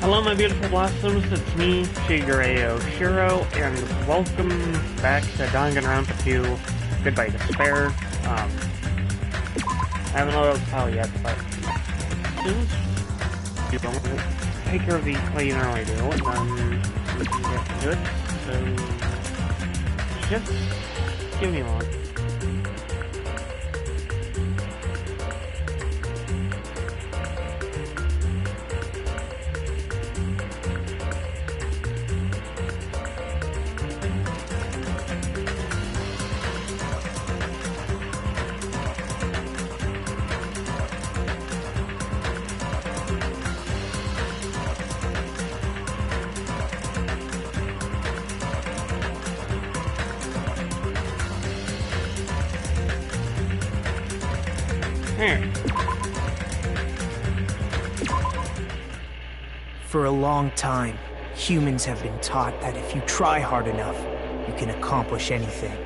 Hello, my beautiful blossoms. It's me, Shigeru Shiro, and welcome back to Danganronpa 2. Goodbye, Despair. I haven't loaded the file yet, but you don't take care of the way you normally do, and then we can get into it. So just give me one. For a long time, humans have been taught that if you try hard enough, you can accomplish anything.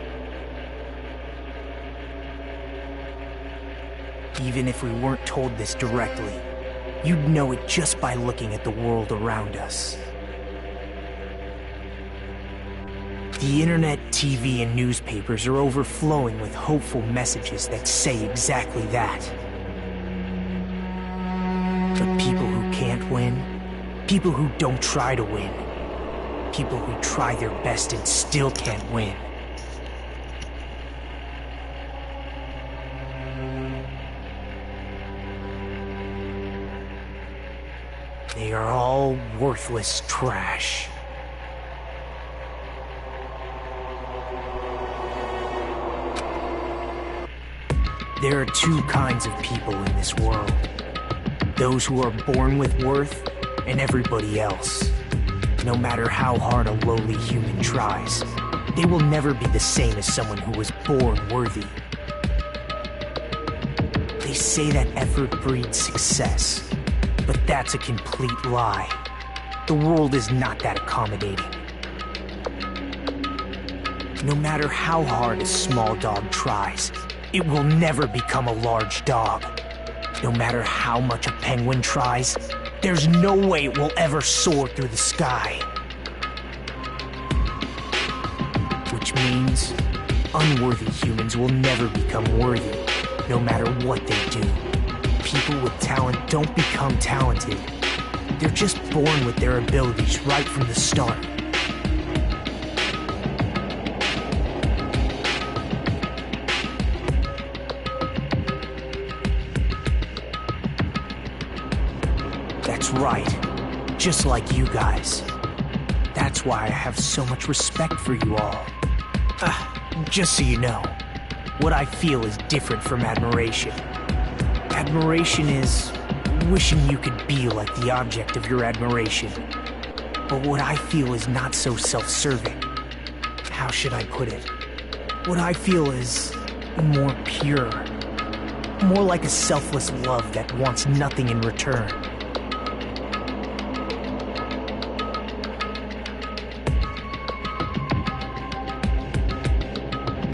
Even if we weren't told this directly, you'd know it just by looking at the world around us. The internet, TV, and newspapers are overflowing with hopeful messages that say exactly that. But people who can't win, people who don't try to win, people who try their best and still can't win. They are all worthless trash. There are two kinds of people in this world. Those who are born with worth, and everybody else. No matter how hard a lowly human tries, they will never be the same as someone who was born worthy. They say that effort breeds success, but that's a complete lie. The world is not that accommodating. No matter how hard a small dog tries, it will never become a large dog. No matter how much a penguin tries, there's no way it will ever soar through the sky. Which means, unworthy humans will never become worthy, no matter what they do. People with talent don't become talented. They're just born with their abilities right from the start. That's right, just like you guys. That's why I have so much respect for you all. Just so you know, what I feel is different from admiration. Admiration is wishing you could be like the object of your admiration. But what I feel is not so self-serving. How should I put it? What I feel is more pure. More like a selfless love that wants nothing in return.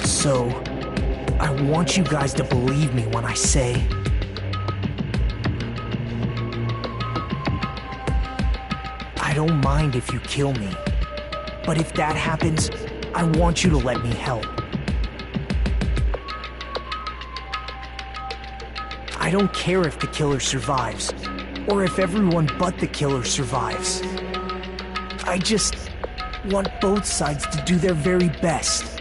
So, I want you guys to believe me when I say, I don't mind if you kill me, but if that happens, I want you to let me help. I don't care if the killer survives, or if everyone but the killer survives. I just want both sides to do their very best.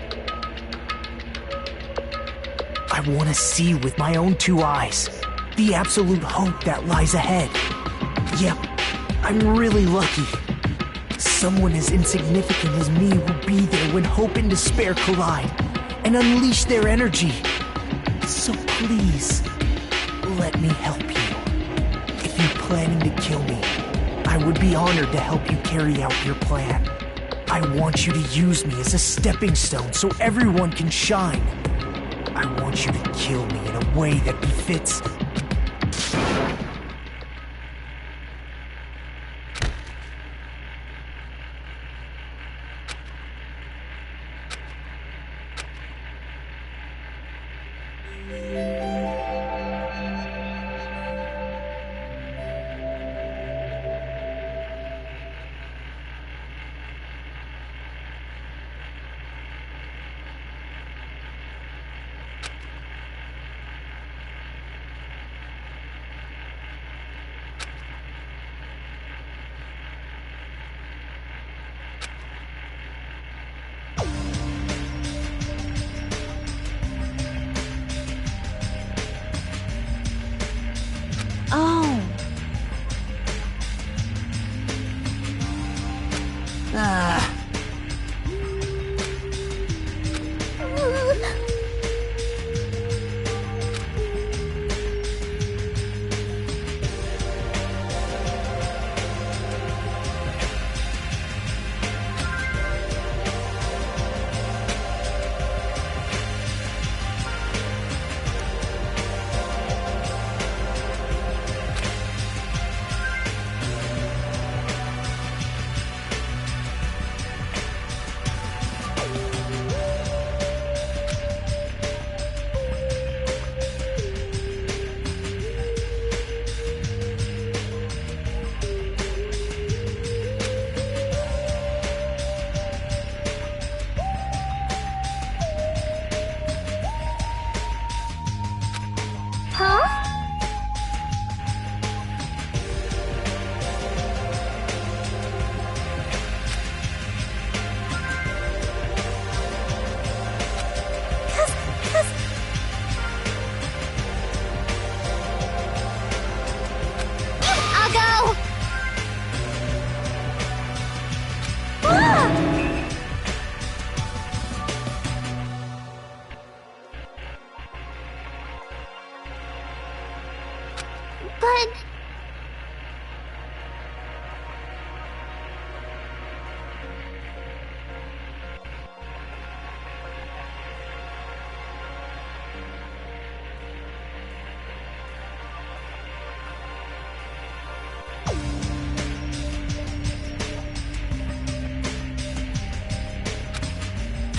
I want to see with my own two eyes the absolute hope that lies ahead. Yep, I'm really lucky. Someone as insignificant as me will be there when hope and despair collide and unleash their energy. So please, let me help you. If you're planning to kill me, I would be honored to help you carry out your plan. I want you to use me as a stepping stone so everyone can shine. I want you to kill me in a way that befits.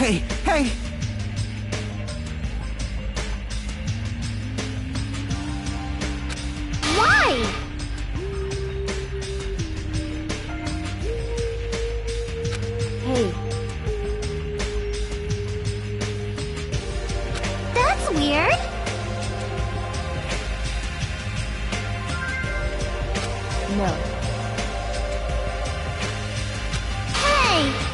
Hey, hey! Why? Hey. That's weird. No. Hey!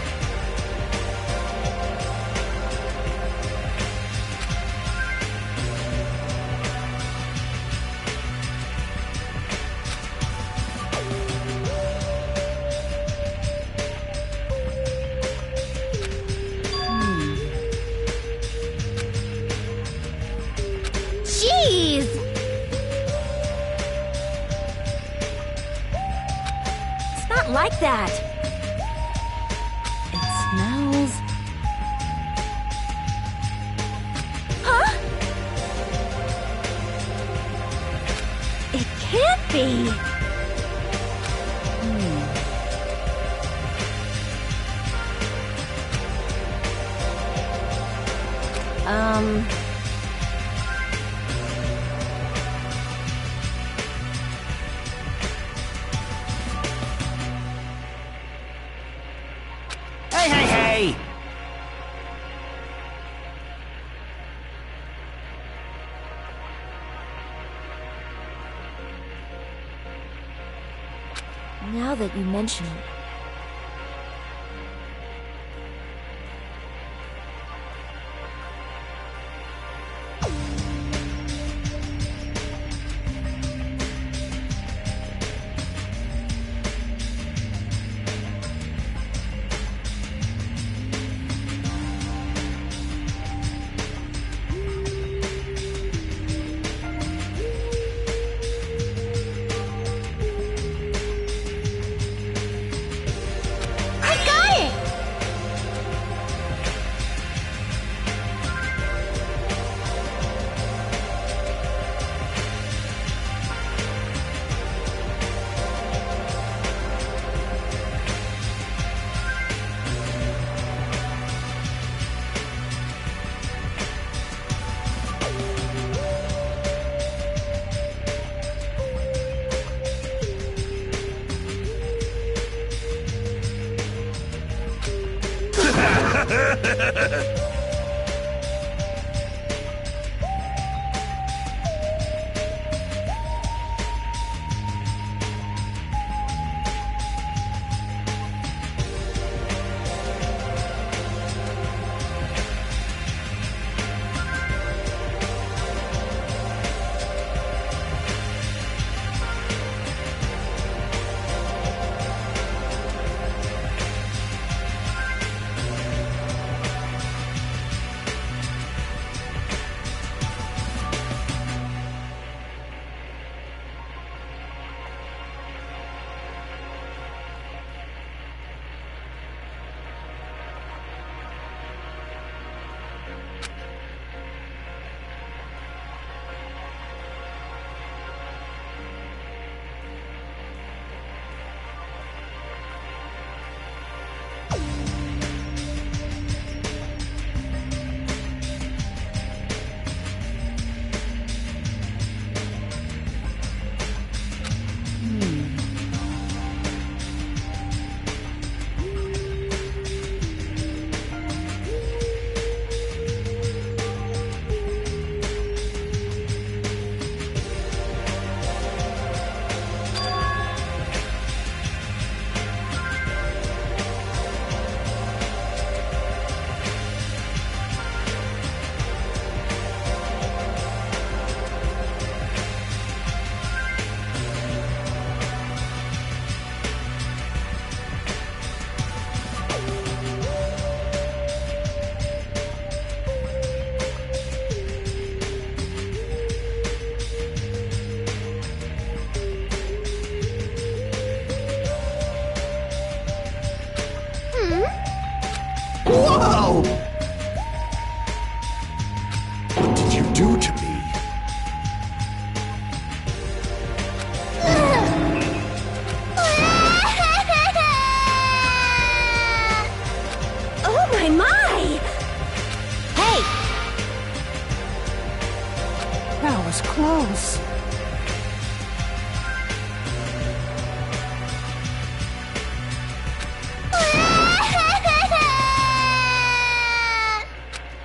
Jeez! It's not like that. It smells... Huh? It can't be. Hey, hey, hey! Now that you mention it. I got it!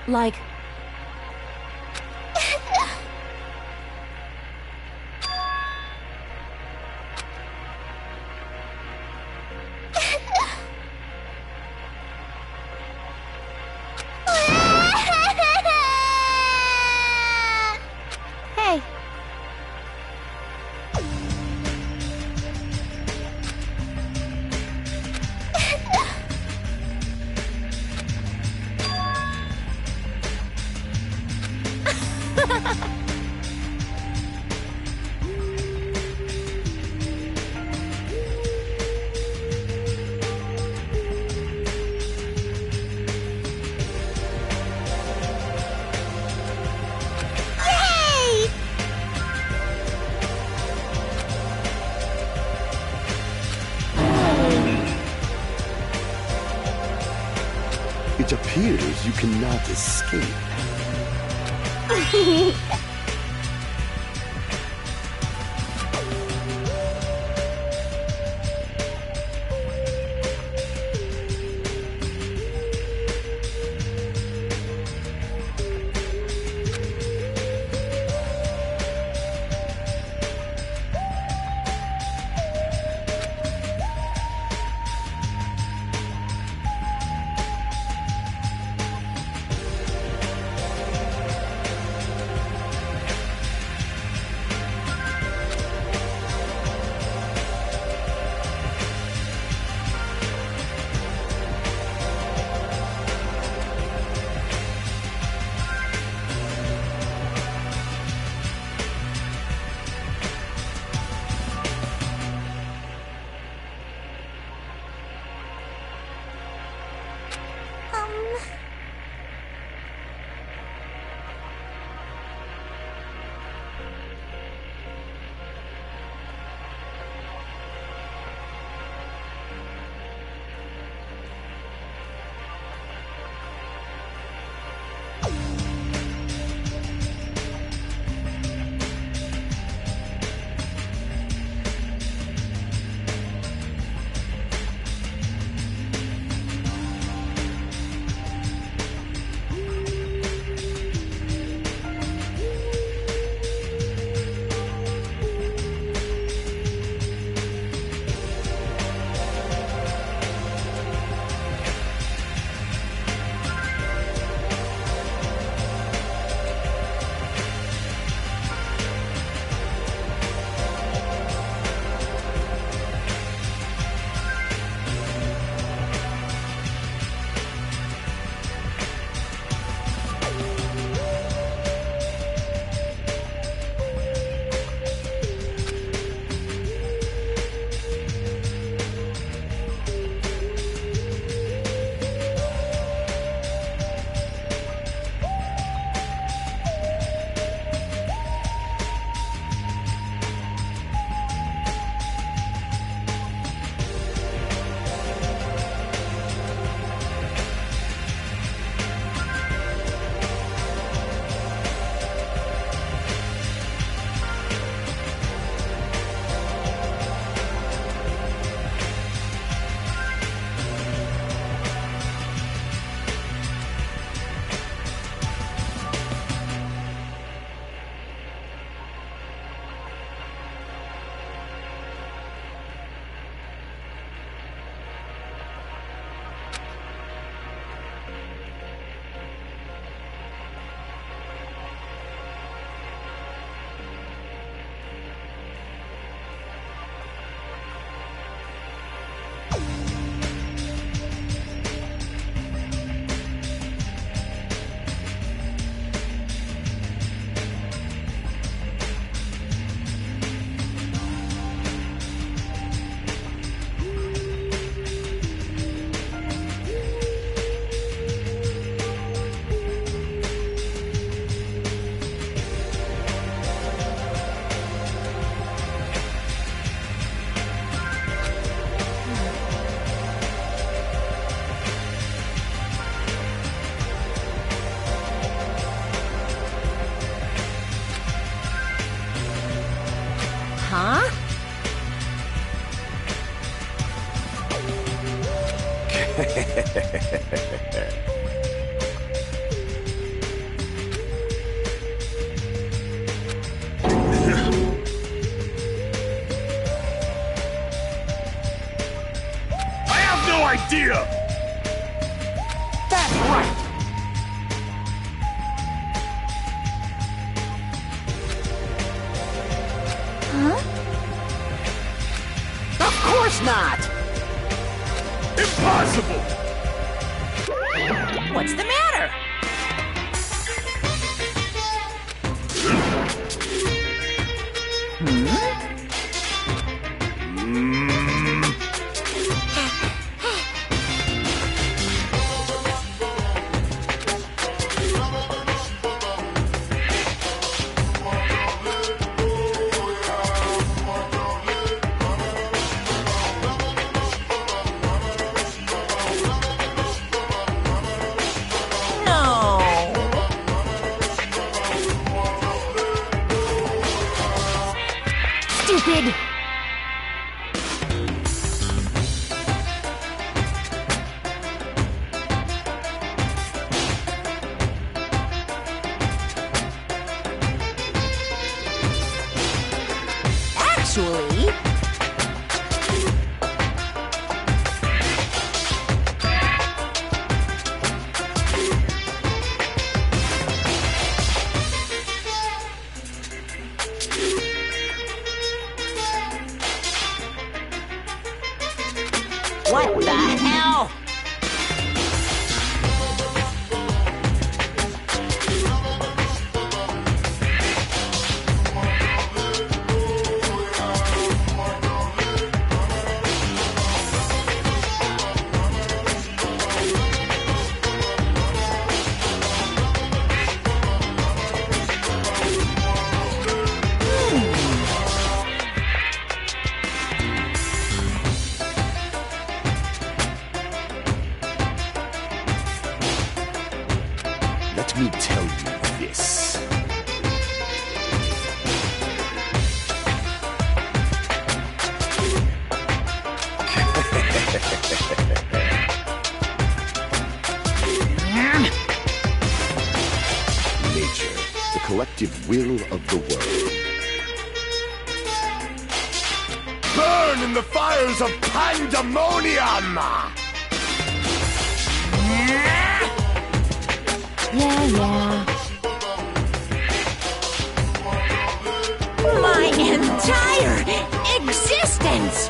Like... Hey. Yay! It appears you cannot escape. Huh? idea! That's right! Huh? Of course not! Impossible! What's the matter? Stupid! Actually... What the hell? Let me tell you this. Nature, the collective will of the world. Burn in the fires of pandemonium! Yeah. My entire existence!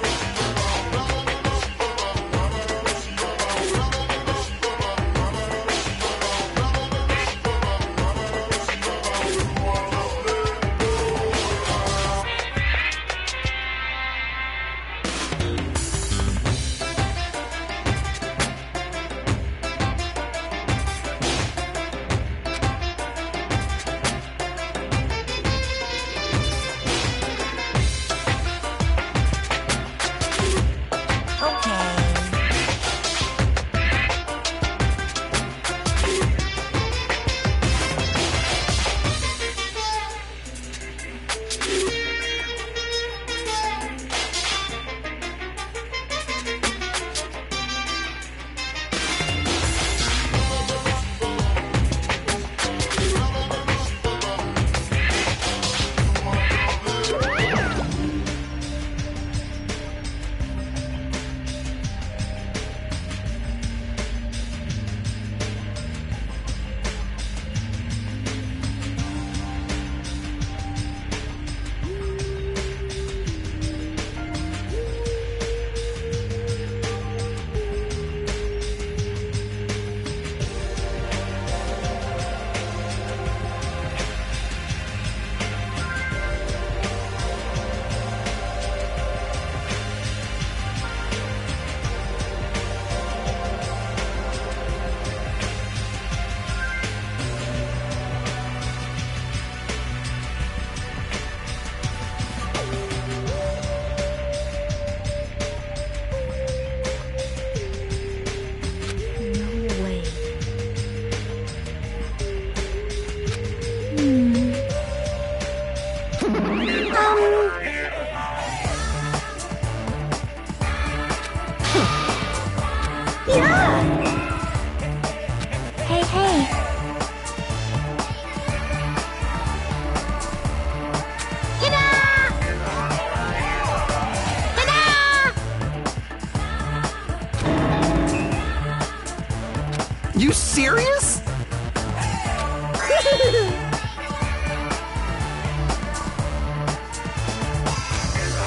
You serious?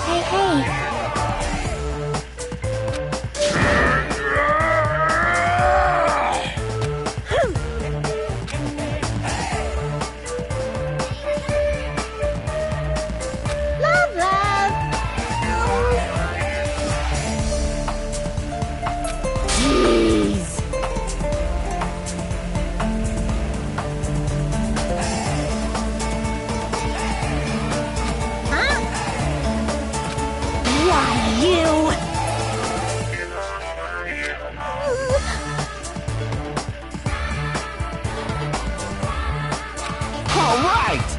Hey, hey. Love, love. Jeez. Huh? Why, you? All right!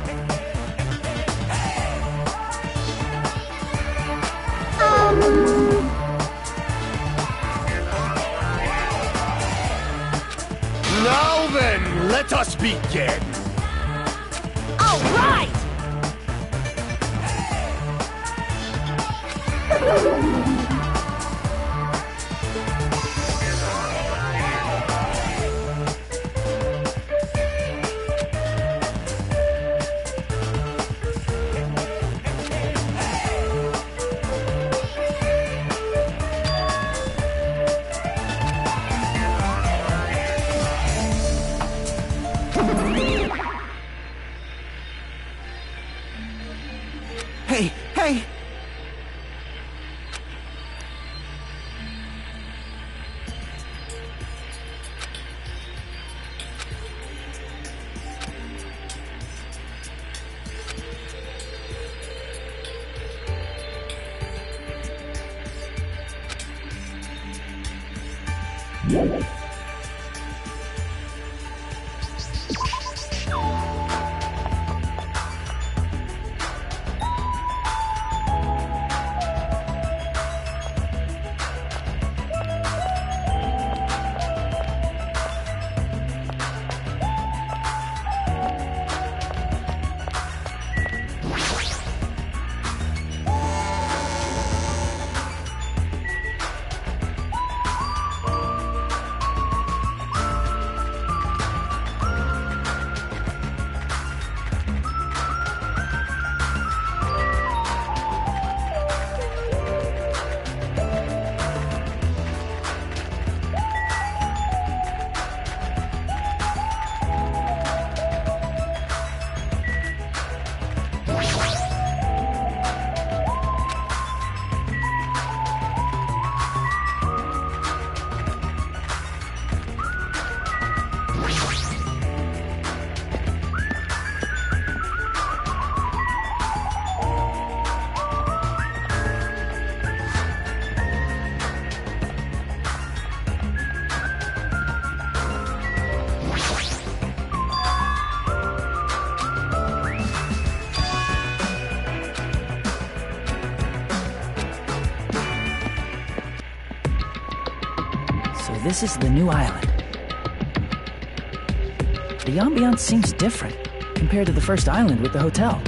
Now then, let us begin. All right. Hey, hey! So this is the new island. The ambiance seems different compared to the first island with the hotel.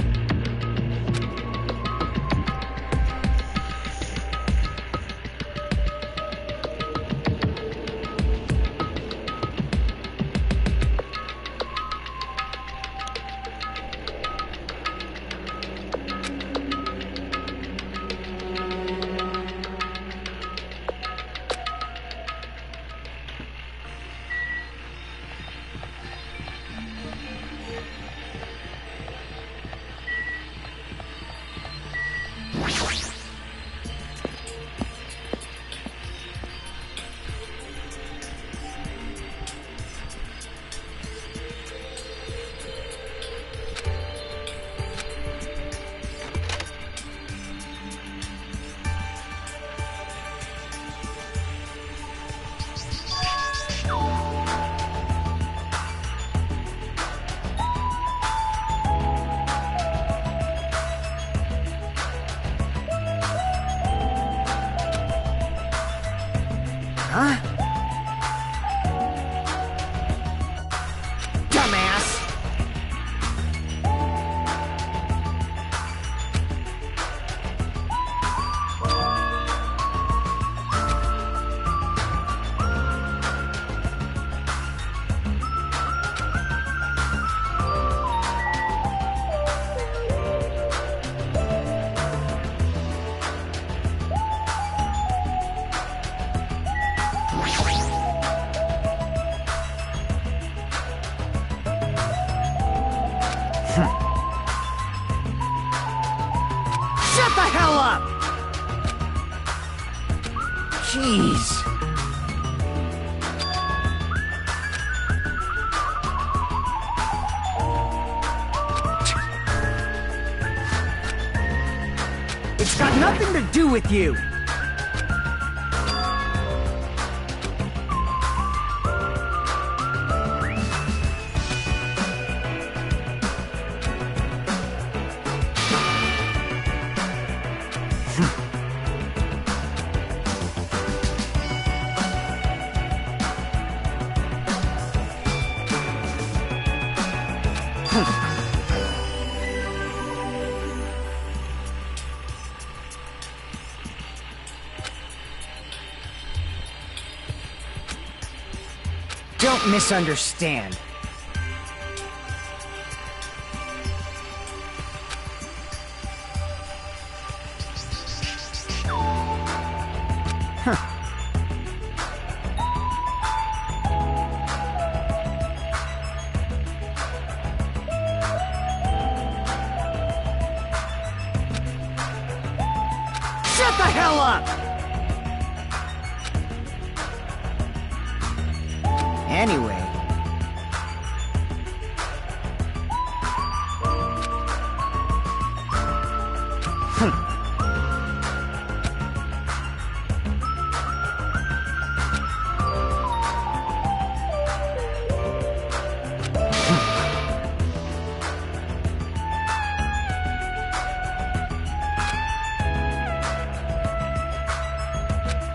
Huh? Dumbass! Jeez. It's got nothing to do with you. Don't misunderstand. Shut the hell up! Anyway.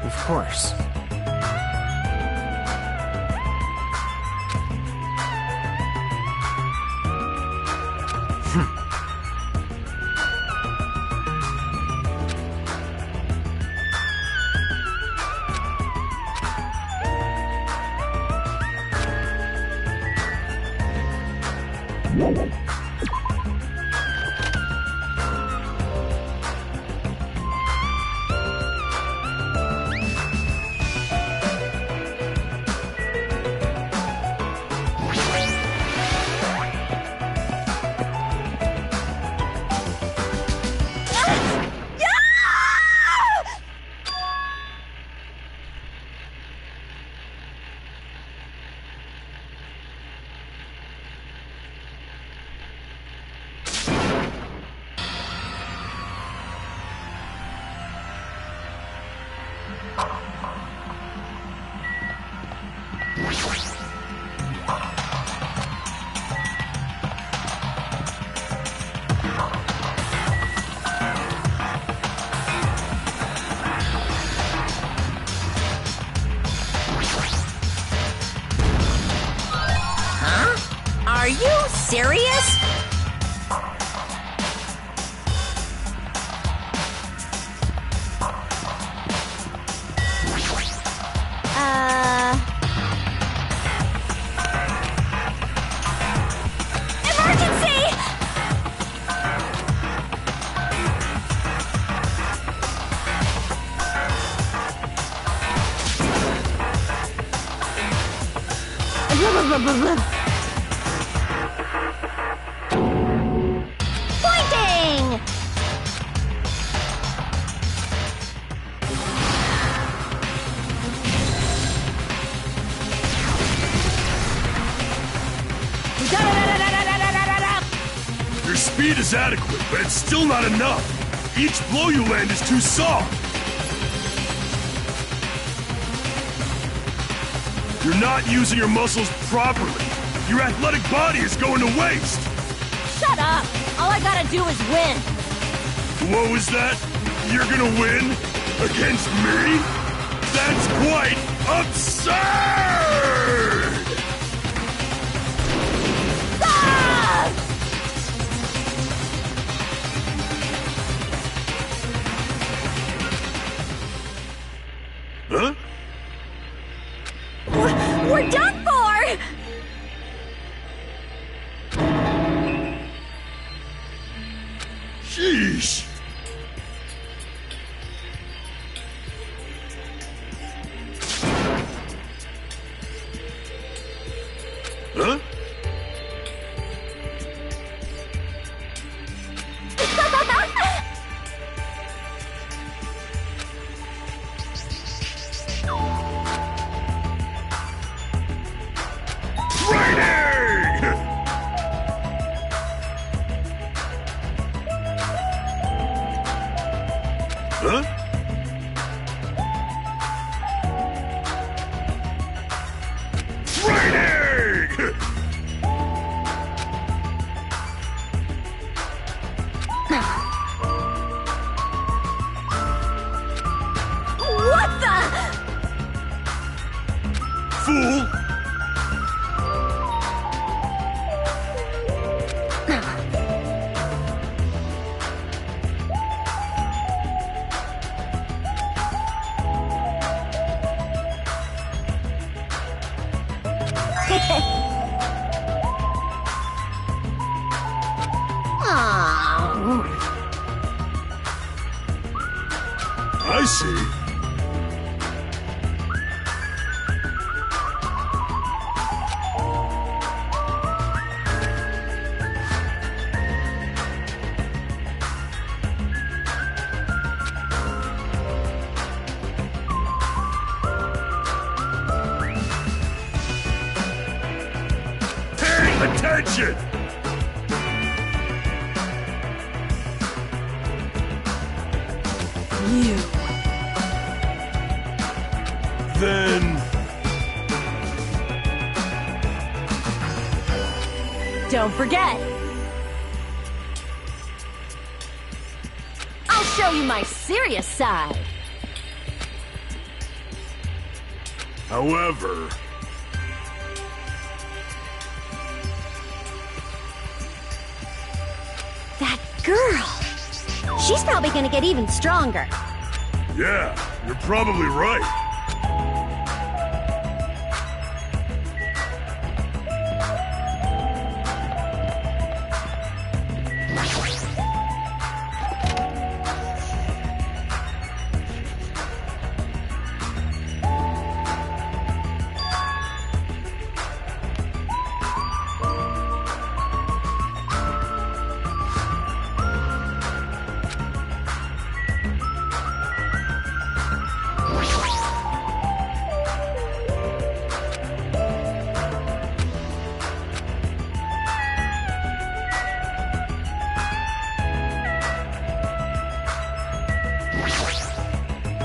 Of course. Are you serious? Emergency! Pointing! Your speed is adequate, but it's still not enough. Each blow you land is too soft. You're not using your muscles properly. Your athletic body is going to waste. Shut up! All I gotta do is win. What was that? You're gonna win? Against me? That's quite absurd! Ah! Huh? We're done for! Sheesh. Huh? fool! Aww. I see. Hey, attention! You. Then... Don't forget. I'll show you my serious side. However... That girl. She's probably gonna get even stronger. Yeah, you're probably right.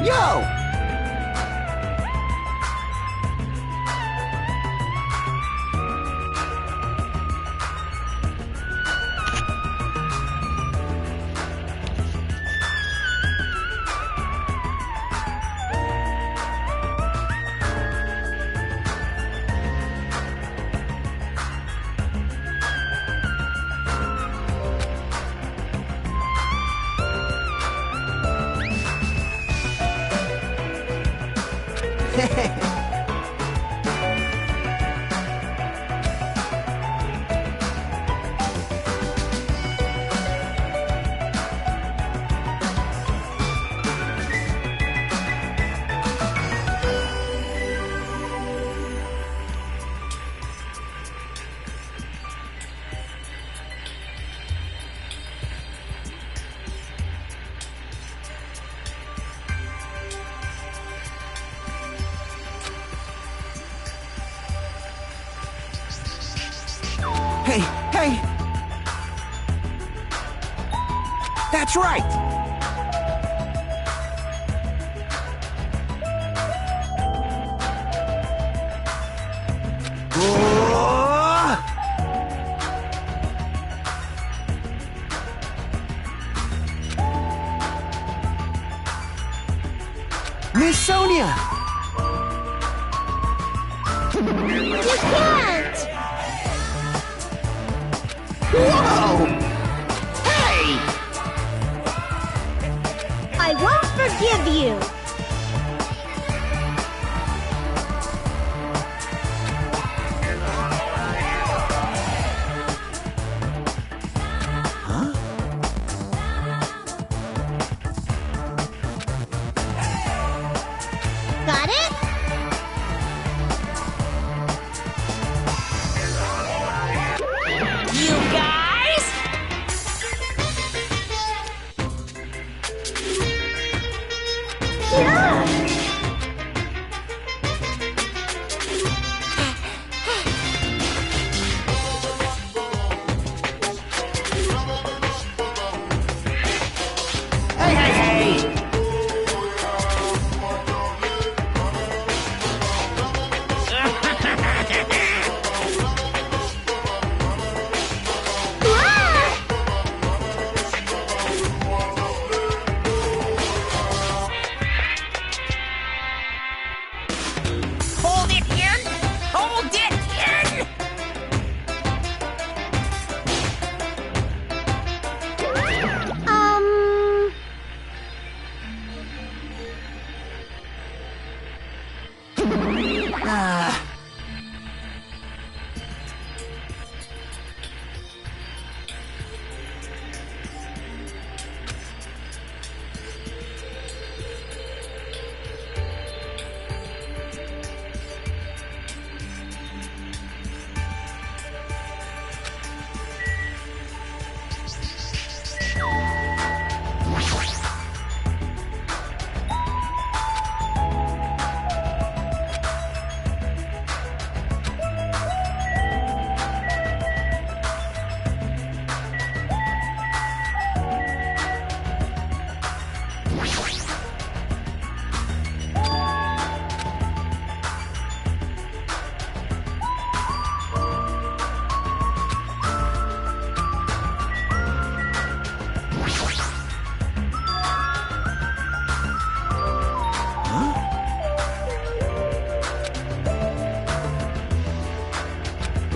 Yo! Hey, hey! That's right! Oh! Miss Sonia! You can't! Whoa! Hey! I won't forgive you! Got it?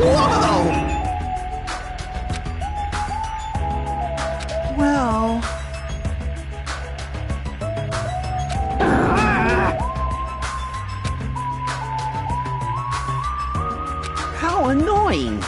Whoa! Well... How annoying!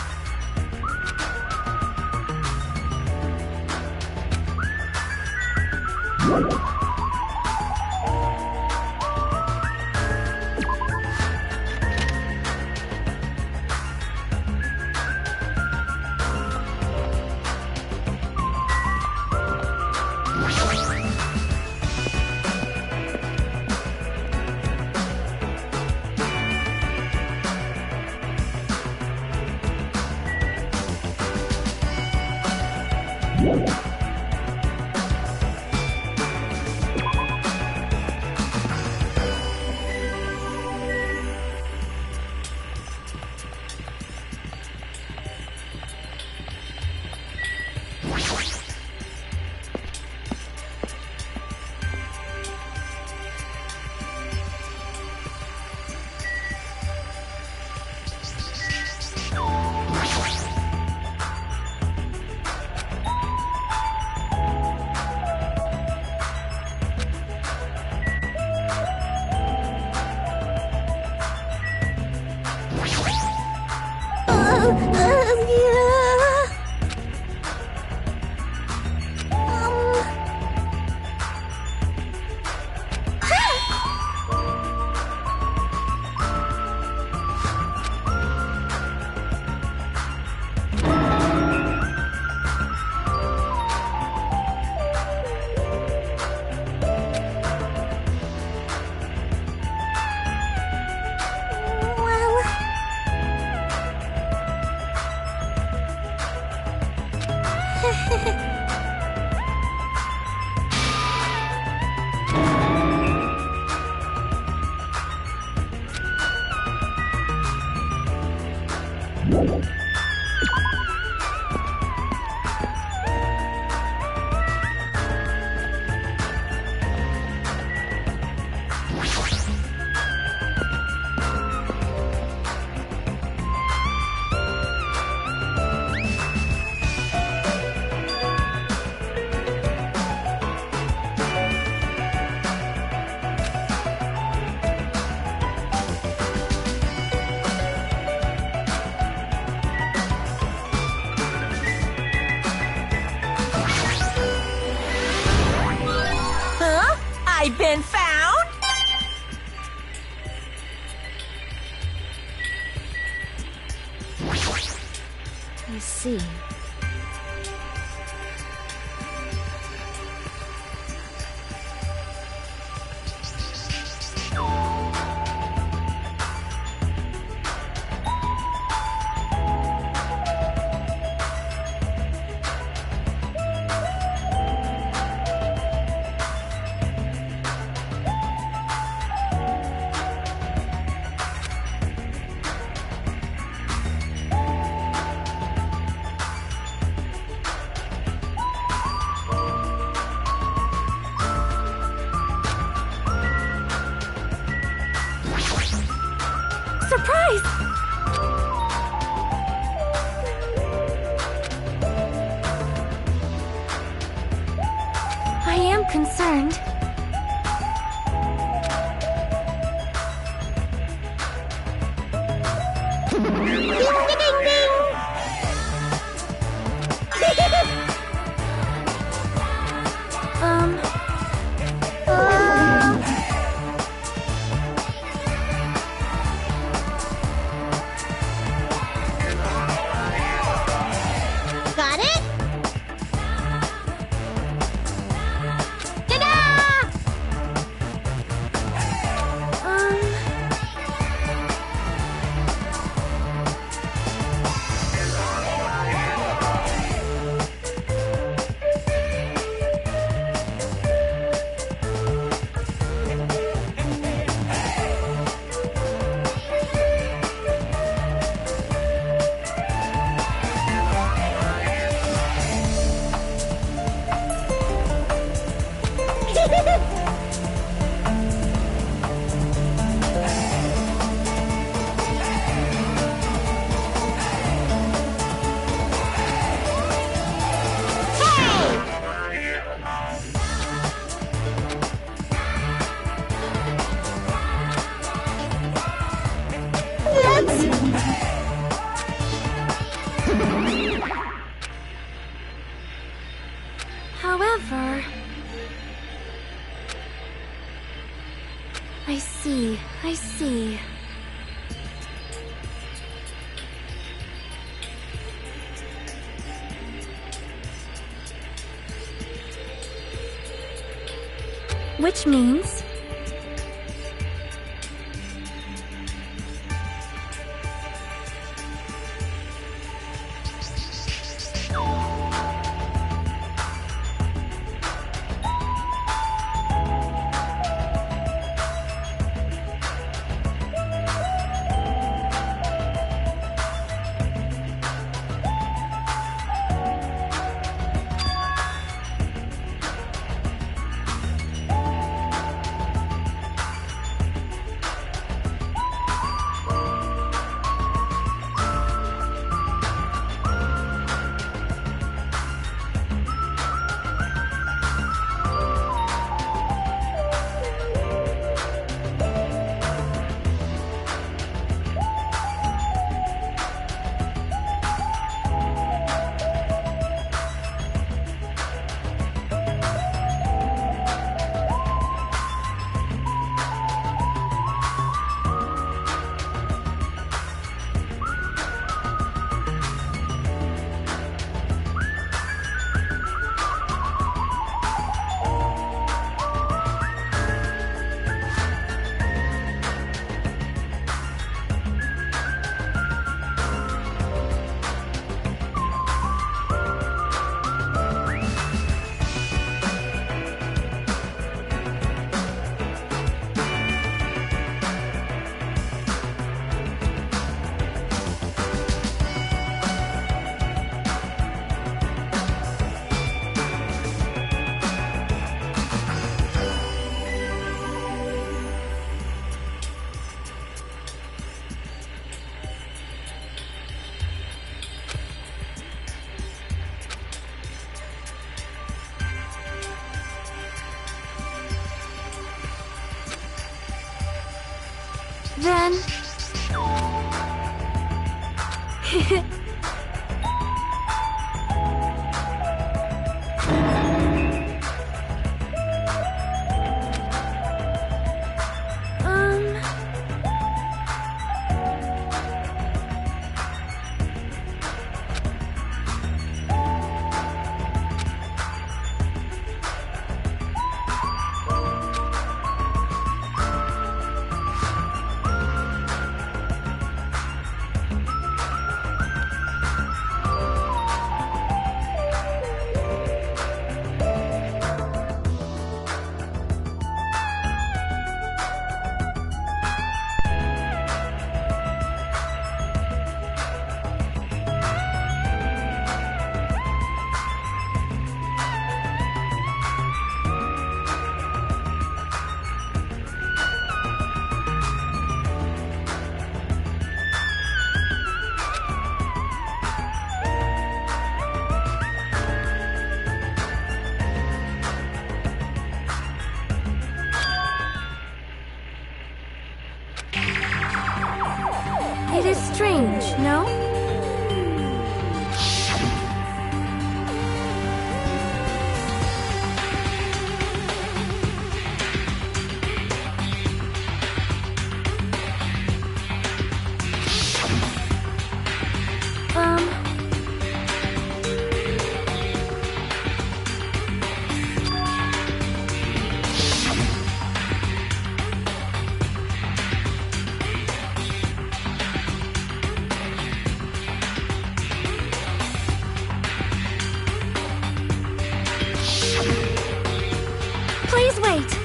I've been found! I see. Surprise! I am concerned. Ding, ding, ding, ding! Got it? Ta-da! I see. Which means... Then... It is strange, no? Please wait.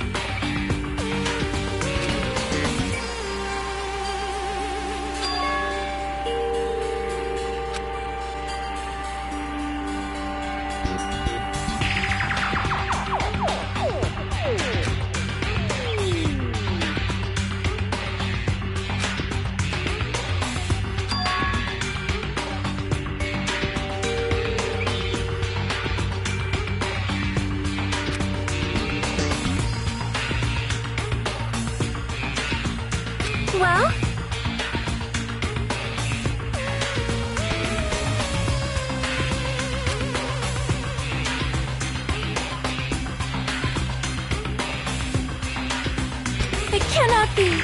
Well? It cannot be.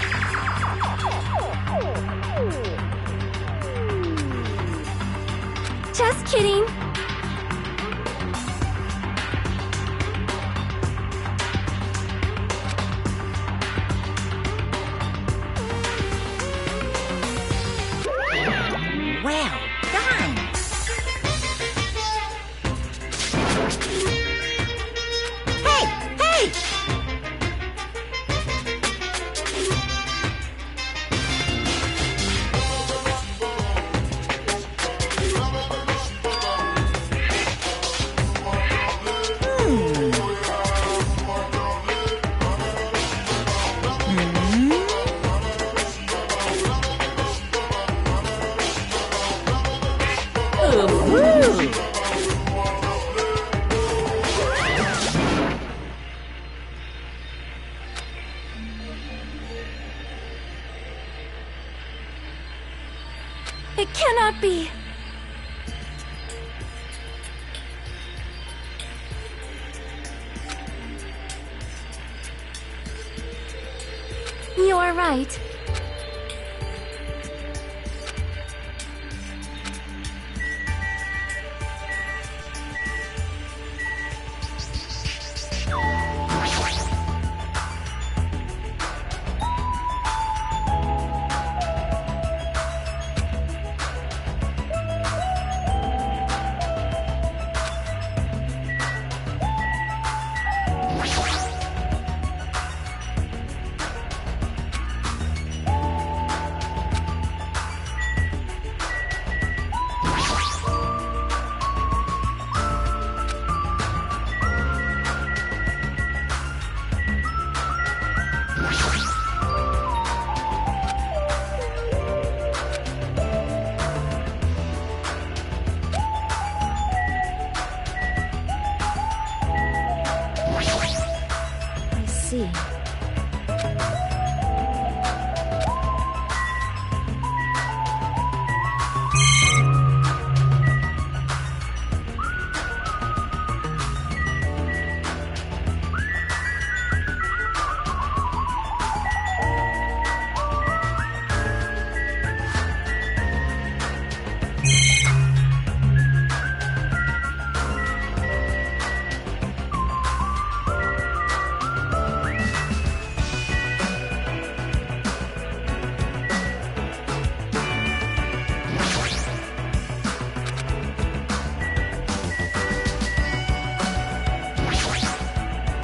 kidding. Well done. Hey! Hey! It cannot be. You are right. I see.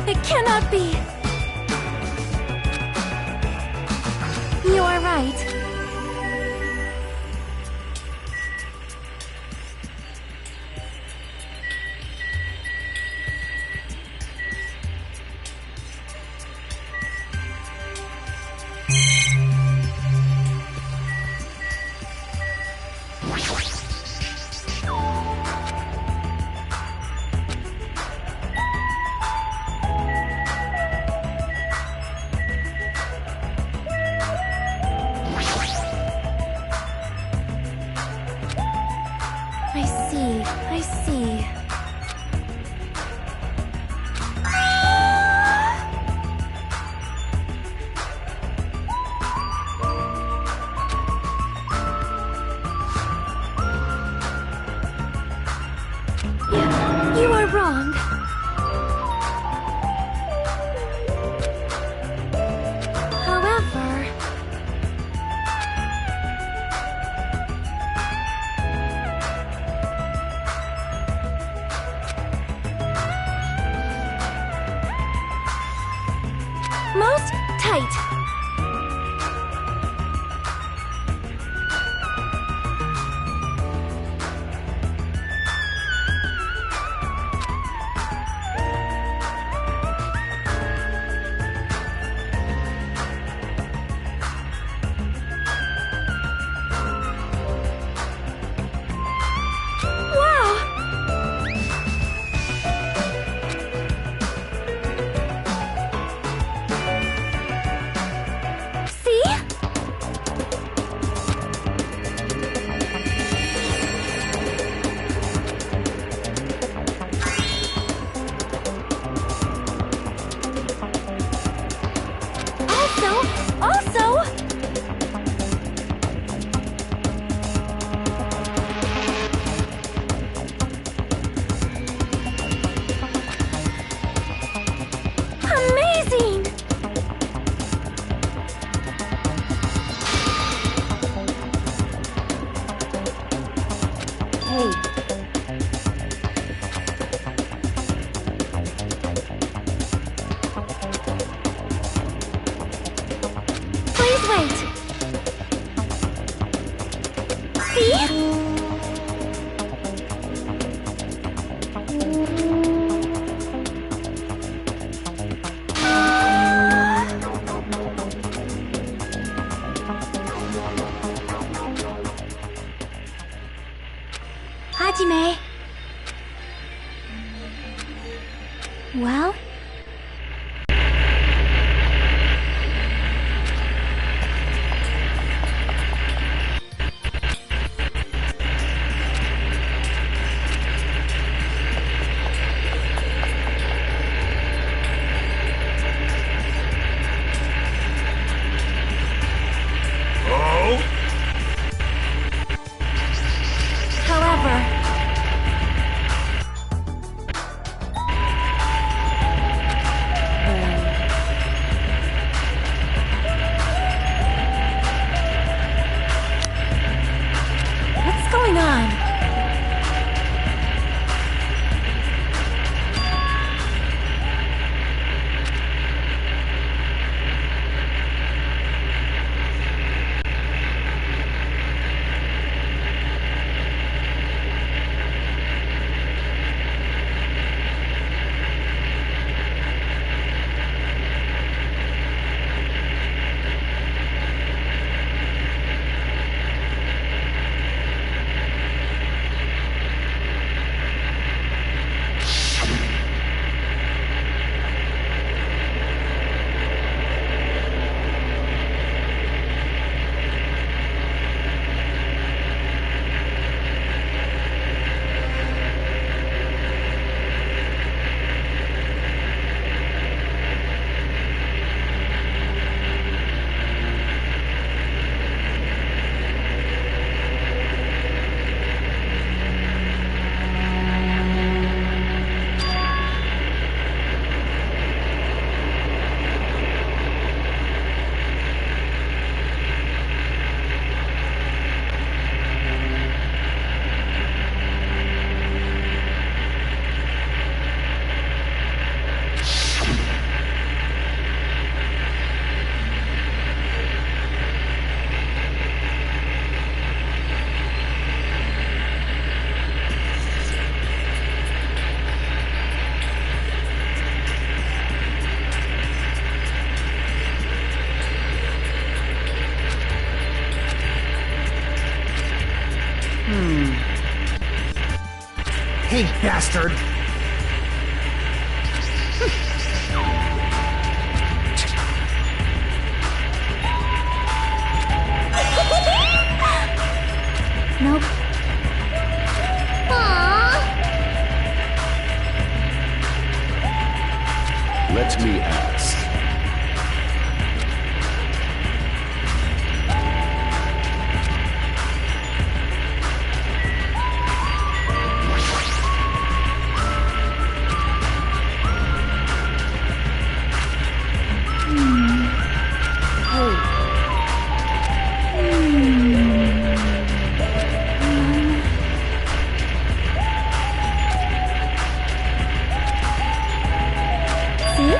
It cannot be. You are right. Hey. Please wait. See? Hajime. Well? Oh? However... What's going on? Hey, bastard! Nope. Aww. Let me ask. See?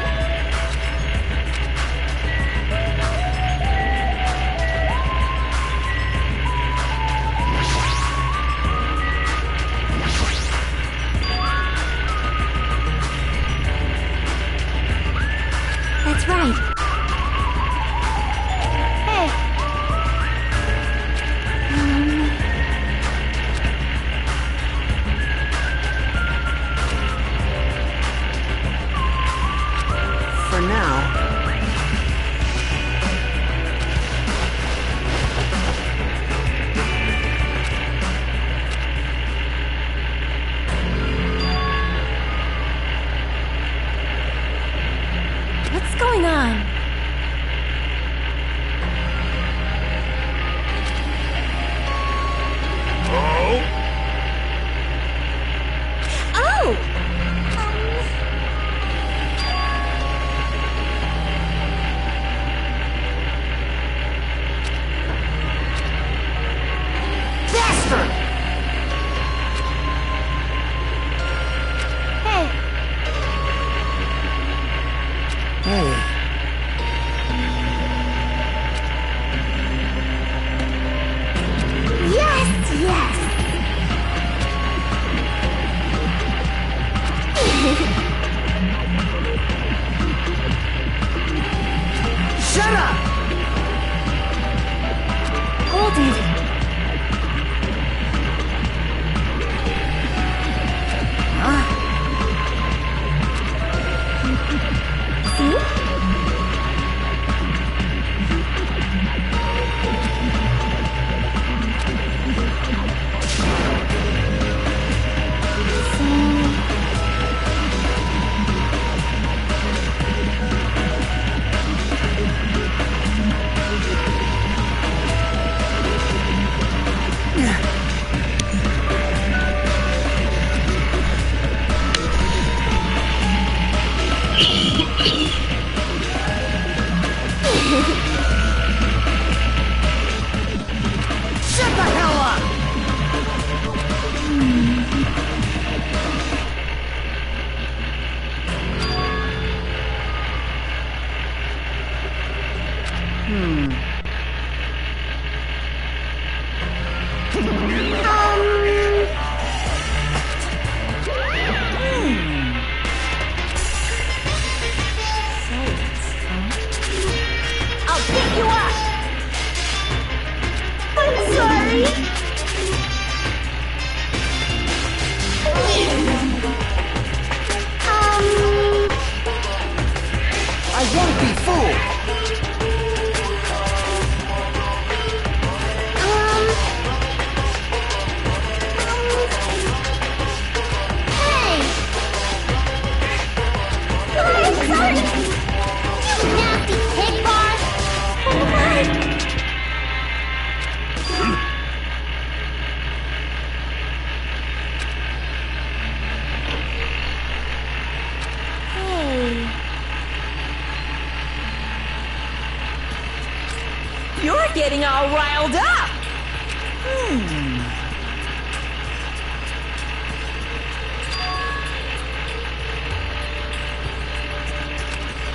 You're getting all riled up!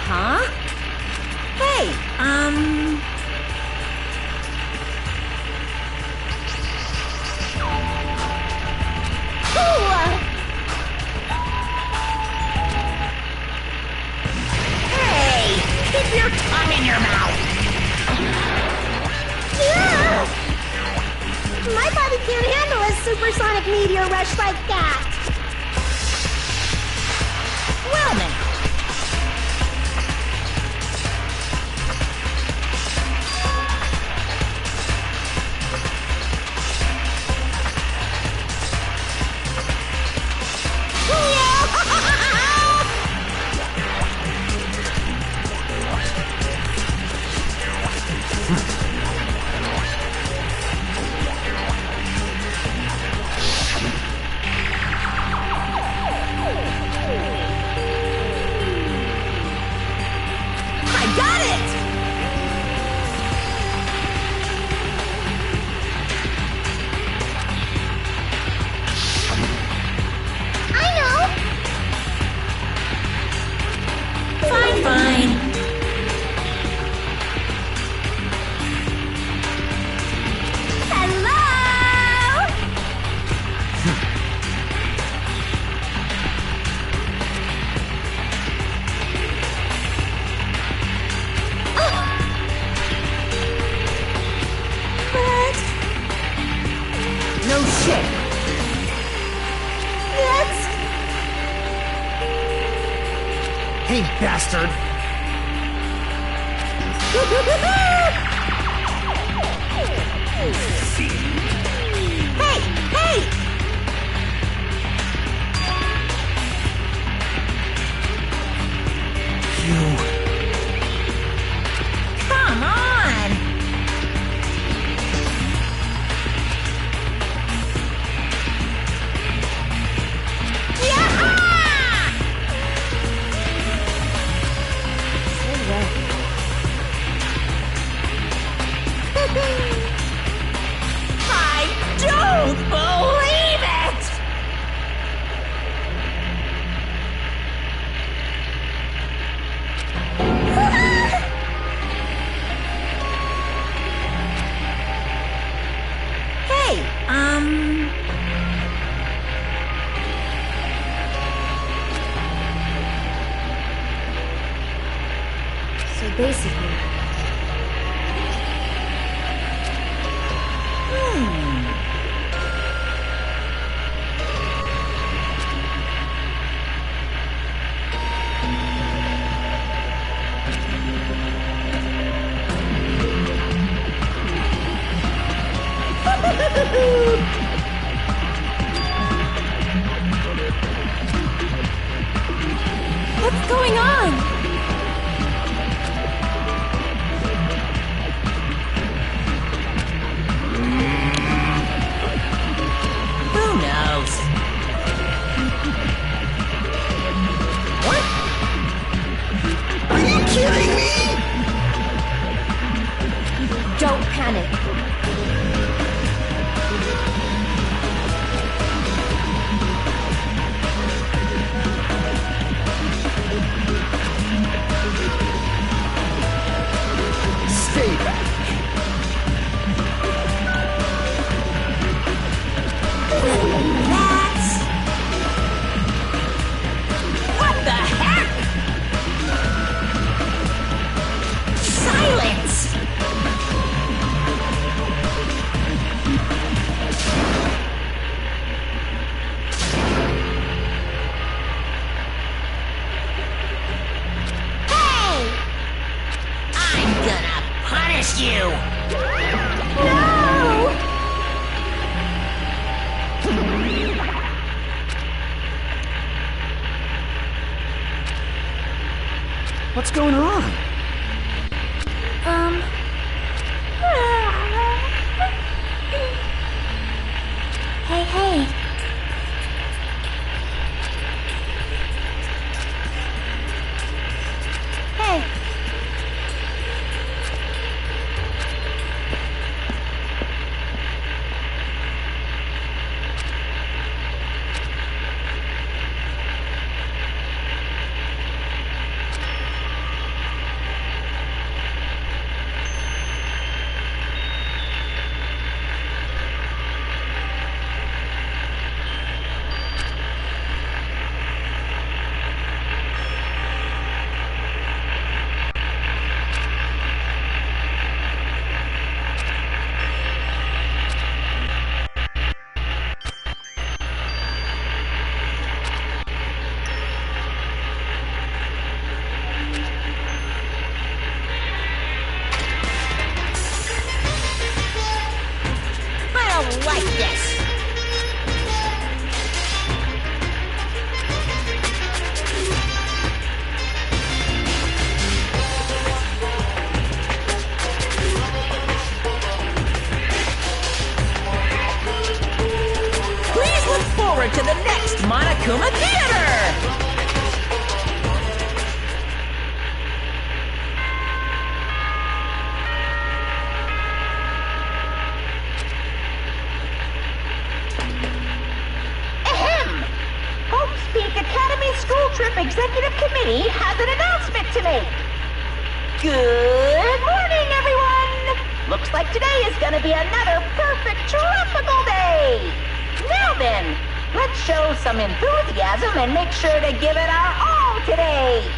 Huh? Hey, Hey! Keep your tongue in your mouth! Yeah! My body can't handle a supersonic meteor rush like that. Well now. Hey, bastard! Hey! Hey! Come on! I don't believe it! Hey, So basically, what's going on? Who knows? What? Are you kidding me? don't panic. Stay back. That's... What the heck? Silence! Hey! I'm gonna punish you! No! What's going on? Hey, hey. Hey. don't like this. Please look forward to the next Monokuma Theater! School Trip Executive Committee has an announcement to make. Good morning, everyone! Looks like today is gonna be another perfect tropical day! Now then, let's show some enthusiasm and make sure to give it our all today!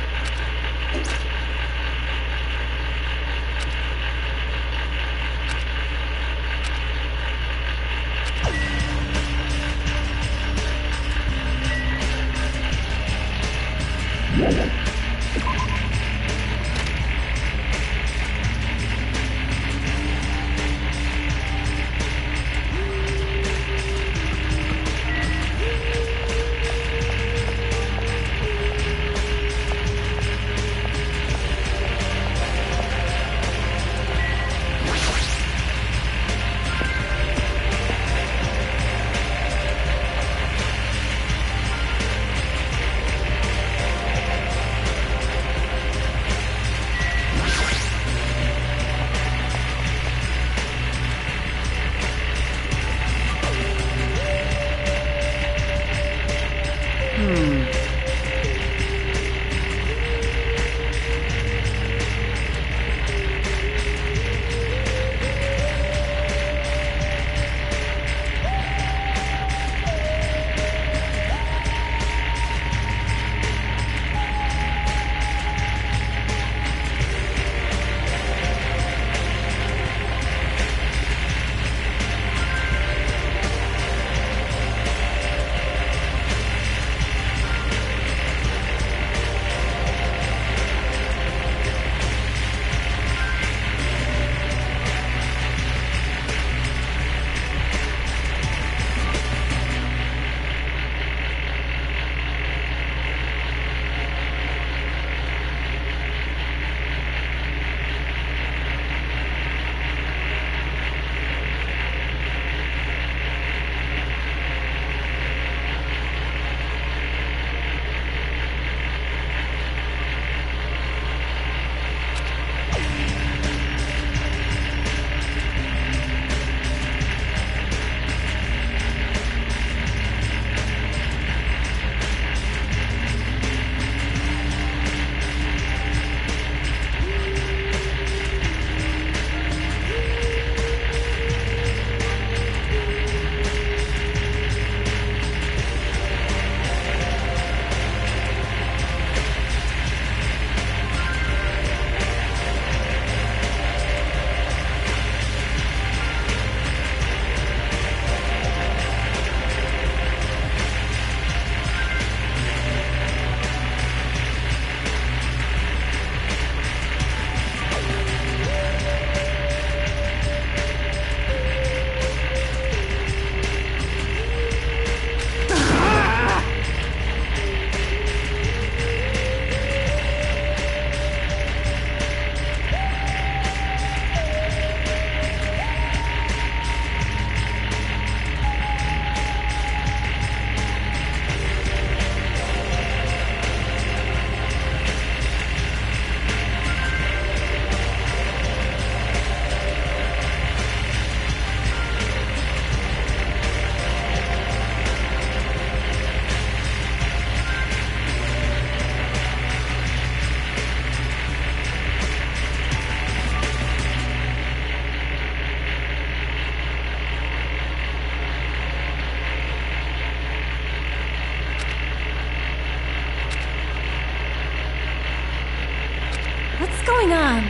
going on?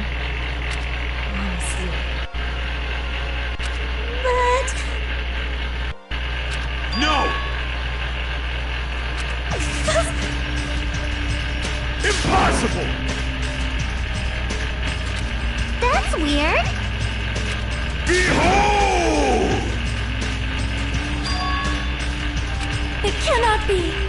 Honestly. But... No! Impossible! That's weird. Behold! happy.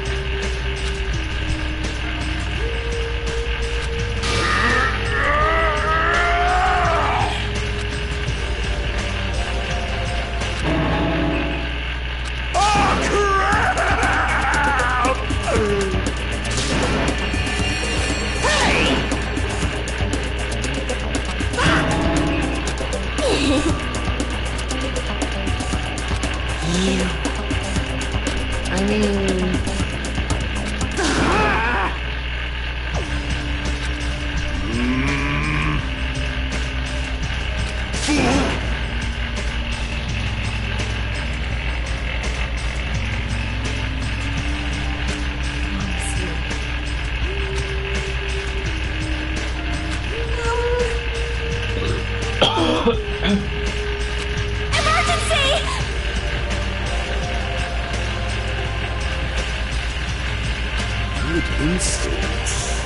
Instincts.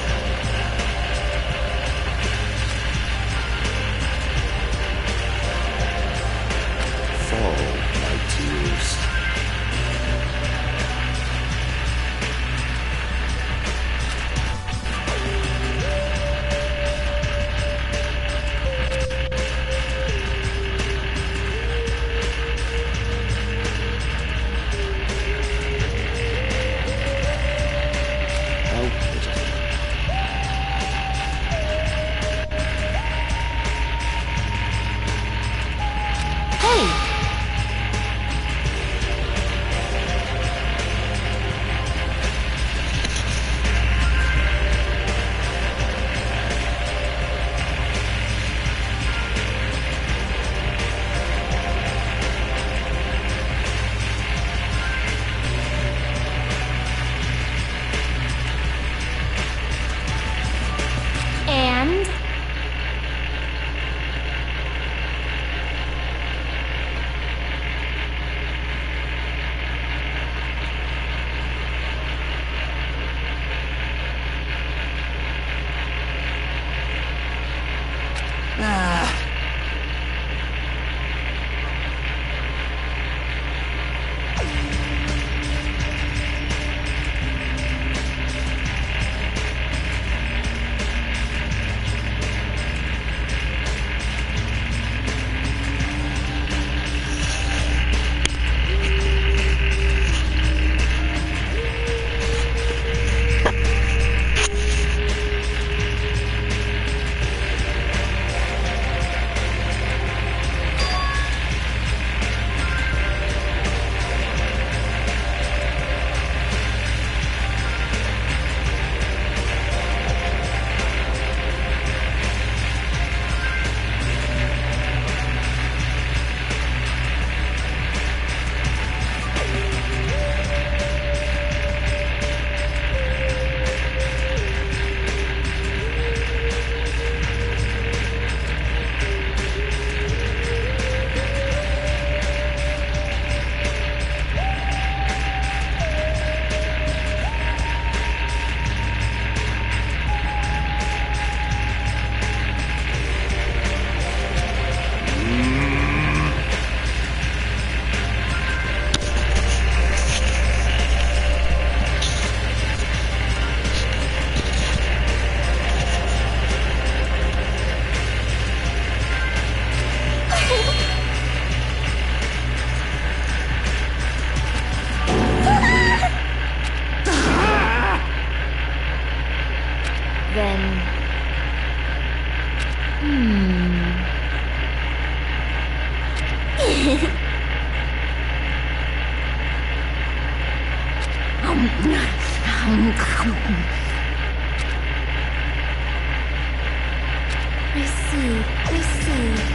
Fall, my tears. I see.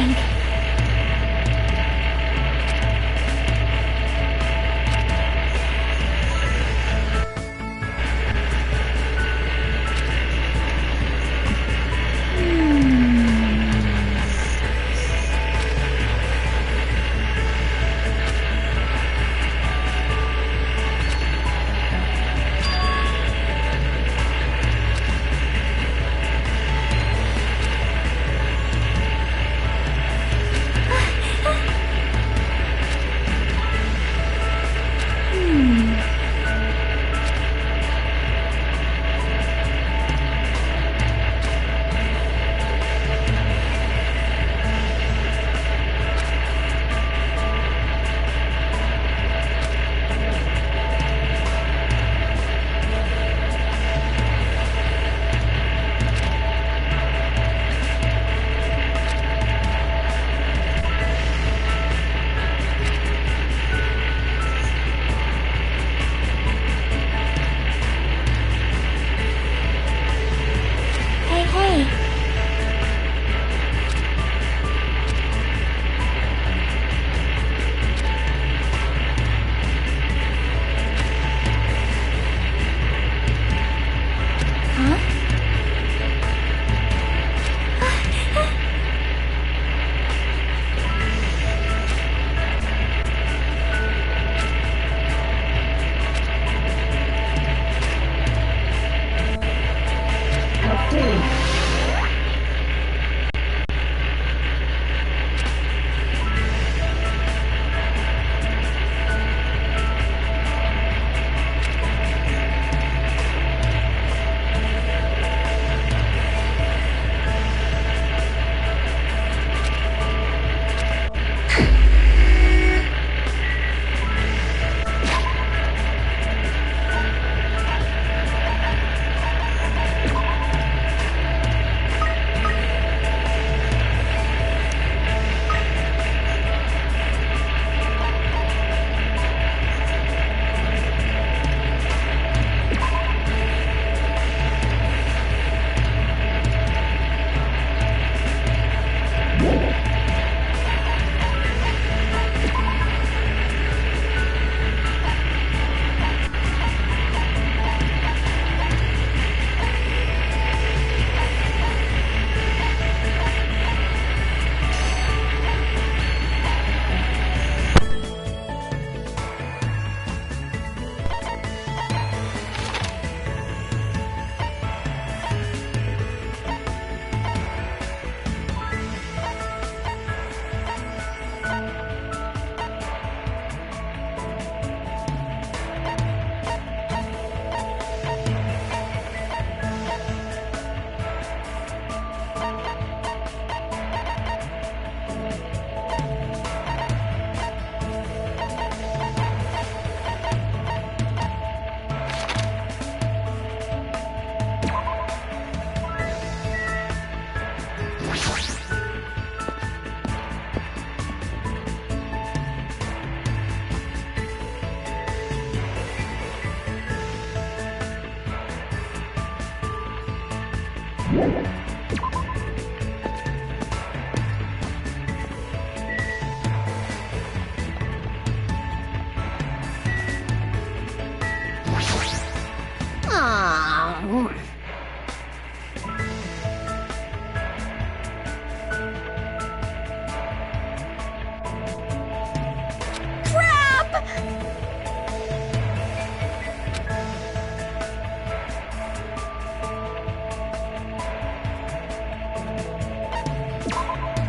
think.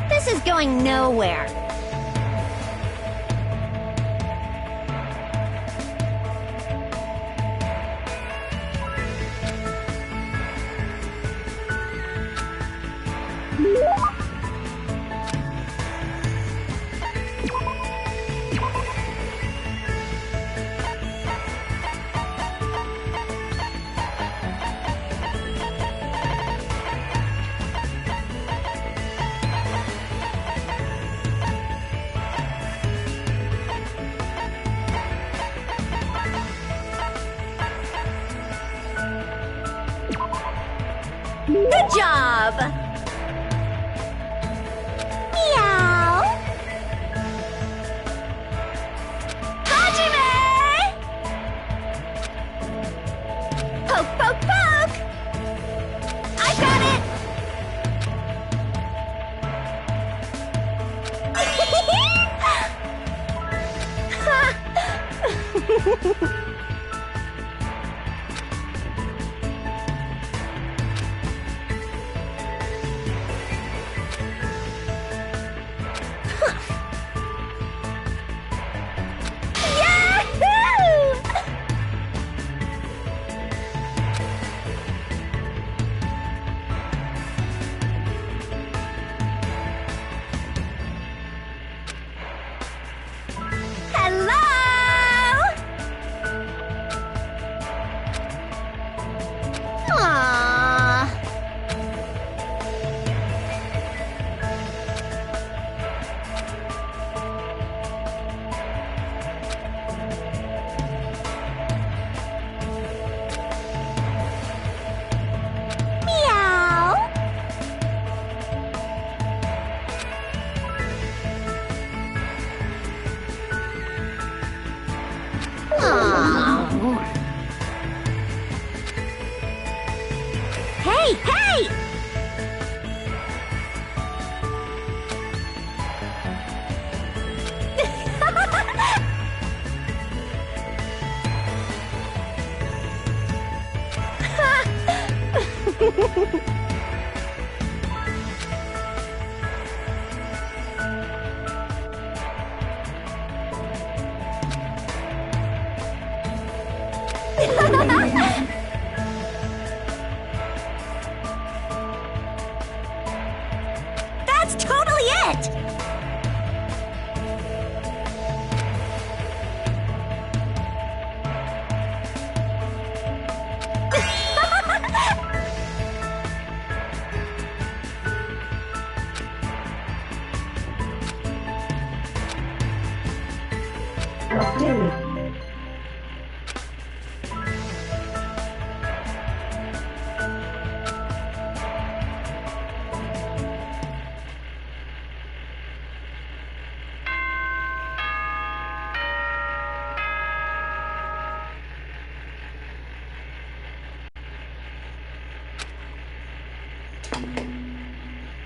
This is going nowhere. Good job! Meow!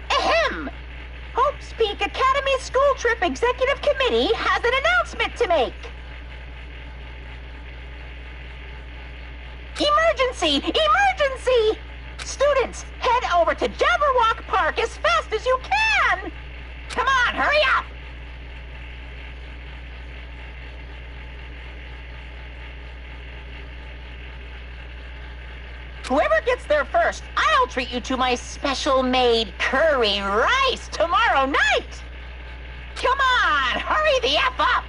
Ahem! Hope's Peak Academy School Trip Executive Committee has an announcement to make. Emergency! Emergency! Students, head over to Jabberwock Park as fast as you can! Come on, hurry up! Whoever gets there first, I'll treat you to my special-made curry rice tomorrow night! Come on, hurry the F up!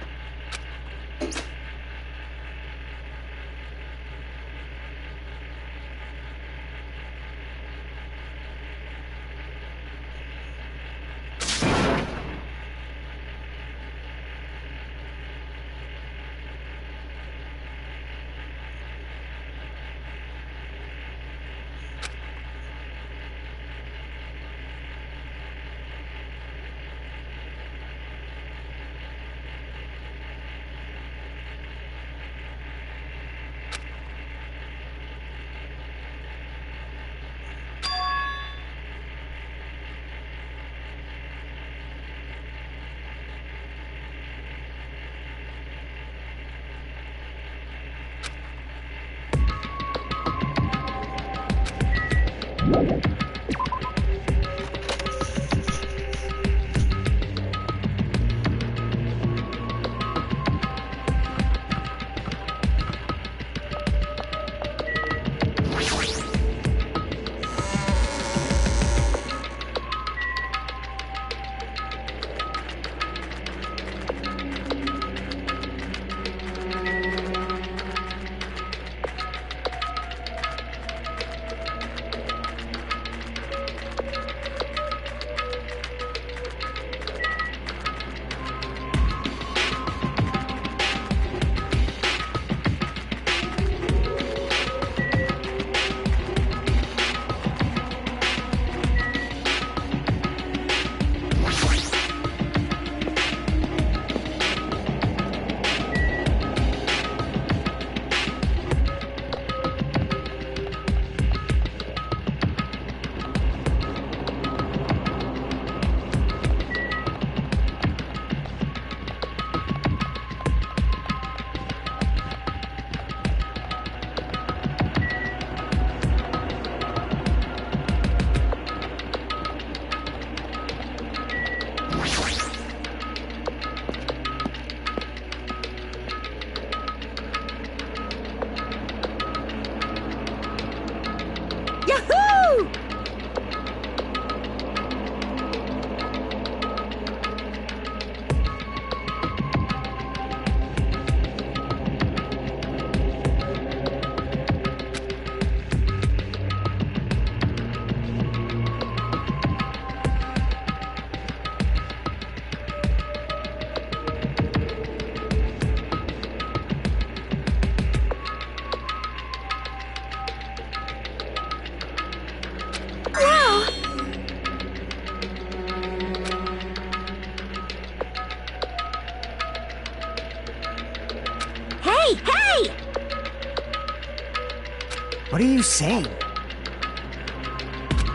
What are you saying?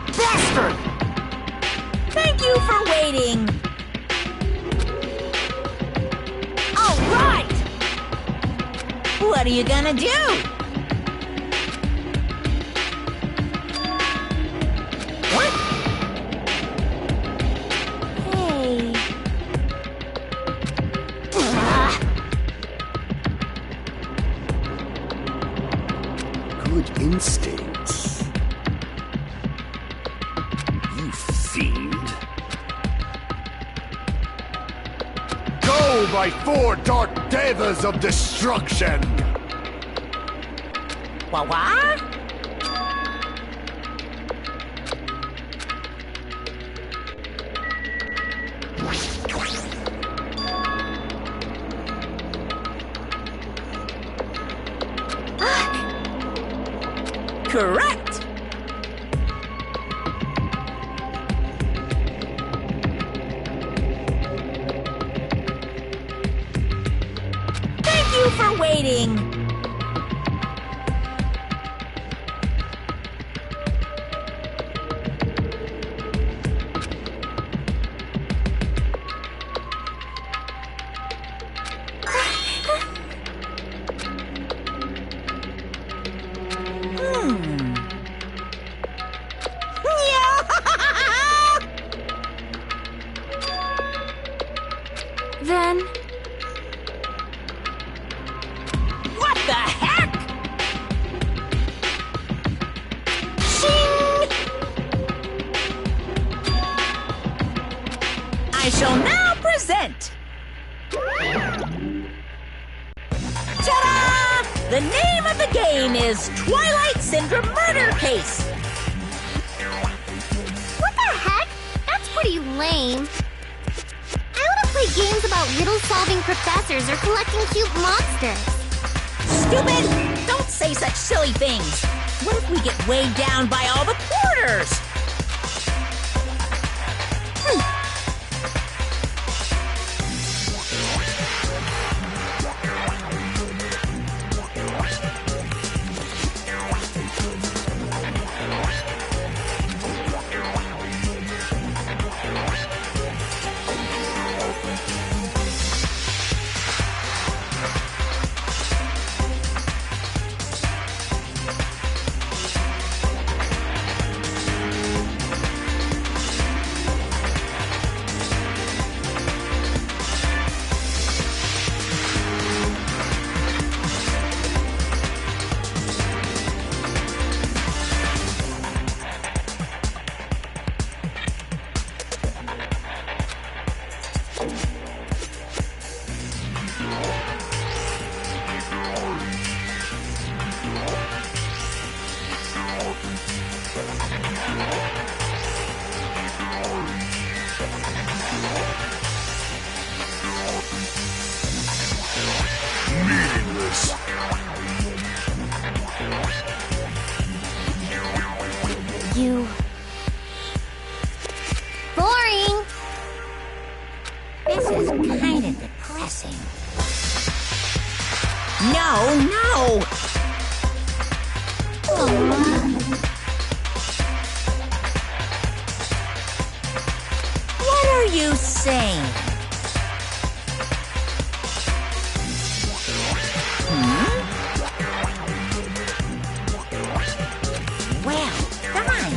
Bastard! Thank you for waiting. All right! What are you gonna do? What? Hey. Good instincts. You fiend. Go, my four dark devas of destruction! What? waiting. Then, What the heck? shing! I shall now present. Ta-da! The name of the game is Twilight Syndrome Murder Case. What the heck? That's pretty lame. I want to play games about riddle-solving professors or collecting cute monsters. Stupid! Don't say such silly things. What if we get weighed down by all the quarters? Meaningless. You... Boring! This is kind of depressing. No! What are you saying? Well done.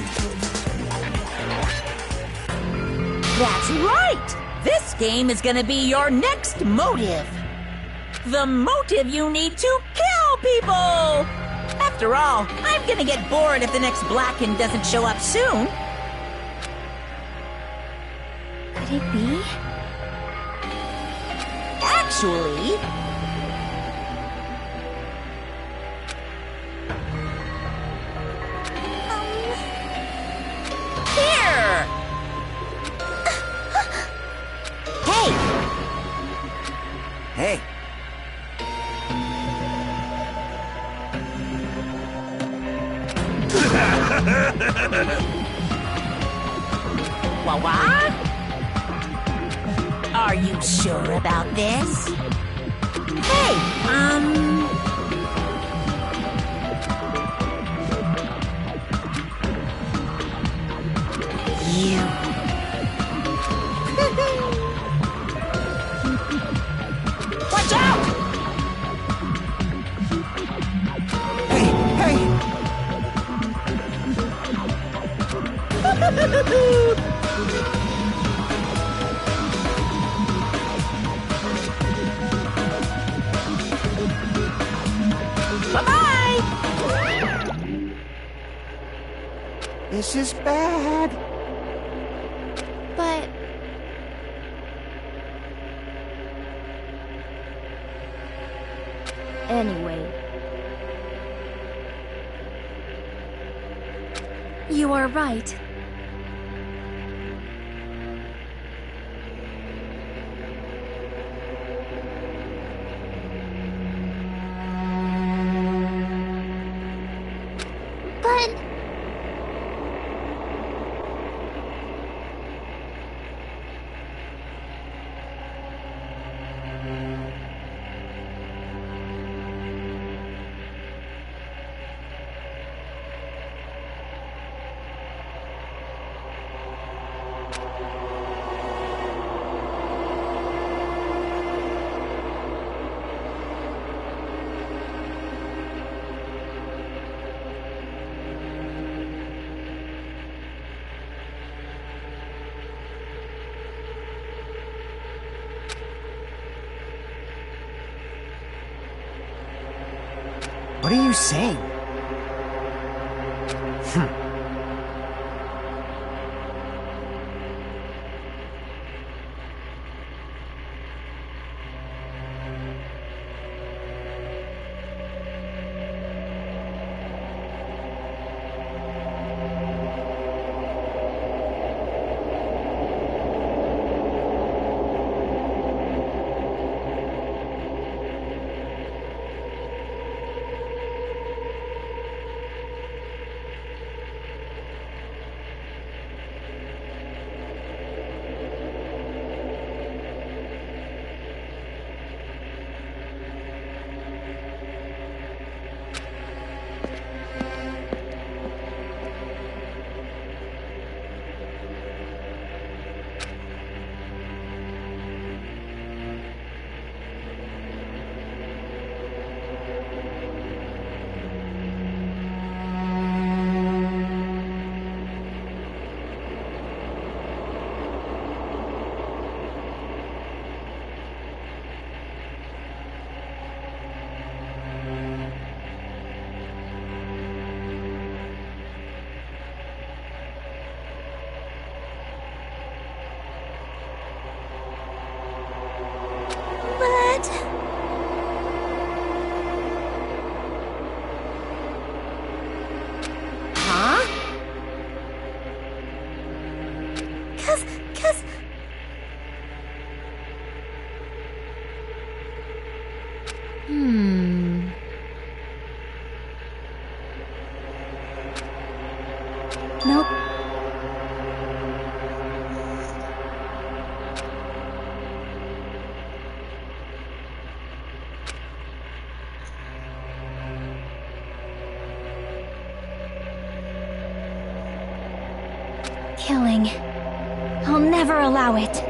That's right! This game is gonna be your next motive. The motive you need to kill people! After all, I'm gonna get bored if the next Blacken doesn't show up soon. Could it be? Actually... Here! Hey! Hey, What? Are you sure about this? Hey, You. Watch out! hey! Bye-bye! This is bad. But... Anyway... You are right. But... What are you saying? But... Huh? Cause... Nope. Killing. I'll never allow it.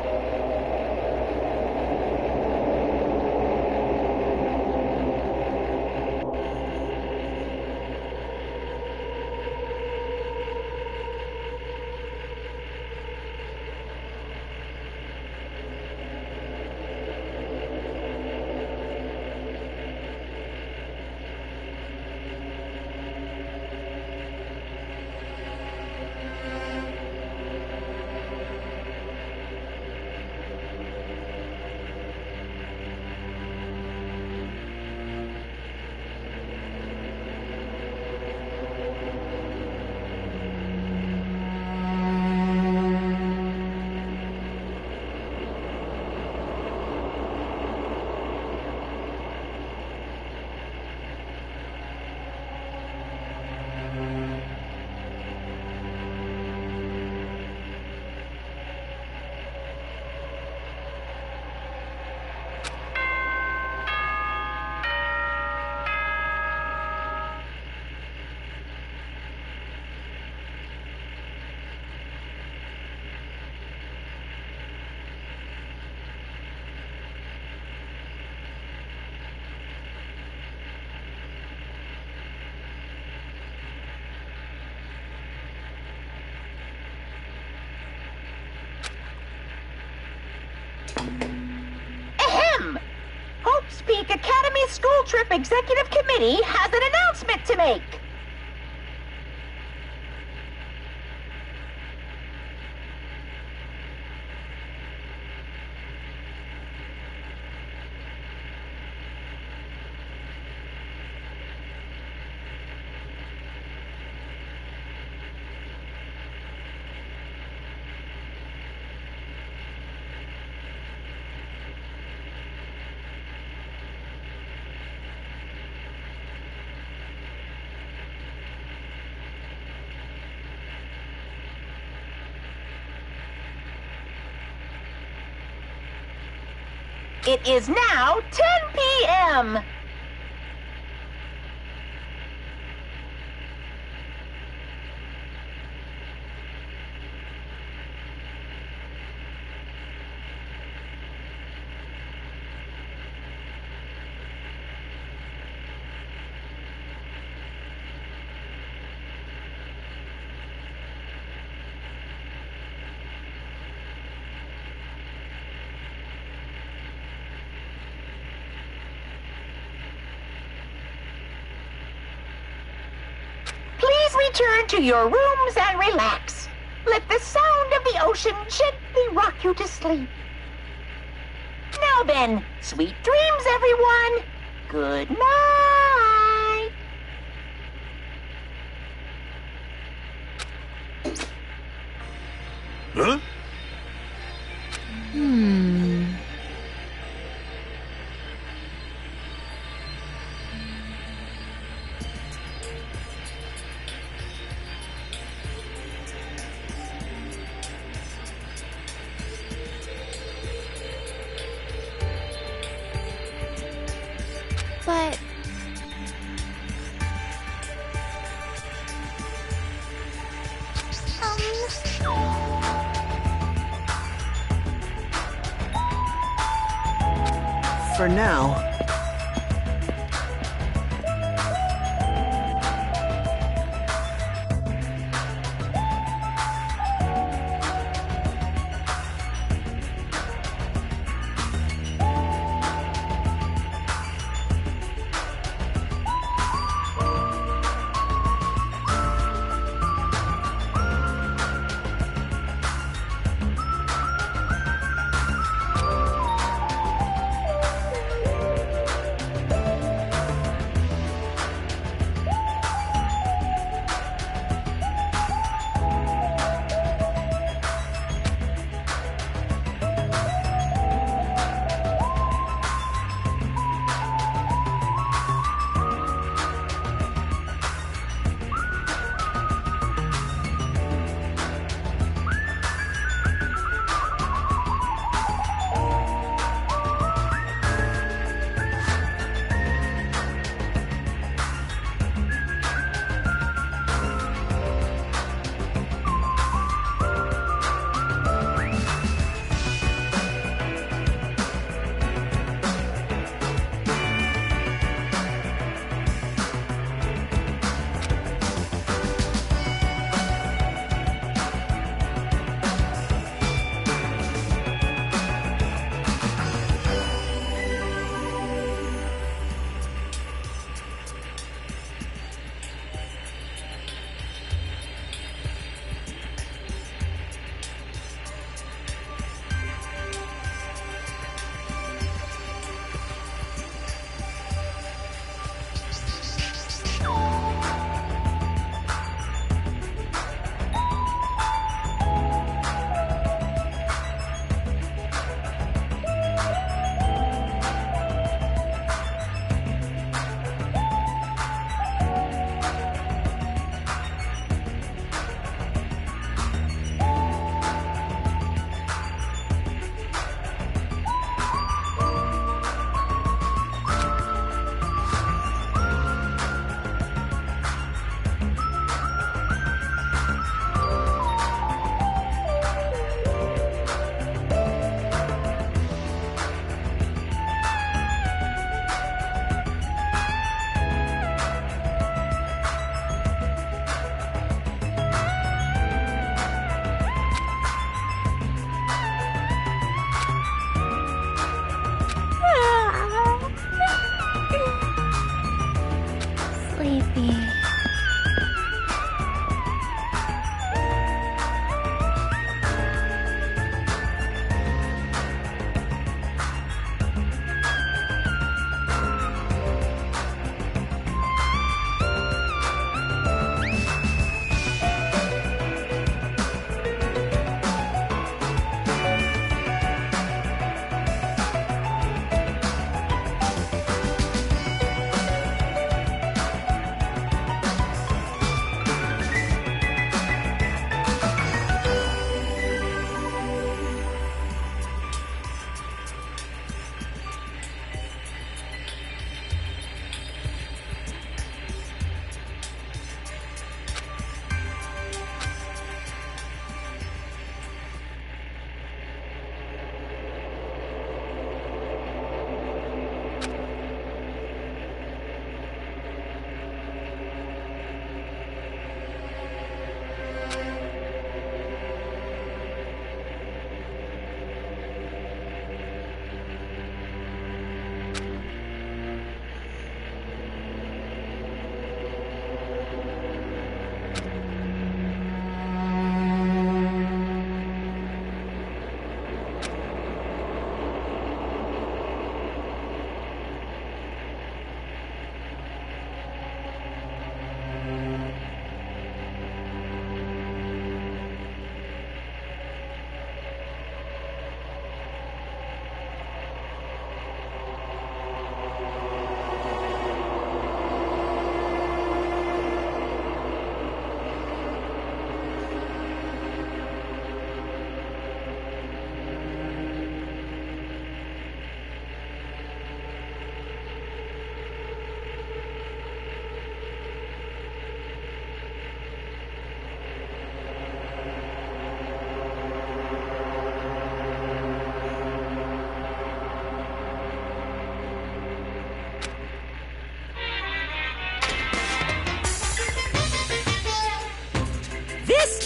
Ahem! Hope's Peak Academy School Trip Executive Committee has an announcement to make. It is now 10 p.m. return to your rooms and relax. Let the sound of the ocean gently rock you to sleep. Now then, sweet dreams, everyone. Good night. Huh? But... For now.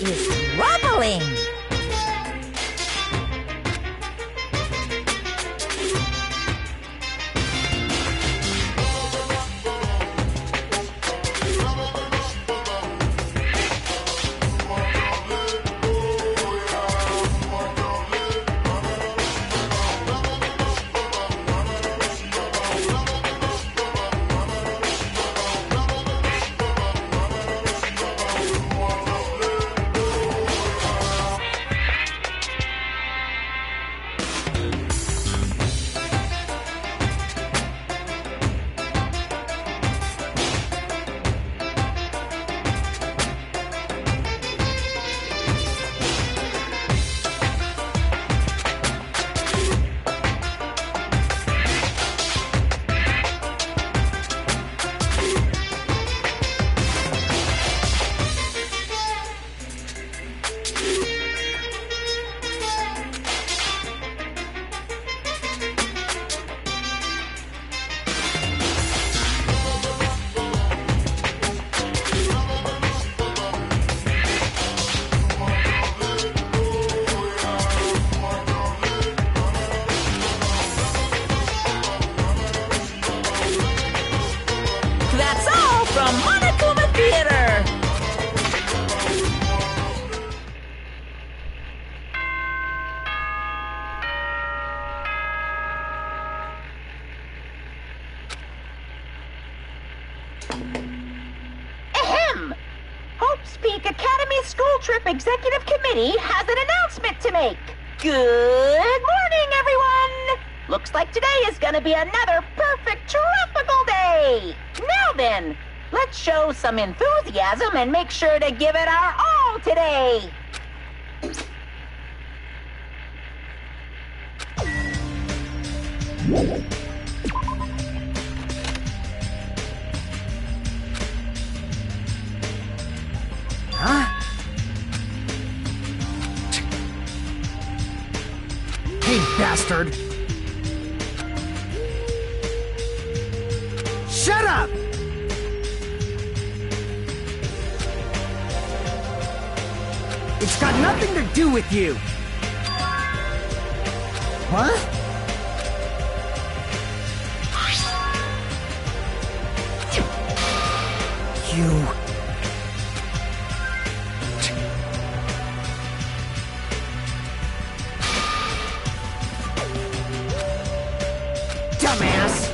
is troubling. That's all from Monokuma Theater. Ahem! Hope's Peak Academy School Trip Executive Committee has an announcement to make. Good morning, everyone! Looks like today is gonna be another perfect tropical day! Now then, let's show some enthusiasm and make sure to give it our all today! Huh? Hey, bastard! Shut up! It's got nothing to do with you! What? You... dumbass!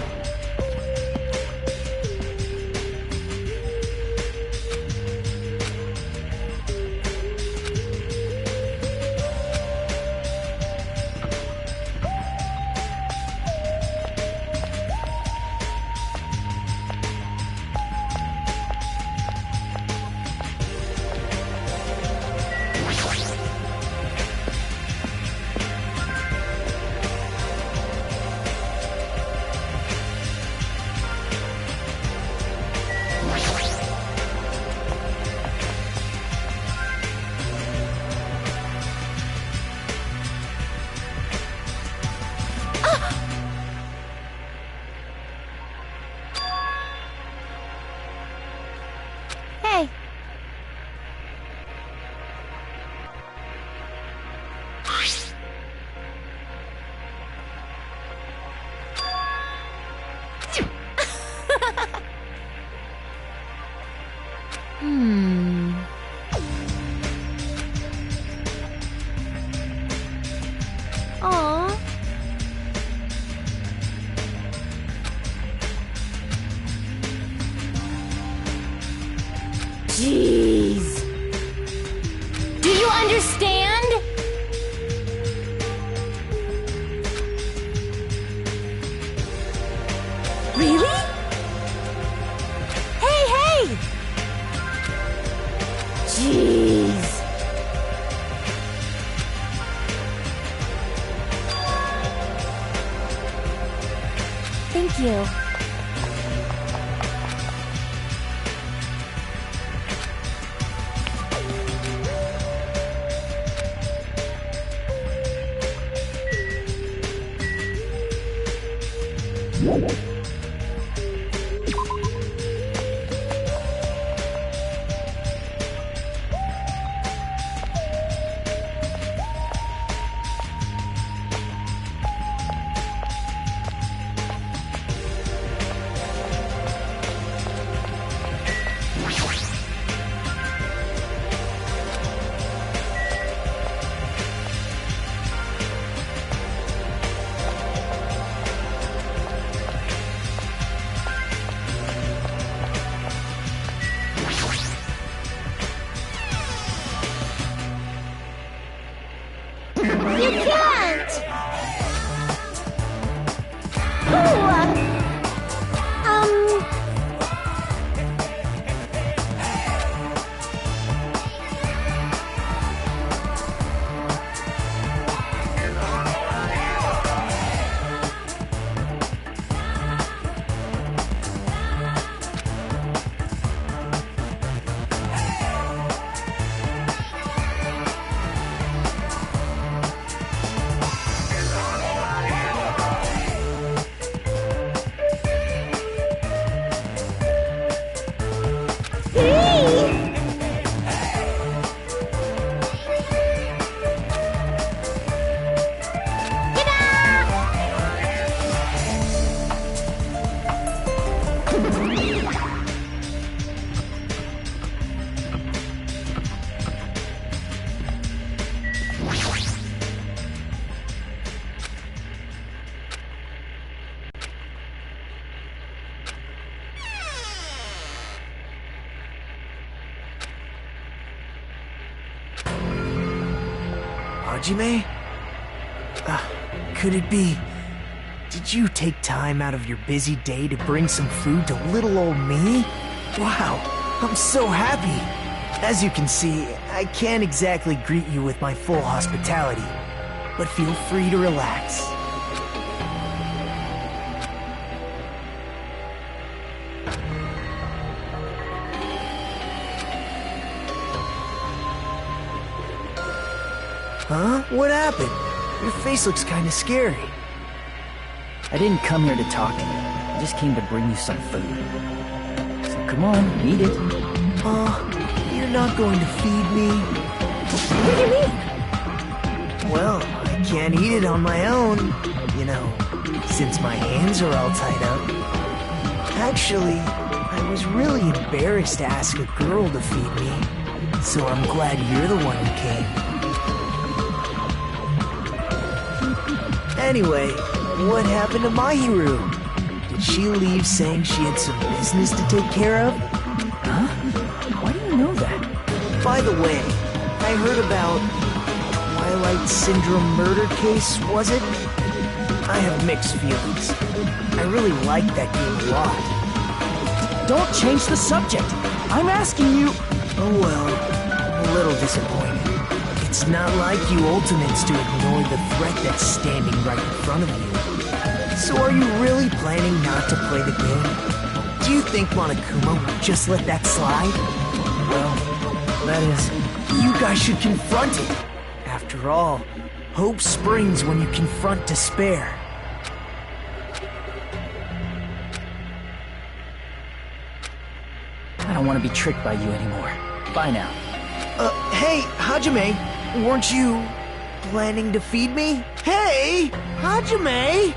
Hey. Aw. Jeez. Do you understand? Really? Hey, hey! Jeez. Thank you. Hajime? Could it be... Did you take time out of your busy day to bring some food to little old me? Wow, I'm so happy. As you can see, I can't exactly greet you with my full hospitality, but feel free to relax. Huh? What happened? Your face looks kinda scary. I didn't come here to talk to you. I just came to bring you some food. So come on, eat it. You're not going to feed me? What do you mean? Well, I can't eat it on my own, you know, since my hands are all tied up. Actually, I was really embarrassed to ask a girl to feed me, so I'm glad you're the one who came. Anyway, what happened to Mahiru? Did she leave saying she had some business to take care of? Huh? Why do you know that? By the way, I heard about Twilight Syndrome murder case, was it? I have mixed feelings. I really liked that game a lot. Don't change the subject. I'm asking you... Oh well, I'm a little disappointed. It's not like you Ultimates to ignore the threat that's standing right in front of you. So are you really planning not to play the game? Do you think Monokuma would just let that slide? Well, that is... You guys should confront it. After all, hope springs when you confront despair. I don't want to be tricked by you anymore. Bye now. Hey, Hajime, weren't you planning to feed me? Hey, Hajime!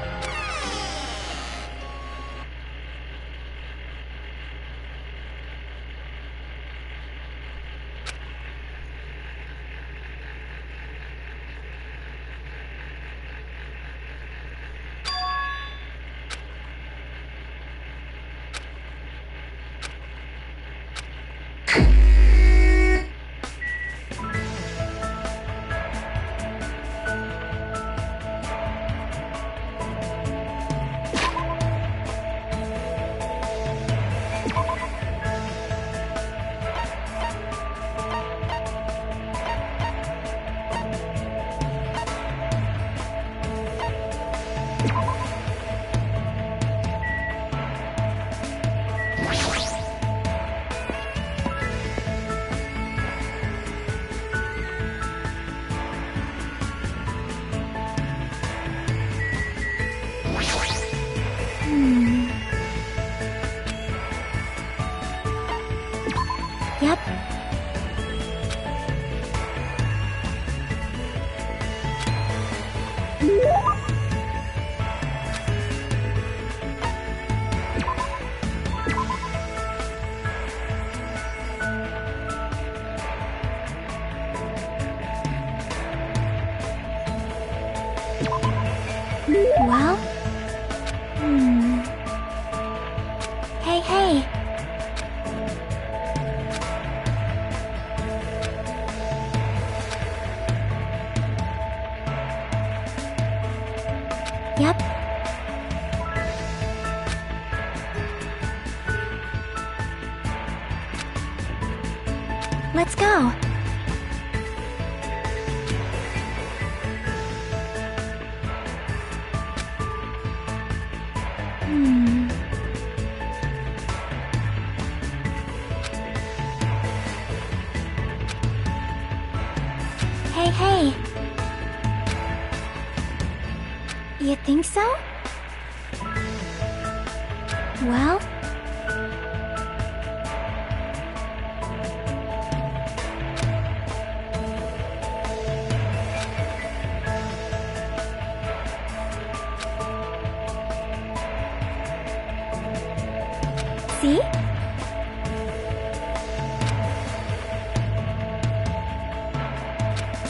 Yep. Well? Hey, hey. Yep. Let's go. Hey, hey. You think so? Well? See?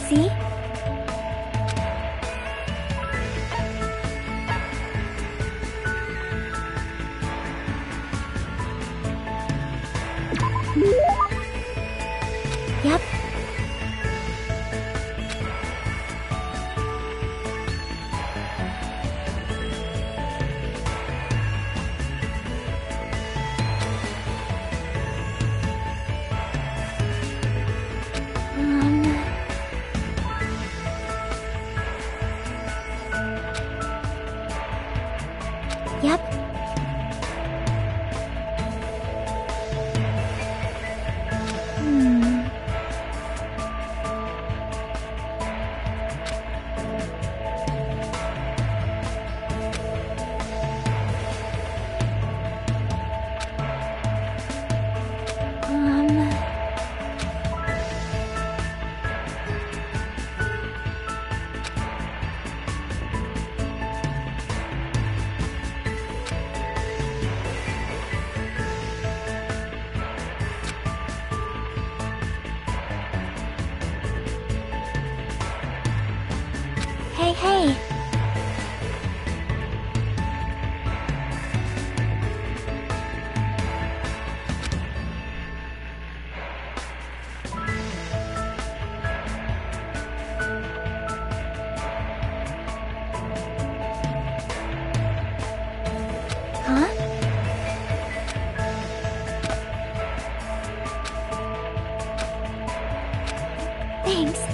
See? Yep. Yep. Hey. Huh? Thanks.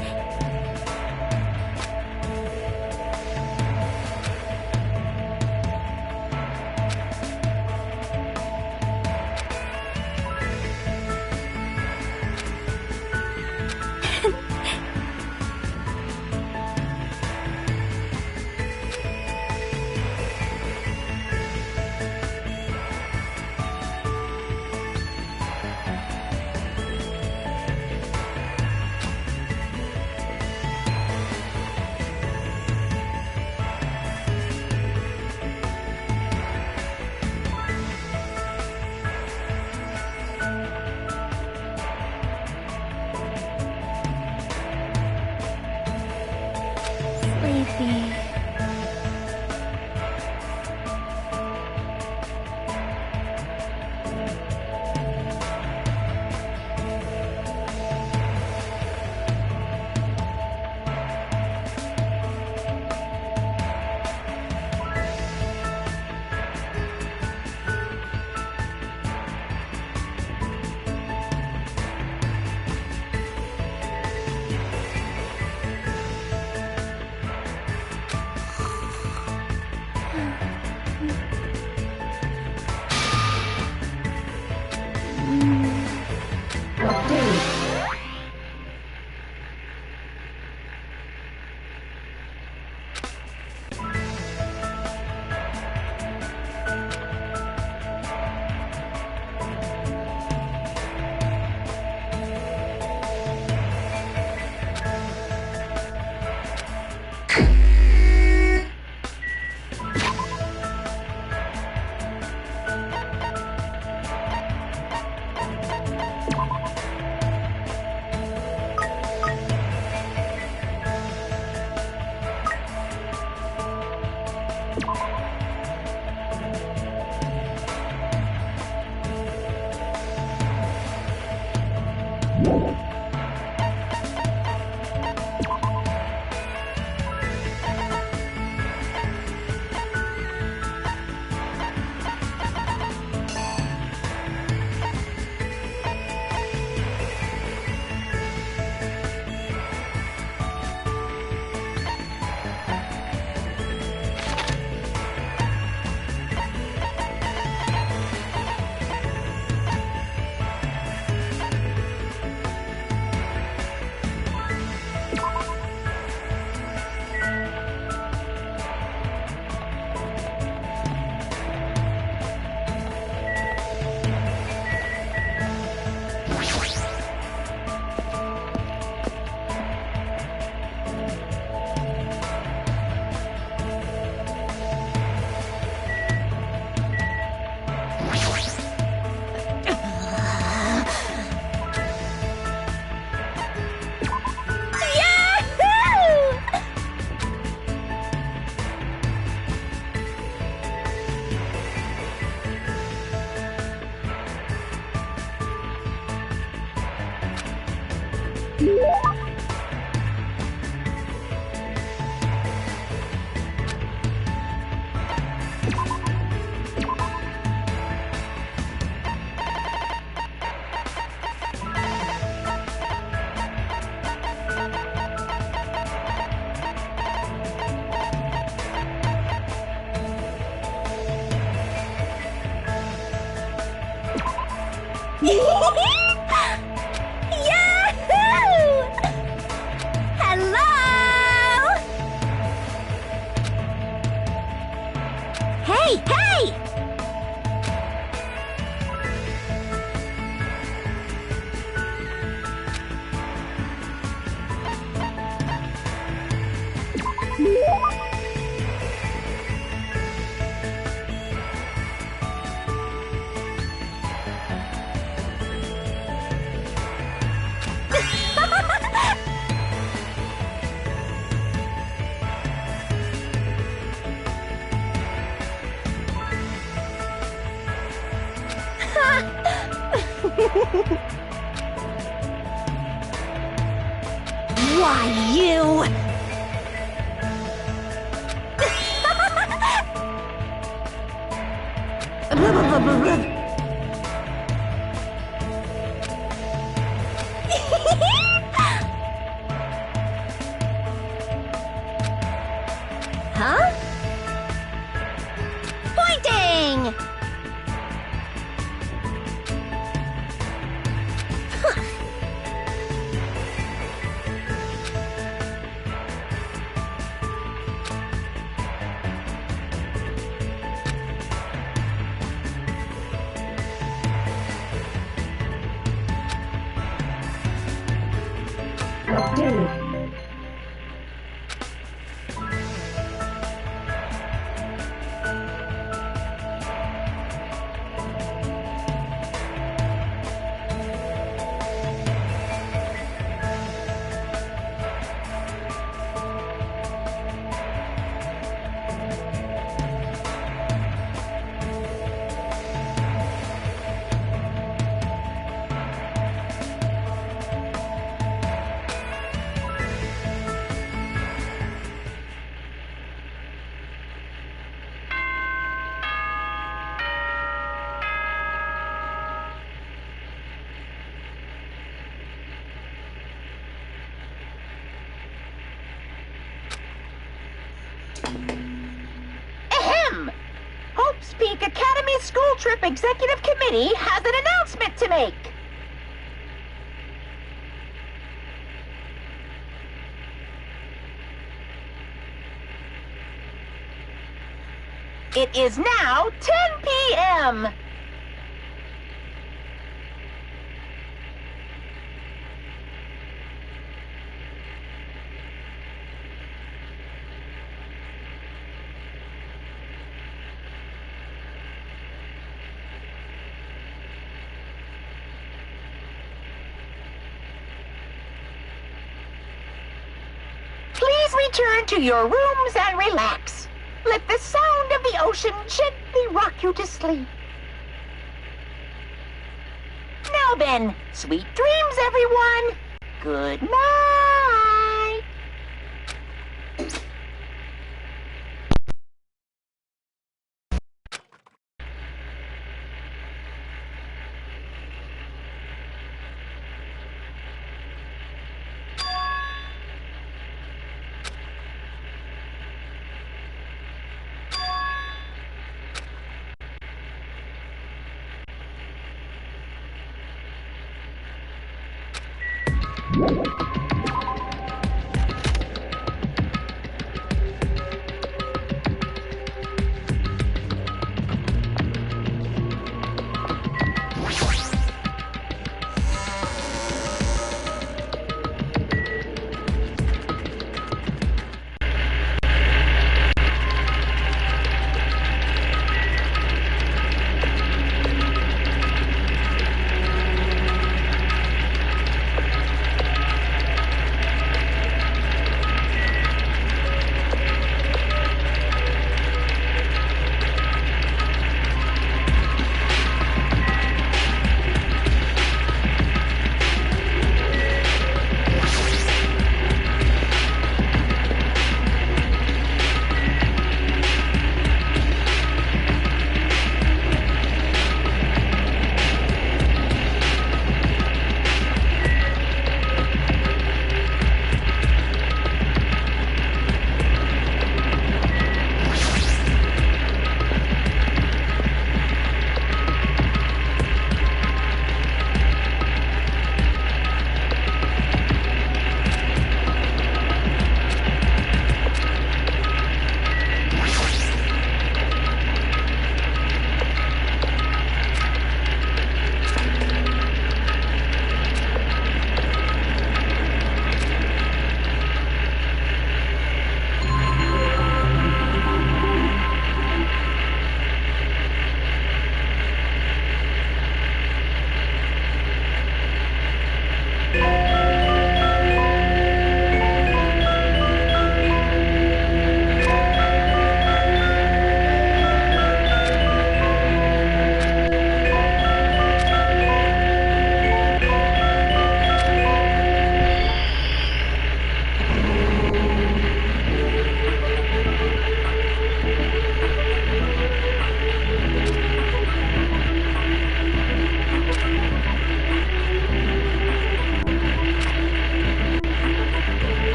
Sleepy. Yahoo! Hello? Hey, hey! Why, you... Huh? Pointing! Ahem! Hope's Peak Academy School Trip Executive Committee has an announcement to make. It is now 10 p.m. Please return to your rooms and relax. Let the sound of the ocean gently rock you to sleep. Now then, sweet dreams, everyone. Good night.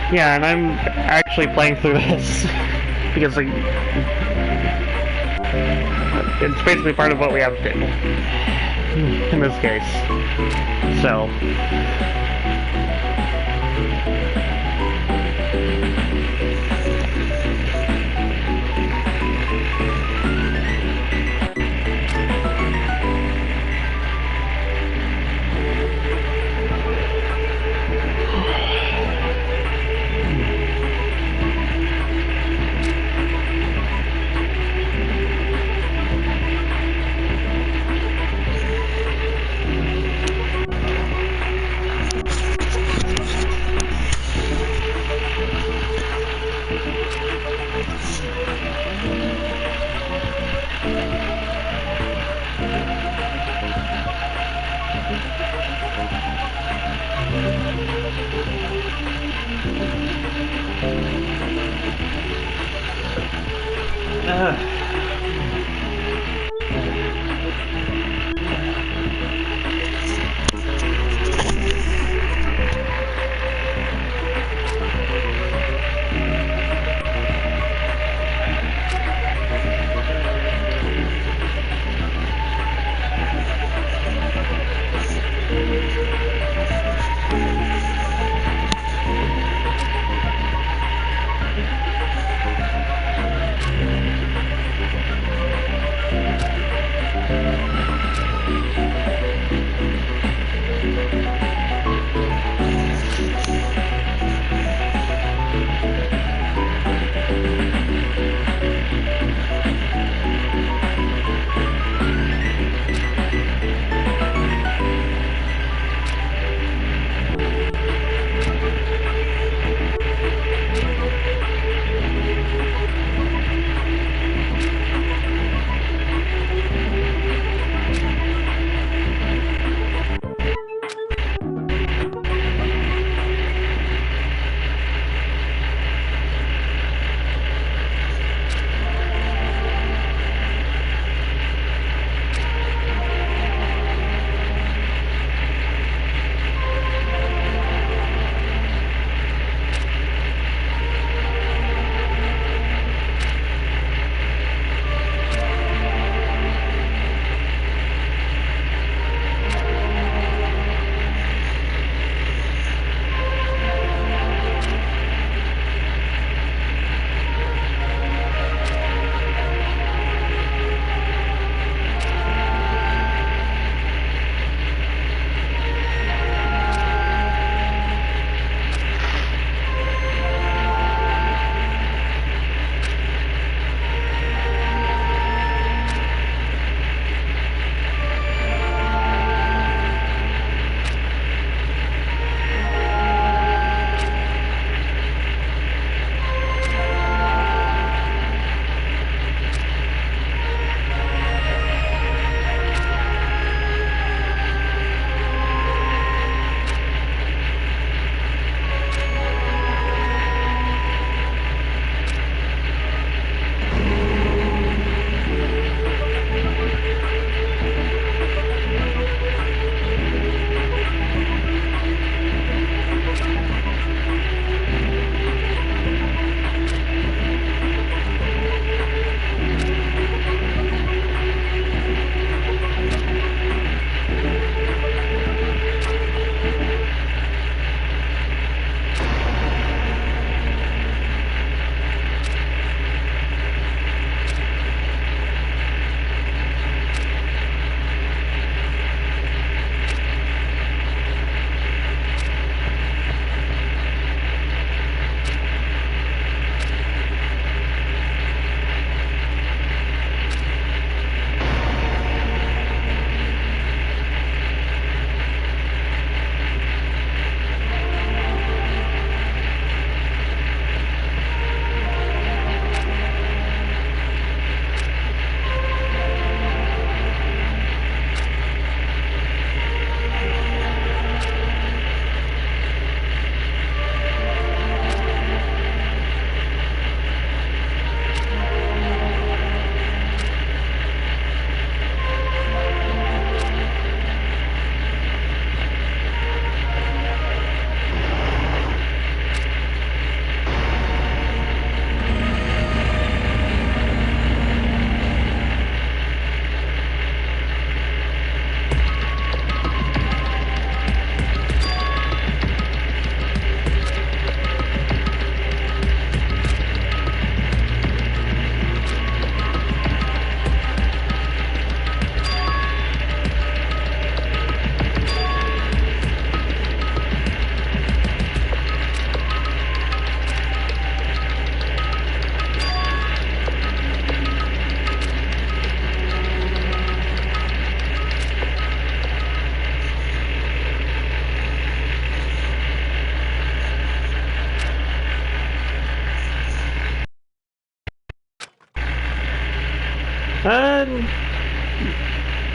Yeah, and I'm actually playing through this because like, it's basically part of what we have to do in this case. So.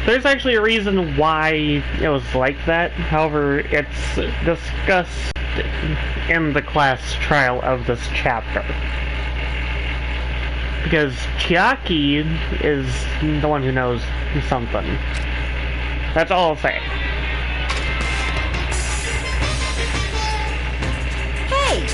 There's actually a reason why it was like that. However, it's discussed in the class trial of this chapter. Because Chiaki is the one who knows something. That's all I'll say. Hey,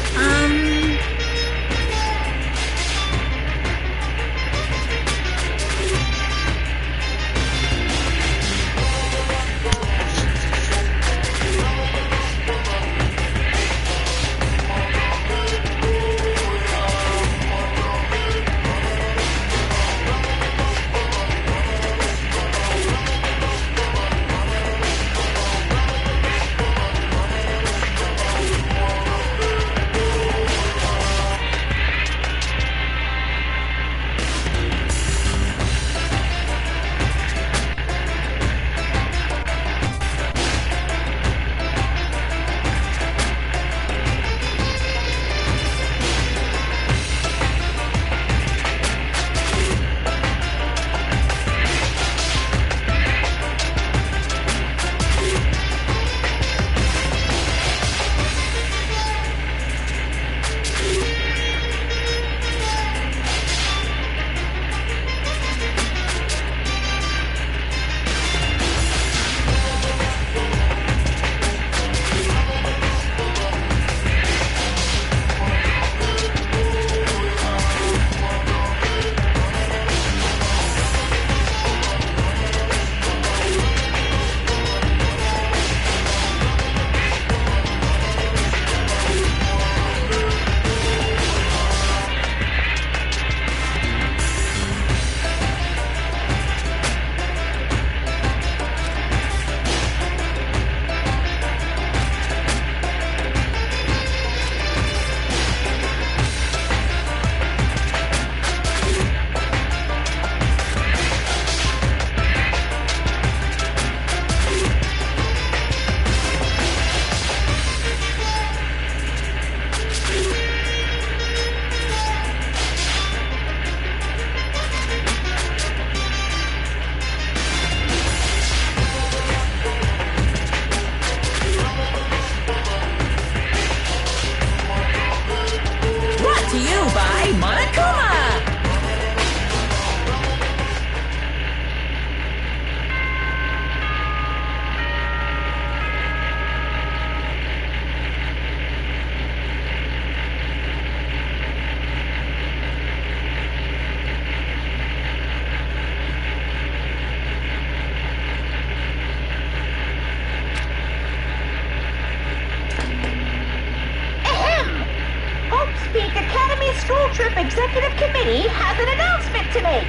School Trip Executive Committee has an announcement to make.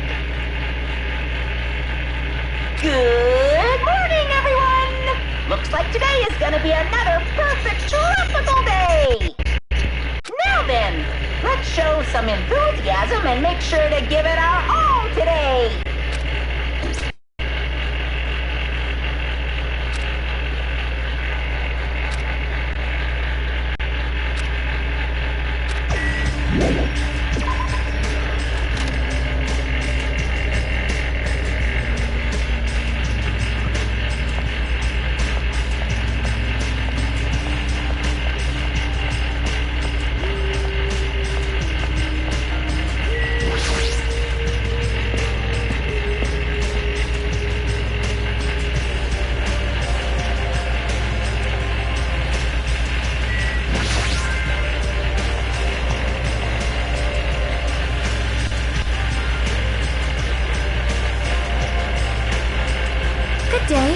Good morning, everyone! Looks like today is gonna be another perfect tropical day! Now then, let's show some enthusiasm and make sure to give it our all today! Day.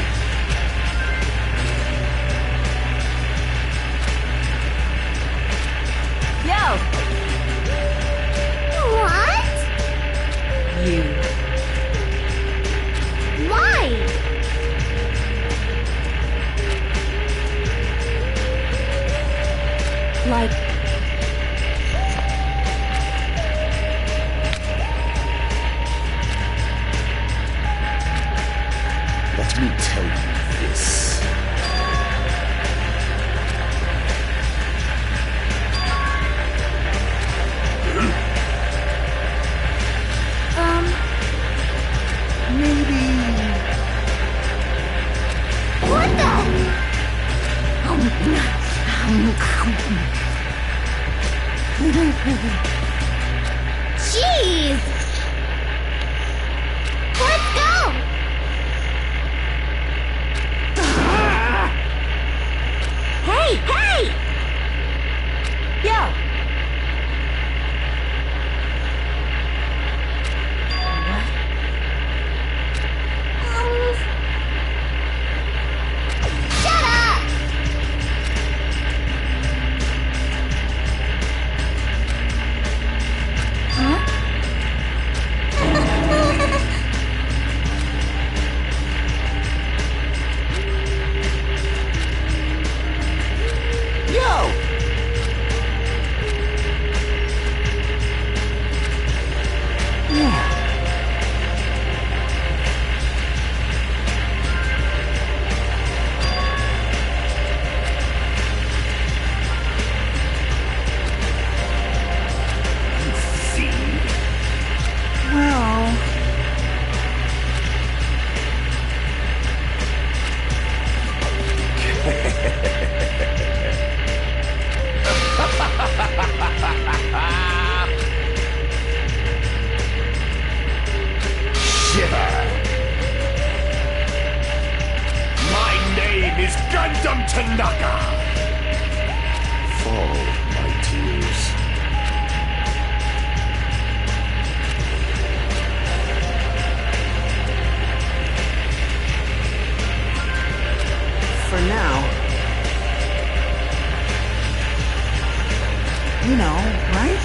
Yo! What? You. Why? Like, Let me tell you this. Maybe Jeez! Let's go! Hey, hey! Yo! Shut up! My name is Gundam Tanaka! Fall, my tears. For now. You know, right?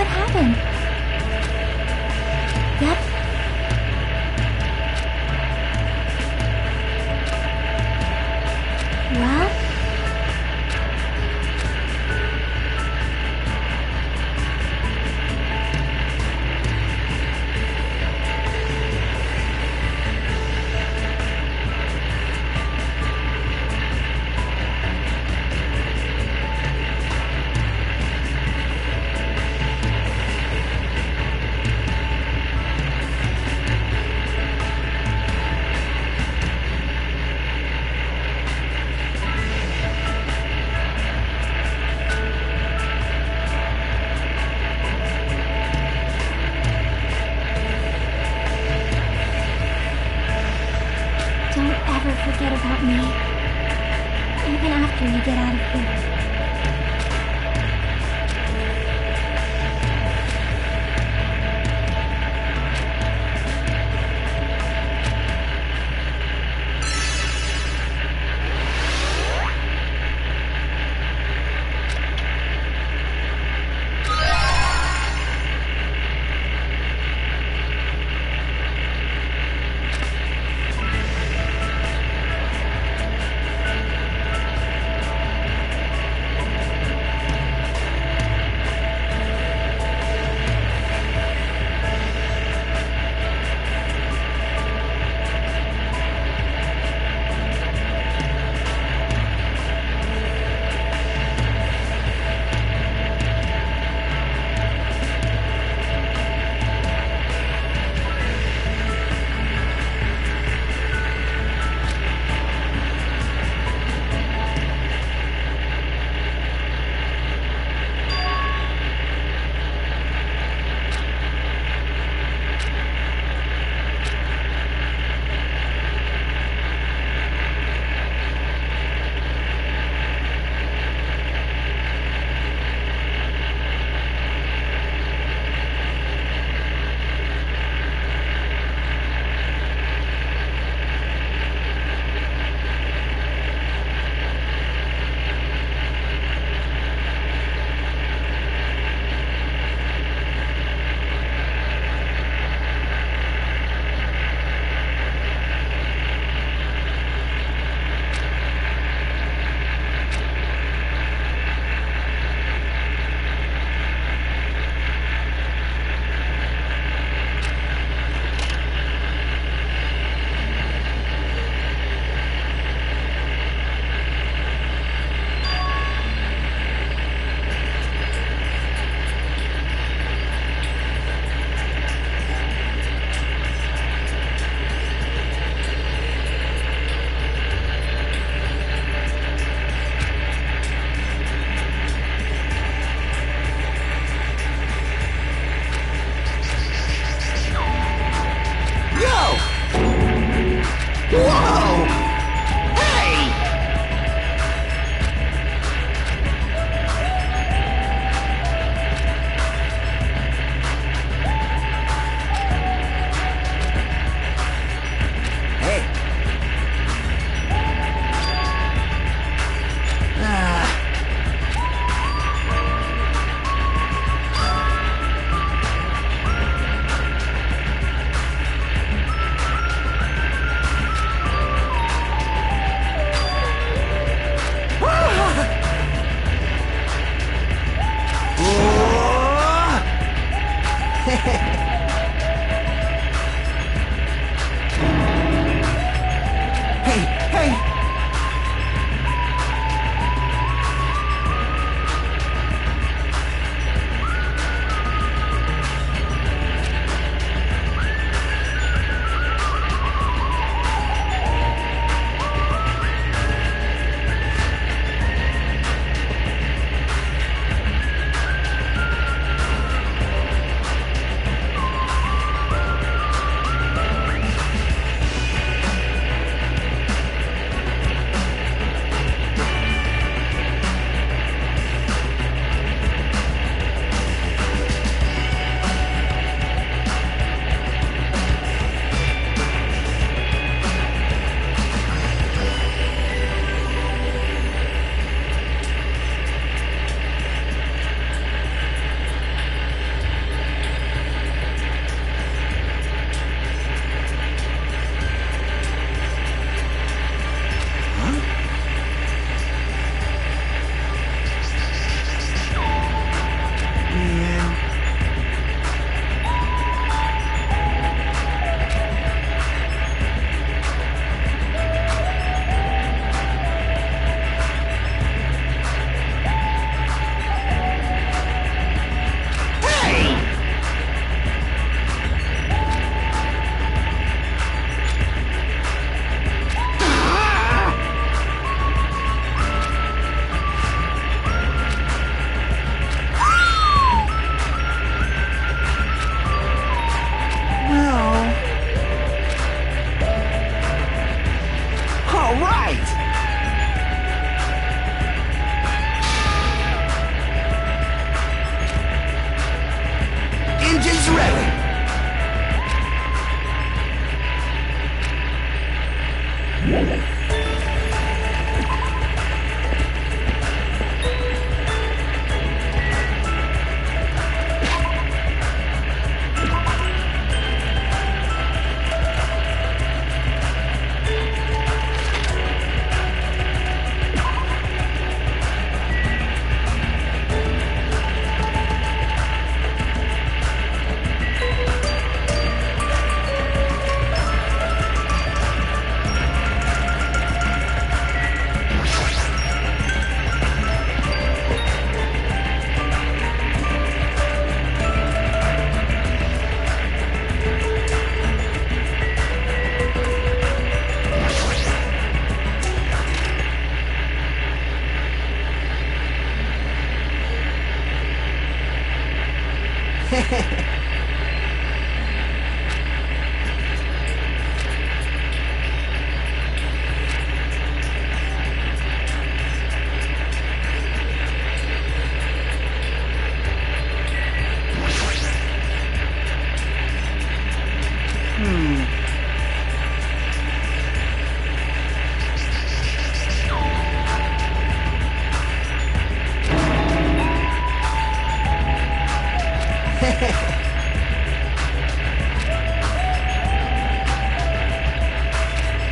What happened? Yep. Well? Forget about me. Even after you get out of here.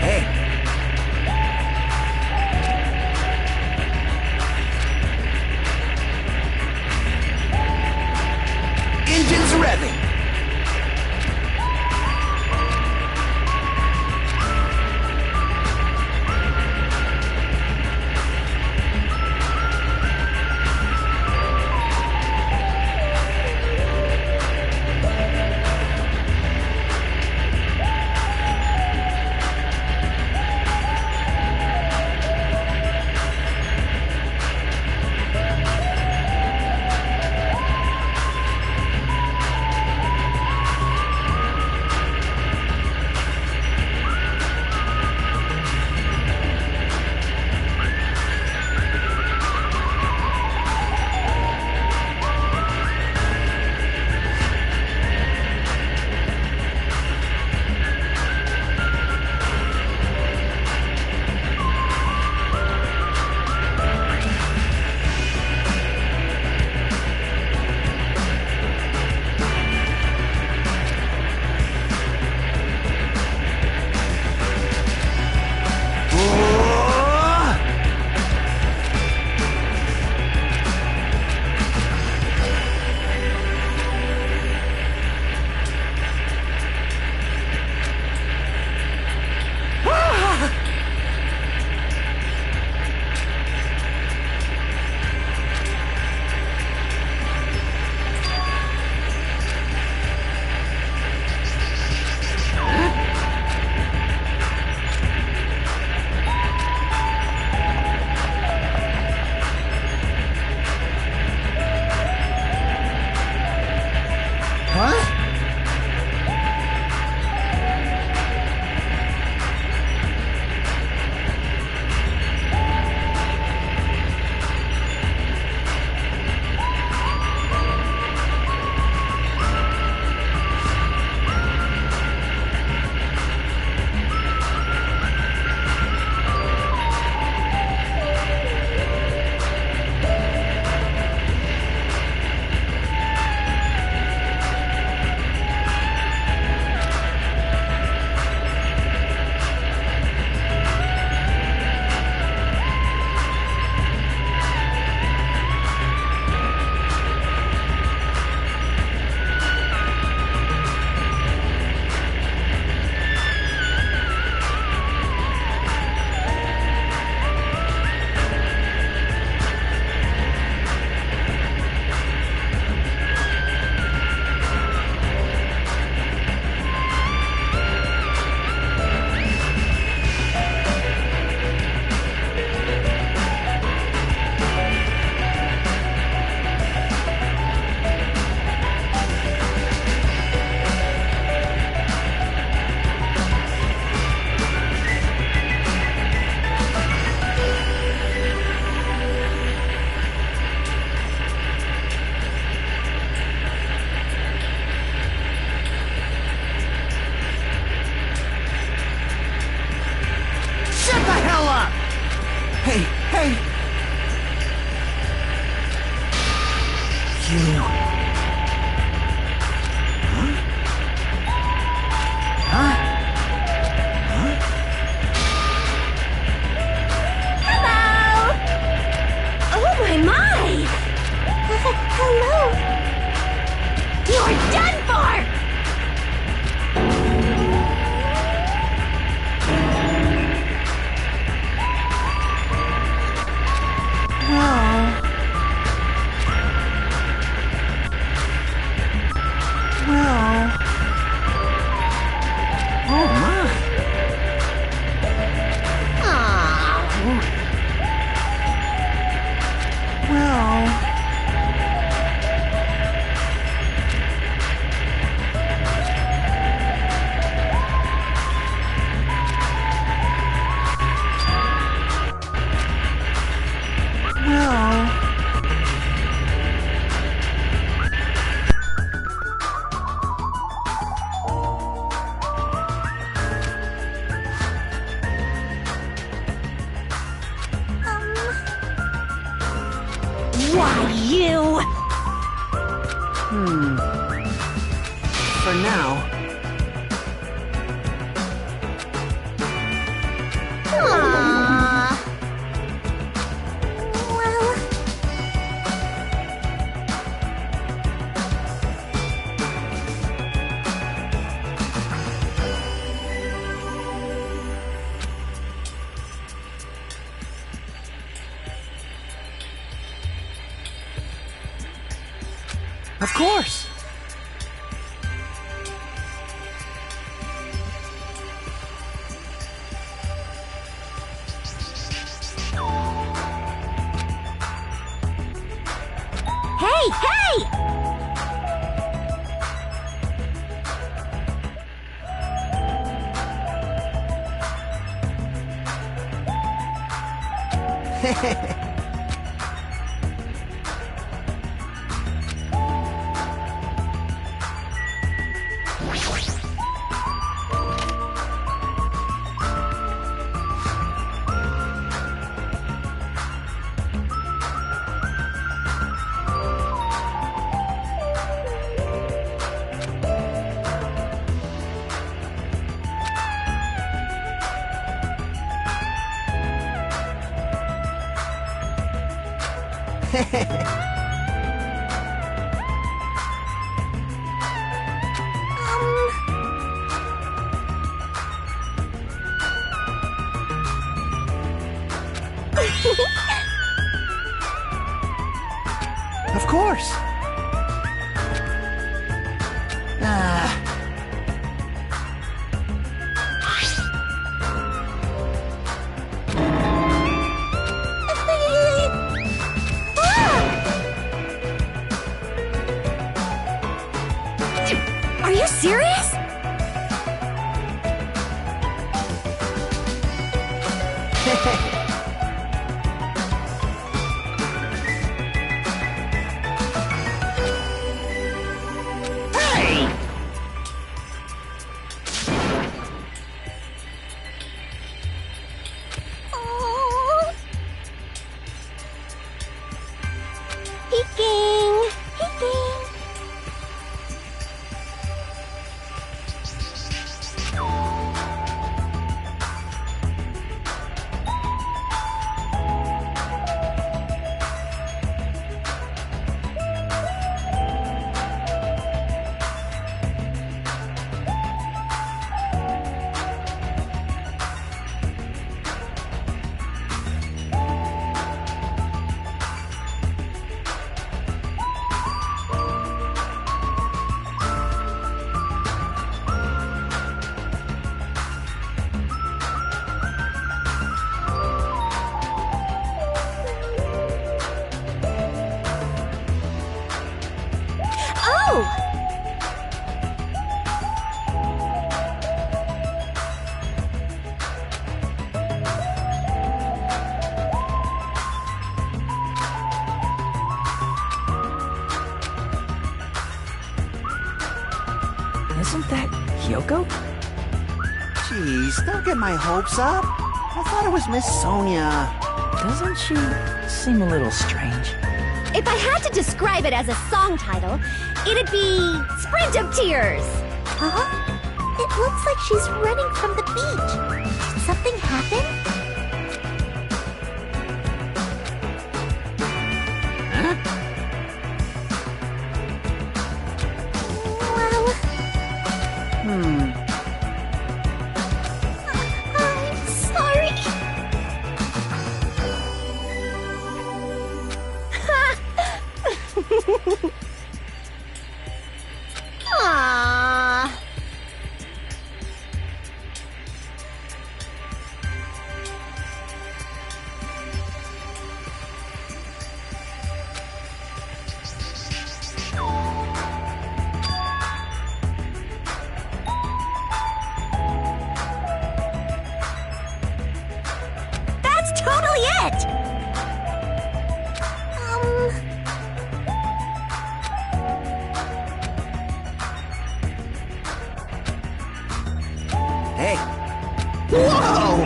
Hey. Engines revving. For now. Aww. Well... Of course. Hey, hey! Of course. Are you serious? Oh. Peeking! Peeking! Oh! Isn't that Kyoko? Jeez, don't get my hopes up. I thought it was Miss Sonia. Doesn't she seem a little strange? If I had to describe it as a song title, it'd be Sprint of Tears. Huh? It looks like she's running from the beach. Did something happen? Well... I'm sorry. Aww. That's totally it! Hey. Whoa!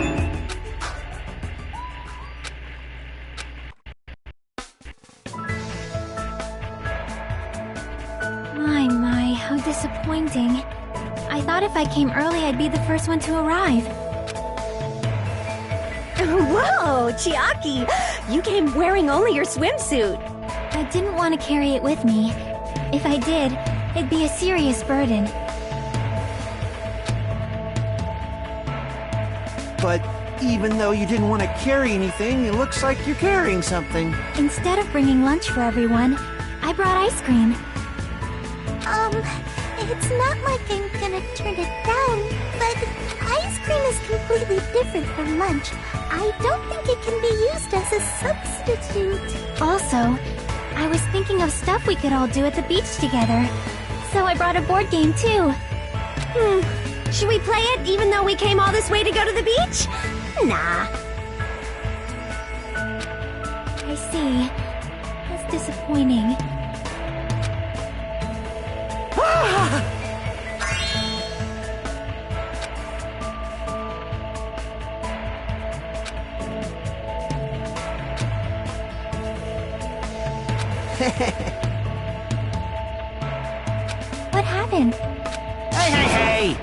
disappointing. I thought if I came early, I'd be the first one to arrive. Whoa, Chiaki! You came wearing only your swimsuit. I didn't want to carry it with me. If I did, it'd be a serious burden. But even though you didn't want to carry anything, it looks like you're carrying something. Instead of bringing lunch for everyone, I brought ice cream. It's not like I'm gonna turn it down, but ice cream is completely different from lunch. I don't think it can be used as a substitute. Also, I was thinking of stuff we could all do at the beach together. So I brought a board game too. Should we play it even though we came all this way to go to the beach? Nah. I see. That's disappointing. What happened? Hey! Hey.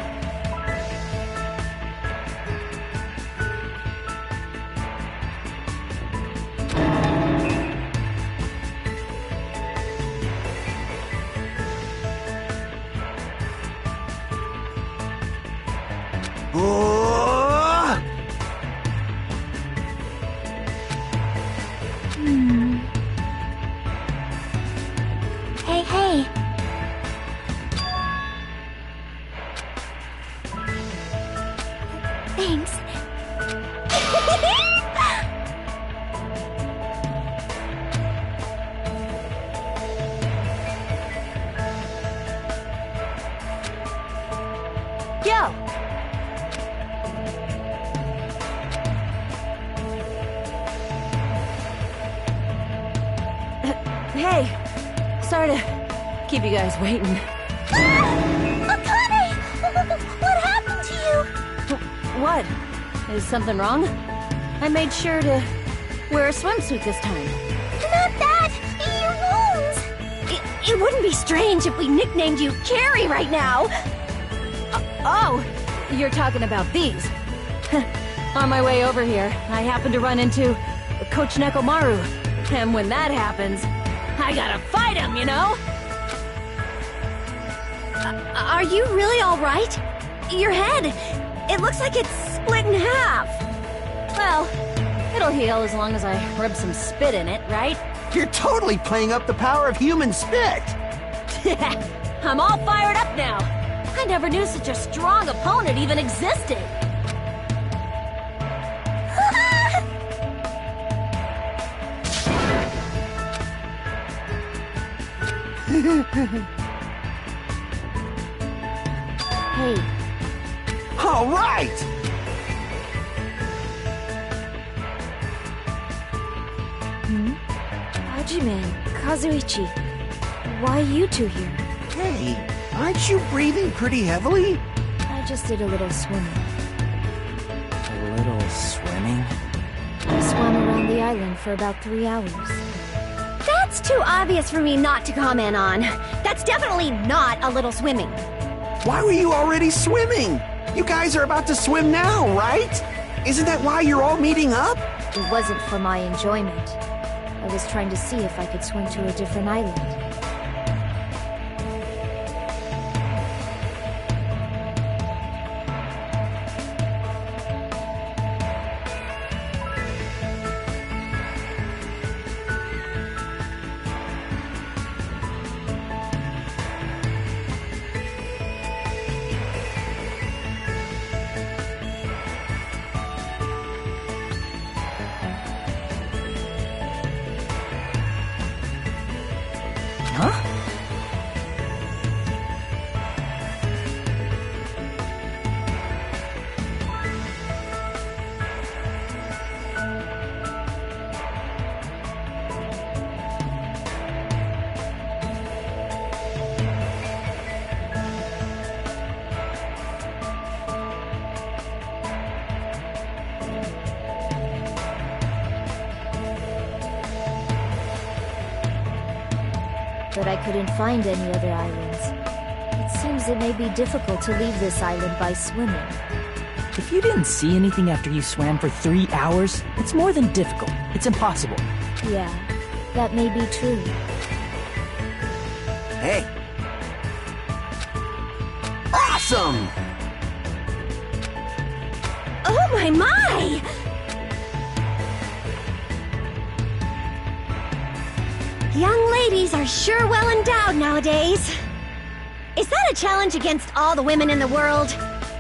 Thanks. Yo! Hey, sorry to keep you guys waiting. Akane! What happened to you? What? Is something wrong? I made sure to wear a swimsuit this time. Not that! Your wounds! It wouldn't be strange if we nicknamed you Carrie right now. Oh, you're talking about these. On my way over here, I happened to run into Coach Nekomaru. And when that happens, I gotta fight him, you know? Are you really all right? Your head, it looks like it's split in half. Well, it'll heal as long as I rub some spit in it, right? You're totally playing up the power of human spit! I'm all fired up now. I never knew such a strong opponent even existed. Hey, All right! Hajime, Kazuichi, why you two here? Hey, aren't you breathing pretty heavily? I just did a little swimming. A little swimming? I swam around the island for about 3 hours. That's too obvious for me not to comment on. That's definitely not a little swimming. Why were you already swimming? You guys are about to swim now, right? Isn't that why you're all meeting up? It wasn't for my enjoyment. I was trying to see if I could swim to a different island. But I couldn't find any other islands. It seems it may be difficult to leave this island by swimming. If you didn't see anything after you swam for 3 hours, it's more than difficult. It's impossible. Yeah, that may be true. Hey. Awesome! Oh my! Young ladies are sure well endowed nowadays. Is that a challenge against all the women in the world?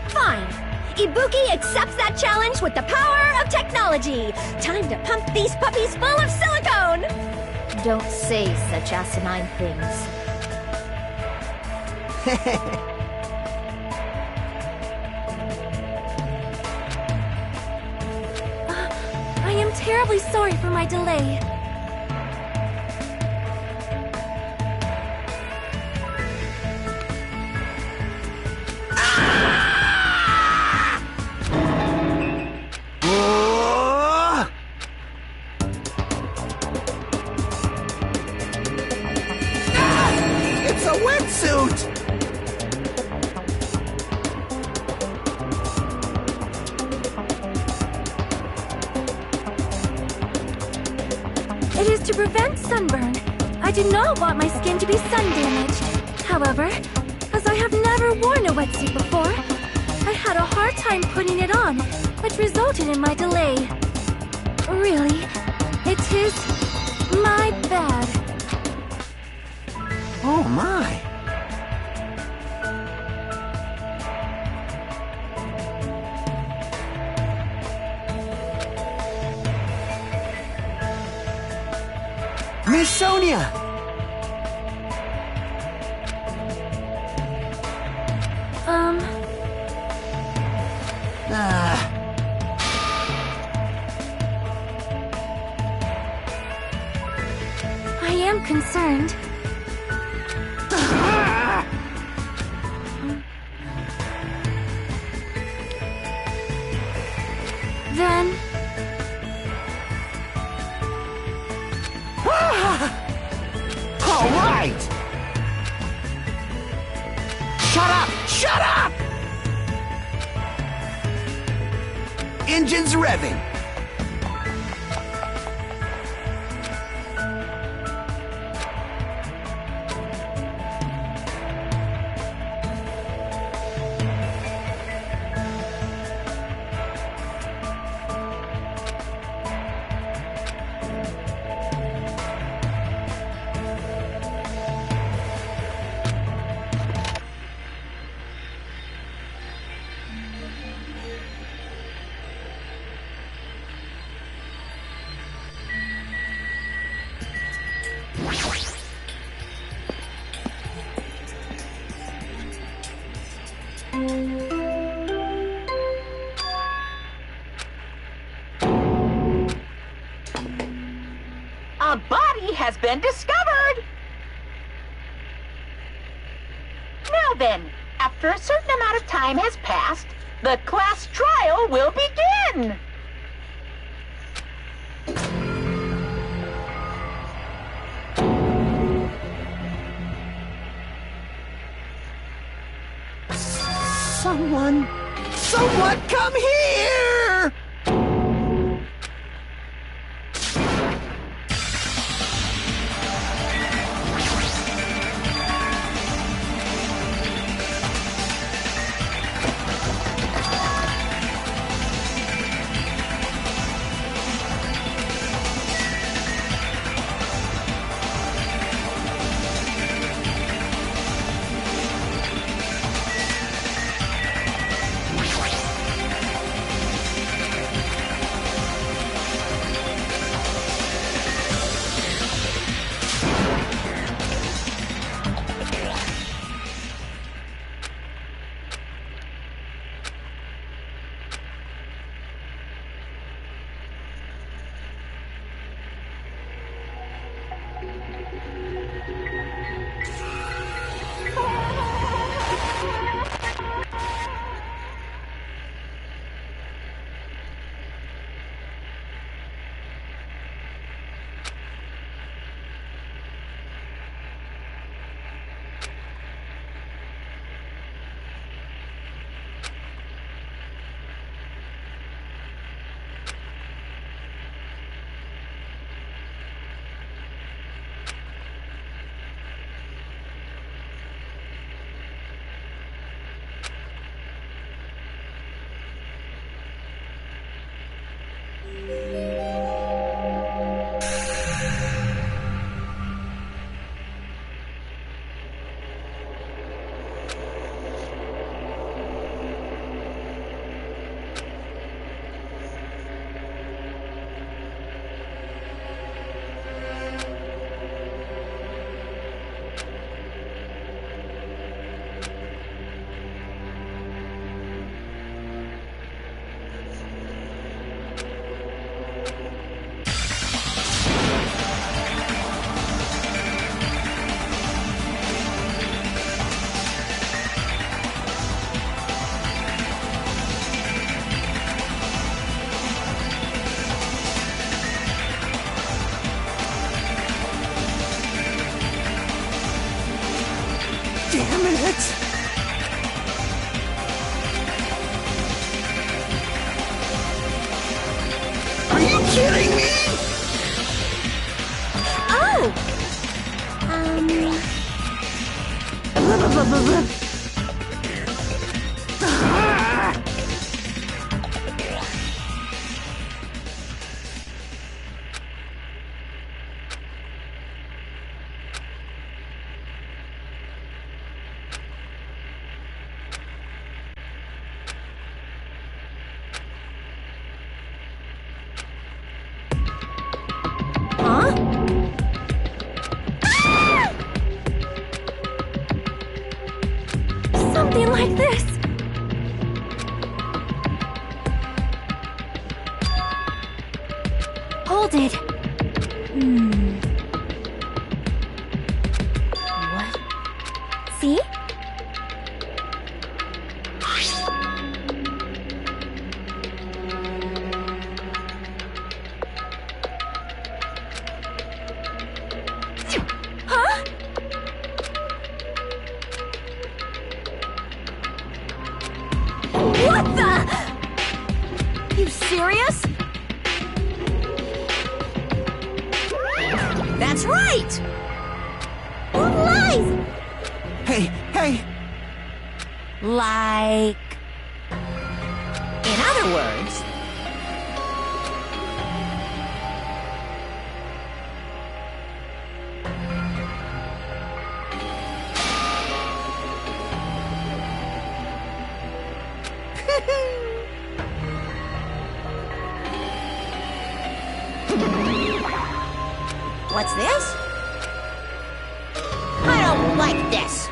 Fine. Ibuki accepts that challenge with the power of technology. Time to pump these puppies full of silicone! Don't say such asinine things. I am terribly sorry for my delay. It's a wetsuit! It is to prevent sunburn. I do not want my skin to be sun damaged. However, as I have never worn a wetsuit before, I had a hard time putting it on, which resulted in my delay. Really, it is my bad. Oh my! Miss Sonia! I am concerned. Then... All right! Shut up! Shut up! Engines revving. A body has been discovered! Now then, after a certain amount of time has passed, the class trial will begin! Someone come here! Damn it! Are you kidding me? Oh! Huh? Something like this. Hold it. What? See? Huh? What the? You serious? That's right! Who lies? Hey, hey! Like... In other words... What's this? I don't like this.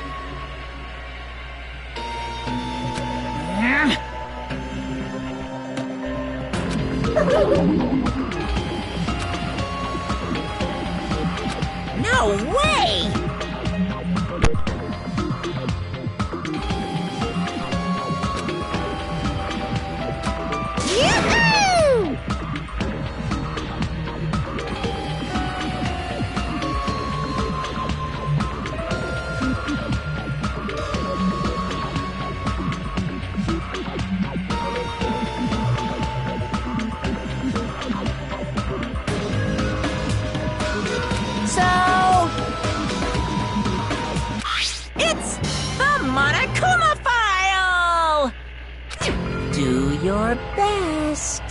No way! Yoo-hoo! So... It's the Monokuma file! Do your best.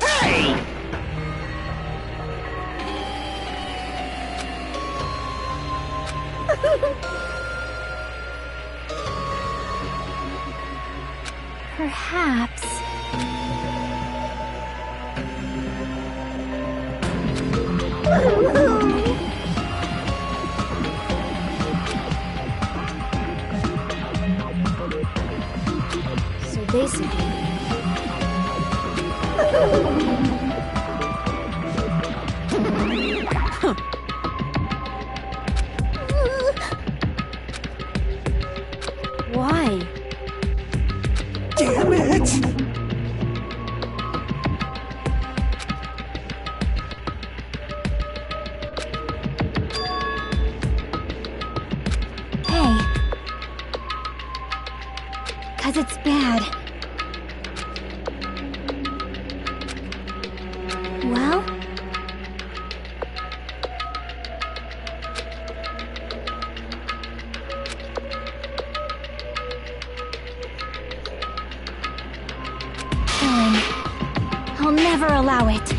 Hey! Perhaps. So basically, why? Damn it! Hey. 'Cause it's bad. Well? Killing. I'll never allow it.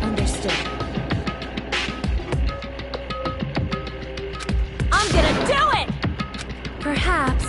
Understood. I'm gonna do it! Perhaps.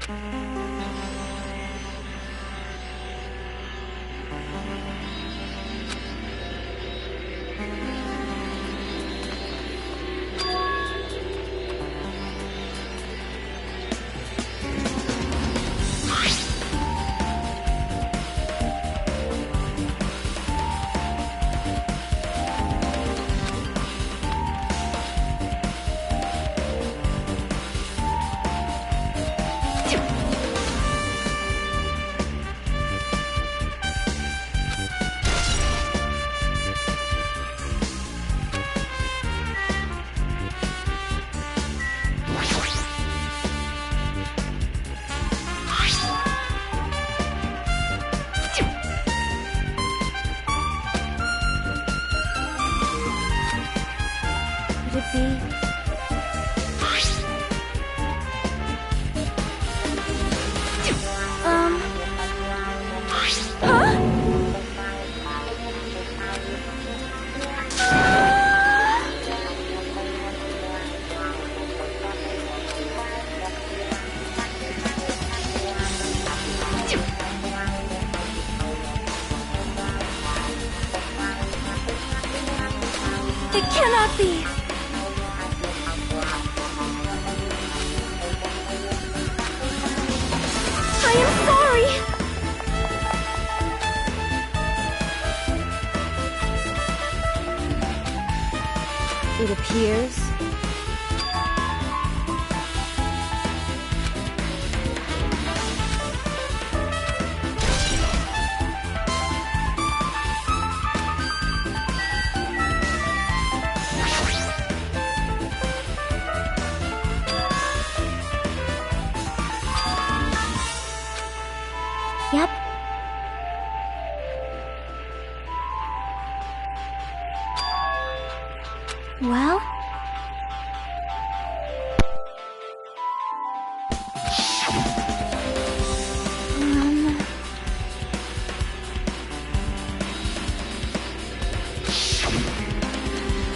Could it be? It cannot be! I am sorry! It appears. Yep. Well?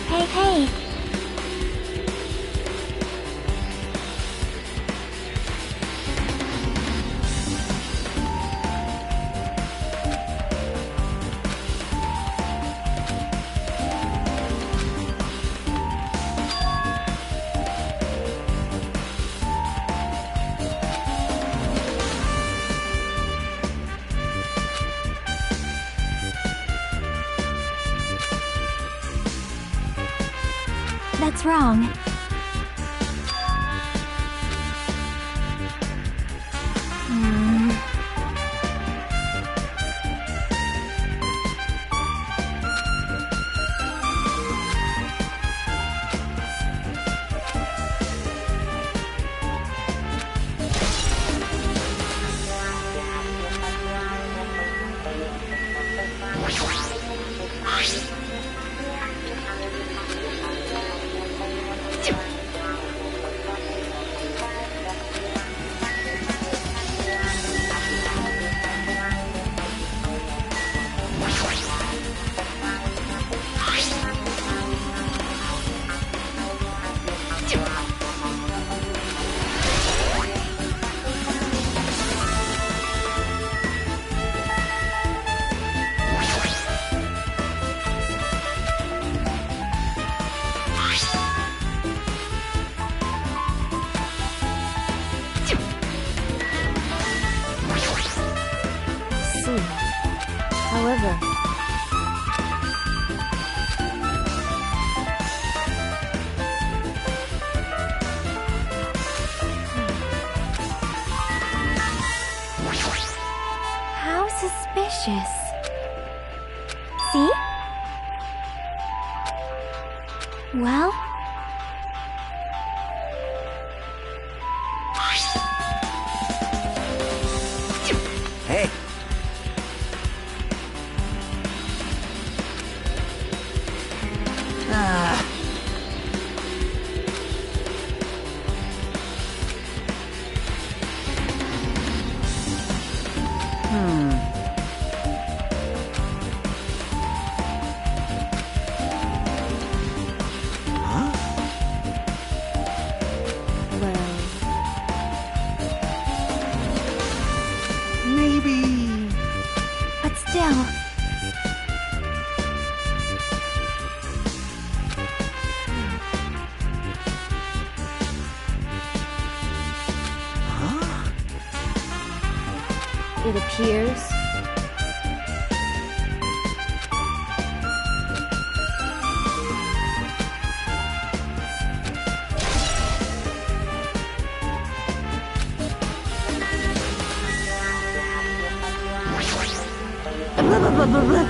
Hey, hey. That's wrong. However, How suspicious. See? Well? Hey! Huh? It appears. Blah, blah, blah, blah, blah.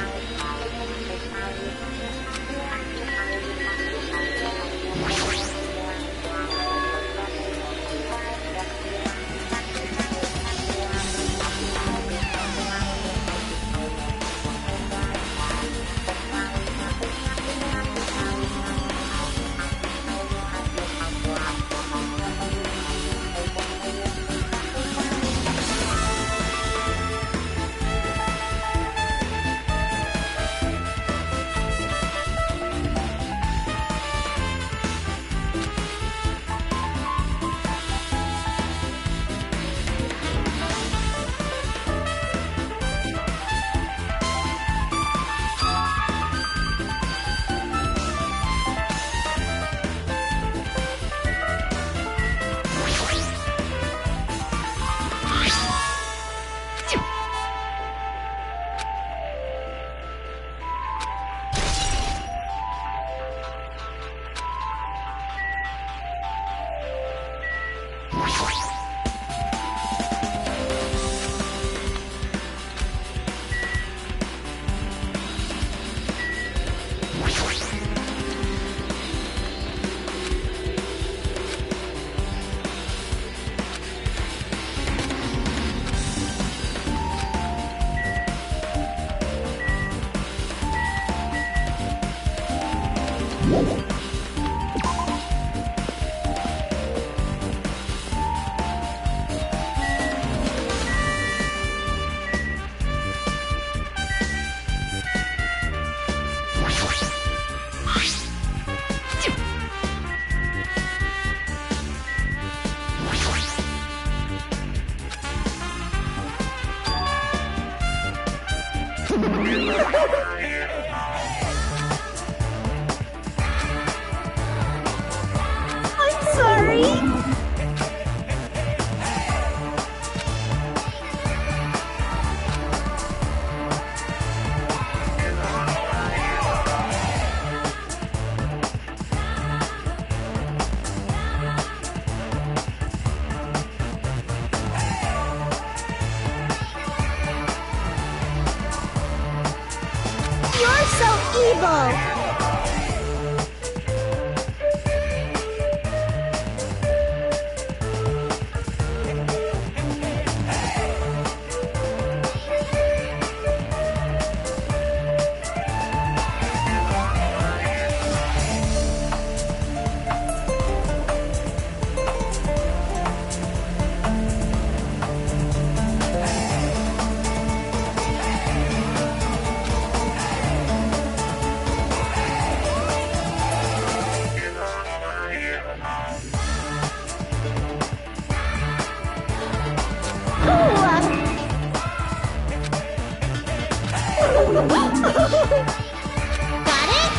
I'm sorry. You're so evil! Got it?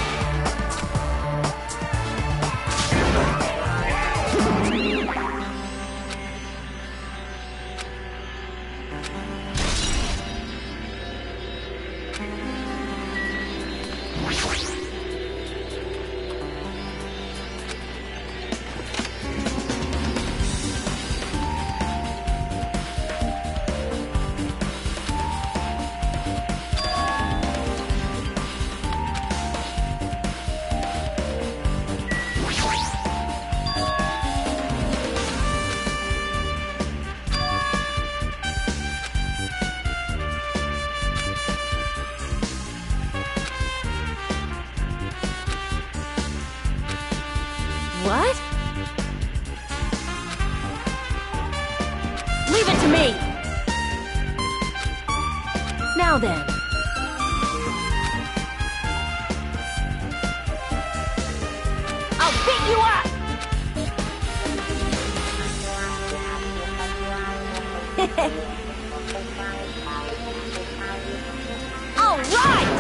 What? Leave it to me! Now then. I'll beat you up! All right!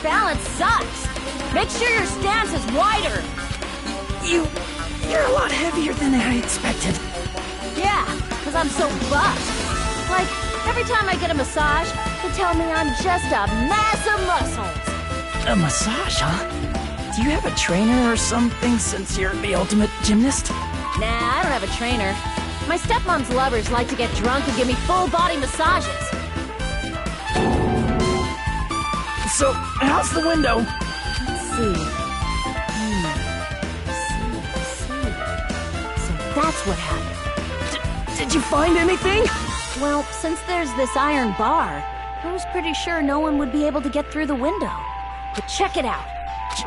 balance sucks. Make sure your stance is wider. You're a lot heavier than I expected. Yeah, because I'm so buff. Like, every time I get a massage, they tell me I'm just a mass of muscles. A massage, huh? Do you have a trainer or something since you're the ultimate gymnast? Nah, I don't have a trainer. My stepmom's lovers like to get drunk and give me full-body massages. So, how's the window? Let's see. So that's what happened. Did you find anything? Well, since there's this iron bar, I was pretty sure no one would be able to get through the window. But check it out.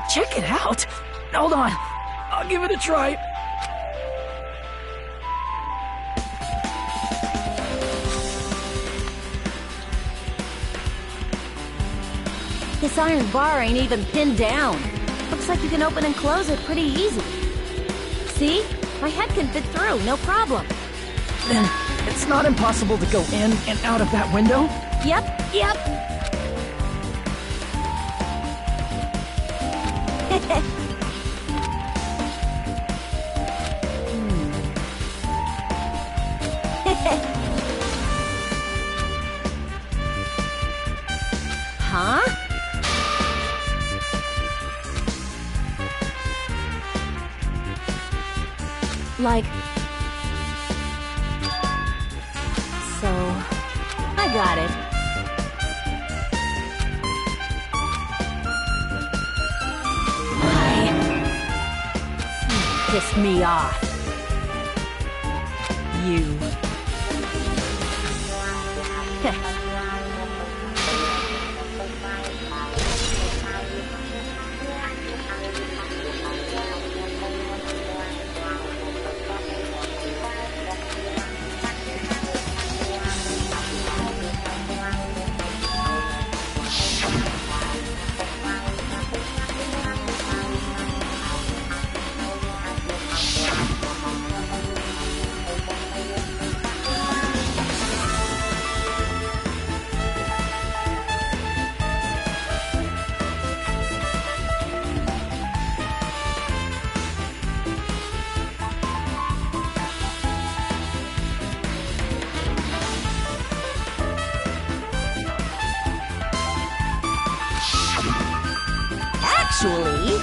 Check it out? Hold on. I'll give it a try. This iron bar ain't even pinned down. Looks like you can open and close it pretty easy. See? My head can fit through, no problem. Then it's not impossible to go in and out of that window? Yep. Huh? Like... So... I got it. Pissed me off. You. Actually...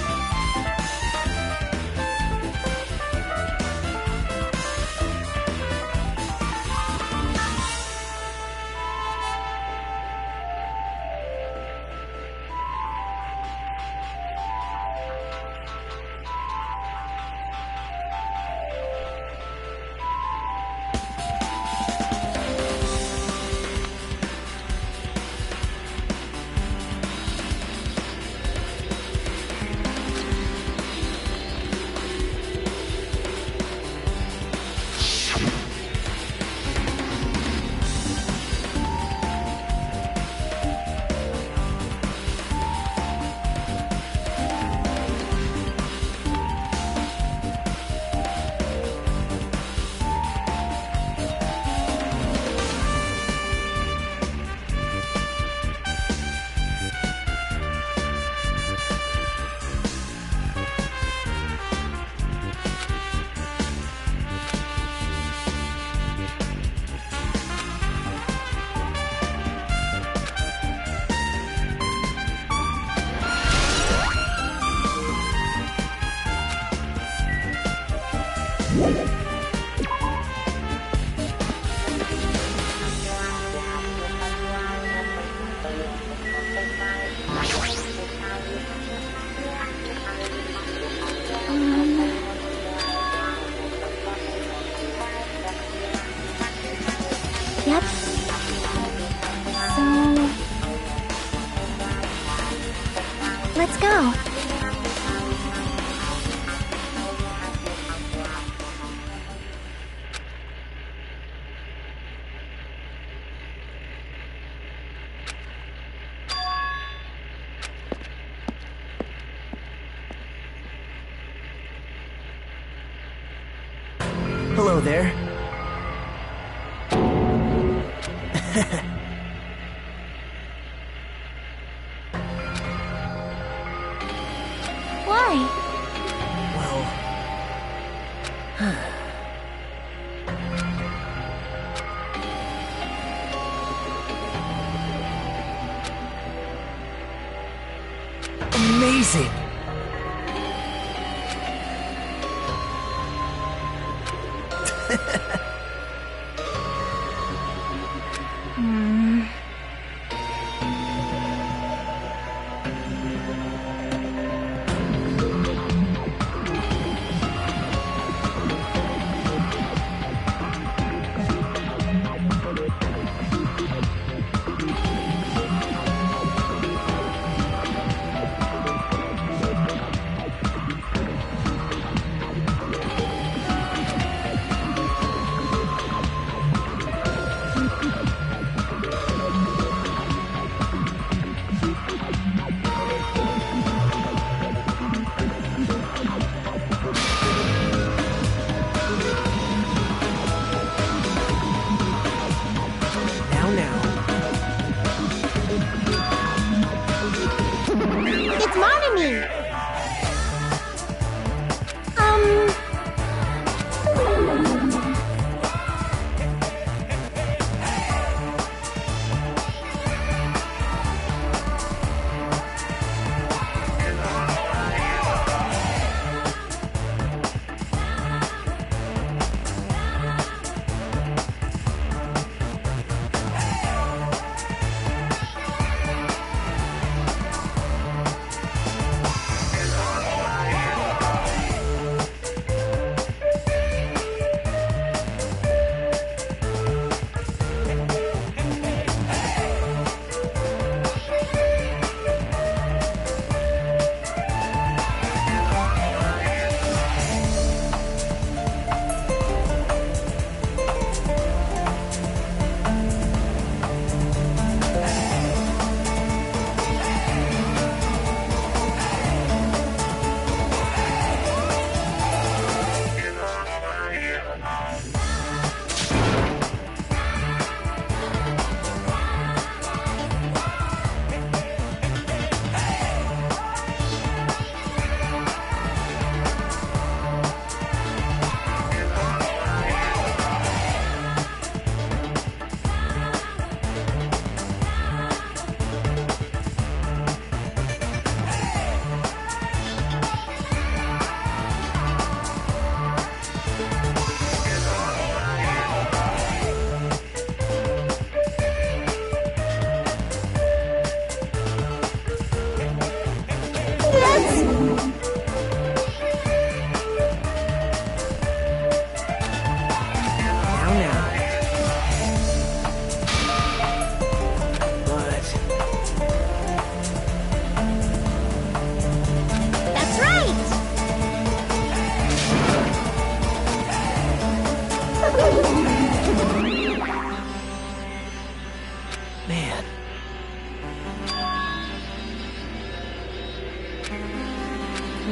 Yep. So... let's go. Hello there. amazing! It's Monami!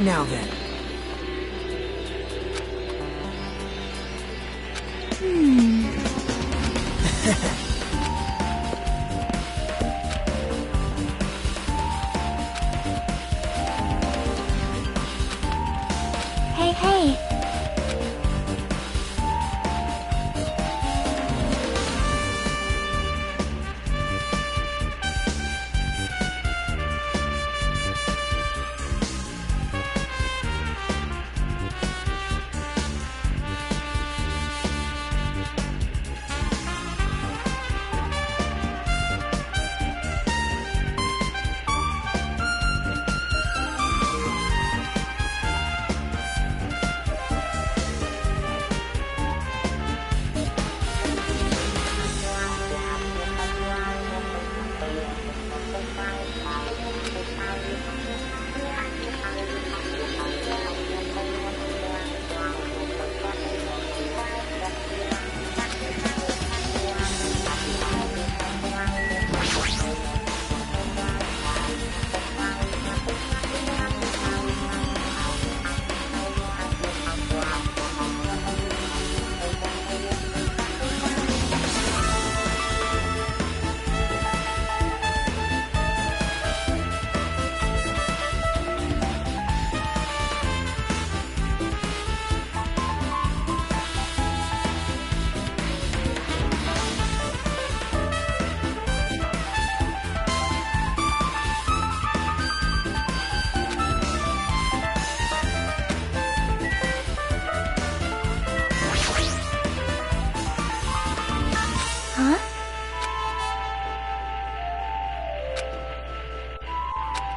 Now then. Hey, hey.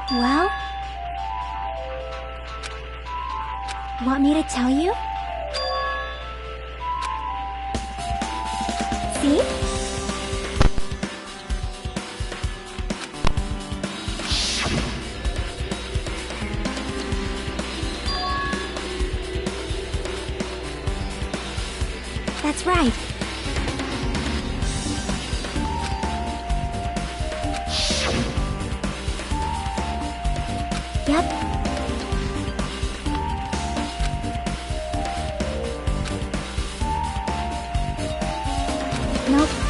Well? Want me to tell you? See? That's right. Yep. Nope.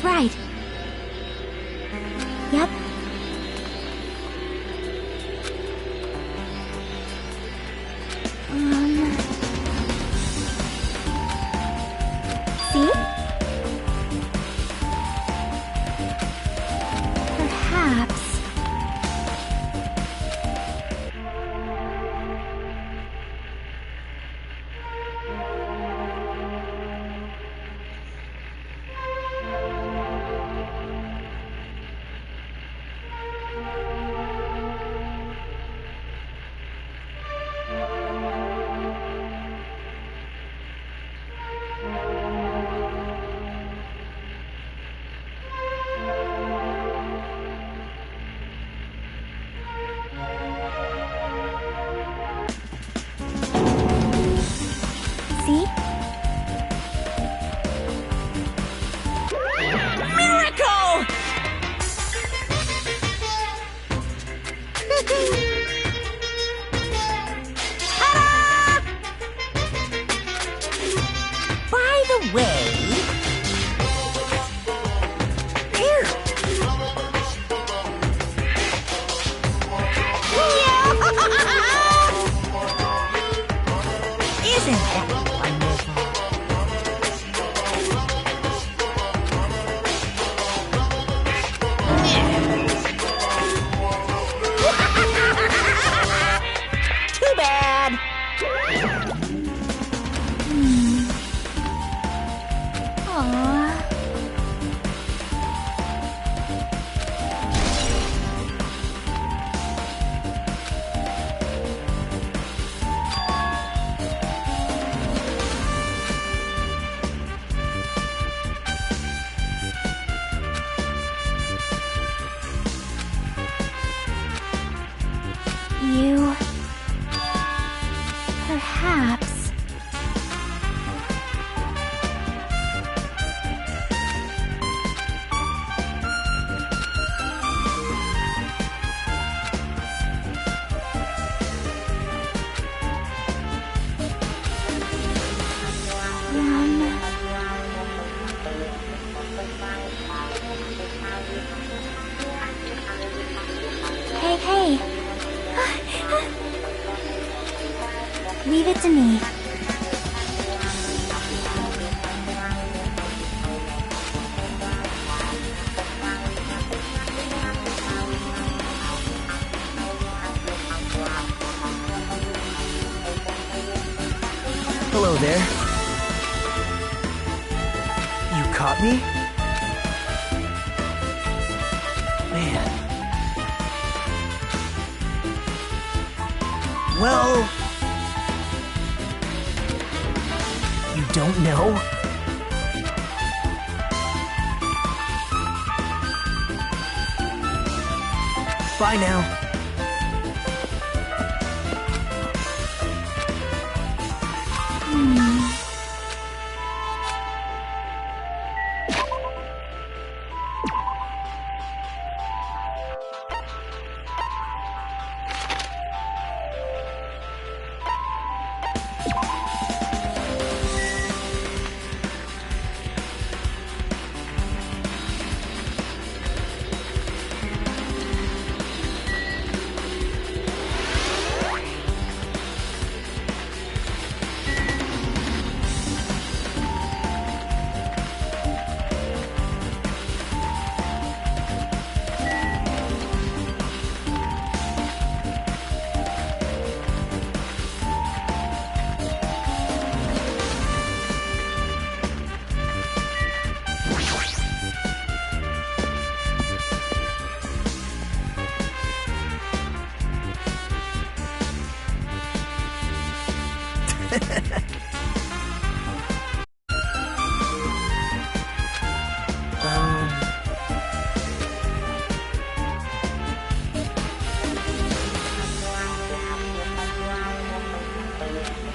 right. Yep. See? Perhaps. See? Miracle! Ta-da! By the way... Here! Isn't that wonderful? Too bad. Aww. You... perhaps... Hey, hey. Leave it to me. Hello there. You caught me? Man. Well... You don't know? Bye now.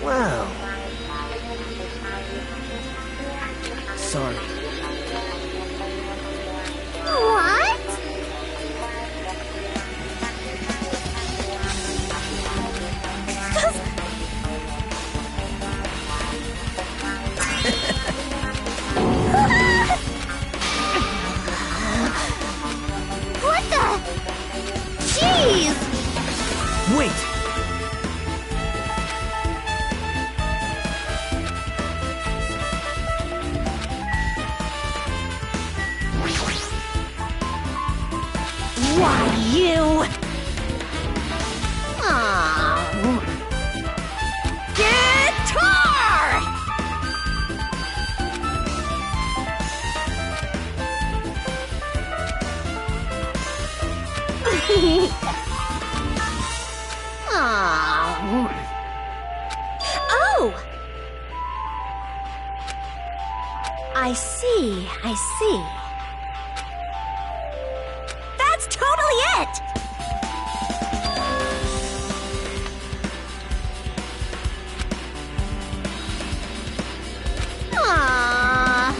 Wow. Sorry. What? please! Wait! Why, you... Oh. Guitar! Oh. Oh! I see, I see. That's totally it! Aww.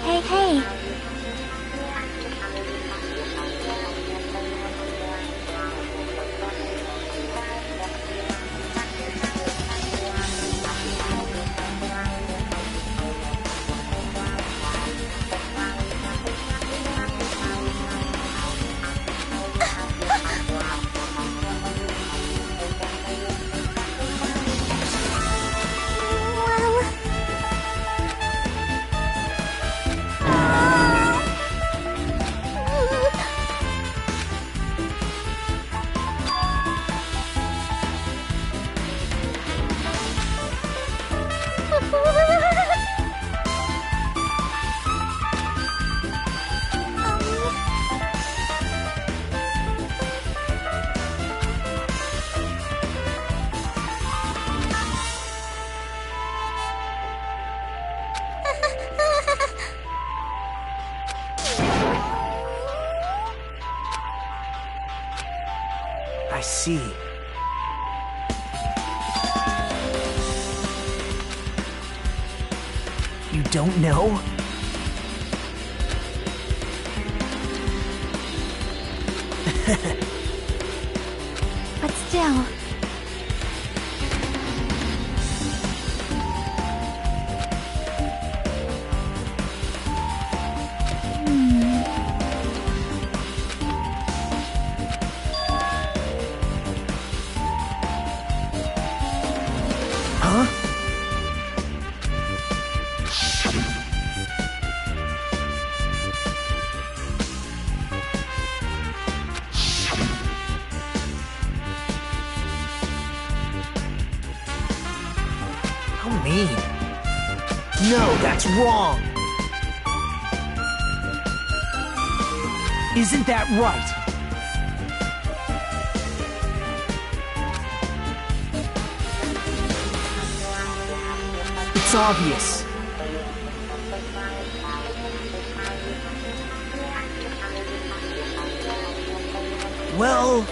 Hey, hey. I see. You don't know? But still... Huh? How mean. No, that's wrong. Isn't that right? It's obvious. Well...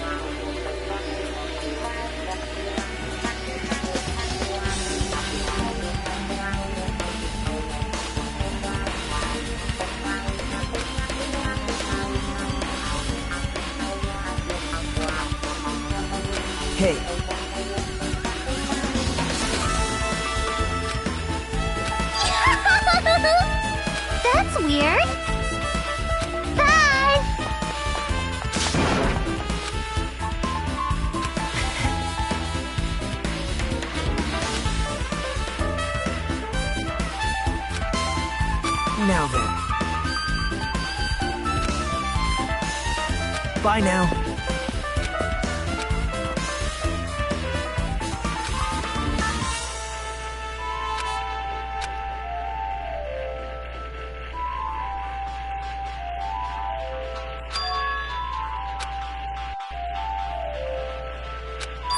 Hey. That's weird. Bye! Now then. Bye now.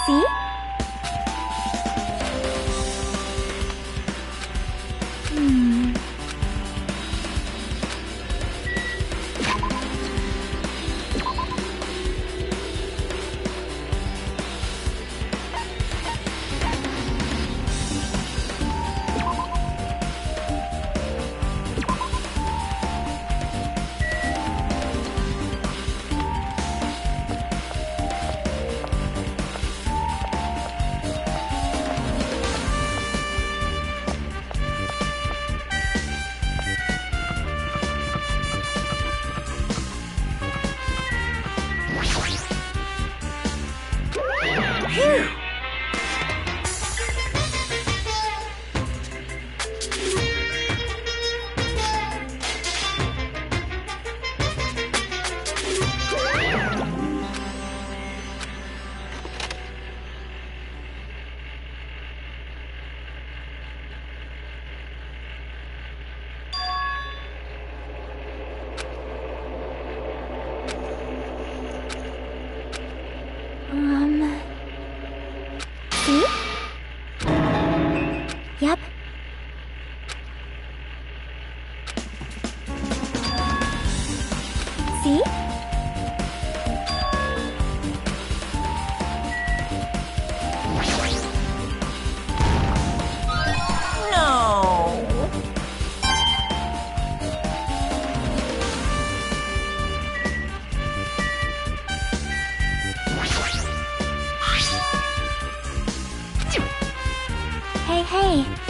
See? See? Yep. See? No. Hey, hey.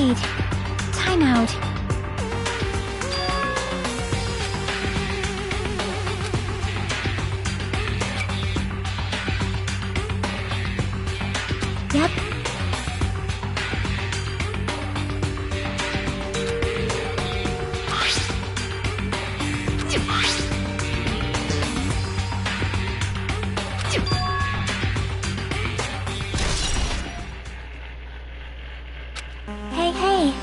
Wait. Time out. Yep. Hey, hey.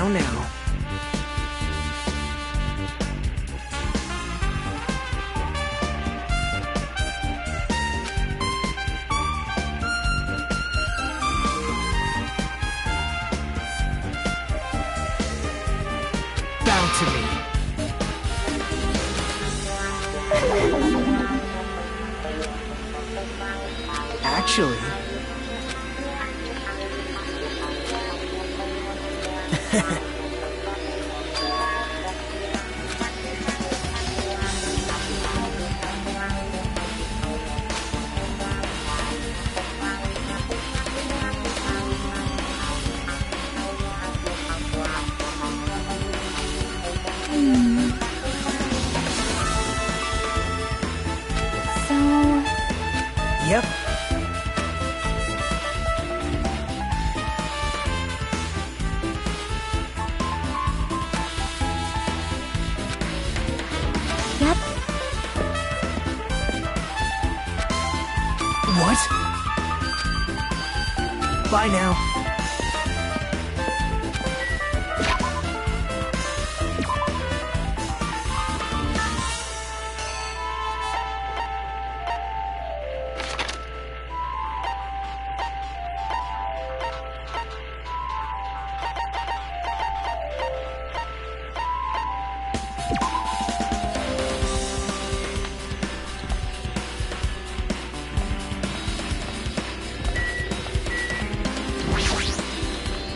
Now. Bow to me. Actually... So... Yep. Yep. What? Bye now.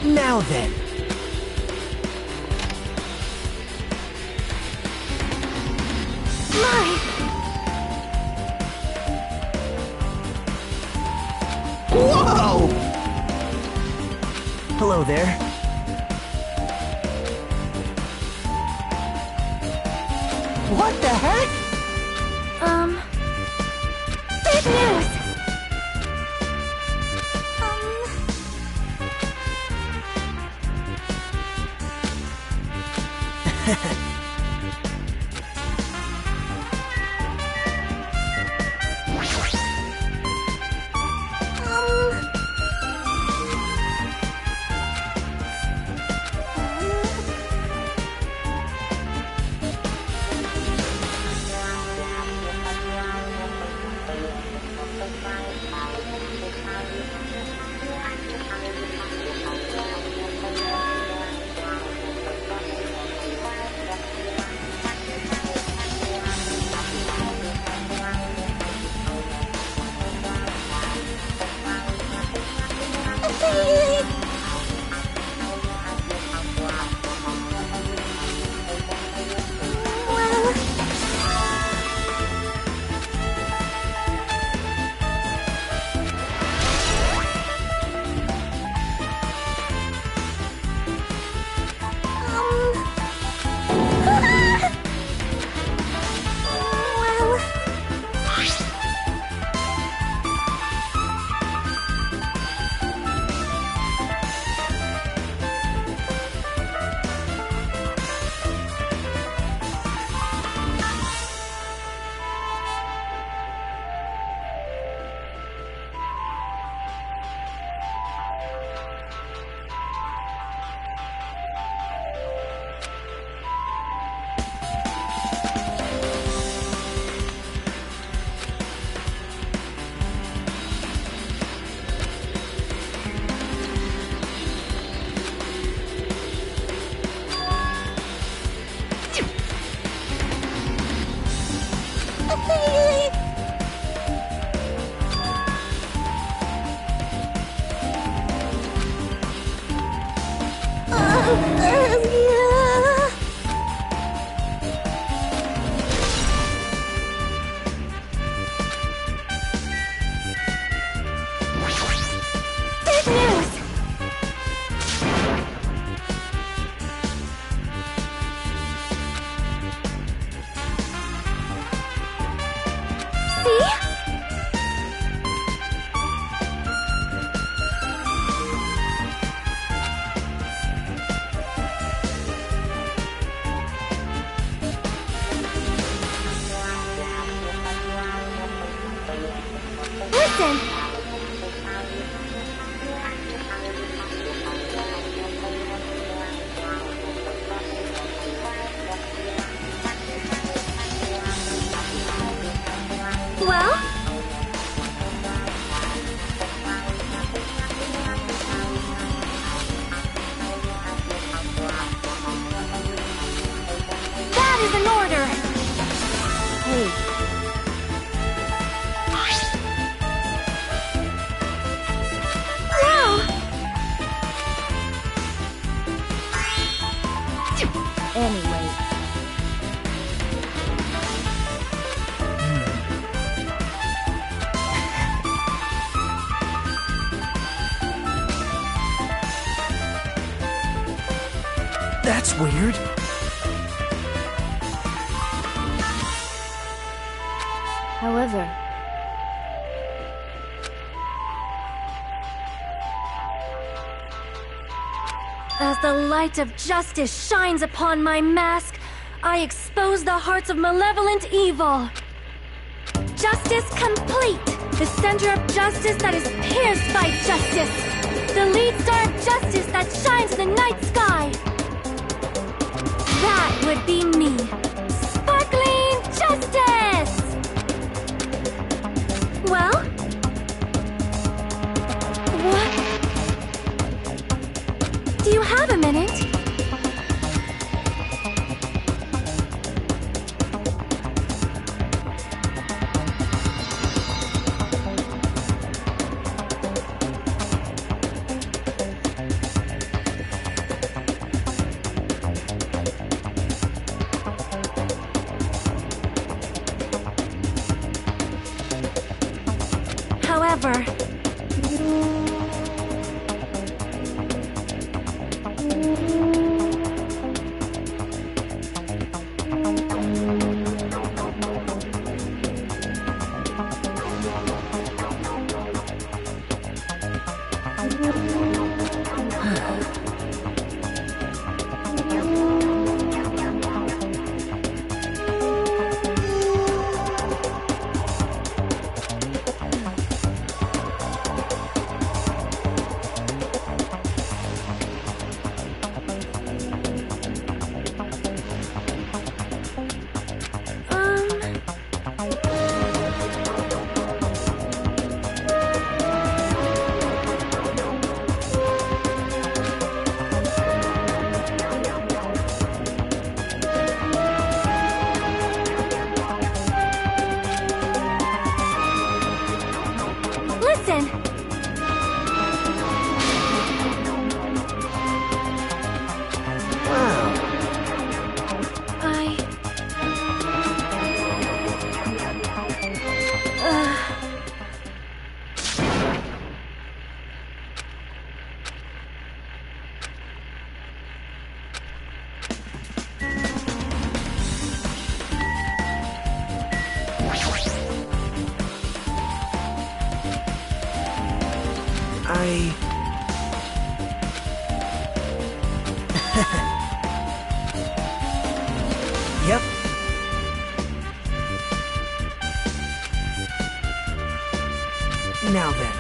Now then. My! Whoa! Hello there. What the heck? Big news! That's weird. However, as the light of justice shines upon my mask, I expose the hearts of malevolent evil. Justice complete! The center of justice that is pierced by justice! The lead star of justice that shines in the night sky! That would be me! Sparkling Justice! Well? What? Do you have a minute? However, listen! Wow. Yep. Now then.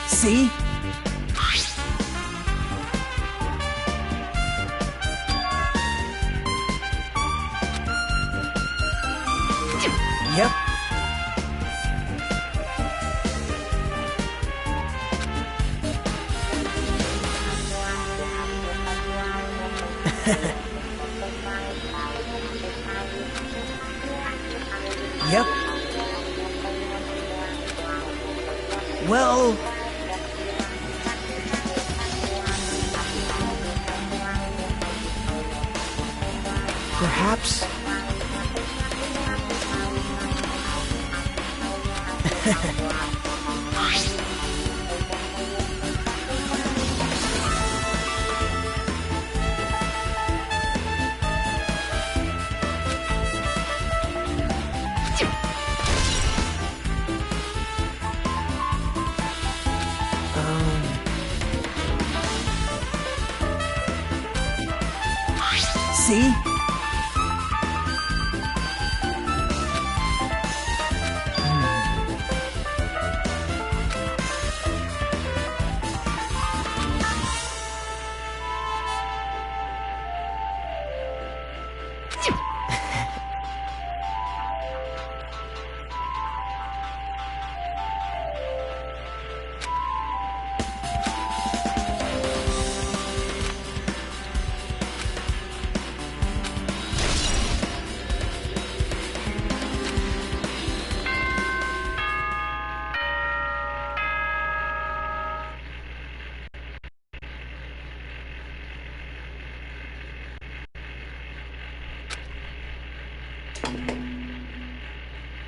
See? Yep. Yep. Well... perhaps... See?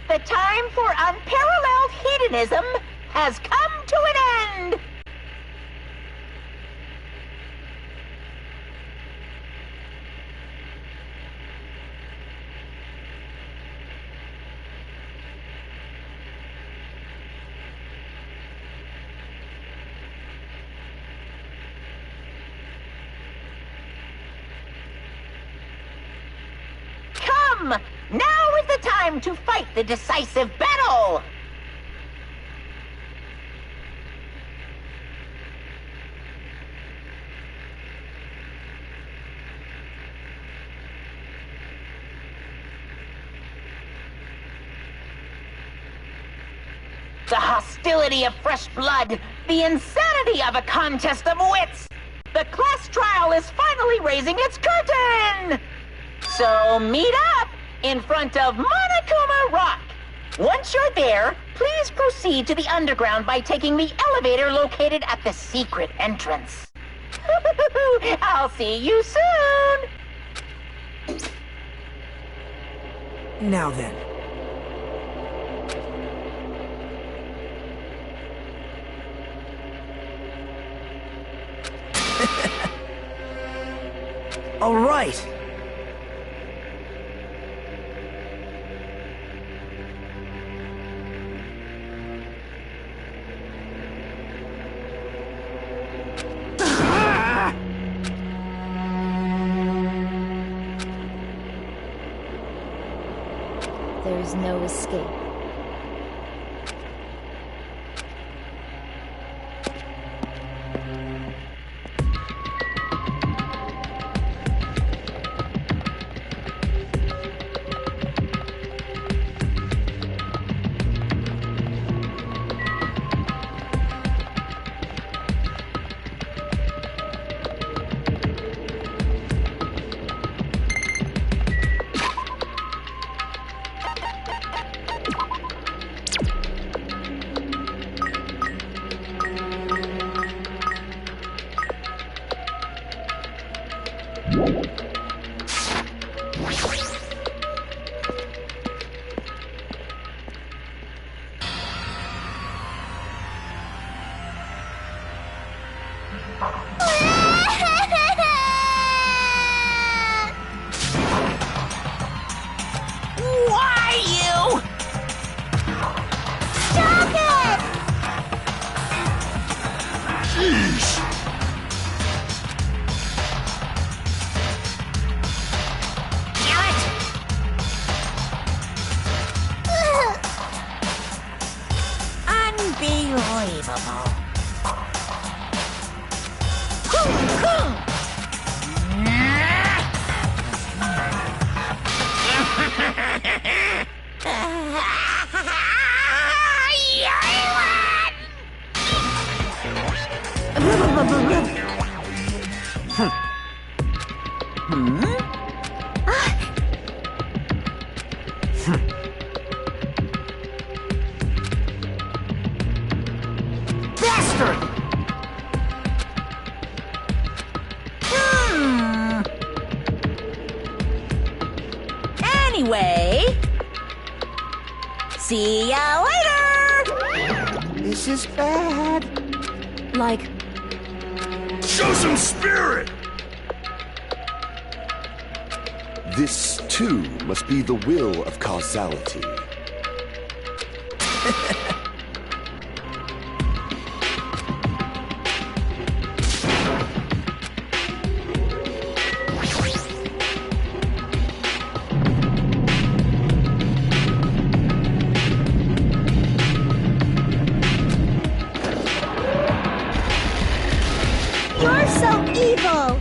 The time for unparalleled hedonism has come to an end! end! Come! Now is the time to fight the decisive battle! The hostility of fresh blood, the insanity of a contest of wits! The class trial is finally raising its curtain! So meet up in front of Monokuma Rock. Once you're there, please proceed to the underground by taking the elevator located at the secret entrance. I'll see you soon! Now then. All right. There's no escape. Why you? Stop it! Sheesh! Unbelievable. Anyway, see ya later! This is bad. Like, Show some spirit! This, too, must be the will of causality. You're so evil!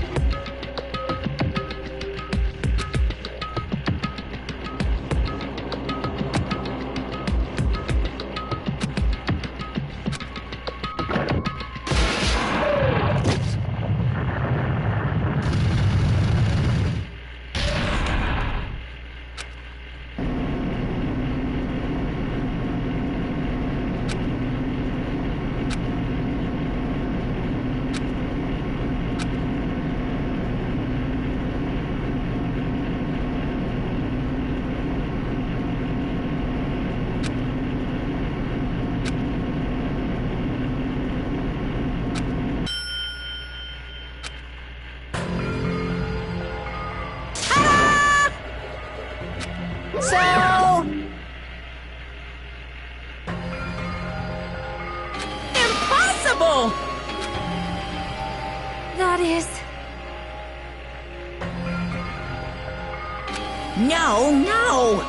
that is. No, no!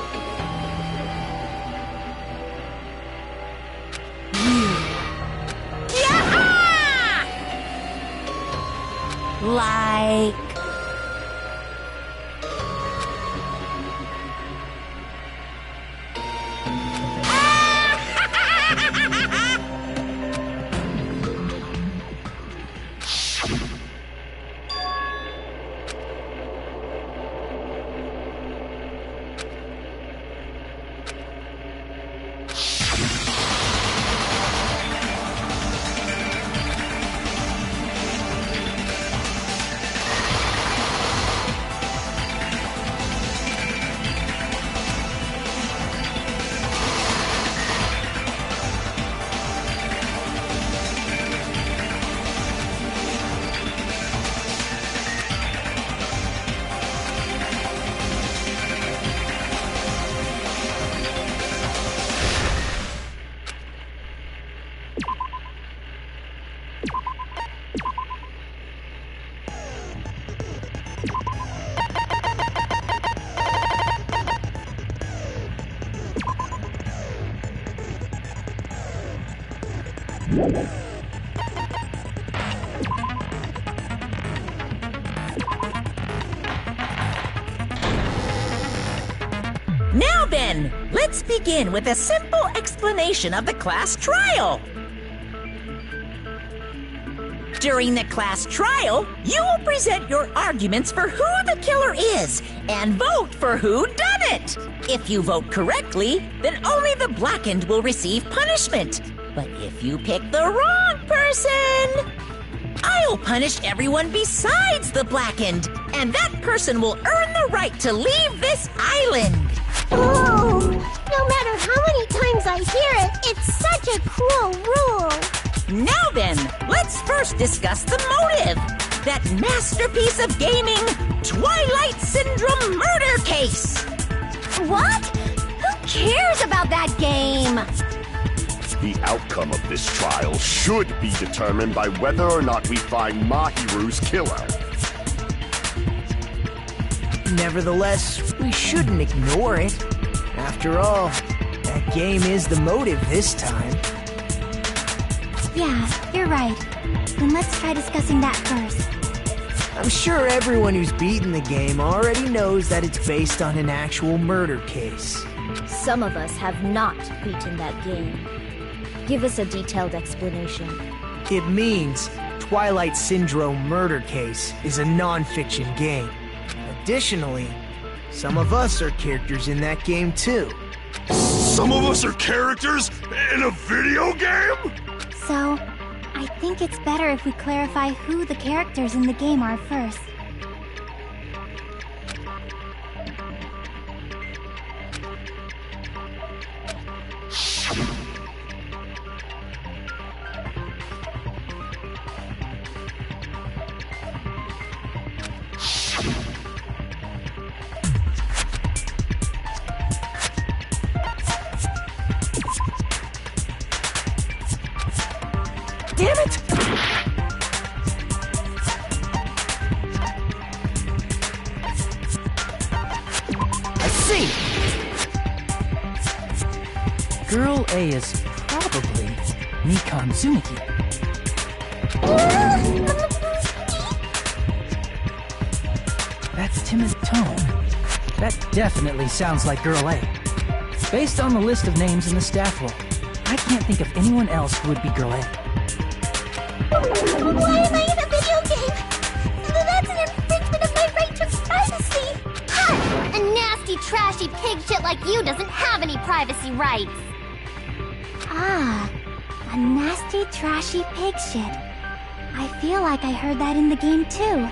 Yeah! Like... Now then, let's begin with a simple explanation of the class trial. During the class trial, you will present your arguments for who the killer is and vote for who done it. If you vote correctly, then only the blackened will receive punishment. But if you pick the wrong person, I'll punish everyone besides the blackened, and that person will earn the right to leave this island. Oh, no matter how many times I hear it, it's such a cruel rule. Now then, let's first discuss the motive. That masterpiece of gaming, Twilight Syndrome murder case. What? Who cares about that game? The outcome of this trial should be determined by whether or not we find Mahiru's killer. Nevertheless, we shouldn't ignore it. After all, that game is the motive this time. Yeah, you're right. Then let's try discussing that first. I'm sure everyone who's beaten the game already knows that it's based on an actual murder case. Some of us have not beaten that game. Give us a detailed explanation. It means Twilight Syndrome Murder Case is a non-fiction game. Additionally, some of us are characters in that game too. Some of us are characters in a video game? So, I think it's better if we clarify who the characters in the game are first. Damn it! I see! Girl A is probably Nikon Zuniki. That timid tone. That definitely sounds like Girl A. Based on the list of names in the staff roll, I can't think of anyone else who would be Girl A. Why am I in a video game? That's an infringement of my right to privacy! Ha! A nasty, trashy pig shit like you doesn't have any privacy rights! Ah, a nasty, trashy pig shit. I feel like I heard that in the game too.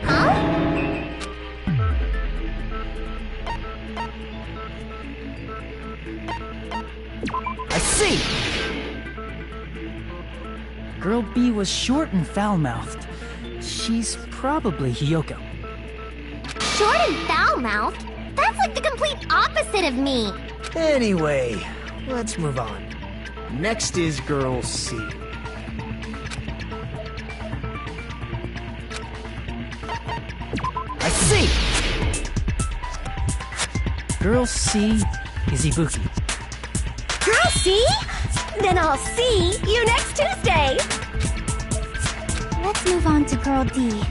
Huh? I see! Girl B was short and foul-mouthed. She's probably Hiyoko. Short and foul-mouthed? That's like the complete opposite of me! Anyway, let's move on. Next is Girl C. see! Girl C is Ibuki. Girl, see? Then I'll see you next Tuesday. Let's move on to Girl D.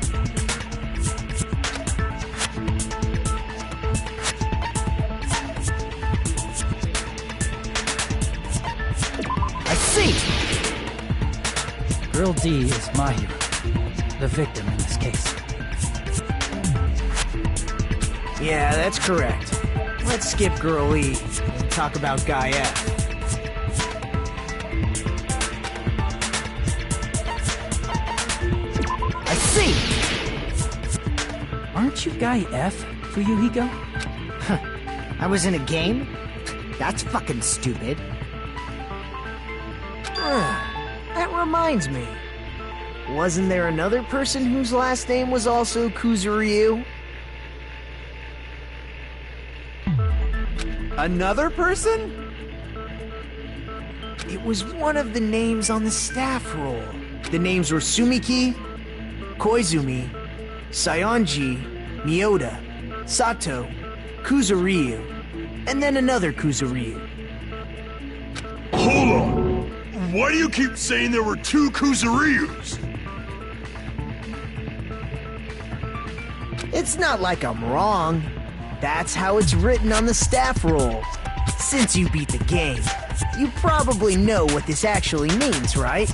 I see! Girl D is my hero. The victim in this case. Yeah, that's correct. Let's skip Girl E and talk about Guy F. I see! Aren't you Guy F, Fuyuhiko? Huh. I was in a game? That's fucking stupid. That reminds me. Wasn't there another person whose last name was also Kuzuryu? Another person? It was one of the names on the staff roll. The names were Sumiki, Koizumi, Sayonji, Miyota, Sato, Kuzuryu, and then another Kuzuryu. Hold on! Why do you keep saying there were two Kuzuryus? It's not like I'm wrong. That's how it's written on the staff roll. Since you beat the game, you probably know what this actually means, right?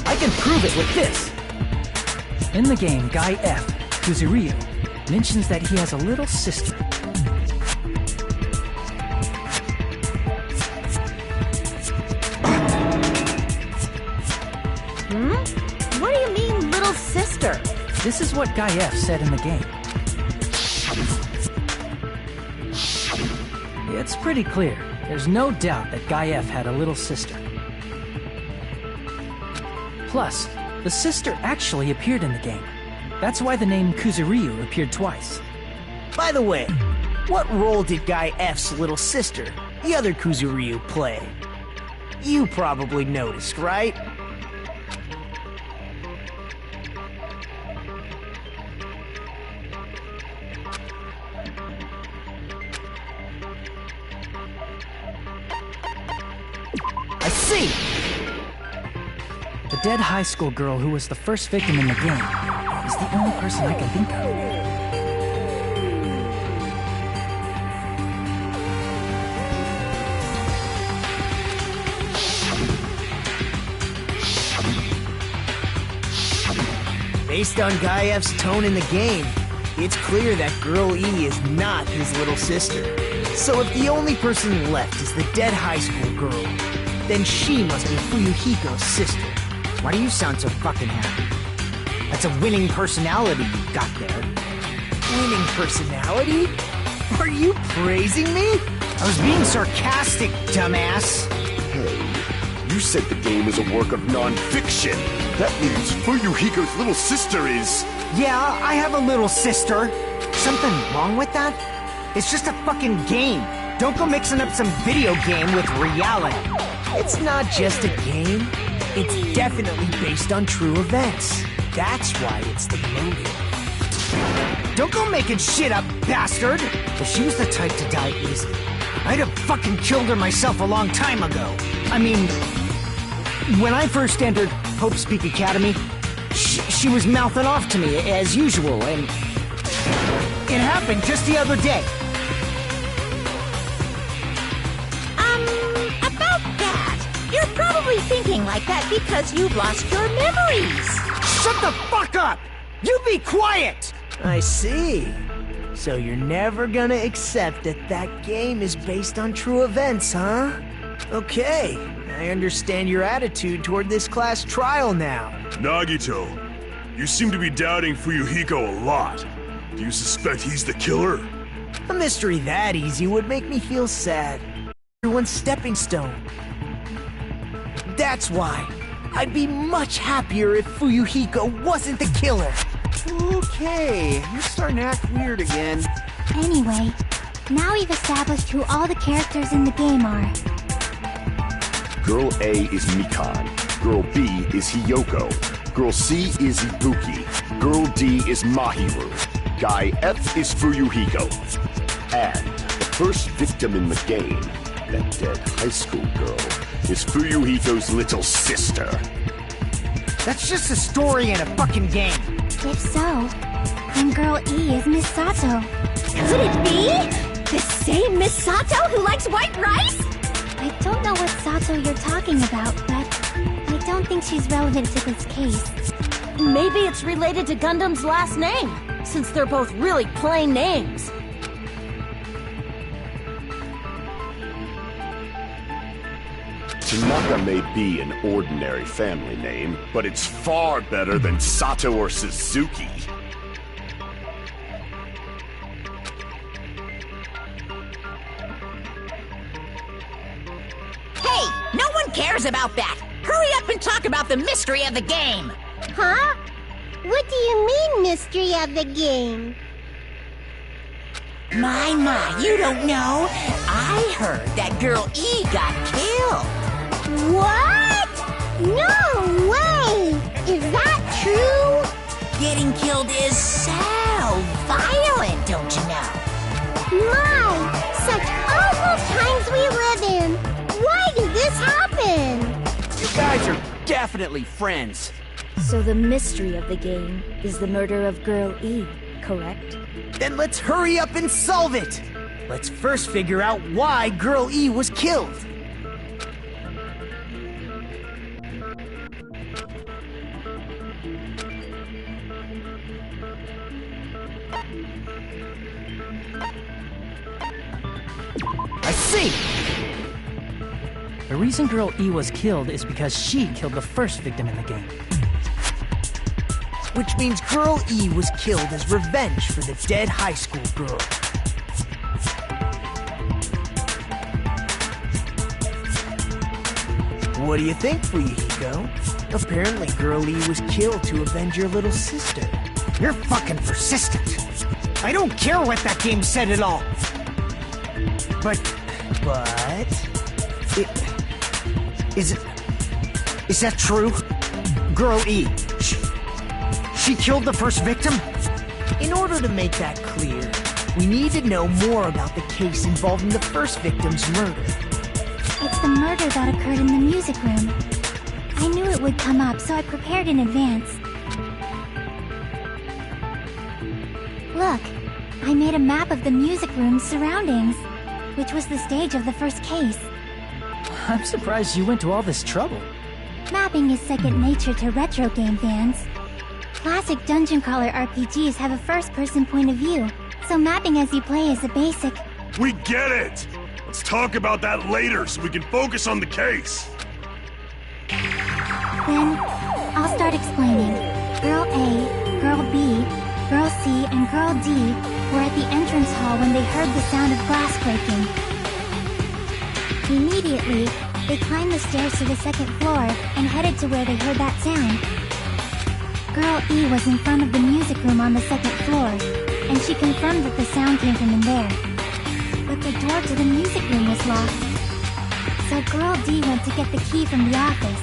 I can prove it with this. In the game, Guy F, Kuzuryu, mentions that he has a little sister. What do you mean, little sister? This is what Guy F said in the game. It's pretty clear. There's no doubt that Guy F had a little sister. Plus, the sister actually appeared in the game. That's why the name Kuzuryu appeared twice. By the way, what role did Guy F's little sister, the other Kuzuryu, play? You probably noticed, right? I see! The dead high school girl who was the first victim in the game is the only person I can think of. Based on Guy F's tone in the game, it's clear that Girl E is not his little sister. So if the only person left is the dead high school girl, then she must be Fuyuhiko's sister. Why do you sound so fucking happy? That's a winning personality you've got there. Winning personality? Are you praising me? I was being sarcastic, dumbass. Hey, you said the game is a work of non-fiction. That means Fuyuhiko's little sister is... Yeah, I have a little sister. Something wrong with that? It's just a fucking game. Don't go mixing up some video game with reality. It's not just a game. It's definitely based on true events. That's why it's the movie. Don't go making shit up, bastard! If she was the type to die easy, I'd have fucking killed her myself a long time ago. I mean, when I first entered Hope's Peak Academy, she was mouthing off to me as usual, and it happened just the other day. About that. You're probably thinking like that because you've lost your memories. Shut the fuck up! You be quiet! I see. So you're never gonna accept that that game is based on true events, huh? Okay, I understand your attitude toward this class trial now. Nagito, you seem to be doubting Fuyuhiko a lot. Do you suspect he's the killer? A mystery that easy would make me feel sad. Everyone's stepping stone. That's why I'd be much happier if Fuyuhiko wasn't the killer. Okay, you're starting to act weird again. Anyway, Now we've established who all the characters in the game are. Girl A is Mikan. Girl B is Hiyoko. Girl C is Ibuki. Girl D is Mahiru. Guy F is Fuyuhiko. And the first victim in the game, that dead high school girl, is Fuyuhiko's little sister. That's just a story in a fucking game. If so, then Girl E is Miss Sato. Could it be? The same Miss Sato who likes white rice? I don't know what Sato you're talking about, but I don't think she's relevant to this case. Maybe it's related to Gundam's last name, since they're both really plain names. Tanaka may be an ordinary family name, but it's far better than Sato or Suzuki. Hey, no one cares about that! Hurry up and talk about the mystery of the game! Huh? What do you mean, mystery of the game? My, you don't know? I heard that Girl E got killed! What? No way! Is that true? Getting killed is so violent, don't you know? My, such awful times we live in! Why did this happen? You guys are definitely friends. So the mystery of the game is the murder of Girl E, correct? Then let's hurry up and solve it! Let's first figure out why Girl E was killed. I see! The reason Girl E was killed is because she killed the first victim in the game. Which means Girl E was killed as revenge for the dead high school girl. What do you think, Fuyuhiko? Apparently Girl E was killed to avenge your little sister. You're fucking persistent. I don't care what that game said at all. But... Is that true? Girl E, she killed the first victim? In order to make that clear, we need to know more about the case involving the first victim's murder. It's the murder that occurred in the music room. I knew it would come up, so I prepared in advance. Look, I made a map of the music room's surroundings, which was the stage of the first case. I'm surprised you went to all this trouble. Mapping is second nature to retro game fans. Classic dungeon crawler RPGs have a first-person point of view, so mapping as you play is a basic... We get it! Let's talk about that later so we can focus on the case. Then, I'll start explaining. Girl A, Girl B, Girl C, and Girl D were at the entrance hall when they heard the sound of glass breaking. Immediately, they climbed the stairs to the second floor and headed to where they heard that sound. Girl E was in front of the music room on the second floor, and she confirmed that the sound came from in there. But the door to the music room was locked. So Girl D went to get the key from the office,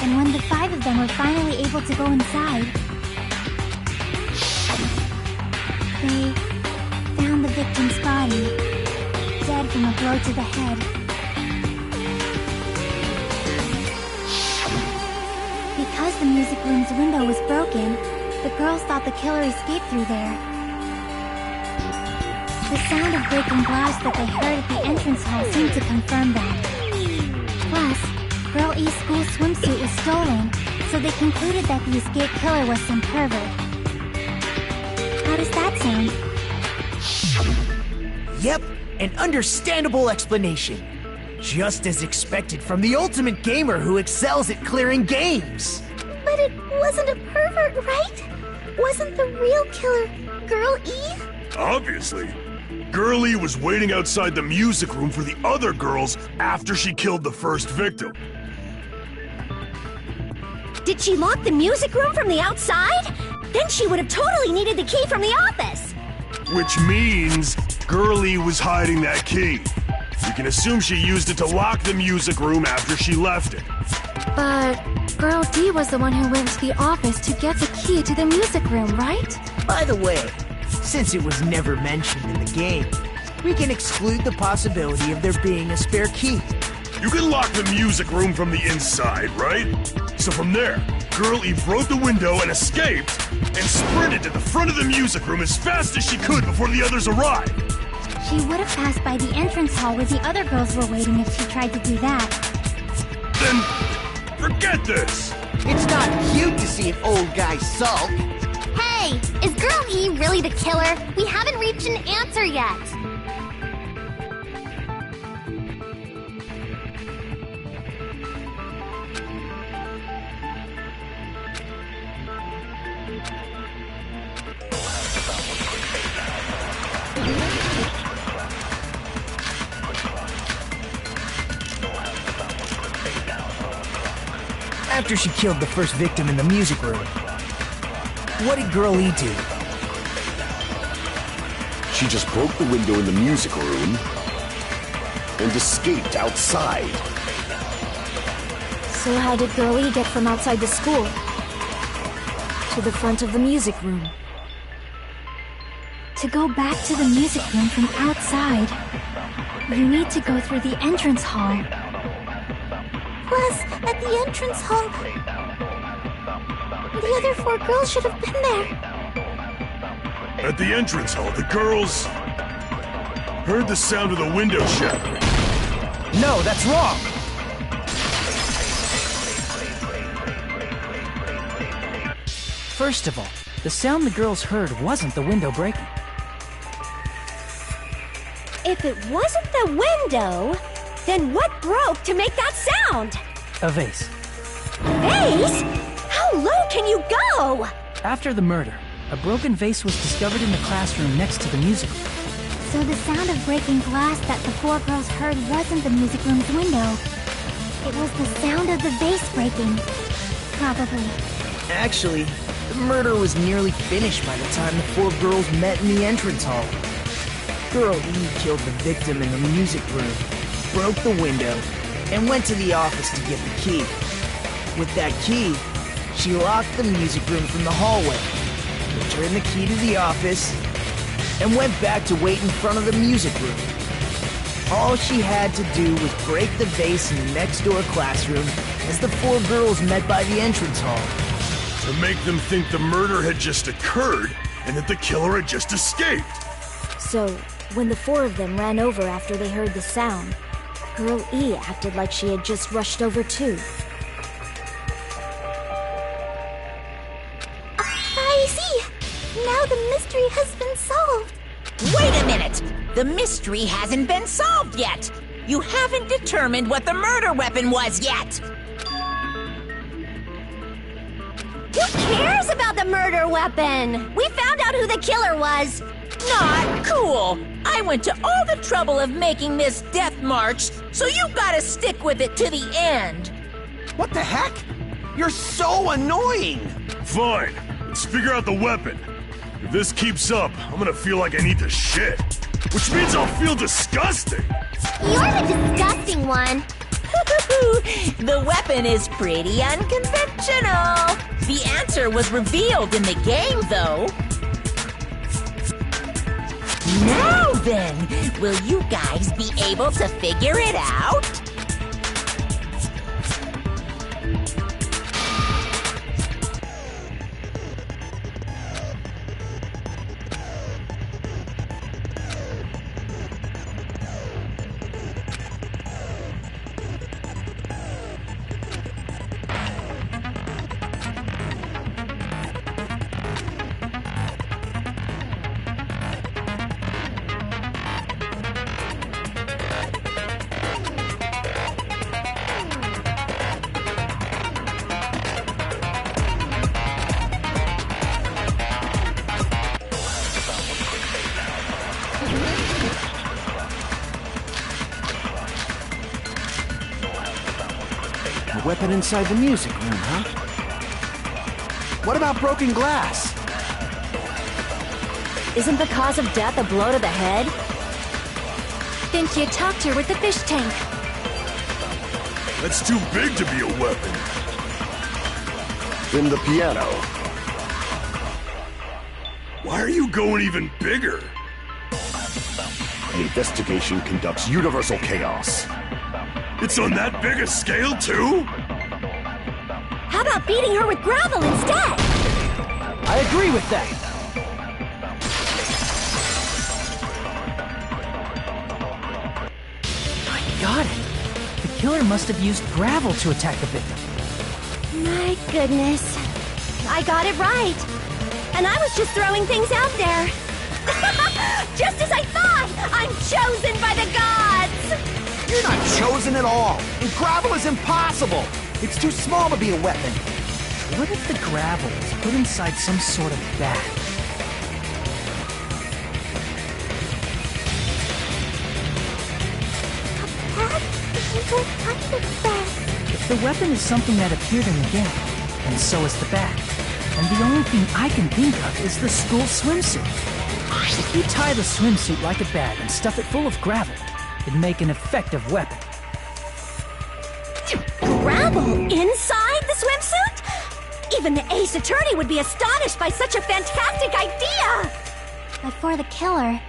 and when the 5 of them were finally able to go inside, they found the victim's body, dead from a blow to the head. Because the music room's window was broken, the girls thought the killer escaped through there. The sound of breaking glass that they heard at the entrance hall seemed to confirm that. Plus, Girl E's school swimsuit was stolen, so they concluded that the escaped killer was some pervert. How does that sound? Yep, an understandable explanation. Just as expected from the ultimate gamer who excels at clearing games. But it wasn't a pervert, right? Wasn't the real killer Girl E? Obviously. Girl E was waiting outside the music room for the other girls after she killed the first victim. Did she lock the music room from the outside? Then she would have totally needed the key from the office. Which means Girlie was hiding that key. We can assume she used it to lock the music room after she left it. But Girl D was the one who went to the office to get the key to the music room, right? By the way, since it was never mentioned in the game, we can exclude the possibility of there being a spare key. You can lock the music room from the inside, right? So from there, Girlie broke the window and escaped, and sprinted to the front of the music room as fast as she could before the others arrived. She would have passed by the entrance hall where the other girls were waiting if she tried to do that. Then, forget this! It's not cute to see an old guy sulk. Hey, is Girl E really the killer? We haven't reached an answer yet. After she killed the first victim in the music room, what did Girl E do? She just broke the window in the music room and escaped outside. So how did Girl E get from outside the school to the front of the music room? To go back to the music room from outside, you need to go through the entrance hall. Plus, at the entrance hall, the other 4 girls should have been there. At the entrance hall, the girls heard the sound of the window shattering. No, that's wrong! First of all, the sound the girls heard wasn't the window breaking. If it wasn't the window, then what broke to make that sound? A vase. Vase? How low can you go? After the murder, a broken vase was discovered in the classroom next to the music room. So the sound of breaking glass that the 4 girls heard wasn't the music room's window. It was the sound of the vase breaking. Probably. Actually, the murder was nearly finished by the time the 4 girls met in the entrance hall. Girl E killed the victim in the music room, broke the window, and went to the office to get the key. With that key, she locked the music room from the hallway, returned the key to the office, and went back to wait in front of the music room. All she had to do was break the vase in the next door classroom as the 4 girls met by the entrance hall. To make them think the murder had just occurred and that the killer had just escaped. So, when the 4 of them ran over after they heard the sound, Girl E acted like she had just rushed over too. I see! Now the mystery has been solved! Wait a minute! The mystery hasn't been solved yet! You haven't determined what the murder weapon was yet! Who cares about the murder weapon? We found out who the killer was! Not cool! I went to all the trouble of making this death march, so you gotta stick with it to the end! What the heck? You're so annoying! Fine, let's figure out the weapon. If this keeps up, I'm gonna feel like I need to shit. Which means I'll feel disgusting! You're the disgusting one! The weapon is pretty unconventional! The answer was revealed in the game, though. Now then, will you guys be able to figure it out? A weapon inside the music room, huh? What about broken glass? Isn't the cause of death a blow to the head? Think you talked her with the fish tank. That's too big to be a weapon. Then the piano. Why are you going even bigger? An investigation conducts universal chaos. It's on that big a scale, too? How about beating her with gravel instead? I agree with that. I got it. The killer must have used gravel to attack the victim. My goodness. I got it right. And I was just throwing things out there. Just as I thought! I'm chosen by the gods! You're not chosen at all. And gravel is impossible. It's too small to be a weapon. What if the gravel is put inside some sort of bag? What kind of bag? If the weapon is something that appeared in the game, and so is the bag. And the only thing I can think of is the school swimsuit. If you tie the swimsuit like a bag and stuff it full of gravel, it'd make an effective weapon. Gravel inside the swimsuit? Even the ace attorney would be astonished by such a fantastic idea! But for the killer,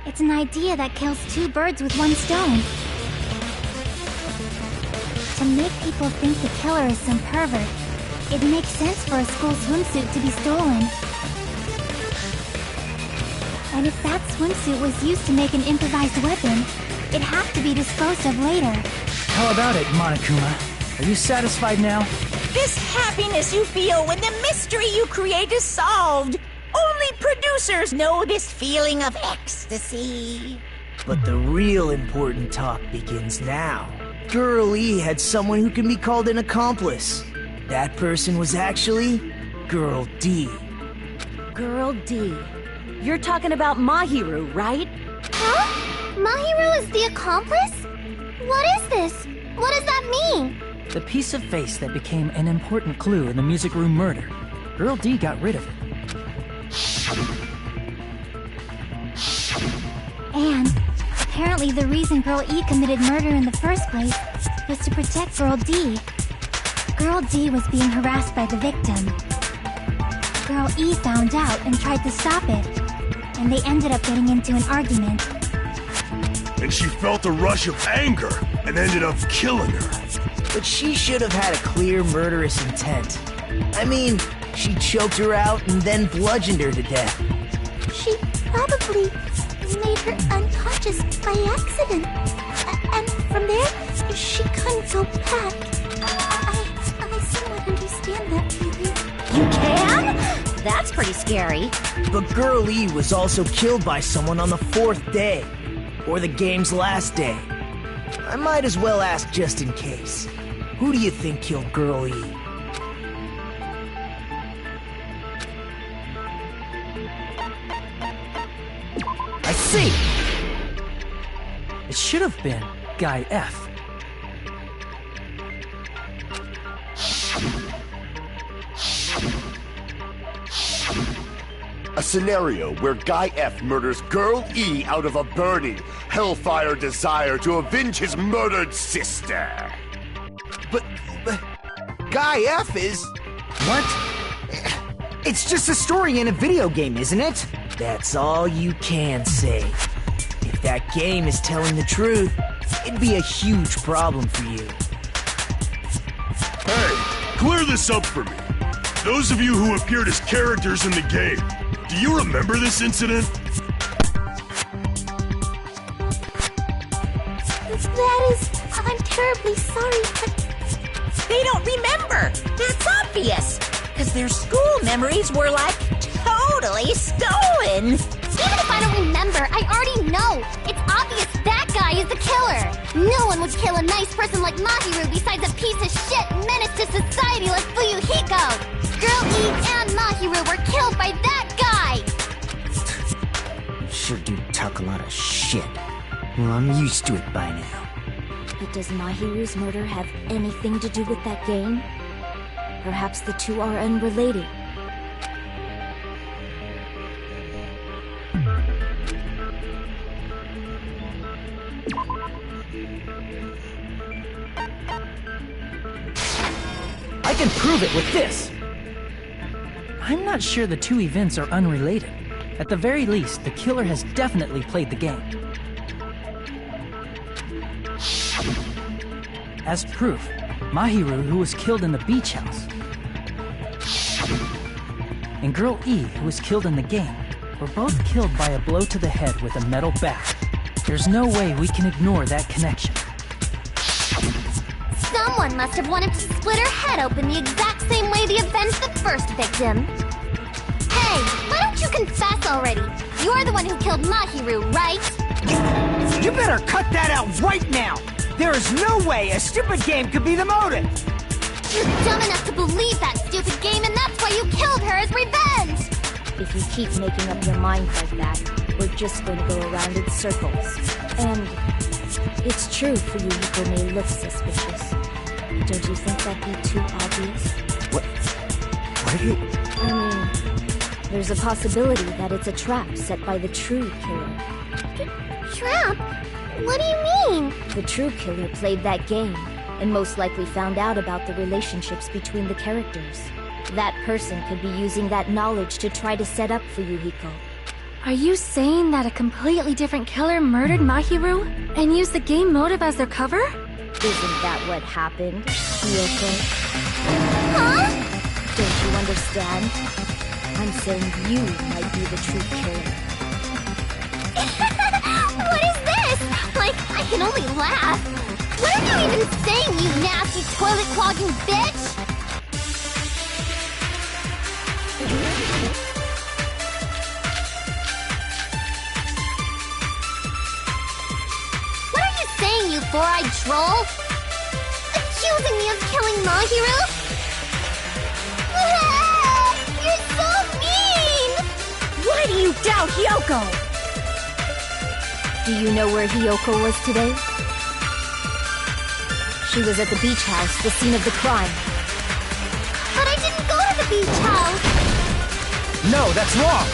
it's an idea that kills two birds with one stone. To make people think the killer is some pervert, it makes sense for a school swimsuit to be stolen. And if that swimsuit was used to make an improvised weapon, it'd have to be disposed of later. How about it, Monokuma? Are you satisfied now? This happiness you feel when the mystery you create is solved. Only producers know this feeling of ecstasy. But the real important talk begins now. Girl E had someone who can be called an accomplice. That person was actually Girl D. Girl D. You're talking about Mahiru, right? Huh? Mahiru is the accomplice? What is this? What does that mean? The piece of face that became an important clue in the music room murder. Girl D got rid of it. And apparently the reason Girl E committed murder in the first place was to protect Girl D. Girl D was being harassed by the victim. Girl E found out and tried to stop it, and they ended up getting into an argument. And she felt a rush of anger and ended up killing her. But she should have had a clear murderous intent. I mean, she choked her out and then bludgeoned her to death. She probably made her unconscious by accident. And from there, she couldn't go back. I somewhat understand that feeling. You can? That's pretty scary. But Girl E was also killed by someone on the 4th day. Or the game's last day. I might as well ask just in case. Who do you think killed Girl E? I see! It should have been Guy F. A scenario where Guy F murders Girl E out of a burning, hellfire desire to avenge his murdered sister. But Guy F is... What? It's just a story in a video game, isn't it? That's all you can say. If that game is telling the truth, it'd be a huge problem for you. Hey, clear this up for me. Those of you who appeared as characters in the game, do you remember this incident? That is... I'm terribly sorry, but... They don't remember. That's obvious. Because their school memories were like totally stolen. Even if I don't remember, I already know. It's obvious that guy is the killer. No one would kill a nice person like Mahiru besides a piece of shit menace to society like Fuyuhiko. Girl E and Mahiru were killed by that guy. Sure do talk a lot of shit. Well, I'm used to it by now. But does Mahiru's murder have anything to do with that game? Perhaps the two are unrelated. I can prove it with this! I'm not sure the two events are unrelated. At the very least, the killer has definitely played the game. As proof, Mahiru, who was killed in the beach house, and Girl E, who was killed in the game, were both killed by a blow to the head with a metal bat. There's no way we can ignore that connection. Someone must have wanted to split her head open the exact same way they avenged the first victim. Hey, why don't you confess already? You're the one who killed Mahiru, right? You better cut that out right now! There is no way a stupid game could be the motive! You're dumb enough to believe that stupid game, and that's why you killed her as revenge! If you keep making up your mind like that, we're just going to go around in circles. And it's true Fuyuhiko may look suspicious. Don't you think that'd be too obvious? What are you... I mean, there's a possibility that it's a trap set by the true killer. Trap? What do you mean? The true killer played that game, and most likely found out about the relationships between the characters. That person could be using that knowledge to try to set up Fuyuhiko. Are you saying that a completely different killer murdered Mahiru and used the game motive as their cover? Isn't that what happened, Hiyoko? Huh? Don't you understand? I'm saying you might be the true killer. What is this? Like, I can only laugh. What are you even saying, you nasty toilet-clogging bitch? What are you saying, you four-eyed troll? Accusing me of killing Mahiru? You're so mean! Why do you doubt Hiyoko? Do you know where Hiyoko was today? She was at the beach house, the scene of the crime. But I didn't go to the beach house! No, that's wrong!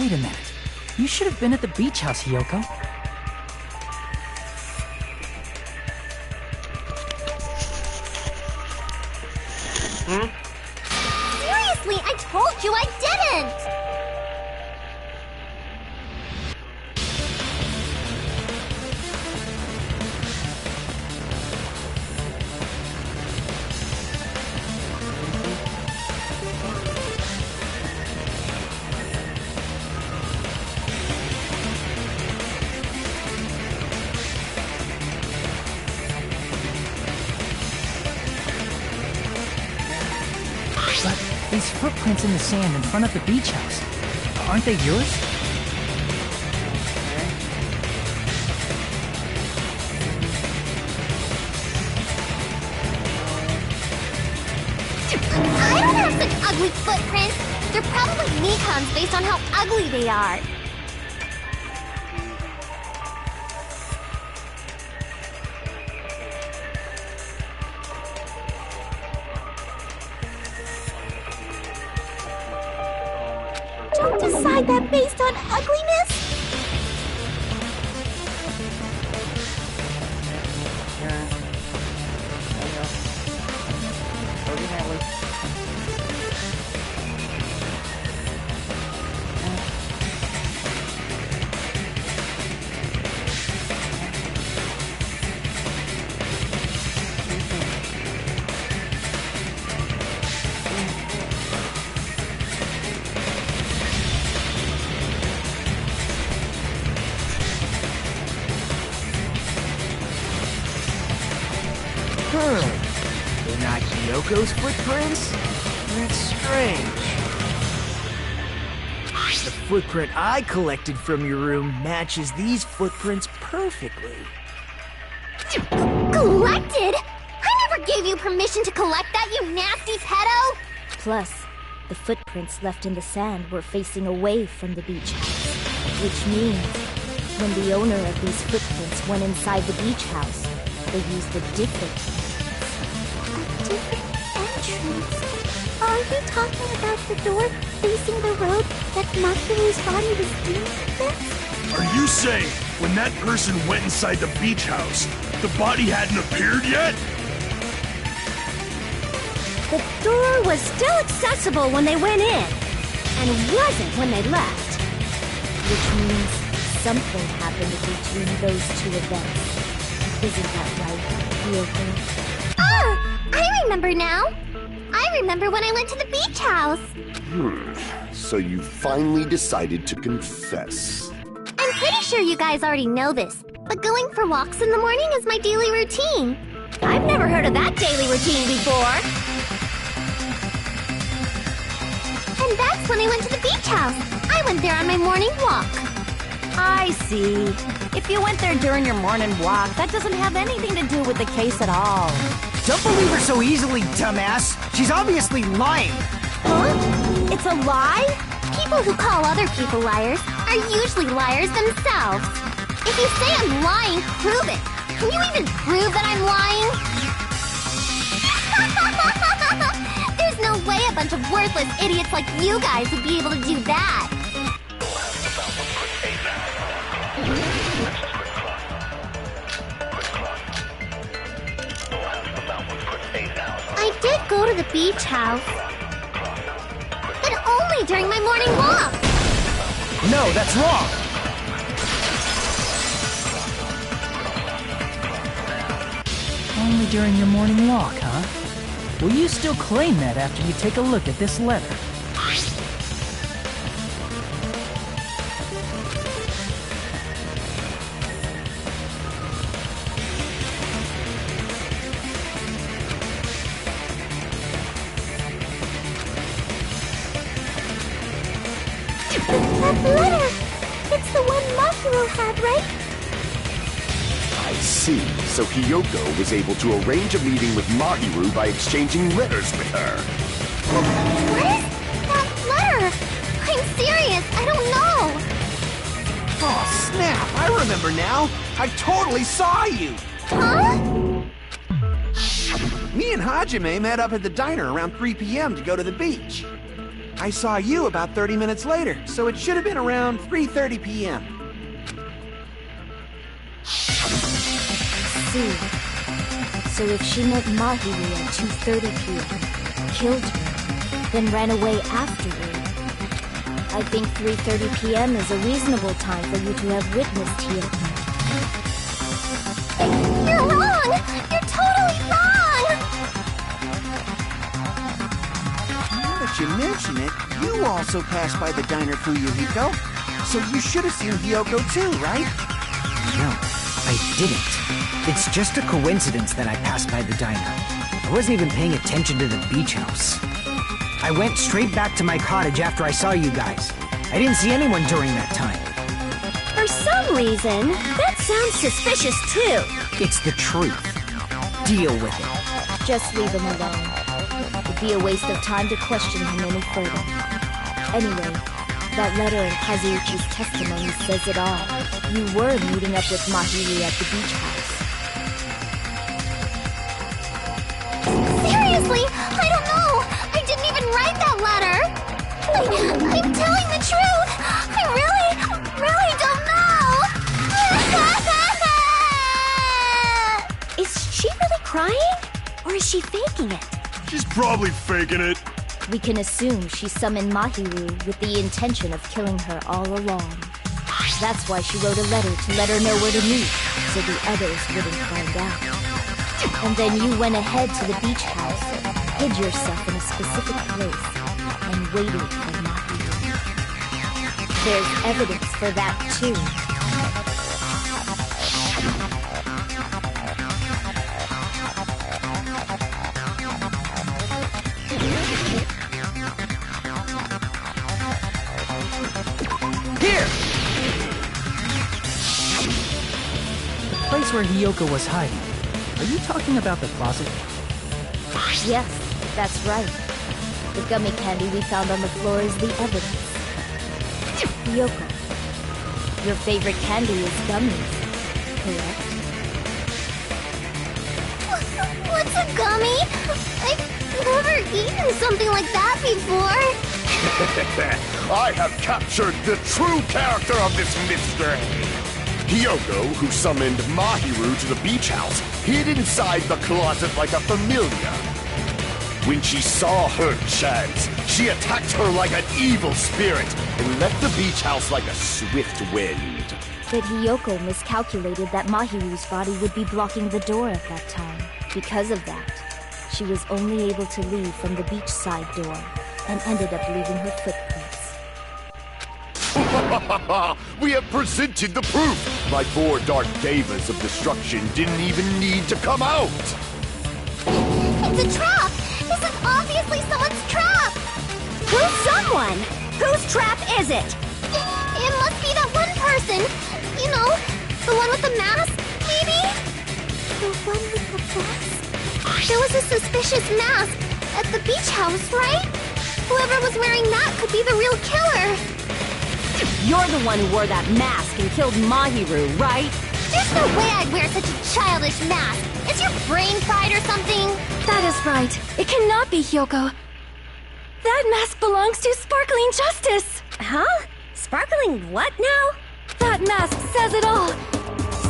Wait a minute. You should have been at the beach house, Hiyoko. Seriously, I told you I didn't! These footprints in the sand in front of the beach house, aren't they yours? I don't have such ugly footprints! They're probably Nikon's based on how ugly they are. Don't decide that based on ugliness! They're not Hiyoko's footprints? That's strange. The footprint I collected from your room matches these footprints perfectly. Collected? I never gave you permission to collect that, you nasty pedo! Plus, the footprints left in the sand were facing away from the beach house. Which means, when the owner of these footprints went inside the beach house, they used a different Different entrance. Are you talking about the door facing the road that Mahiru's body was used with? Are you saying when that person went inside the beach house, the body hadn't appeared yet? The door was still accessible when they went in, and wasn't when they left. Which means something happened between those two events. Isn't that right, Yoko? Ah! I remember now! I remember when I went to the beach house. So you finally decided to confess. I'm pretty sure you guys already know this, but going for walks in the morning is my daily routine. I've never heard of that daily routine before. And that's when I went to the beach house. I went there on my morning walk. I see. If you went there during your morning walk, that doesn't have anything to do with the case at all. Don't believe her so easily, dumbass. She's obviously lying. Huh? It's a lie? People who call other people liars are usually liars themselves. If you say I'm lying, prove it. Can you even prove that I'm lying? There's no way a bunch of worthless idiots like you guys would be able to do that. I did go to the beach house. But only during my morning walk. No, that's wrong. Only during your morning walk, huh? Will you still claim that after you take a look at this letter? That letter! It's the one Mahiro had, right? I see. So Hiyoko was able to arrange a meeting with Mahiru by exchanging letters with her. Where's that letter? I'm serious, I don't know. Oh, snap! I remember now! I totally saw you! Huh? Me and Hajime met up at the diner around 3 p.m. to go to the beach. I saw you about 30 minutes later, so it should have been around 3:30 p.m. See. So if she met Mahiru at 2:30 p.m., killed her, then ran away afterward, I think 3:30 p.m. is a reasonable time for you to have witnessed Hiyoko. You're wrong! You're totally wrong! Now that you mention it, you also passed by the diner, Fuyuhiko. So you should have seen Hiyoko too, right? No, I didn't. It's just a coincidence that I passed by the diner. I wasn't even paying attention to the beach house. I went straight back to my cottage after I saw you guys. I didn't see anyone during that time. For some reason, that sounds suspicious too. It's the truth. Deal with it. Just leave him alone. It'd be a waste of time to question him any further. Anyway, that letter in Kazuichi's testimony says it all. You were meeting up with Mahiru at the beach house. Seriously, I don't know. I didn't even write that letter. I'm telling the truth. I really don't know. Is she really crying? Or is she faking it? She's probably faking it. We can assume she summoned Mahiru with the intention of killing her all along. That's why she wrote a letter to let her know where to meet, so the others wouldn't find out. And then you went ahead to the beach house, hid yourself in a specific place, and waited for Mahiru. There's evidence for that too. The place where Hiyoko was hiding. Are you talking about the closet? Yes, that's right. The gummy candy we found on the floor is the evidence. Hiyoko, your favorite candy is gummies, correct? What's a gummy? I've never eaten something like that before. I have captured the true character of this mystery. Hiyoko, who summoned Mahiru to the beach house, hid inside the closet like a familiar. When she saw her chance, she attacked her like an evil spirit and left the beach house like a swift wind. But Hiyoko miscalculated that Mahiru's body would be blocking the door at that time. Because of that, she was only able to leave from the beachside door and ended up leaving her footprints. We have presented the proof! My 4 dark devas of destruction didn't even need to come out! It's a trap! This is obviously someone's trap! Who's someone? Whose trap is it? It must be that one person! You know, the one with the mask, maybe? The one with the mask? There was a suspicious mask at the beach house, right? Whoever was wearing that could be the real killer! You're the one who wore that mask and killed Mahiru, right? There's no way I'd wear such a childish mask! Is your brain fried or something? That is right. It cannot be Hiyoko. That mask belongs to Sparkling Justice! Huh? Sparkling what now? That mask says it all!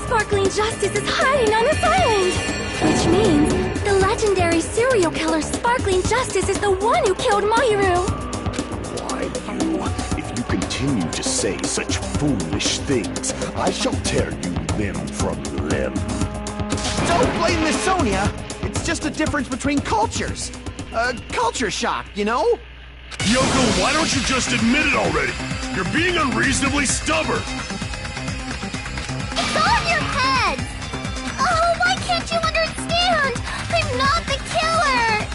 Sparkling Justice is hiding on this island! Which means the legendary serial killer Sparkling Justice is the one who killed Mahiru! Why, you... If you continue to say such foolish things, I shall tear you limb from limb. Don't blame Miss Sonia! It's just a difference between cultures. Culture shock, you know? Yoko, why don't you just admit it already? You're being unreasonably stubborn. It's all in your head! Oh, why can't you understand? I'm not the killer!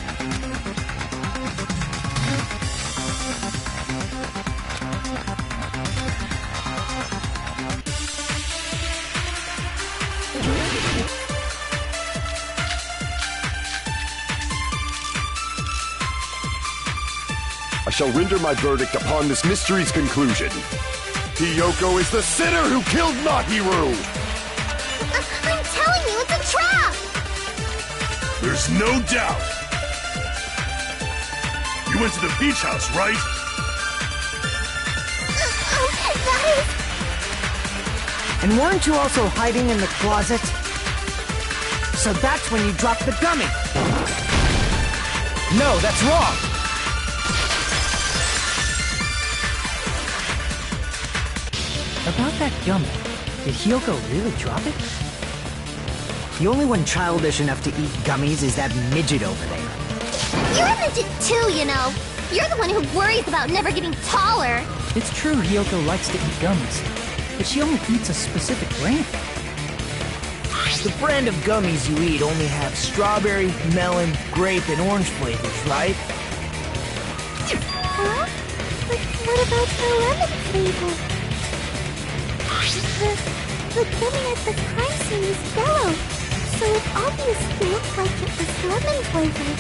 I shall render my verdict upon this mystery's conclusion. Hiyoko is the sinner who killed Mahiru! I'm telling you, it's a trap! There's no doubt. You went to the beach house, right? That is... And weren't you also hiding in the closet? So that's when you dropped the gummy. No, that's wrong. About that gummy, did Hiyoko really drop it? The only one childish enough to eat gummies is that midget over there. You're a midget too, you know. You're the one who worries about never getting taller. It's true Hiyoko likes to eat gummies, but she only eats a specific brand. The brand of gummies you eat only have strawberry, melon, grape, and orange flavors, right? Huh? But what about the lemon flavor? The gummy at the crime scene is yellow, so it obviously looked like it was lemon flavored.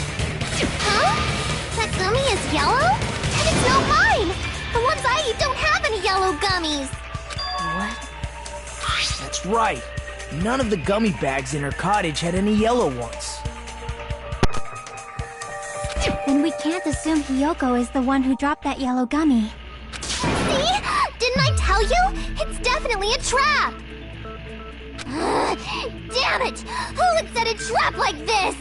Huh? That gummy is yellow? And it's not mine! The ones I eat don't have any yellow gummies! What? That's right. None of the gummy bags in her cottage had any yellow ones. Then we can't assume Hiyoko is the one who dropped that yellow gummy. See? Didn't I tell you? It's definitely a trap! Damn it! Who would set a trap like this?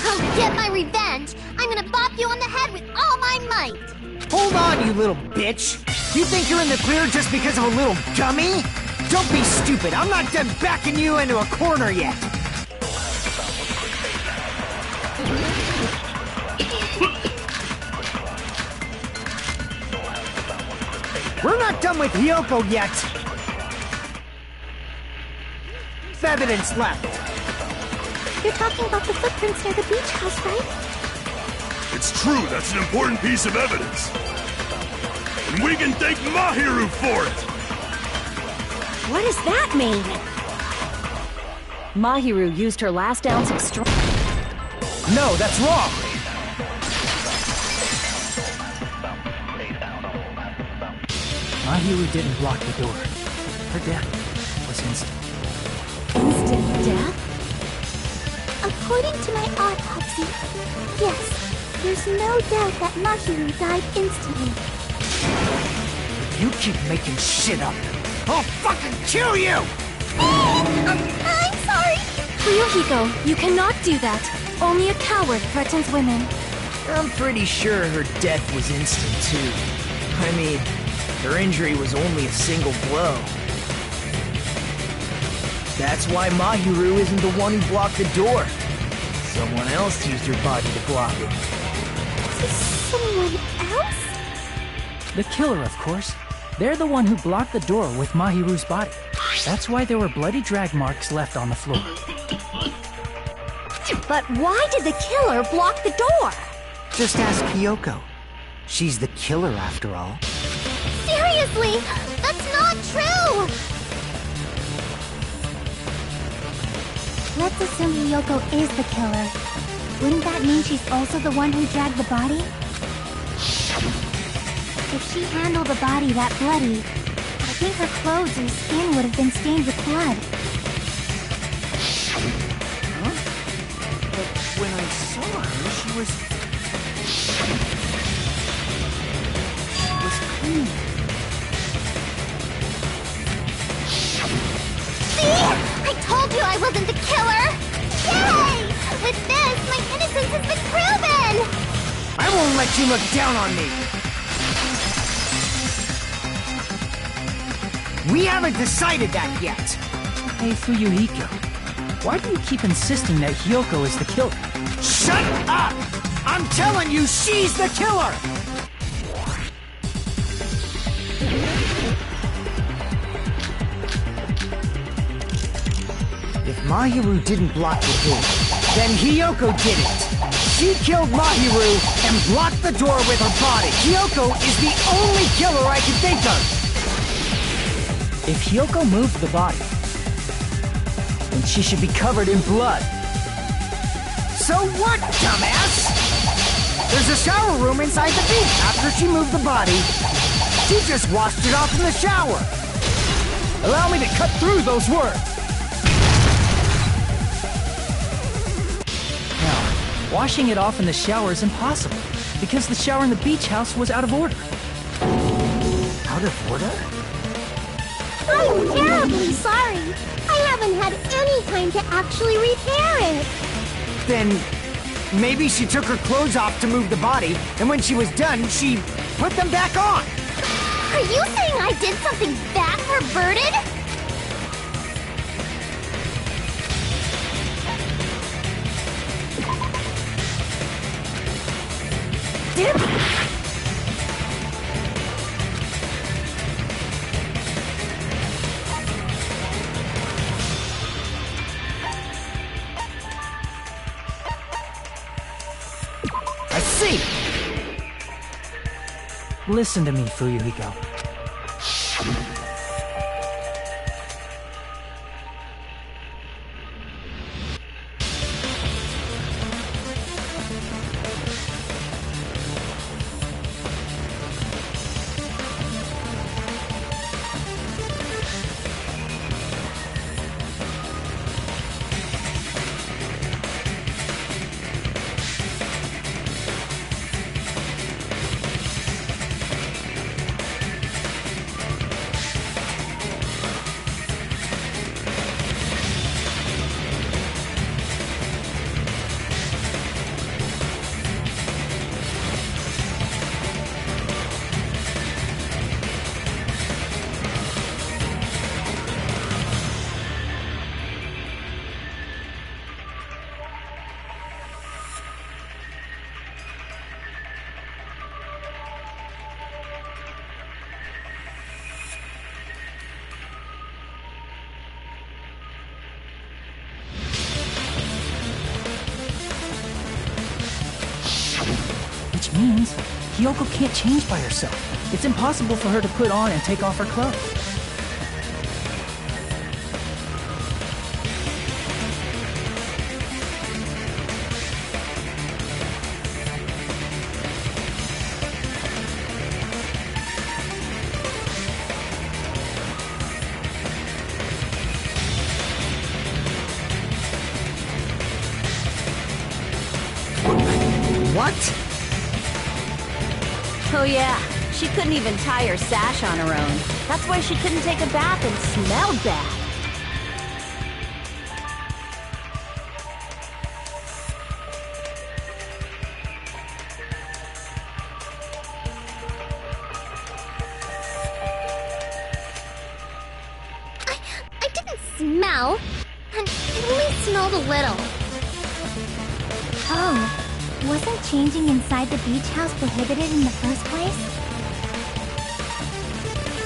I'll get my revenge! I'm gonna bop you on the head with all my might! Hold on, you little bitch! You think you're in the clear just because of a little gummy? Don't be stupid! I'm not done backing you into a corner yet! We're not done with Hiyoko yet! Evidence left. You're talking about the footprints near the beach house, right? It's true, that's an important piece of evidence. And we can thank Mahiru for it! What does that mean? Mahiru used her last ounce of strength. No, that's wrong! Mahiru didn't block the door. Her death was instant. Instant death? According to my autopsy, yes, there's no doubt that Mahiru died instantly. If you keep making shit up, I'll fucking kill you! I'm sorry. Fuyuhiko, you cannot do that. Only a coward threatens women. I'm pretty sure her death was instant, too. I mean, her injury was only a single blow. That's why Mahiru isn't the one who blocked the door. Someone else used her body to block it. Someone else? The killer, of course. They're the one who blocked the door with Mahiru's body. That's why there were bloody drag marks left on the floor. But why did the killer block the door? Just ask Kyoko. She's the killer, after all. Seriously, that's not true! Let's assume Hiyoko is the killer. Wouldn't that mean she's also the one who dragged the body? If she handled the body that bloody, I think her clothes and skin would have been stained with blood. Huh? But when I saw her, she was clean. See? I told you I wasn't the killer! Yay! With this, my innocence has been proven! I won't let you look down on me! We haven't decided that yet! Hey, Fuyuhiko, why do you keep insisting that Hiyoko is the killer? Shut up! I'm telling you, she's the killer! If Mahiru didn't block the door, then Hiyoko did it! She killed Mahiru and blocked the door with her body! Hiyoko is the only killer I can think of! If Hiyoko moved the body, then she should be covered in blood. So what, dumbass? There's a shower room inside the beach. After she moved the body, she just washed it off in the shower. Allow me to cut through those words. Now, washing it off in the shower is impossible, because the shower in the beach house was out of order. Out of order? I'm terribly sorry. I haven't had any time to actually repair it. Then maybe she took her clothes off to move the body, and when she was done, she put them back on. Are you saying I did something that perverted? I see. Listen to me, Fuyuhiko. Which means Hiyoko can't change by herself. It's impossible for her to put on and take off her clothes. What? Oh yeah, She couldn't even tie her sash on her own. That's why she couldn't take a bath and smelled bad. I didn't smell. I only smelled a little. Oh, wasn't changing inside the beach house prohibited in the first place?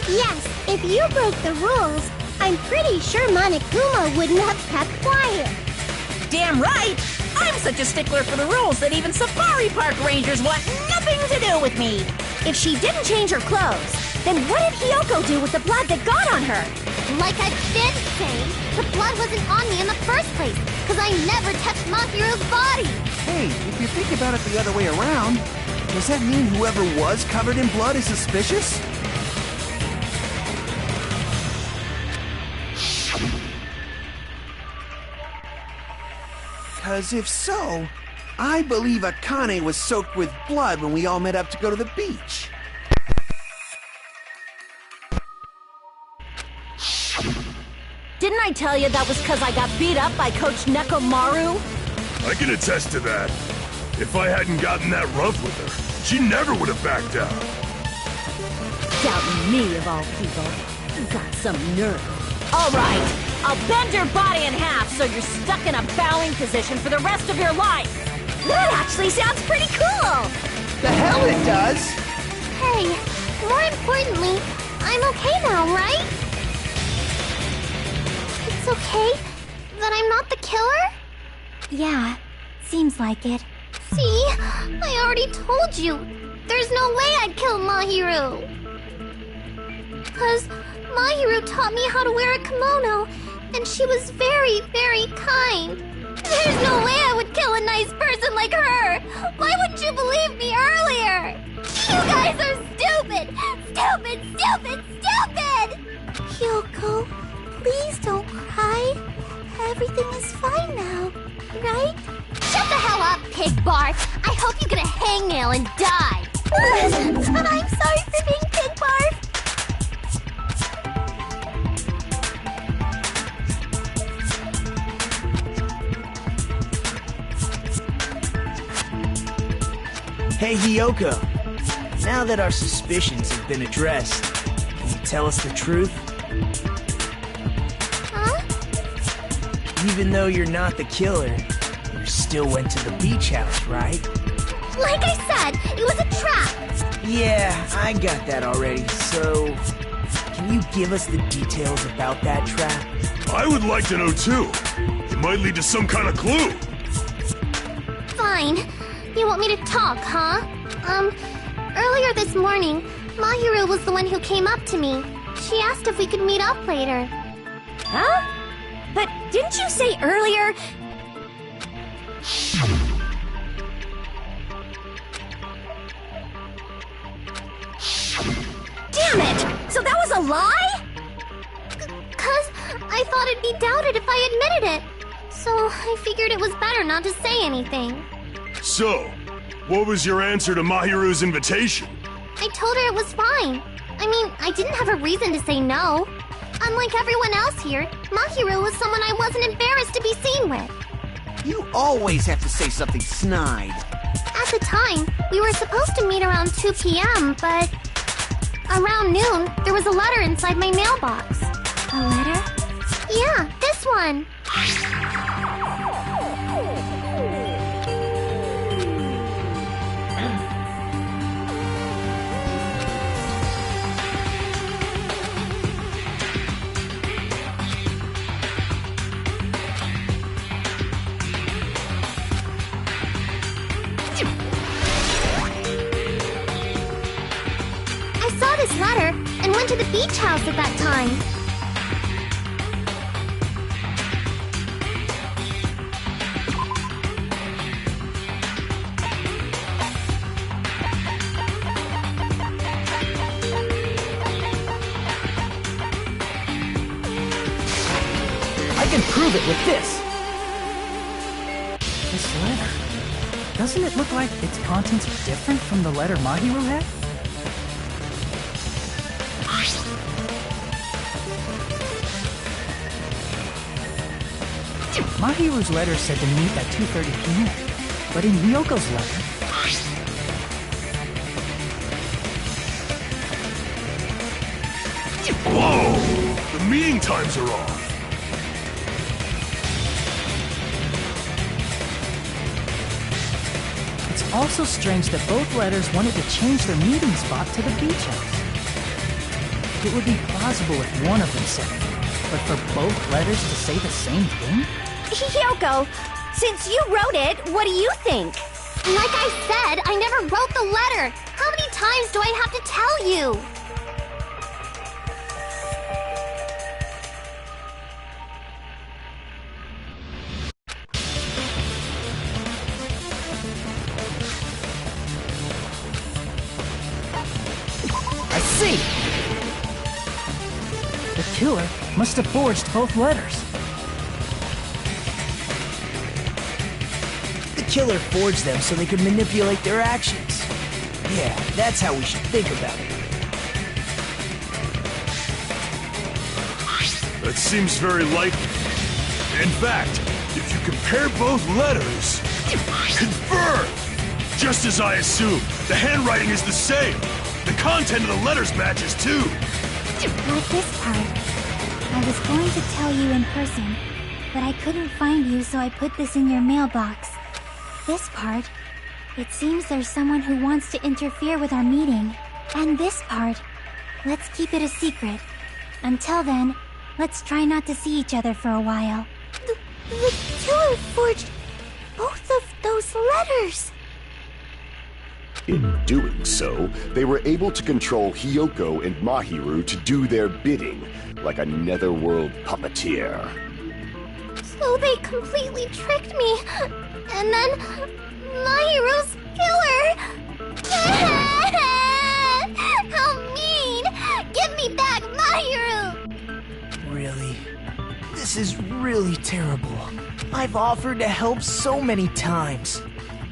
Yes, if you broke the rules, I'm pretty sure Monokuma wouldn't have kept quiet. Damn right! I'm such a stickler for the rules that even safari park rangers want nothing to do with me. If she didn't change her clothes, then what did Hiyoko do with the blood that got on her? Like I did say, the blood wasn't on me in the first place, because I never touched Mahiru's body. Hey, if you think about it the other way around, does that mean whoever was covered in blood is suspicious? Because if so, I believe Akane was soaked with blood when we all met up to go to the beach. Didn't I tell you that was because I got beat up by Coach Nekomaru? I can attest to that. If I hadn't gotten that rough with her, she never would have backed out. Doubting me, of all people. You got some nerve. All right, I'll bend your body in half so you're stuck in a bowing position for the rest of your life. That actually sounds pretty cool. The hell it does! Hey, more importantly, I'm okay now, right? It's okay that I'm not the killer? Yeah, seems like it. See, I already told you. There's no way I'd kill Mahiru. Because Mahiru taught me how to wear a kimono, and she was very, very kind. There's no way I would kill a nice person like her. Why wouldn't you believe me earlier? You guys are stupid! Stupid, stupid, stupid! Hyoko, please don't cry. Everything is fine now, right? Shut the hell up, pig barf! I hope you get a hangnail and die! I'm sorry for being pig barf! Hey, Hiyoko. Now that our suspicions have been addressed, can you tell us the truth? Huh? Even though you're not the killer, you still went to the beach house, right? Like I said, it was a trap! Yeah, I got that already, so... Can you give us the details about that trap? I would like to know too. It might lead to some kind of clue. Fine. You want me to talk, huh? Earlier this morning, Mahiru was the one who came up to me. She asked if we could meet up later. Huh? But didn't you say earlier... Damn it! So that was a lie? 'Cause I thought it'd be doubted if I admitted it. So I figured it was better not to say anything. So, what was your answer to Mahiru's invitation? I told her it was fine. I mean, I didn't have a reason to say no. Unlike everyone else here, Mahiru was someone I wasn't embarrassed to be seen with. You always have to say something snide. At the time, we were supposed to meet around 2 p.m., but... Around noon, there was a letter inside my mailbox. A letter? Yeah, this one. I saw this letter and went to the beach house at that time. I can prove it with this. This letter. Doesn't it look like its contents are different from the letter Mahiru had? Mahiru's letter said to meet at 2:30 p.m., but in Hyoko's letter... Whoa! The meeting times are off. It's also strange that both letters wanted to change their meeting spot to the beach house. It would be plausible if one of them said it, but for both letters to say the same thing? Hyoko, since you wrote it, what do you think? Like I said, I never wrote the letter. How many times do I have to tell you? I see! The killer must have forged both letters. The killer forged them so they could manipulate their actions. Yeah, that's how we should think about it. That seems very likely. In fact, if you compare both letters... Confirmed! Just as I assumed, the handwriting is the same. The content of the letters matches too. Like this part. I was going to tell you in person, but I couldn't find you, so I put this in your mailbox. This part. It seems there's someone who wants to interfere with our meeting. And this part. Let's keep it a secret. Until then, let's try not to see each other for a while. The killer forged both of those letters. In doing so, they were able to control Hyoko and Mahiru to do their bidding, like a netherworld puppeteer. So they completely tricked me. And then Mahiru's killer. How mean! Give me back Mahiru! Really? This is really terrible. I've offered to help so many times.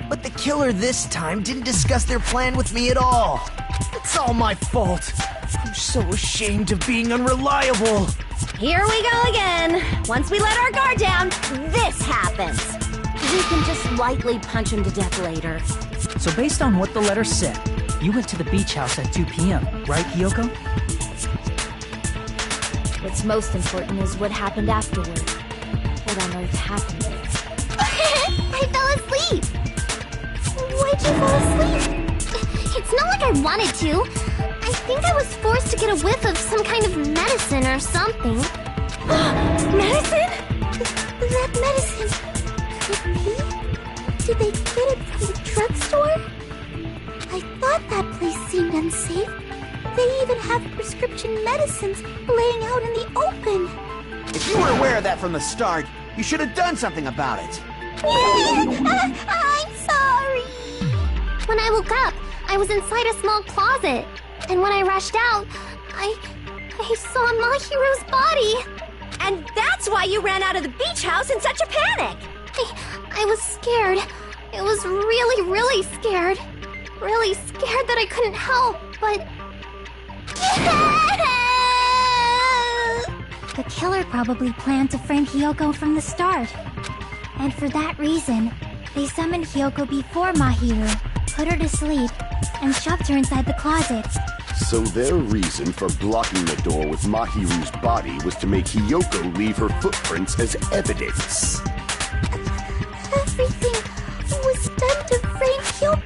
But the killer this time didn't discuss their plan with me at all. It's all my fault. I'm so ashamed of being unreliable. Here we go again. Once we let our guard down, this happens. We can just lightly punch him to death later. So based on what the letter said, you went to the beach house at 2 p.m., right, Hyoko? What's most important is what happened afterward. What on earth happened there? I fell asleep. Why'd you fall asleep? It's not like I wanted to. I think I was forced to get a whiff of some kind of medicine or something. Medicine? That medicine. Could be? Did they get it from the drugstore? I thought that place seemed unsafe. They even have prescription medicines laying out in the open. If you were aware of that from the start, you should have done something about it. I'm sorry. When I woke up, I was inside a small closet. And when I rushed out, I saw Mahiru's body. And that's why you ran out of the beach house in such a panic! I was scared. I was really, really scared. Really scared that I couldn't help, but... The killer probably planned to frame Hyoko from the start. And for that reason, they summoned Hyoko before Mahiru, put her to sleep, and shoved her inside the closet. So their reason for blocking the door with Mahiru's body was to make Hyoko leave her footprints as evidence. Everything was done to frame Hyoko.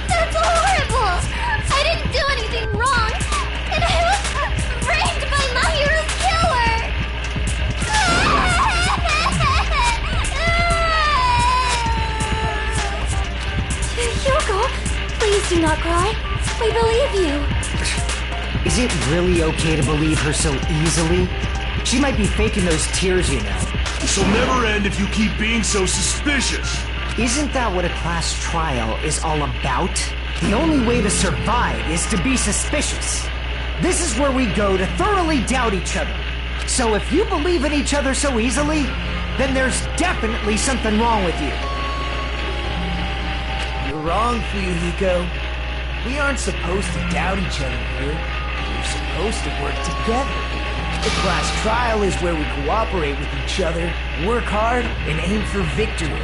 That's horrible! I didn't do anything wrong, and I was framed by Mahiru's killer! Hyoko, please do not cry. We believe you. Is it really okay to believe her so easily? She might be faking those tears, you know. This'll never end if you keep being so suspicious. Isn't that what a class trial is all about? The only way to survive is to be suspicious. This is where we go to thoroughly doubt each other. So if you believe in each other so easily, then there's definitely something wrong with you. You're wrong, Fuyuhiko. We aren't supposed to doubt each other here. We're supposed to work together. The class trial is where we cooperate with each other, work hard, and aim for victory.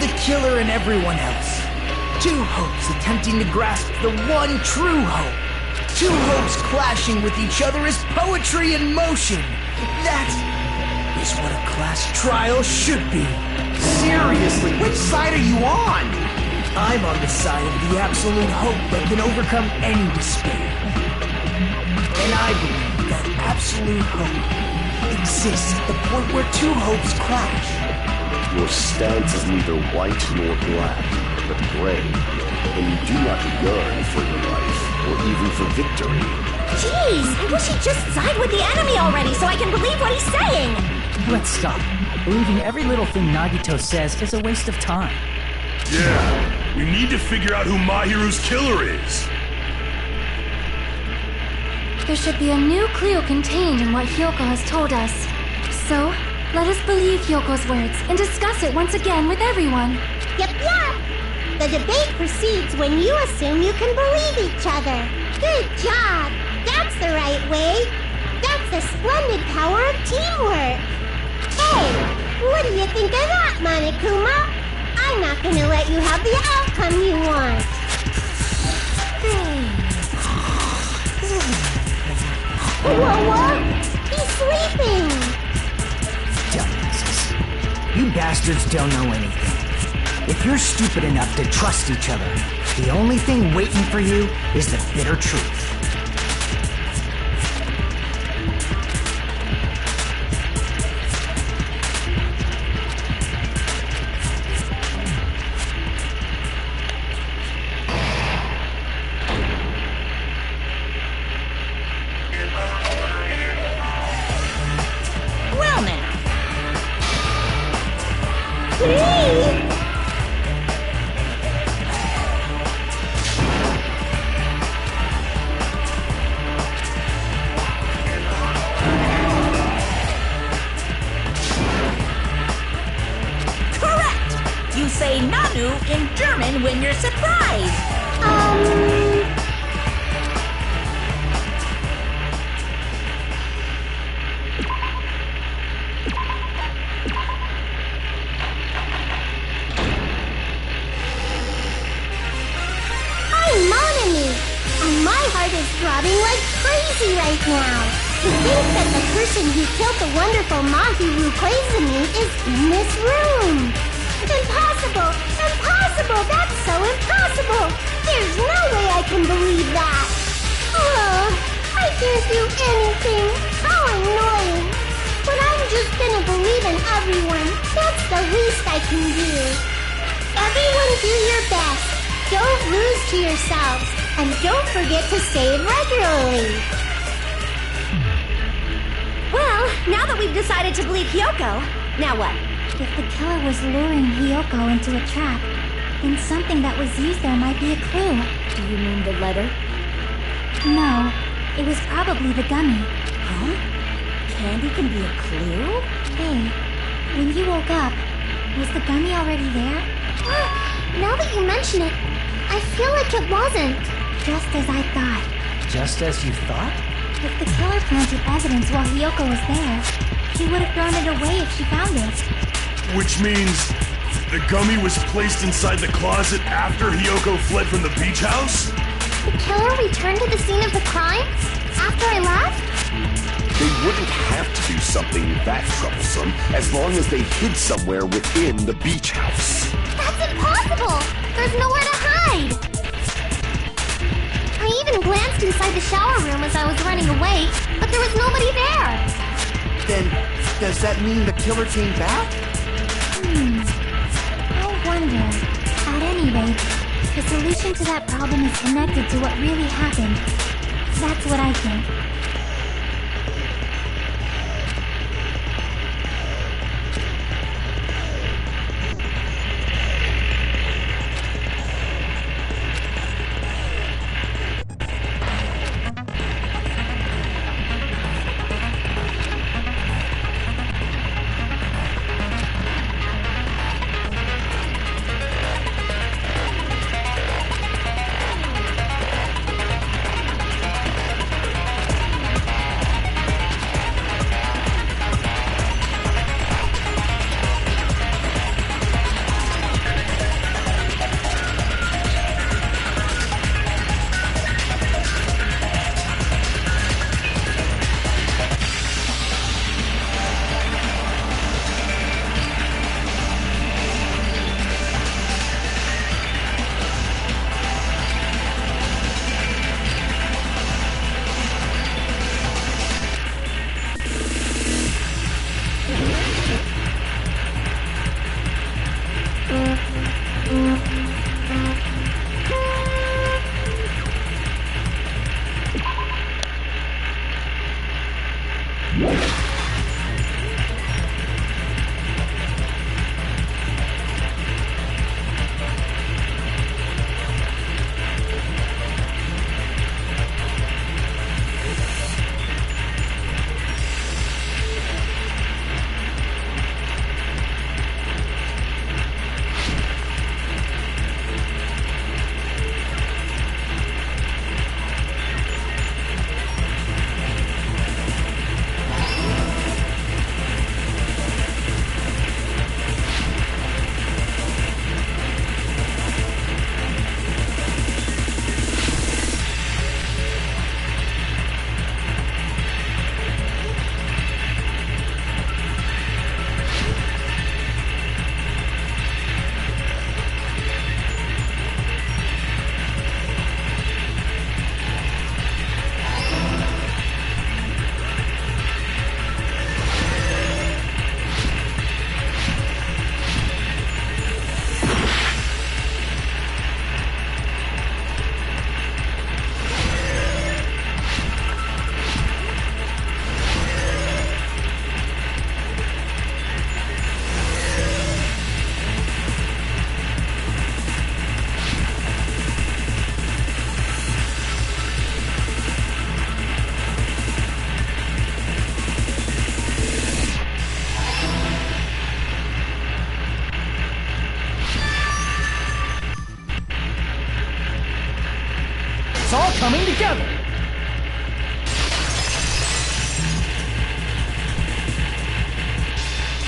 The killer and everyone else. Two hopes attempting to grasp the one true hope. Two hopes clashing with each other is poetry in motion. That is what a class trial should be. Seriously, which side are you on? I'm on the side of the absolute hope that can overcome any despair. And I believe that absolute hope exists at the point where two hopes clash. Your stance is neither white nor black, but gray, and you do not yearn for your life, or even for victory. Jeez, I wish he'd just side with the enemy already so I can believe what he's saying! Let's stop. Believing every little thing Nagito says is a waste of time. Yeah, we need to figure out who Mahiru's killer is. There should be a new clue contained in what Hyoko has told us. So, let us believe Hyoko's words and discuss it once again with everyone. Yep. The debate proceeds when you assume you can believe each other. Good job! That's the right way! That's the splendid power of teamwork! Hey, what do you think of that, Monokuma? I'm not gonna let you have the outcome you want! Whoa! He's sleeping! Dumbasses. You bastards don't know anything. If you're stupid enough to trust each other, the only thing waiting for you is the bitter truth. Well now, correct! You say Nanu in German when you're surprised. I'm Monami, and my heart is throbbing like crazy right now. To think that the person who killed the wonderful Mahiru Koizumi is in this room. Impossible! Impossible! That's so impossible! There's no way I can believe that! Oh, I can't do anything! How annoying! But I'm just gonna believe in everyone. That's the least I can do. Everyone do your best. Don't lose to yourselves. And don't forget to save regularly. Well, now that we've decided to believe Hyoko, now what? If the killer was luring Hyoko into a trap, then something that was used there might be a clue. Do you mean the letter? No, it was probably the gummy. Huh? Candy can be a clue? Hey, when you woke up, was the gummy already there? Now that you mention it, I feel like it wasn't. Just as I thought. Just as you thought? If the killer planted evidence while Hyoko was there, she would have thrown it away if she found it. Which means the gummy was placed inside the closet after Hyoko fled from the beach house? The killer returned to the scene of the crime after I left? They wouldn't have to do something that troublesome as long as they hid somewhere within the beach house. That's impossible! There's nowhere to hide! I even glanced inside the shower room as I was running away, but there was nobody there! Then, does that mean the killer came back? I wonder. At any rate, the solution to that problem is connected to what really happened. That's what I think.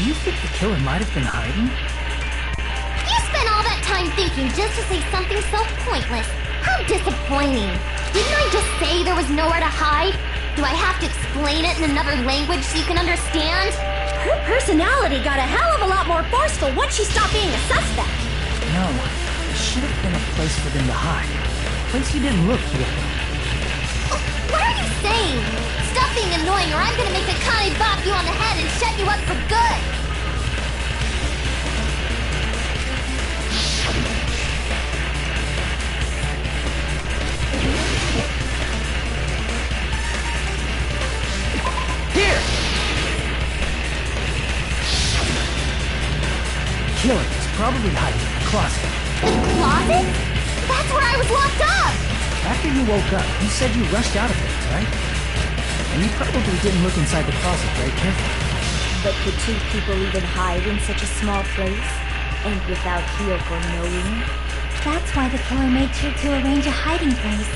Do you think the killer might have been hiding? You spent all that time thinking just to say something so pointless. How disappointing. Didn't I just say there was nowhere to hide? Do I have to explain it in another language so you can understand? Her personality got a hell of a lot more forceful once she stopped being a suspect. No, there should have been a place for them to hide. A place you didn't look, Hiyoko. What are you saying? Stop being annoying or I'm gonna make Akane bop you on the head and shut you up for good! Here! Killer is probably hiding in the closet. Closet? That's where I was locked up! After you woke up, you said you rushed out of there, right? And you probably didn't look inside the closet very carefully. But could two people even hide in such a small place? And without Hiyoko knowing? That's why the killer made sure to arrange a hiding place.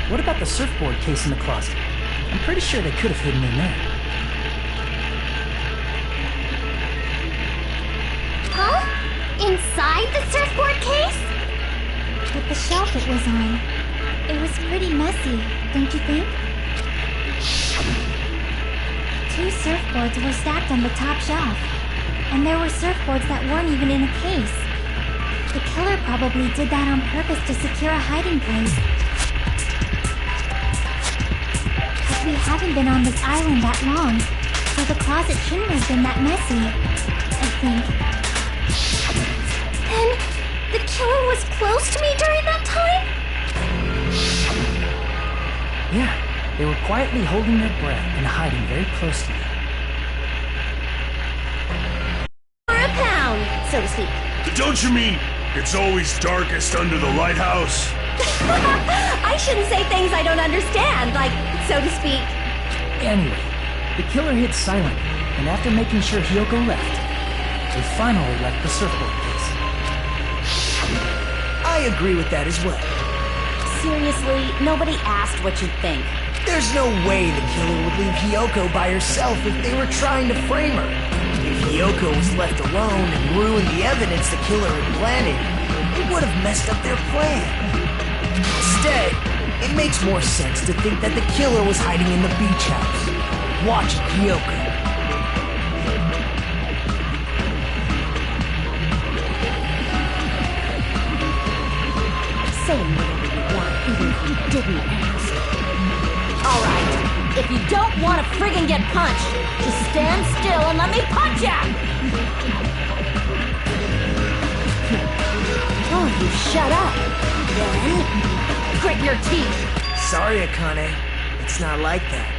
What about the surfboard case in the closet? I'm pretty sure they could have hidden in there. Huh? Inside the surfboard case? But the shelf it was on, it was pretty messy, don't you think? 2 surfboards were stacked on the top shelf. And there were surfboards that weren't even in a case. The killer probably did that on purpose to secure a hiding place. But we haven't been on this island that long, so the closet shouldn't have been that messy, I think. Then, the killer was close to me during that time? Yeah, they were quietly holding their breath and hiding very close to you. For a pound, so to speak. Don't you mean it's always darkest under the lighthouse? I shouldn't say things I don't understand, like, so to speak. Anyway, the killer hid silently, and after making sure Hiyoko left, they finally left the surfboard case. I agree with that as well. Seriously, nobody asked what you'd think. There's no way the killer would leave Hiyoko by herself if they were trying to frame her. If Hiyoko was left alone and ruined the evidence the killer had planted, it would have messed up their plan. Instead, it makes more sense to think that the killer was hiding in the beach house, watching Hiyoko. Saying whatever you want, even if you didn't ask. Alright, if you don't want to friggin' get punched, just stand still and let me punch ya! Oh, you shut up. Then, grit your teeth. Sorry, Akane. It's not like that.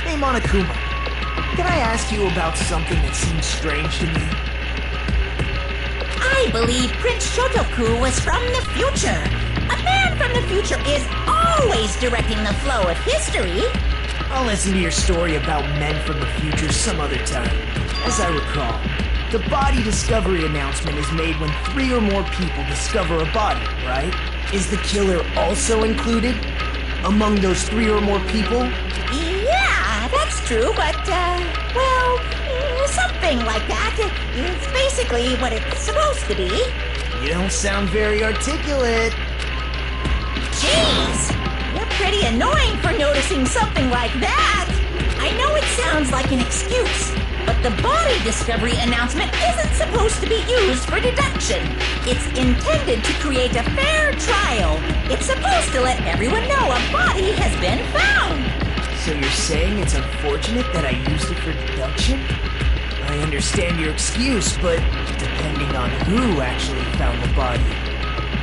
Hey, Monokuma. Can I ask you about something that seems strange to me? I believe Prince Shotoku was from the future. A man from the future is always directing the flow of history. I'll listen to your story about men from the future some other time. As I recall, the body discovery announcement is made when 3 or more people discover a body, right? Is the killer also included among those 3 or more people? Yeah, that's true, but, well, something like that. It's basically what it's supposed to be. You don't sound very articulate. Jeez! You're pretty annoying for noticing something like that. I know it sounds like an excuse, but the body discovery announcement isn't supposed to be used for deduction. It's intended to create a fair trial. It's supposed to let everyone know a body has been found. So you're saying it's unfortunate that I used it for deduction? I understand your excuse, but depending on who actually found the body,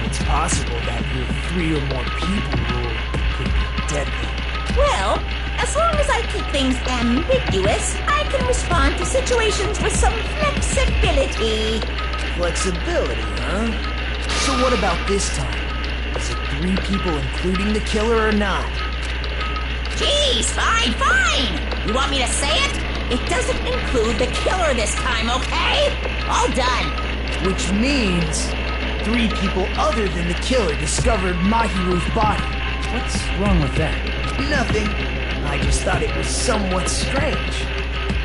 it's possible that your 3 or more people rule could be deadly. Well, as long as I keep things ambiguous, I can respond to situations with some flexibility. Flexibility, huh? So what about this time? Is it 3 people including the killer or not? Geez, fine. You want me to say it? It doesn't include the killer this time, okay? All done. Which means 3 people other than the killer discovered Mahiru's body. What's wrong with that? Nothing. I just thought it was somewhat strange.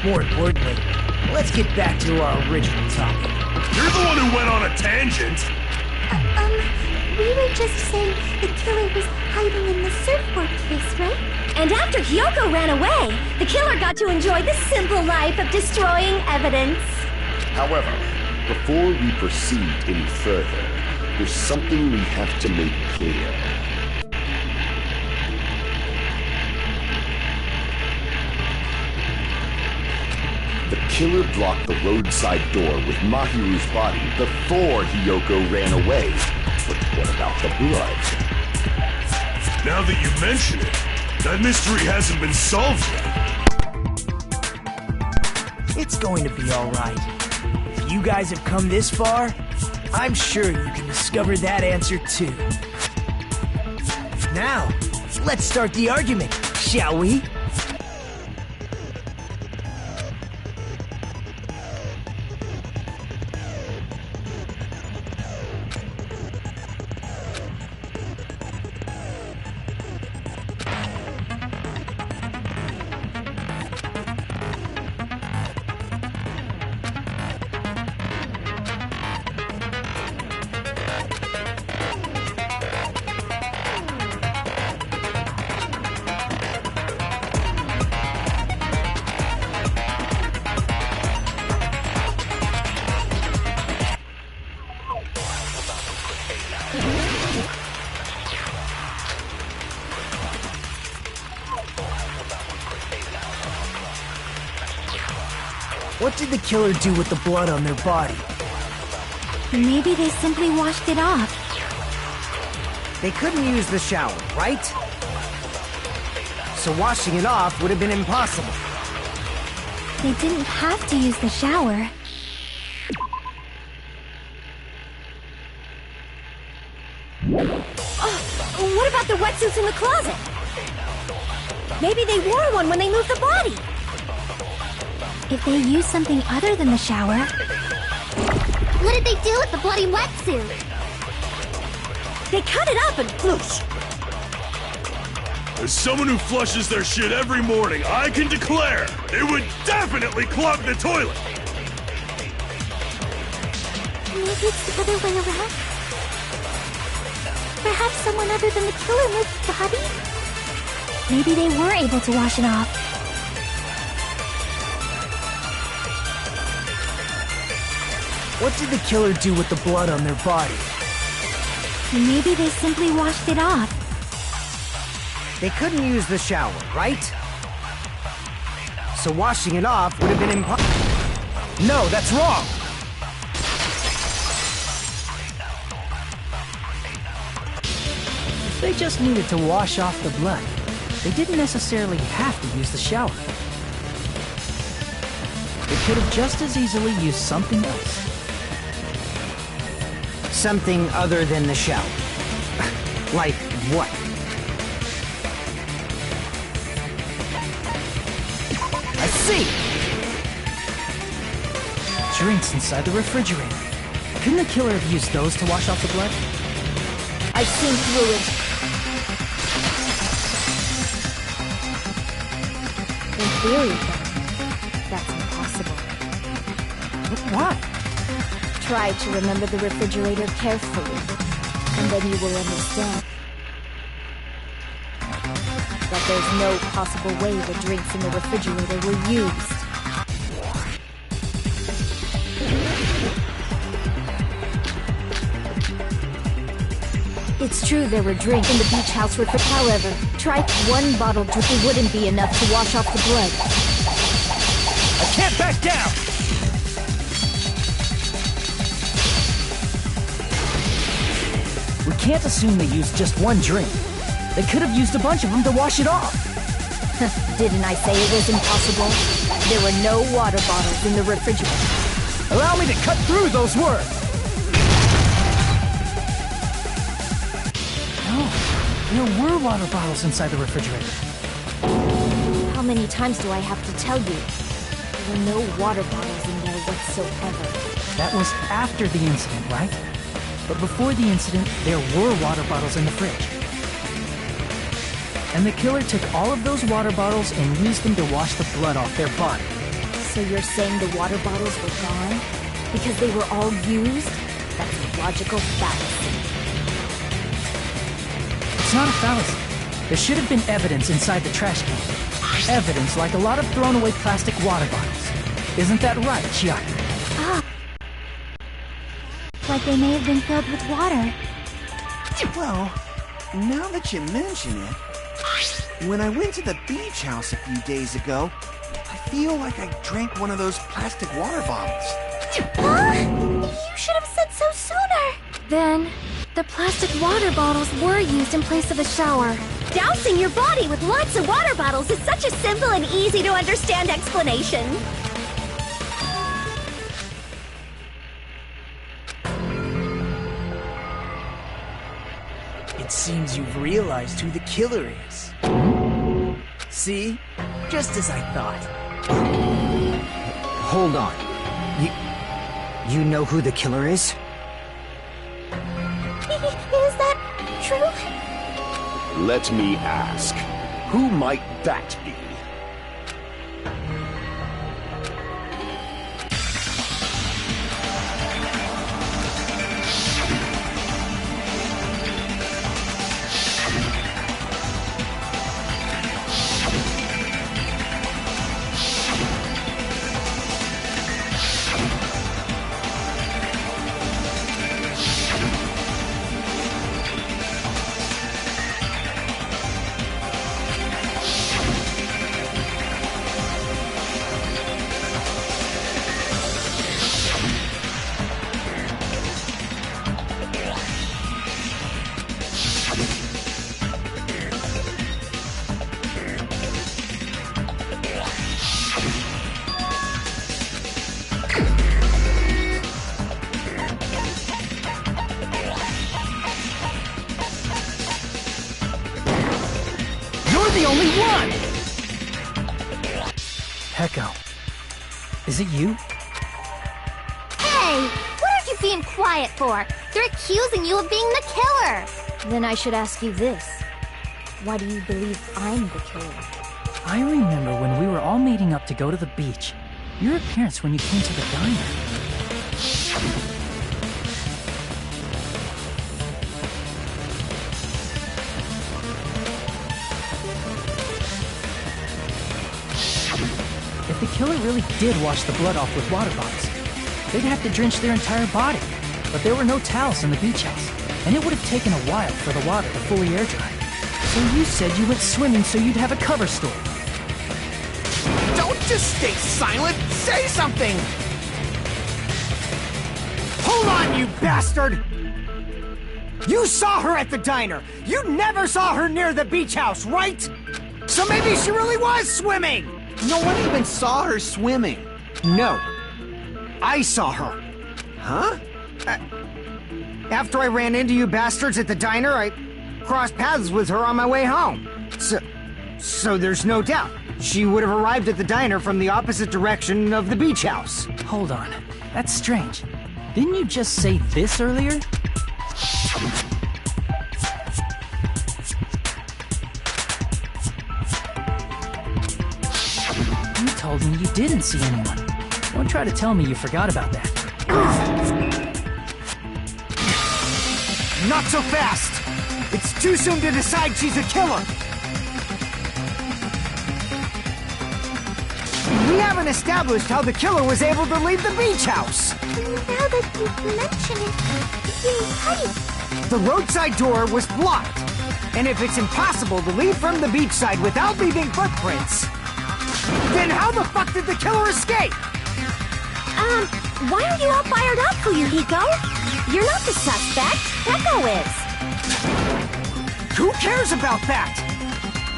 More importantly, let's get back to our original topic. You're the one who went on a tangent. We were just saying the killer was hiding in the surfboard case, right? And after Hyoko ran away, the killer got to enjoy the simple life of destroying evidence. However, before we proceed any further, there's something we have to make clear. The killer blocked the roadside door with Mahiru's body before Hyoko ran away. But what about the blood? Now that you mention it, that mystery hasn't been solved yet. It's going to be alright. If you guys have come this far, I'm sure you can discover that answer too. Now, let's start the argument, shall we? What did the killer do with the blood on their body? Maybe they simply washed it off. They couldn't use the shower, right? So washing it off would have been impossible. They didn't have to use the shower. Oh, what about the wetsuits in the closet? Maybe they wore one when they moved the body. If they used something other than the shower... What did they do with the bloody wetsuit? They cut it up and whoosh. As someone who flushes their shit every morning, I can declare it would definitely clog the toilet! Maybe it's the other way around? Perhaps someone other than the killer moved the body? Maybe they were able to wash it off. What did the killer do with the blood on their body? Maybe they simply washed it off. They couldn't use the shower, right? So washing it off would have been impossible. No, that's wrong! If they just needed to wash off the blood, they didn't necessarily have to use the shower. They could have just as easily used something else. Something other than the shower. Like what? I see! Drinks inside the refrigerator. Couldn't the killer have used those to wash off the blood? I've seen through it. In theory, that's impossible. Why? Try to remember the refrigerator carefully, and then you will understand that there's no possible way the drinks in the refrigerator were used. It's true there were drinks in the beach house refrigerator. However, try one bottled drink. It wouldn't be enough to wash off the blood. I can't back down! We can't assume they used just one drink. They could have used a bunch of them to wash it off. Didn't I say it was impossible? There were no water bottles in the refrigerator. Allow me to cut through those words! No, there were water bottles inside the refrigerator. How many times do I have to tell you? There were no water bottles in there whatsoever. That was after the incident, right? But before the incident, there were water bottles in the fridge. And the killer took all of those water bottles and used them to wash the blood off their body. So you're saying the water bottles were gone? Because they were all used? That's a logical fallacy. It's not a fallacy. There should have been evidence inside the trash can. Evidence like a lot of thrown away plastic water bottles. Isn't that right, Chiaki? Ah. Like they may have been filled with water. Well, now that you mention it, when I went to the beach house a few days ago, I feel like I drank one of those plastic water bottles. Huh? You should have said so sooner. Then, the plastic water bottles were used in place of a shower. Dousing your body with lots of water bottles is such a simple and easy to understand explanation. It seems you've realized who the killer is. See? Just as I thought. Hold on. You know who the killer is? Is that true? Let me ask, who might that be? The only one! Heko, is it you? Hey! What are you being quiet for? They're accusing you of being the killer! Then I should ask you this. Why do you believe I'm the killer? I remember when we were all meeting up to go to the beach. Your appearance when you came to the diner. If the killer really did wash the blood off with water bottles, they'd have to drench their entire body. But there were no towels in the beach house, and it would have taken a while for the water to fully air dry. So you said you went swimming so you'd have a cover story. Don't just stay silent! Say something! Hold on, you bastard! You saw her at the diner! You never saw her near the beach house, right? So maybe she really was swimming! No one even saw her swimming. No. I saw her. Huh? After I ran into you bastards at the diner, I crossed paths with her on my way home. So there's no doubt. She would have arrived at the diner from the opposite direction of the beach house. Hold on. That's strange. Didn't you just say this earlier? You told me you didn't see anyone. Don't try to tell me you forgot about that. Not so fast! It's too soon to decide she's a killer! We haven't established how the killer was able to leave the beach house! Now that you mention it, you're right. The roadside door was blocked. And if it's impossible to leave from the beachside without leaving footprints, then how the fuck did the killer escape? Why are you all fired up, Fuyuhiko? You're not the suspect. Heko is. Who cares about that?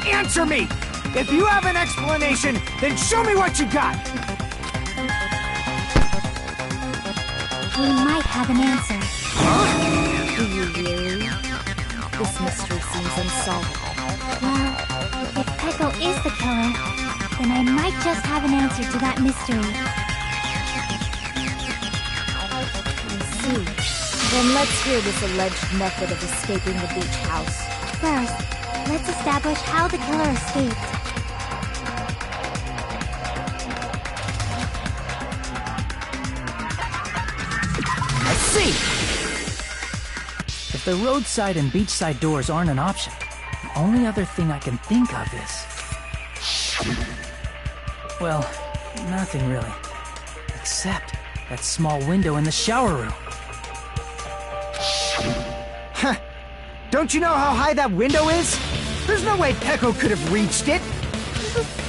Answer me! If you have an explanation, then show me what you got! We might have an answer. Do you really? This mystery seems unsolvable. Well, if Peko is the killer, then I might just have an answer to that mystery. I see. Then let's hear this alleged method of escaping the beach house. First, let's establish how the killer escaped. I see! If the roadside and beachside doors aren't an option, the only other thing I can think of is... well, nothing really. Except that small window in the shower room. Huh. Don't you know how high that window is? There's no way Peko could have reached it.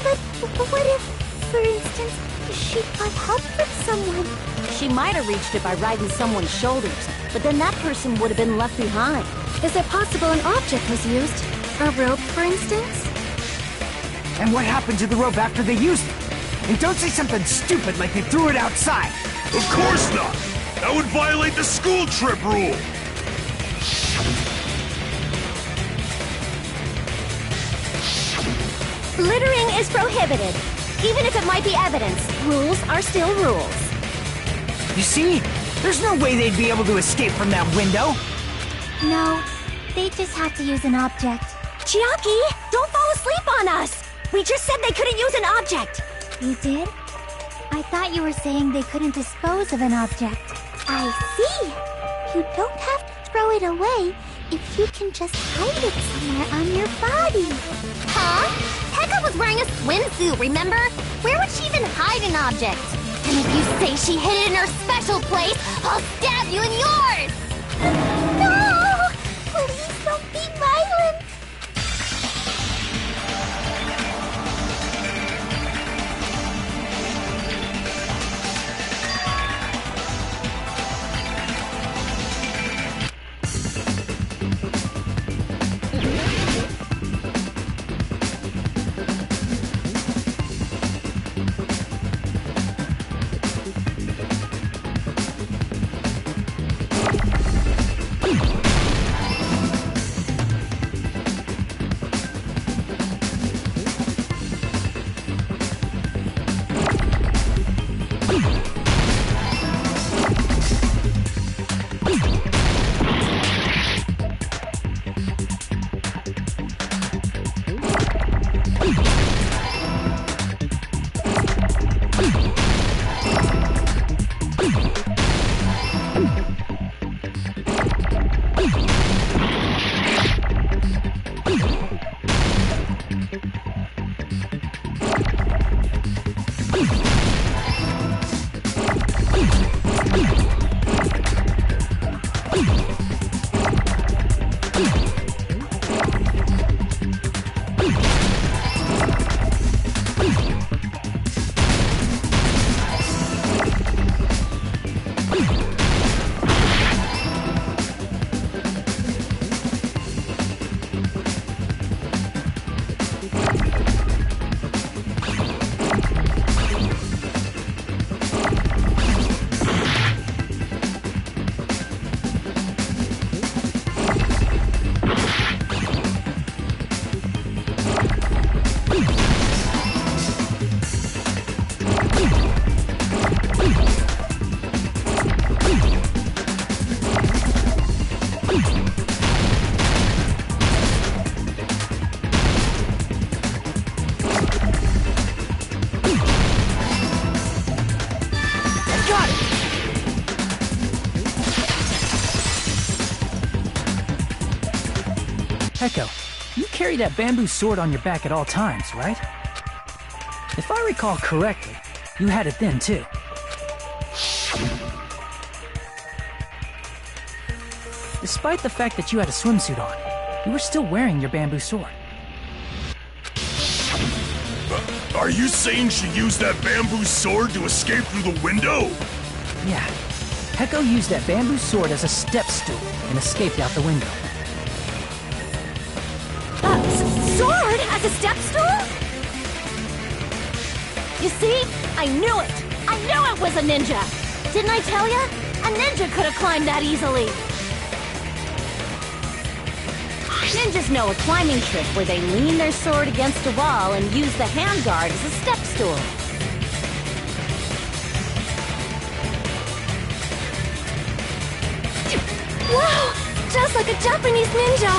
But what if, for instance, she got help from someone? She might have reached it by riding someone's shoulders, but then that person would have been left behind. Is it possible an object was used? A rope, for instance? And what happened to the rope after they used it? And don't say something stupid like they threw it outside. Of course not! That would violate the school trip rule! Littering is prohibited. Even if it might be evidence, rules are still rules. You see? There's no way they'd be able to escape from that window. No, they just have to use an object. Chiaki, don't fall asleep on us! We just said they couldn't use an object! You did? I thought you were saying they couldn't dispose of an object. I see! You don't have to throw it away if you can just hide it somewhere on your body. Huh? Pekka was wearing a swimsuit, remember? Where would she even hide an object? And if you say she hid it in her special place, I'll stab you in yours! No! Please don't be violent! Peko, you carry that bamboo sword on your back at all times, right? If I recall correctly, you had it then too. Despite the fact that you had a swimsuit on, you were still wearing your bamboo sword. Are you saying she used that bamboo sword to escape through the window? Yeah. Peko used that bamboo sword as a step stool and escaped out the window. Sword as a step stool? You see? I knew it! I knew it was a ninja! Didn't I tell ya? A ninja could have climbed that easily! Ninjas know a climbing trick where they lean their sword against a wall and use the handguard as a step stool. Wow! Just like a Japanese ninja!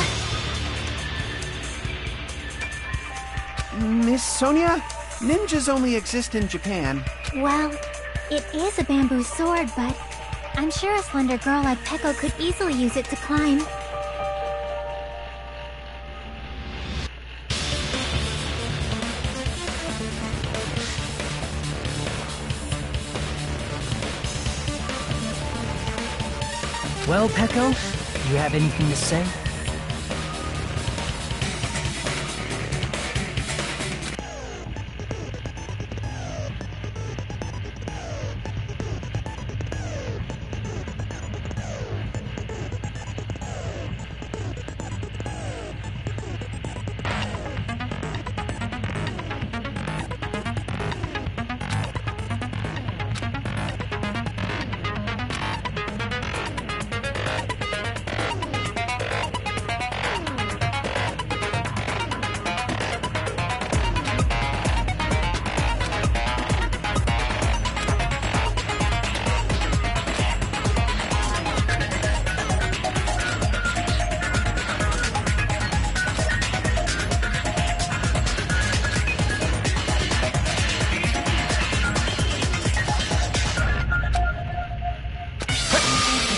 Miss Sonia, ninjas only exist in Japan. Well, it is a bamboo sword, but I'm sure a slender girl like Peko could easily use it to climb. Well, Peko, you have anything to say?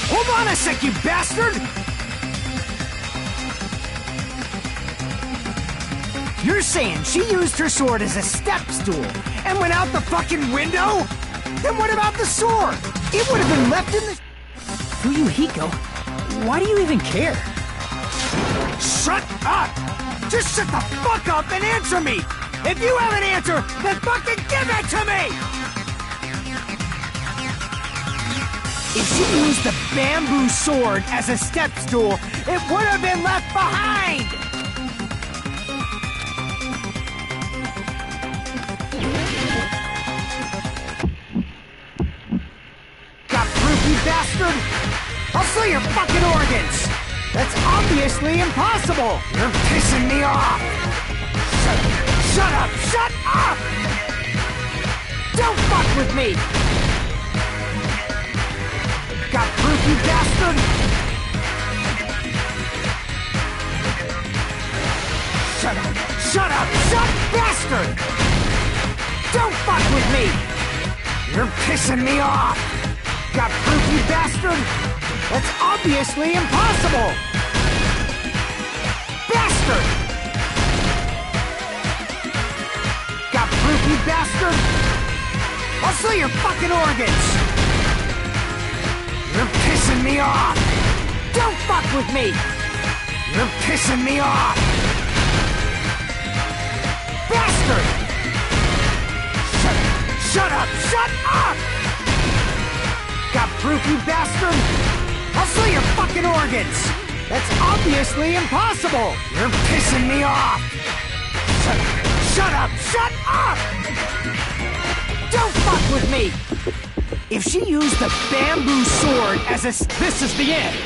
Hold on a sec, you bastard! You're saying she used her sword as a step stool and went out the fucking window? Then what about the sword? It would have been left in the... Fuyuhiko, why do you even care? Shut up! Just shut the fuck up and answer me! If you have an answer, then fucking give it to me! If she used the bamboo sword as a step stool, it would have been left behind! Got proof, you bastard? I'll sell your fucking organs! That's obviously impossible! You're pissing me off! Shut up! Shut up! Don't fuck with me! Got proof, you bastard? Shut up! Shut up! Shut bastard! Don't fuck with me! You're pissing me off! Got proof, you bastard? That's obviously impossible! Bastard! Got proof, you bastard? I'll sell your fucking organs! You're pissing me off! Don't fuck with me! You're pissing me off! Bastard! Shut up! Shut up! Got proof, you bastard? I'll sell your fucking organs! That's obviously impossible! You're pissing me off! Shut up! Shut up! Don't fuck with me! If she used the bamboo sword as a... This is the end!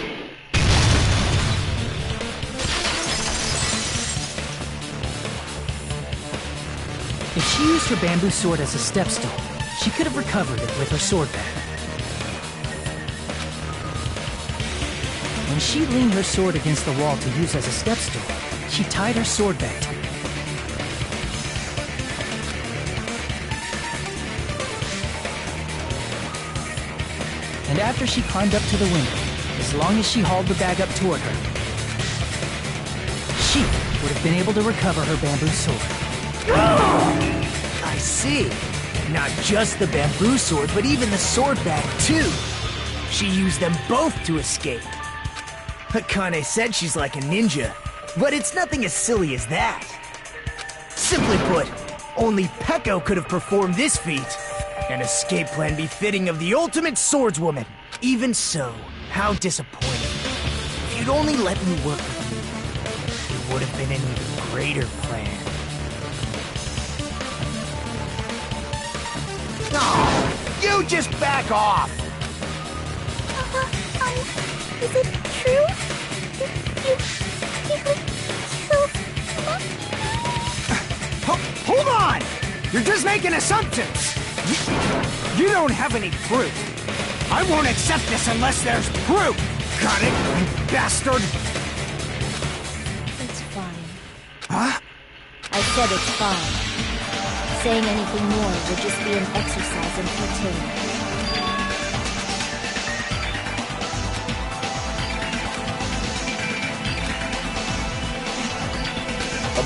If she used her bamboo sword as a step stool, she could have recovered it with her sword bag. When she leaned her sword against the wall to use as a step stool, she tied her sword back to it. And after she climbed up to the window, as long as she hauled the bag up toward her, she would have been able to recover her bamboo sword. I see. Not just the bamboo sword, but even the sword bag, too. She used them both to escape. Akane said she's like a ninja, but it's nothing as silly as that. Simply put, only Peko could have performed this feat. An escape plan befitting of the ultimate swordswoman. Even so, how disappointing. If you'd only let me work with you, it would have been an even greater plan. No! You just back off! Is it true? You Hold on! You're just making assumptions! You don't have any proof. I won't accept this unless there's proof! Got it, you bastard? It's fine. Huh? I said it's fine. Saying anything more would just be an exercise in futility.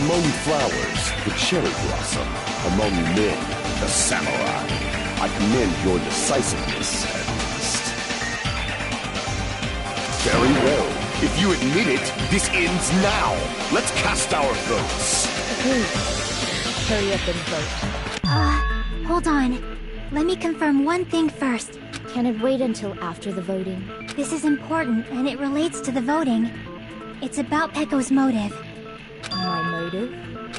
Among flowers, the cherry blossom. Among men, the samurai. I commend your decisiveness, at least. Very well. If you admit it, this ends now. Let's cast our votes. Please, hurry up and vote. Hold on. Let me confirm one thing first. Can it wait until after the voting? This is important, and it relates to the voting. It's about Pecco's motive. My motive?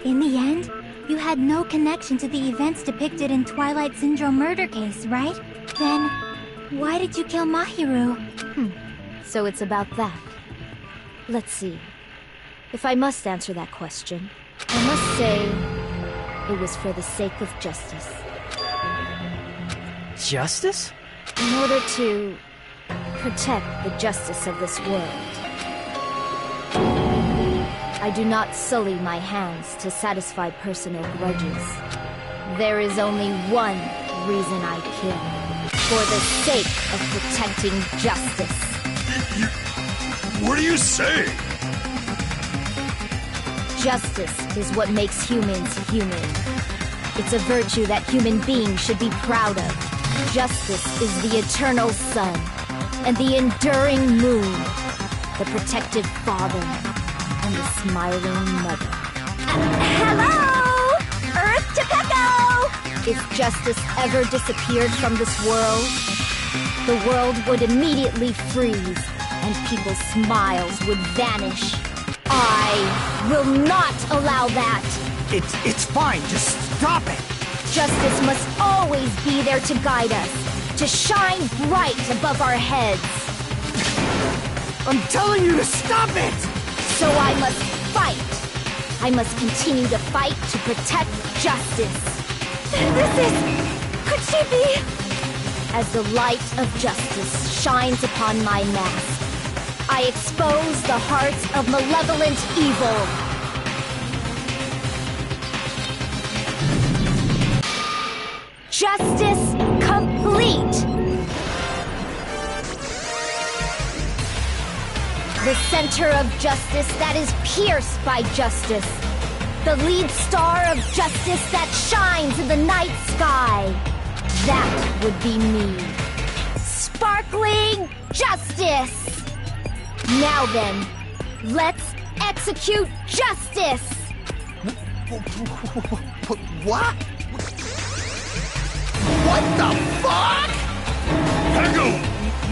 In the end, you had no connection to the events depicted in Twilight Syndrome murder case, right? Then, why did you kill Mahiru? So it's about that. Let's see. If I must answer that question, I must say it was for the sake of justice. Justice? In order to protect the justice of this world. I do not sully my hands to satisfy personal grudges. There is only one reason I kill. For the sake of protecting justice. What are you saying? Justice is what makes humans human. It's a virtue that human beings should be proud of. Justice is the eternal sun and the enduring moon, the protective father and the smiling mother. Hello! Earth to Pecco! If justice ever disappeared from this world, the world would immediately freeze and people's smiles would vanish. I will not allow that! It's fine, just stop it! Justice must always be there to guide us, to shine bright above our heads. I'm telling you to stop it! So I must fight. I must continue to fight to protect justice. Could she be? As the light of justice shines upon my mask, I expose the hearts of malevolent evil. Justice complete! The center of justice that is pierced by justice. The lead star of justice that shines in the night sky. That would be me. Sparkling justice! Now then, let's execute justice! What? What the fuck? Pecco,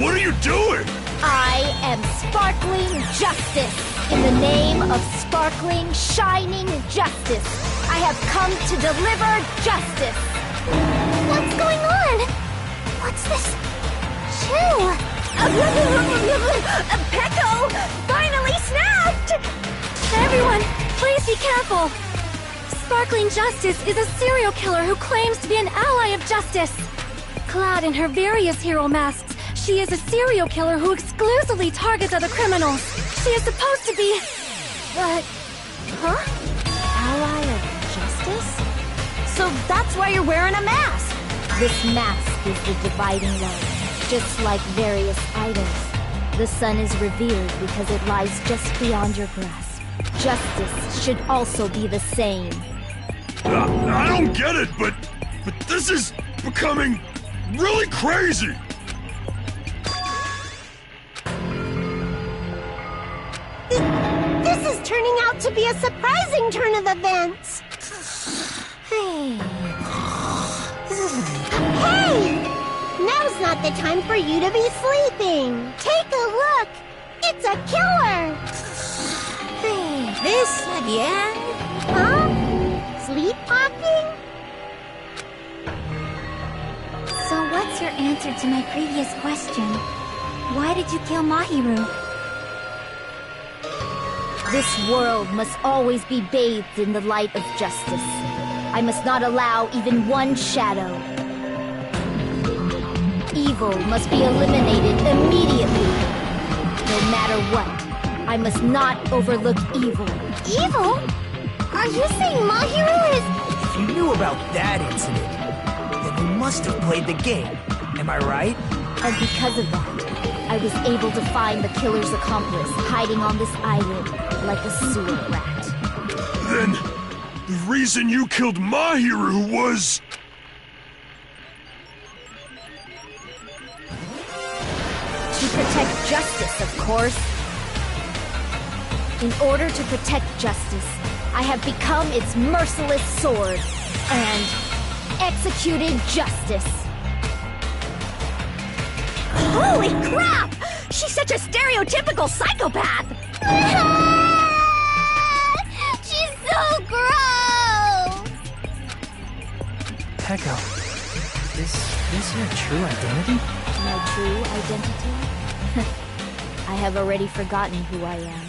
what are you doing? I am sparkling justice. In the name of sparkling, shining justice, I have come to deliver justice. What's going on? What's this? Chill. Pecco finally snapped! Everyone, please be careful! Sparkling Justice is a serial killer who claims to be an ally of justice. Clad in her various hero masks, she is a serial killer who exclusively targets other criminals. She is supposed to be... Ally of justice? So that's why you're wearing a mask! This mask is the dividing line. Just like various idols, the sun is revered because it lies just beyond your grasp. Justice should also be the same. I don't get it, but this is becoming really crazy. This is turning out to be a surprising turn of events. Hey! Now's not the time for you to be sleeping. Take a look. It's a killer. This again? Huh? Sleepwalking? So what's your answer to my previous question? Why did you kill Mahiru? This world must always be bathed in the light of justice. I must not allow even one shadow. Evil must be eliminated immediately. No matter what, I must not overlook evil. Evil? Are you saying Mahiru is... If you knew about that incident, then you must have played the game. Am I right? And because of that, I was able to find the killer's accomplice hiding on this island like a sewer rat. Then, the reason you killed Mahiru was... To protect justice, of course. In order to protect justice, I have become its merciless sword and executed justice. Holy crap! She's such a stereotypical psychopath! She's so gross! Peko, is this your true identity? My true identity? I have already forgotten who I am.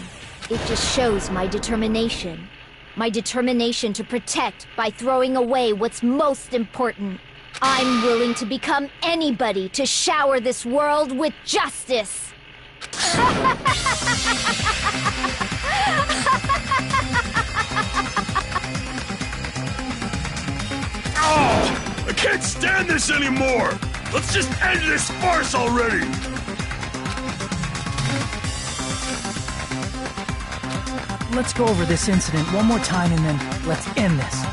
It just shows my determination. My determination to protect by throwing away what's most important. I'm willing to become anybody to shower this world with justice. Oh! I can't stand this anymore! Let's just end this farce already! Let's go over this incident one more time and then let's end this.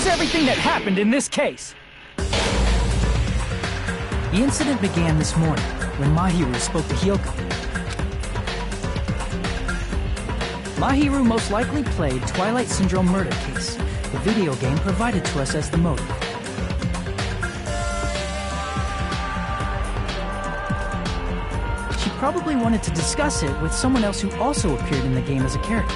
Everything that happened in this case. The incident began this morning when Mahiru spoke to Hyoko. Mahiru most likely played Twilight Syndrome murder case, the video game provided to us as the motive. probably wanted to discuss it with someone else who also appeared in the game as a character.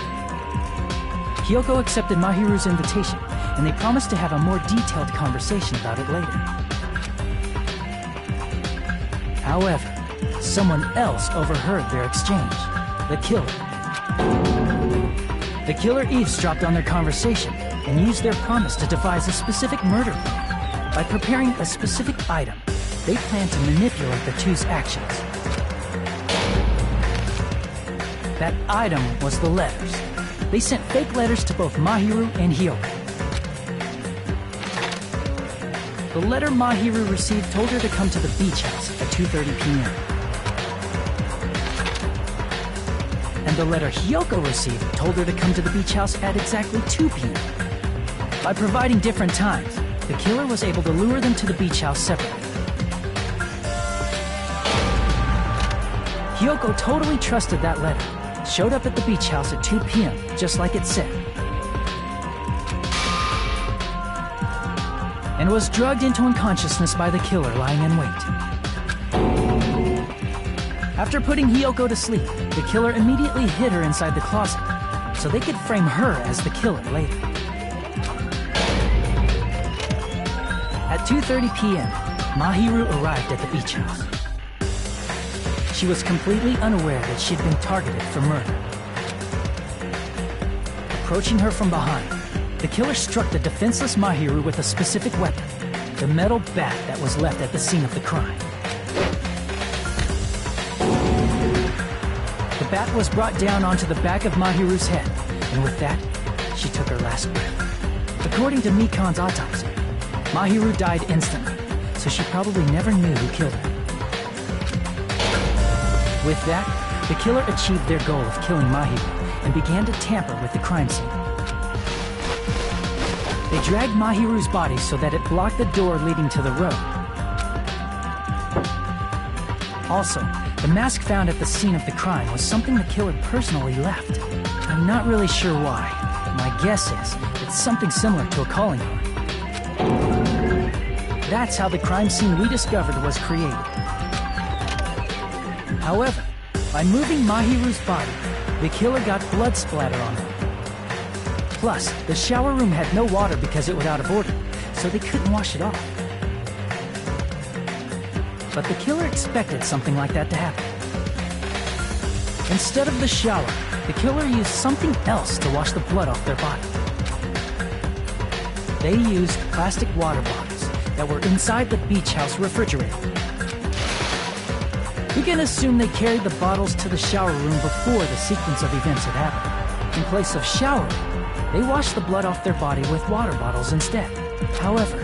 Hiyoko accepted Mahiru's invitation, and they promised to have a more detailed conversation about it later. However, someone else overheard their exchange. The killer. The killer eavesdropped on their conversation and used their promise to devise a specific murder plan. By preparing a specific item, they planned to manipulate the two's actions. That item was the letters. They sent fake letters to both Mahiru and Hiyoko. The letter Mahiru received told her to come to the beach house at 2:30 p.m. And the letter Hiyoko received told her to come to the beach house at exactly 2 p.m. By providing different times, the killer was able to lure them to the beach house separately. Hiyoko totally trusted that letter, showed up at the beach house at 2 p.m., just like it said, and was drugged into unconsciousness by the killer lying in wait. After putting Hiyoko to sleep, the killer immediately hid her inside the closet, so they could frame her as the killer later. At 2:30 p.m., Mahiru arrived at the beach house. She was completely unaware that she'd been targeted for murder. Approaching her from behind, the killer struck the defenseless Mahiru with a specific weapon, the metal bat that was left at the scene of the crime. The bat was brought down onto the back of Mahiru's head, and with that, she took her last breath. According to Mikan's autopsy, Mahiru died instantly, so she probably never knew who killed her. With that, the killer achieved their goal of killing Mahiru and began to tamper with the crime scene. They dragged Mahiru's body so that it blocked the door leading to the road. Also, the mask found at the scene of the crime was something the killer personally left. I'm not really sure why. My guess is it's something similar to a calling card. That's how the crime scene we discovered was created. However, by moving Mahiru's body, the killer got blood splatter on them. Plus, the shower room had no water because it was out of order, so they couldn't wash it off. But the killer expected something like that to happen. Instead of the shower, the killer used something else to wash the blood off their body. They used plastic water bottles that were inside the beach house refrigerator. We can assume they carried the bottles to the shower room before the sequence of events had happened. In place of showering, they washed the blood off their body with water bottles instead. However,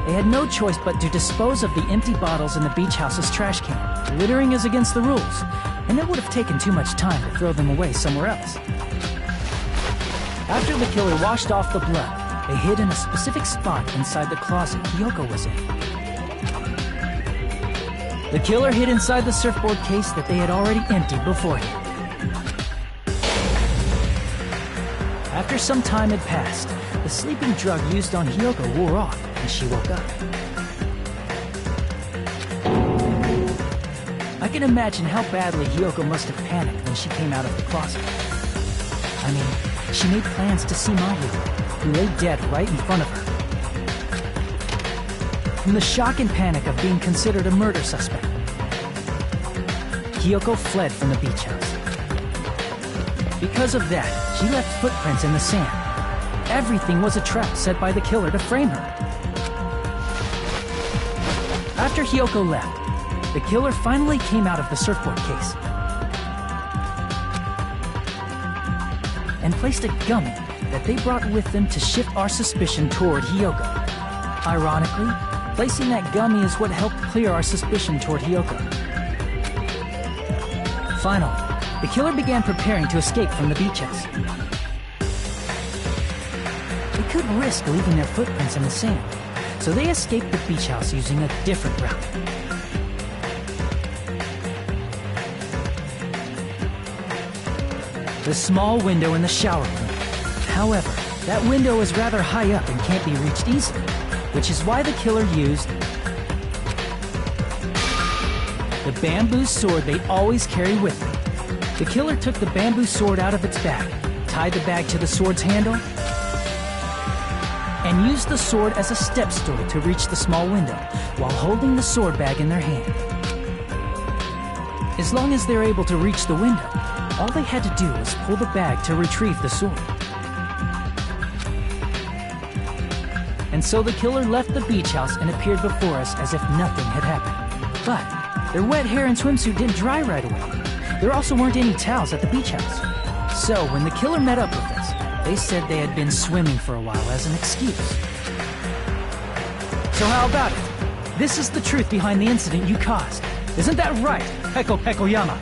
they had no choice but to dispose of the empty bottles in the beach house's trash can. Littering is against the rules, and it would have taken too much time to throw them away somewhere else. After the killer washed off the blood, they hid in a specific spot inside the closet Hiyoko was in. The killer hid inside the surfboard case that they had already emptied beforehand. After some time had passed, the sleeping drug used on Hiyoko wore off, and she woke up. I can imagine how badly Hiyoko must have panicked when she came out of the closet. I mean, she made plans to see Mahiru, who lay dead right in front of her. From the shock and panic of being considered a murder suspect, Hiyoko fled from the beach house. Because of that, she left footprints in the sand. Everything was a trap set by the killer to frame her. After Hiyoko left, the killer finally came out of the surfboard case and placed a gummy that they brought with them to shift our suspicion toward Hiyoko. Ironically, placing that gummy is what helped clear our suspicion toward Hiyoko. Finally, the killer began preparing to escape from the beach house. They could risk leaving their footprints in the sand, so they escaped the beach house using a different route. The small window in the shower room. However, that window is rather high up and can't be reached easily, which is why the killer used the bamboo sword they always carry with them. The killer took the bamboo sword out of its bag, tied the bag to the sword's handle, and used the sword as a step stool to reach the small window while holding the sword bag in their hand. As long as they're able to reach the window, all they had to do was pull the bag to retrieve the sword. And so the killer left the beach house and appeared before us as if nothing had happened. But their wet hair and swimsuit didn't dry right away. There also weren't any towels at the beach house. So when the killer met up with us, they said they had been swimming for a while as an excuse. So how about it? This is the truth behind the incident you caused. Isn't that right, Peko Pekoyama?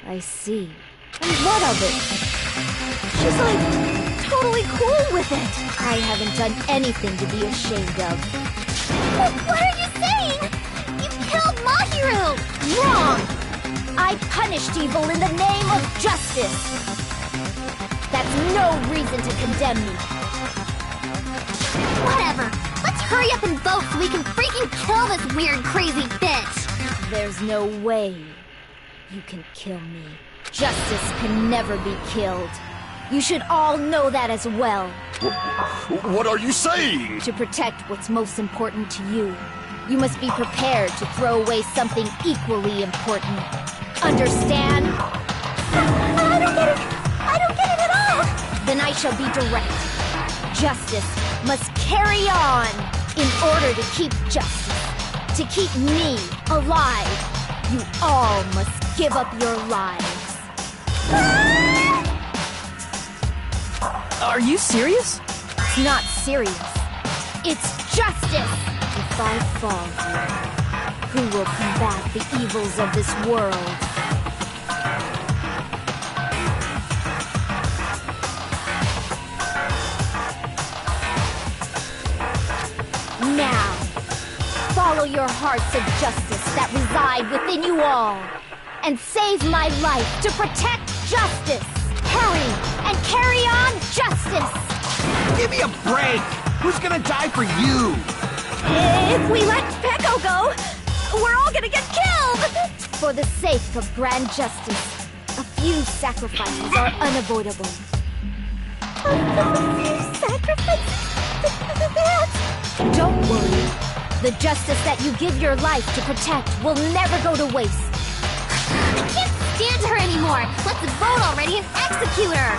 I see. And what of it? She's like, totally cool with it. I haven't done anything to be ashamed of. What are you saying? You killed Mahiru! Wrong! I punished evil in the name of justice. That's no reason to condemn me. Whatever. Let's hurry up and vote so we can freaking kill this weird, crazy bitch! There's no way you can kill me. Justice can never be killed. You should all know that as well. What are you saying? To protect what's most important to you, you must be prepared to throw away something equally important. Understand? I don't get it! I don't get it at all! Then I shall be direct. Justice must carry on in order to keep justice. To keep me alive, you all must give up your lives. Are you serious? It's not serious. It's justice. If I fall here, who will combat the evils of this world? Now, follow your hearts of justice that reside within you all, and save my life to protect justice. Hurry and carry on justice. Give me a break! Who's gonna die for you? If we let Peko go, we're all gonna get killed! For the sake of grand justice, a few sacrifices are unavoidable. A few sacrifices? Don't worry. The justice that you give your life to protect will never go to waste. I can't stand her anymore! Let's vote already and execute her!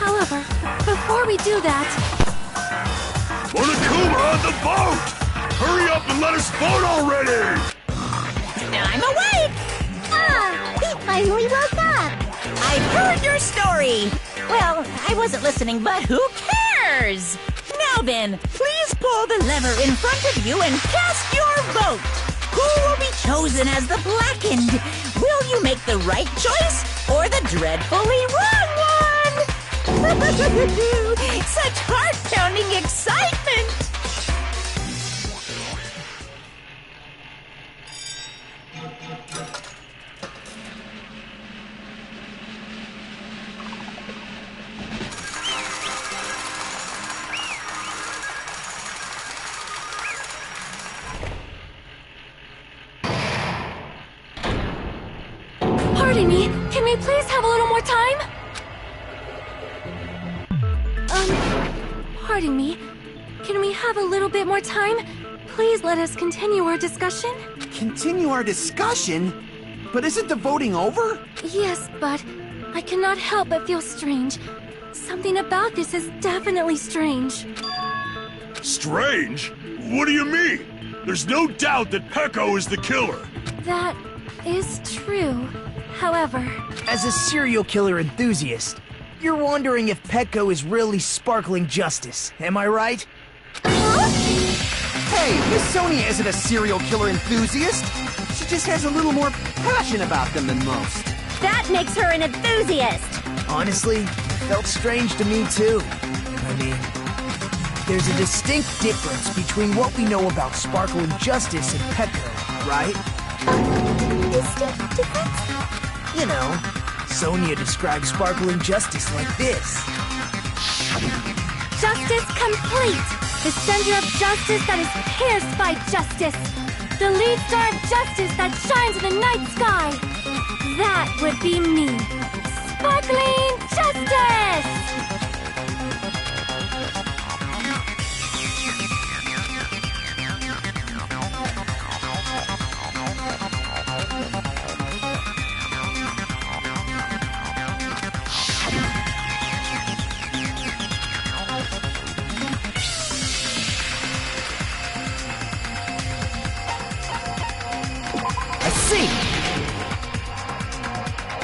However, before we do that... Monokuma on the boat! Hurry up and let us vote already! I'm awake! He finally woke up! I heard your story! Well, I wasn't listening, but who cares? Now then, please pull the lever in front of you and cast your vote! Who will be chosen as the blackened? Will you make the right choice or the dreadfully wrong one? Such heart-pounding excitement! Pardon me, can we please have a little more time? Pardon me, can we have a little bit more time? Please let us continue our discussion. Continue our discussion? But isn't the voting over? Yes, but I cannot help but feel strange. Something about this is definitely strange. Strange? What do you mean? There's no doubt that Peko is the killer. That is true. However... As a serial killer enthusiast, you're wondering if Peko is really sparkling justice, am I right? Hey, Miss Sonia isn't a serial killer enthusiast. She just has a little more passion about them than most. That makes her an enthusiast! Honestly, felt strange to me too. I mean, there's a distinct difference between what we know about sparkling justice and Peko, right? Distinct difference? You know, Sonia describes sparkling justice like this. justice complete. The center of justice that is pierced by justice. The lead star of justice that shines in the night sky. That would be me. Sparkling Justice!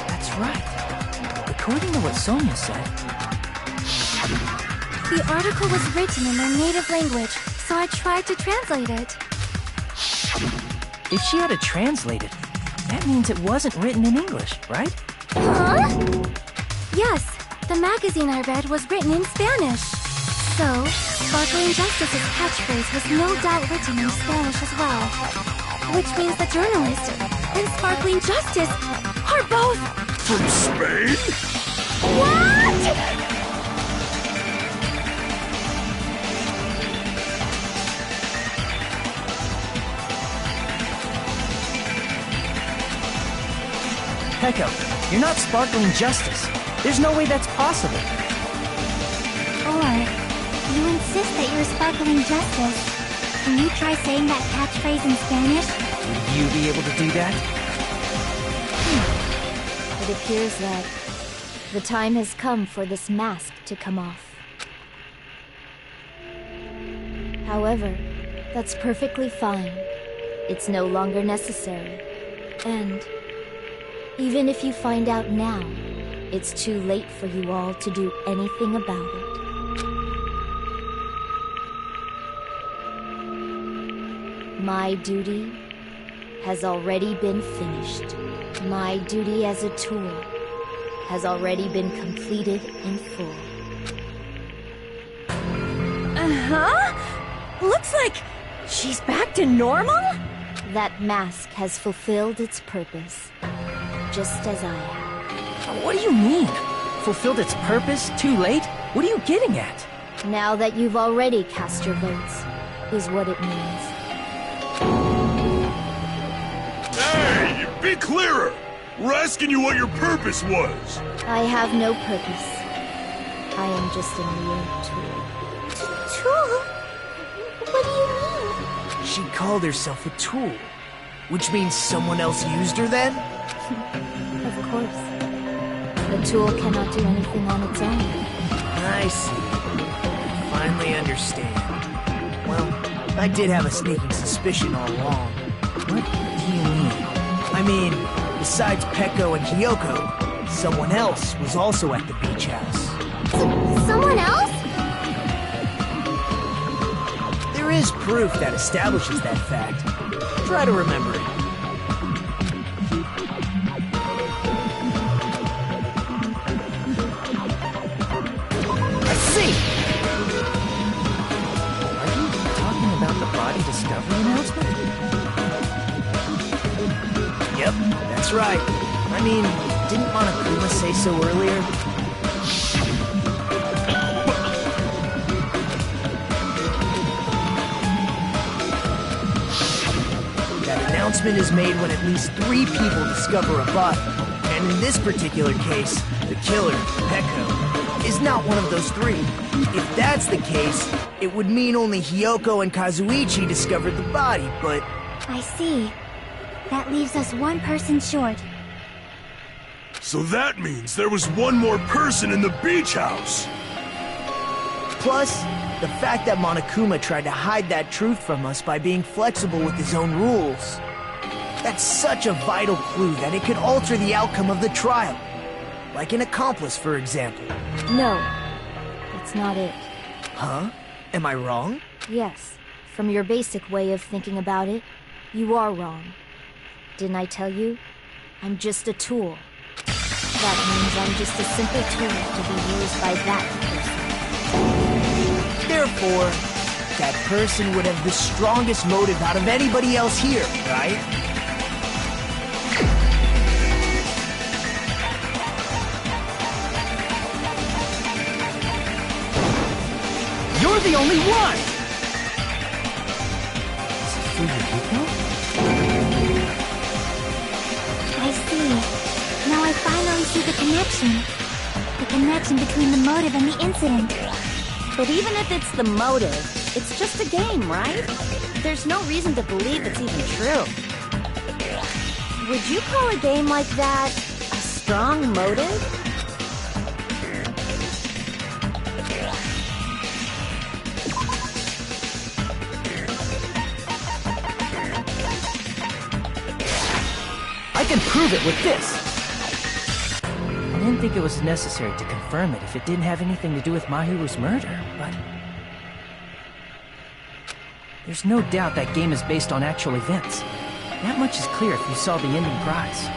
That's right. According to what Sonia said. The article was written in their native language, so I tried to translate it. If she had to translate it, that means it wasn't written in English, right? Huh? Yes, the magazine I read was written in Spanish. So, Sparkling Justice's catchphrase was no doubt written in Spanish as well. Which means the journalist and Sparkling Justice are both... From Spain? What?! Peko, you're not Sparkling Justice. There's no way that's possible. Or, you insist that you're Sparkling Justice. Can you try saying that catchphrase in Spanish? Would you be able to do that? It appears that the time has come for this mask to come off. However, that's perfectly fine. It's no longer necessary. And even if you find out now, it's too late for you all to do anything about it. My duty has already been finished. My duty as a tool has already been completed in full. Uh-huh? Looks like she's back to normal? That mask has fulfilled its purpose, just as I have. What do you mean? Fulfilled its purpose? Too late? What are you getting at? Now that you've already cast your votes, is what it means. Hey, be clearer! We're asking you what your purpose was. I have no purpose. I am just a mere tool. Tool? What do you mean? She called herself a tool, which means someone else used her then? Of course. The tool cannot do anything on its own. I see. Finally understand. Well, I did have a sneaking suspicion all along. What do you mean? I mean, besides Peko and Kyoko, someone else was also at the beach house. Someone else? There is proof that establishes that fact. Try to remember it. I see! Are you talking about the body discovery announcement? Yep, that's right. I mean, didn't Monokuma say so earlier? That announcement is made when at least 3 people discover a body. And in this particular case, the killer, Peko, is not one of those 3. If that's the case, it would mean only Hiyoko and Kazuichi discovered the body, but... I see. That leaves us one person short. So that means there was one more person in the beach house. Plus, the fact that Monokuma tried to hide that truth from us by being flexible with his own rules. That's such a vital clue that it could alter the outcome of the trial. Like an accomplice, for example. No, it's not it. Huh? Am I wrong? Yes, from your basic way of thinking about it, you are wrong. Didn't I tell you? I'm just a tool. That means I'm just a simple tool to be used by that person. Therefore, that person would have the strongest motive out of anybody else here, right? you're the only one! Is it Fuyuhiko? I see. Now I finally see the connection. The connection between the motive and the incident. But even if it's the motive, it's just a game, right? There's no reason to believe it's even true. Would you call a game like that a strong motive? I can prove it with this! I didn't think it was necessary to confirm it if it didn't have anything to do with Mahiru's murder, but... There's no doubt that game is based on actual events. That much is clear if you saw the ending prize.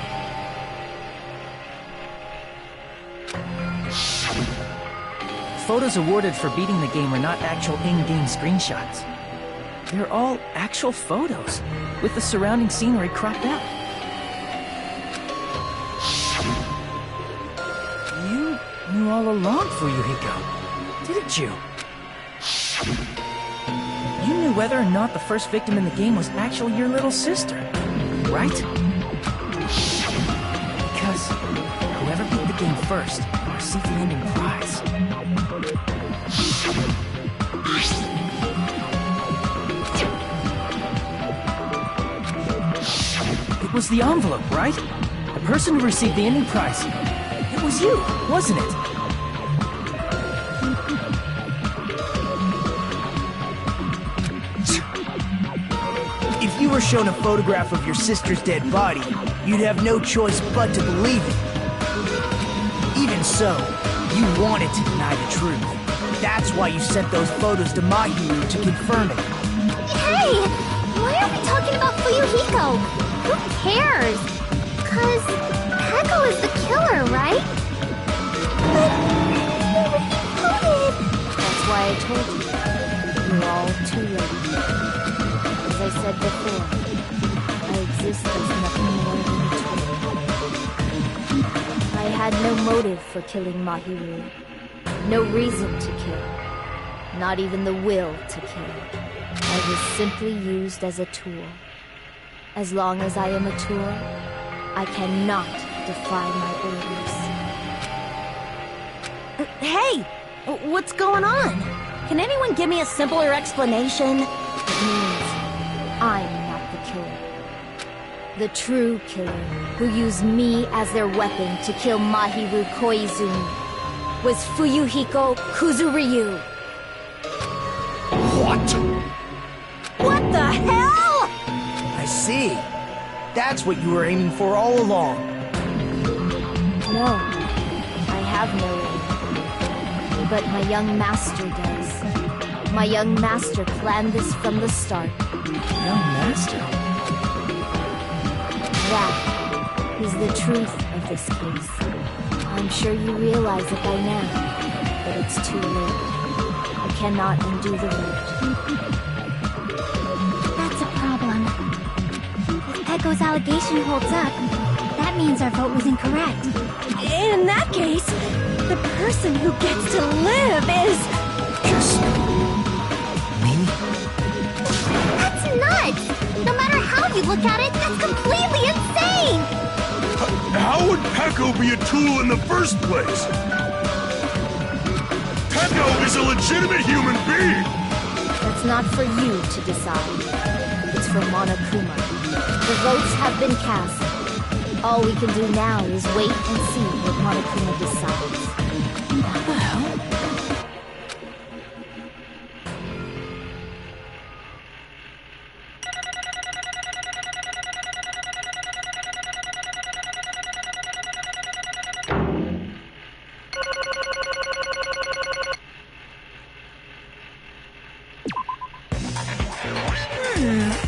Photos awarded for beating the game are not actual in-game screenshots. They're all actual photos, with the surrounding scenery cropped out. You knew all along, Fuyuhiko, didn't you? You knew whether or not the first victim in the game was actually your little sister, right? Because whoever beat the game first will receive the ending prize. It was the envelope, right? The person who received the ending prize. It was you, wasn't it? If you were shown a photograph of your sister's dead body, you'd have no choice but to believe it. Even so, you wanted to deny the truth. That's why you sent those photos to Mahiru to confirm it. Hey! Why are we talking about Fuyuhiko? Who cares? 'Cause Peko is the killer, right? But That's why I told you. You're all too late. As I said before, I exist as nothing more than a tool. I had no motive for killing Mahiru. No reason to kill. Not even the will to kill. I was simply used as a tool. As long as I am a tool, I cannot defy my orders. Hey! What's going on? Can anyone give me a simpler explanation? It means I'm not the killer. The true killer, who used me as their weapon to kill Mahiru Koizumi, was Fuyuhiko Kuzuryu. What? What the hell?! I see. That's what you were aiming for all along. No, I have no aim. But my young master does. My young master planned this from the start. Young master? That is the truth of this case. I'm sure you realize it by now, but it's too late. I cannot undo the root. that's a problem. If Peko's allegation holds up, that means our vote was incorrect. In that case, the person who gets to live is... Just... me? That's nuts! No matter how you look at it, that's completely insane! How would Peko be a tool in the first place? Peko is a legitimate human being! That's not for you to decide. It's for Monokuma. The votes have been cast. All we can do now is wait and see what Monokuma decides. What the hell?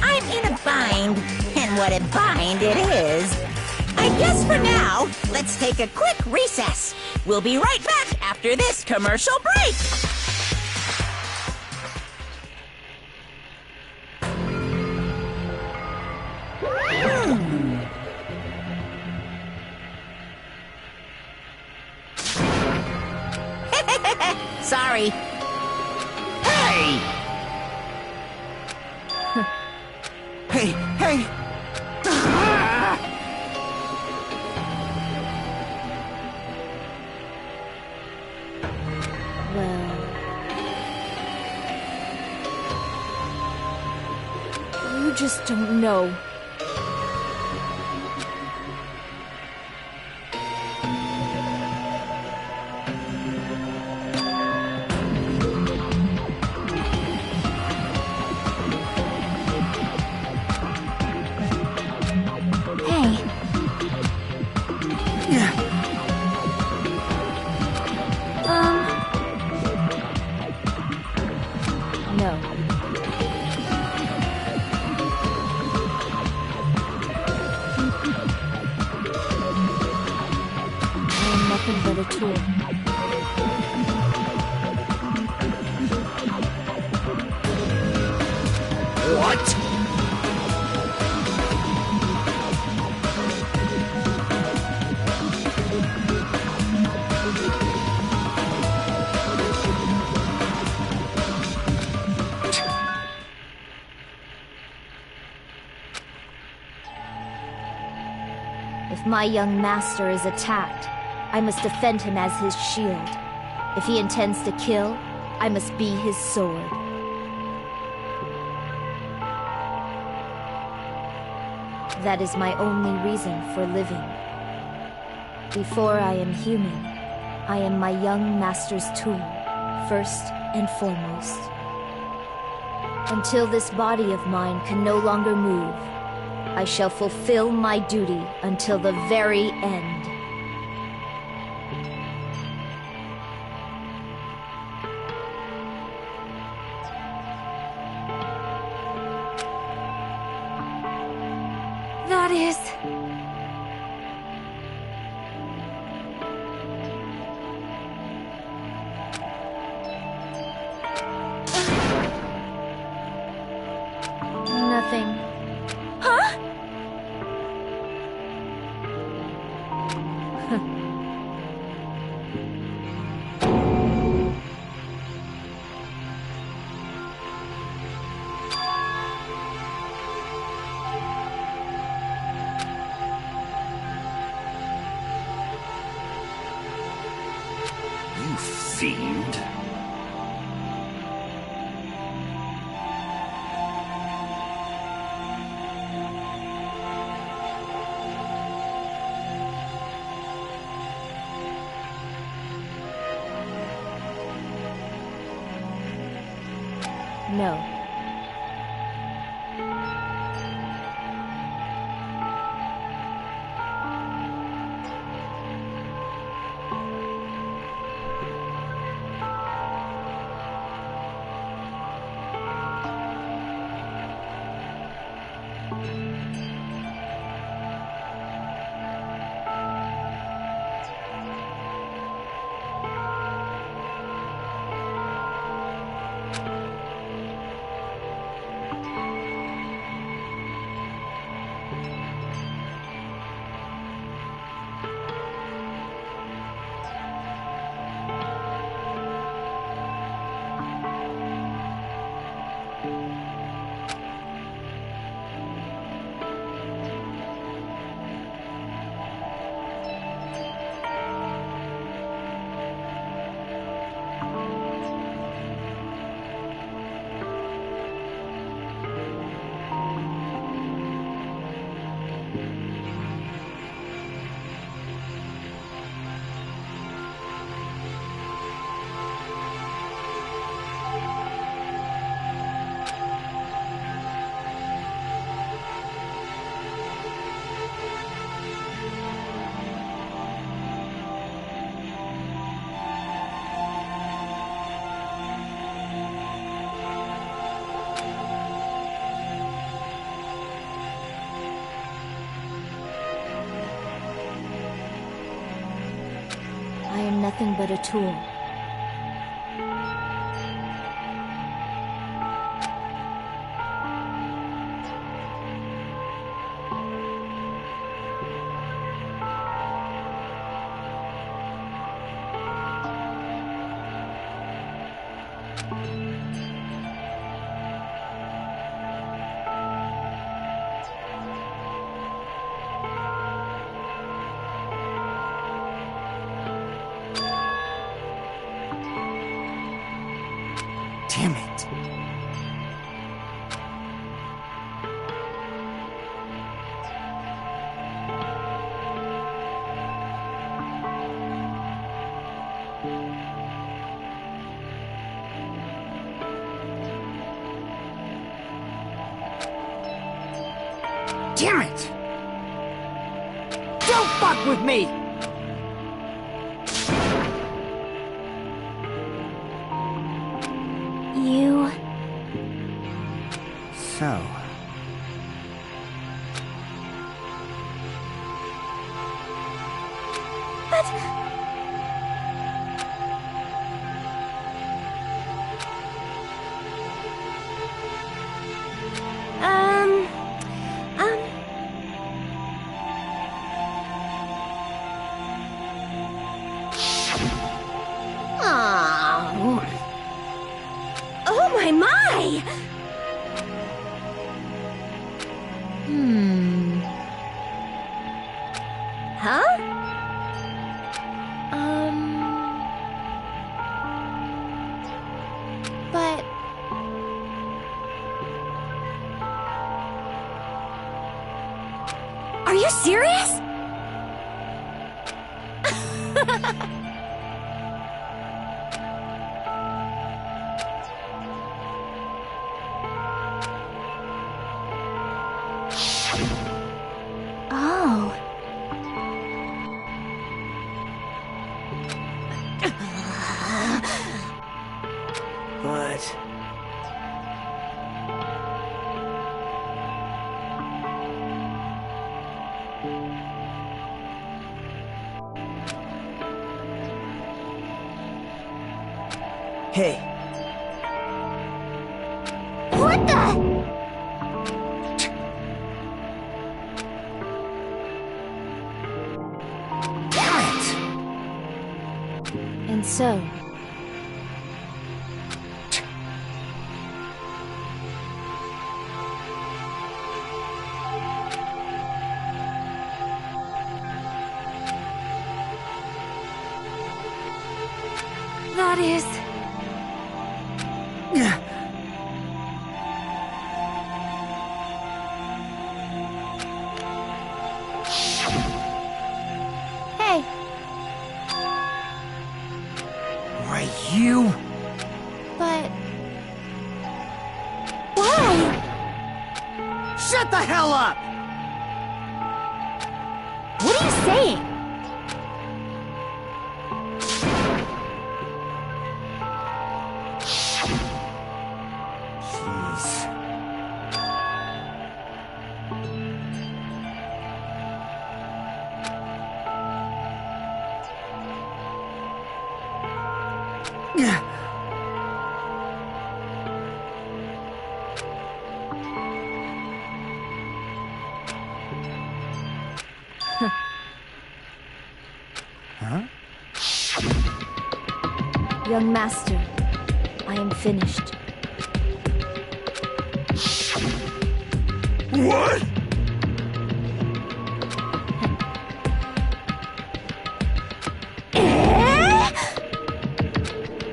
I'm in a bind, and what a bind it is. I guess for now, let's take a quick recess. We'll be right back after this commercial break. Sorry. way! Hey, hey! Well... You just don't know. No. I am nothing but a tool. What? If my young master is attacked, I must defend him as his shield. If he intends to kill, I must be his sword. That is my only reason for living. Before I am human, I am my young master's tool, first and foremost. Until this body of mine can no longer move, I shall fulfill my duty until the very end. That is... Nothing. Huh? You fiend. No. I am nothing but a tool. Damn it! Don't fuck with me! You... So... But... Oh my my! Huh? But... Are you serious? Oh. But... Hey. What the? Damn it! And so, That is... hey, Why, you... but... Why? Shut the hell up! What are you saying? Jeez. Huh? Young master, I am finished. What?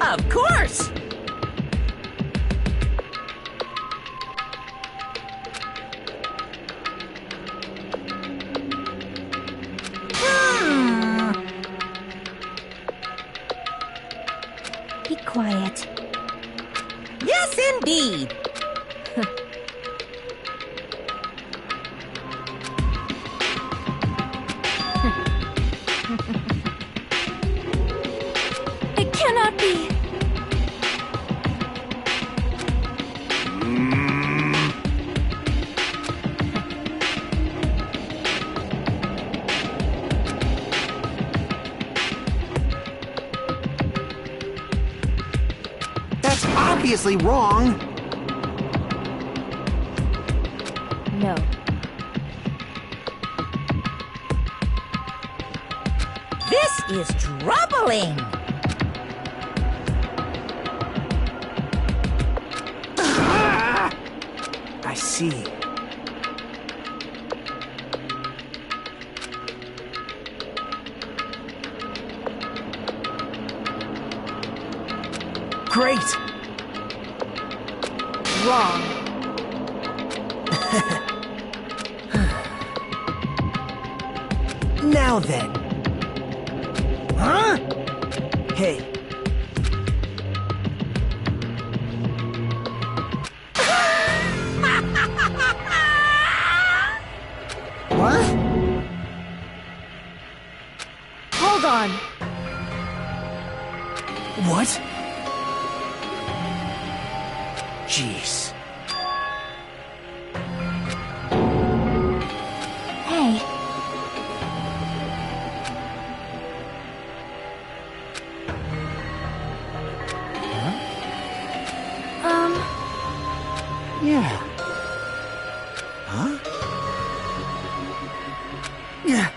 Of course! Be quiet. Yes, indeed! It cannot be! That's obviously wrong. No. This is troubling! I see. Great! Wrong. Now then. Huh? Hey. run. What? Jeez. Hey. Yeah. Huh? Yeah.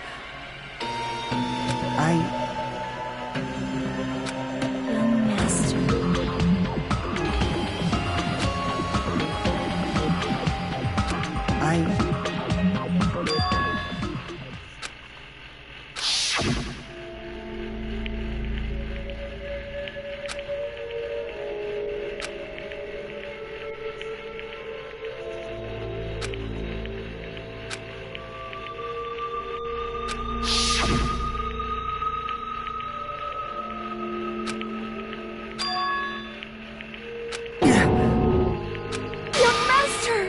Young master. Young master!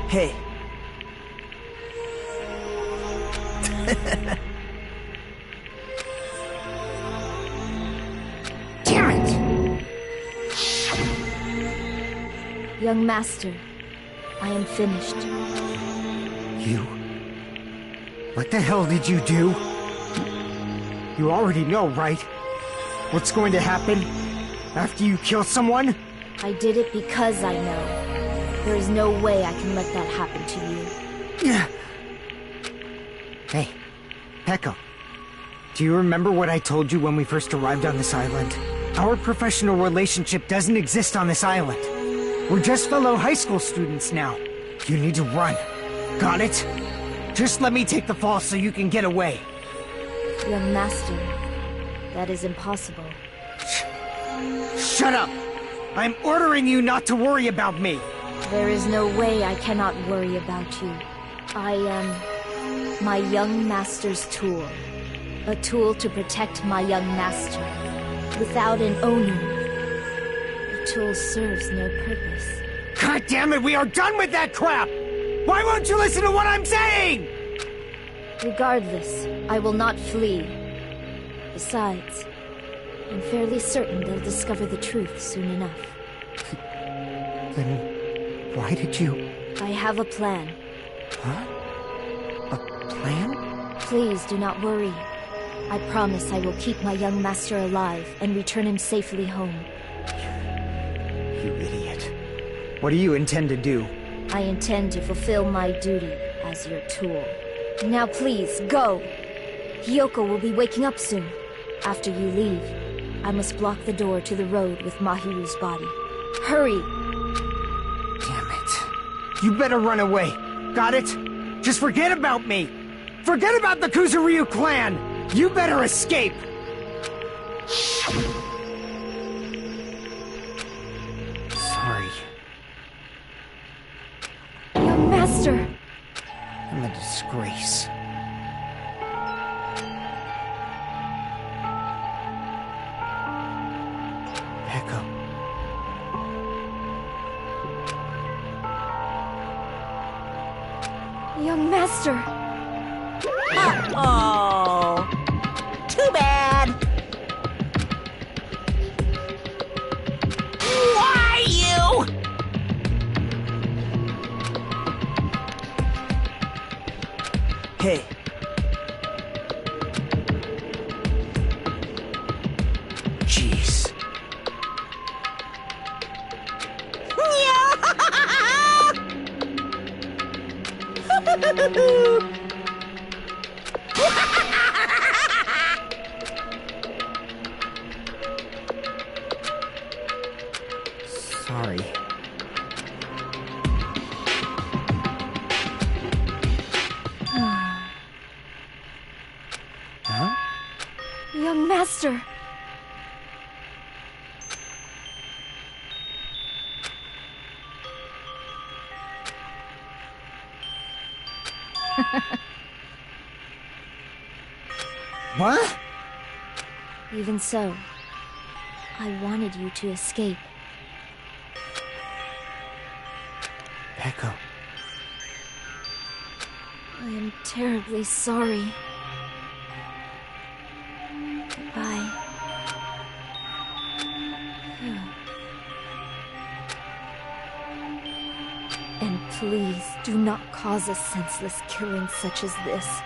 Hey. Damn it! Young master, I am finished. You? What the hell did you do? You already know, right? What's going to happen after you kill someone? I did it because I know. There is no way I can let that happen to you. Yeah. Hey, Pekka. Do you remember what I told you when we first arrived on this island? Our professional relationship doesn't exist on this island. We're just fellow high school students now. You need to run. Got it? Just let me take the fall so you can get away. Young master, that is impossible. Shut up! I'm ordering you not to worry about me! There is no way I cannot worry about you. I am my young master's tool. A tool to protect my young master. Without an owner, the tool serves no purpose. God damn it, we are done with that crap! Why won't you listen to what I'm saying? Regardless, I will not flee. Besides, I'm fairly certain they'll discover the truth soon enough. Then why did you... I have a plan. Huh? A plan? Please do not worry. I promise I will keep my young master alive and return him safely home. You idiot. What do you intend to do? I intend to fulfill my duty as your tool. Now please, go! Hiyoko will be waking up soon. After you leave, I must block the door to the road with Mahiru's body. Hurry! Damn it. You better run away. Got it? Just forget about me! Forget about the Kuzuryu clan! You better escape! Sorry. Young master! I'm a disgrace. Pekka. Young master! Uh-oh. Too bad. Why you? Hey. Jeez. Sorry. Huh? Young master! What? Even so, I wanted you to escape. Peko. I am terribly sorry. Goodbye. And please do not cause a senseless killing such as this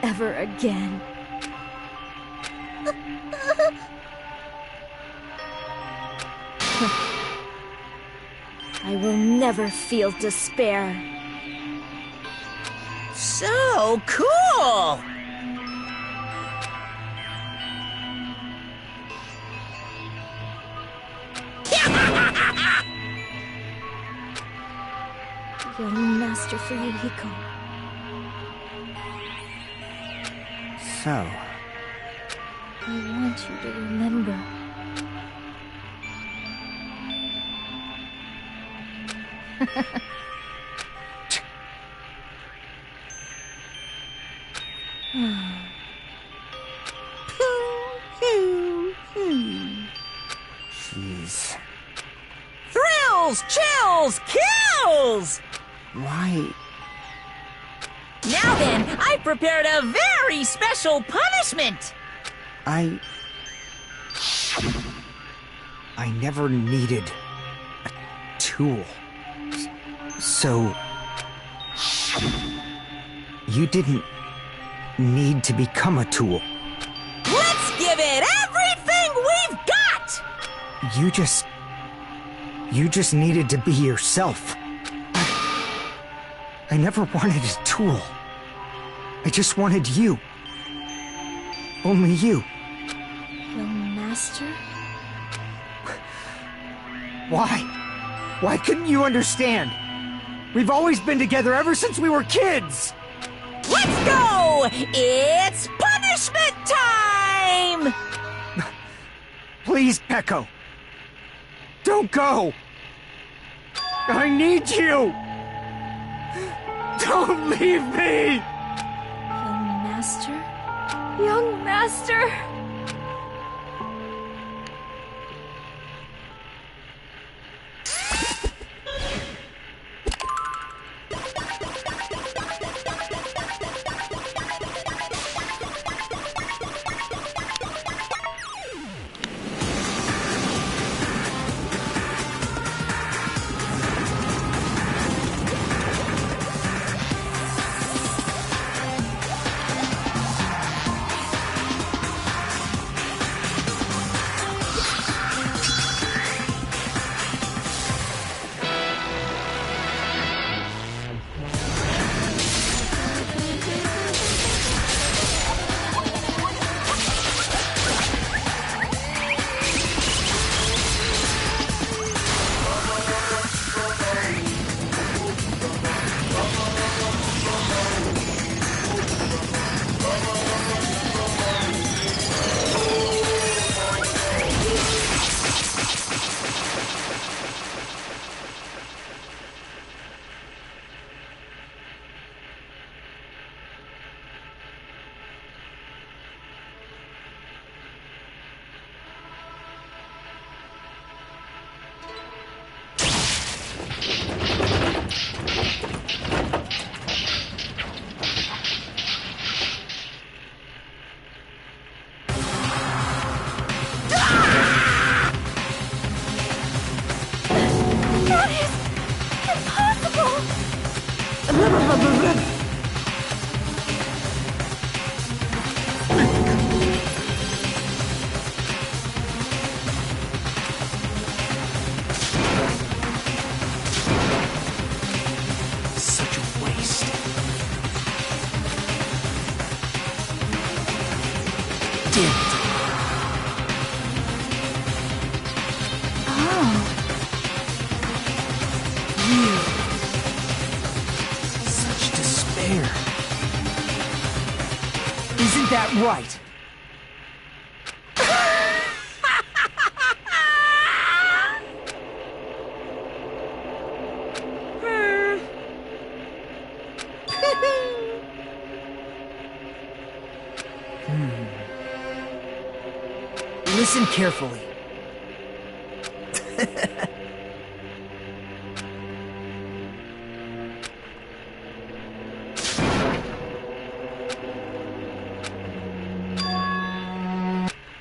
ever again. I will never feel despair. So cool! Young Master Fuyuhiko. So, I want you to remember. jeez. Thrills, chills, kills! Why? Now then, I prepared a very special punishment! I never needed a tool. So, you didn't need to become a tool. Let's give it everything we've got! You just needed to be yourself. I never wanted a tool. I just wanted you. Only you. Young Master? Why? Why couldn't you understand? We've always been together ever since we were kids! Let's go! It's punishment time! Please, Peko. Don't go! I need you! Don't leave me! Young Master? Young Master! Isn't that right? Listen carefully.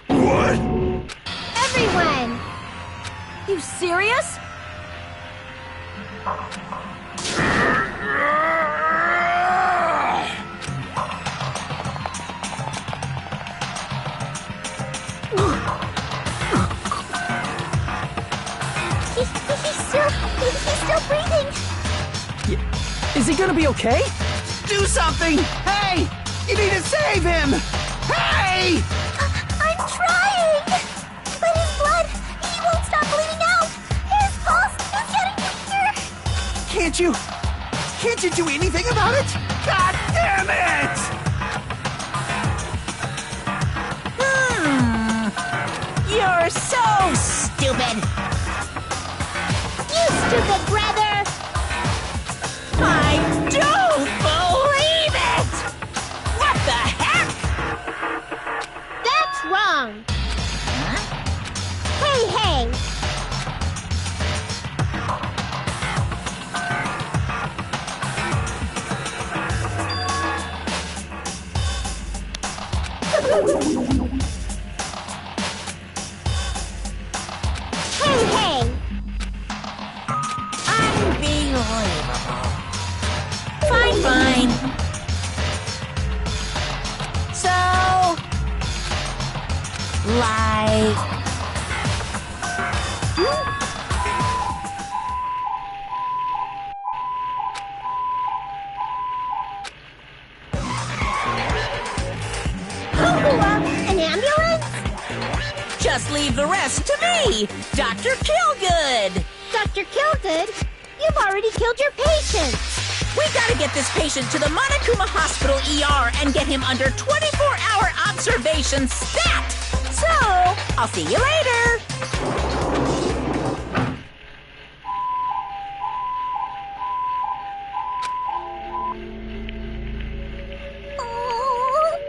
What? Everyone! You serious? He's still breathing. Is he gonna be okay? Do something! Hey! You need to save him! Hey! I'm trying! But his blood, he won't stop bleeding out! His pulse is getting weaker! Can't you do anything about it? God damn it! You're so stupid. You stupid brother! I don't believe it! What the heck? That's wrong! Hey, hey! Hey, hey! Unbelievable. Fine. So, like... An ambulance? Just leave the rest to me, Dr. Killgood. Dr. Killgood, you've already killed your patient. We gotta get this patient to the Monokuma Hospital ER and get him under 24-hour observation stat. So, I'll see you later. Oh.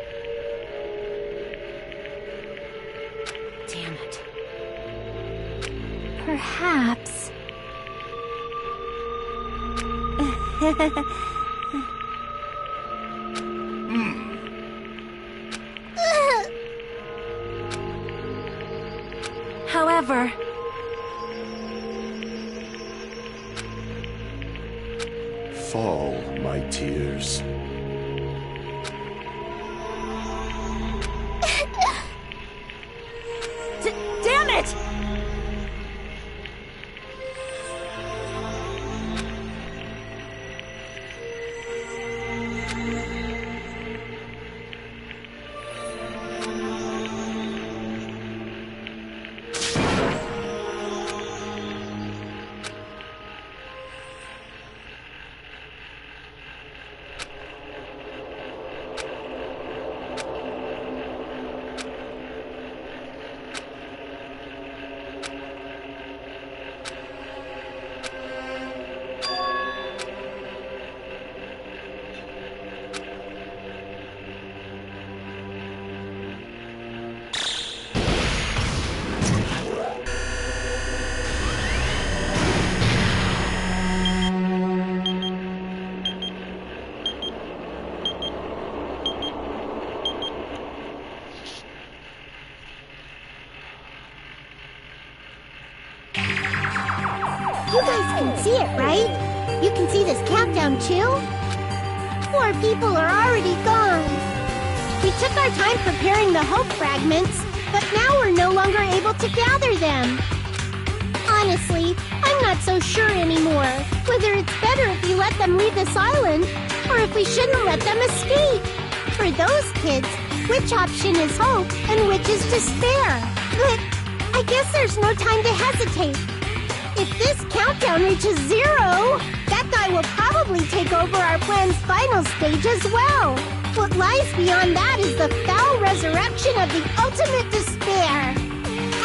Damn it. Perhaps. However, Fall, my tears. Damn it! You guys can see it, right? You can see this countdown too? More people are already gone. We took our time preparing the hope fragments, but now we're no longer able to gather them. Honestly, I'm not so sure anymore whether it's better if we let them leave this island or if we shouldn't let them escape. For those kids, which option is hope and which is despair? But I guess there's no time to hesitate. If this countdown reaches 0, that guy will probably take over our plan's final stage as well. What lies beyond that is the foul resurrection of the ultimate despair.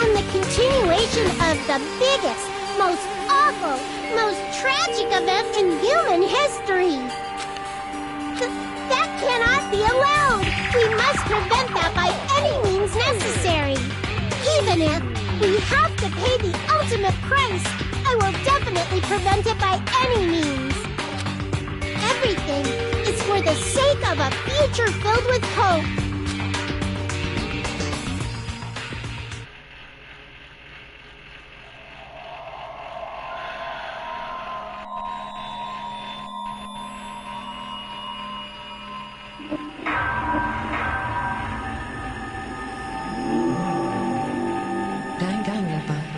And the continuation of the biggest, most awful, most tragic event in human history. That cannot be allowed. We must prevent that by any means necessary. Even if we have to pay the ultimate ultimate price, I will definitely prevent it by any means. Everything is for the sake of a future filled with hope. Danganronpa.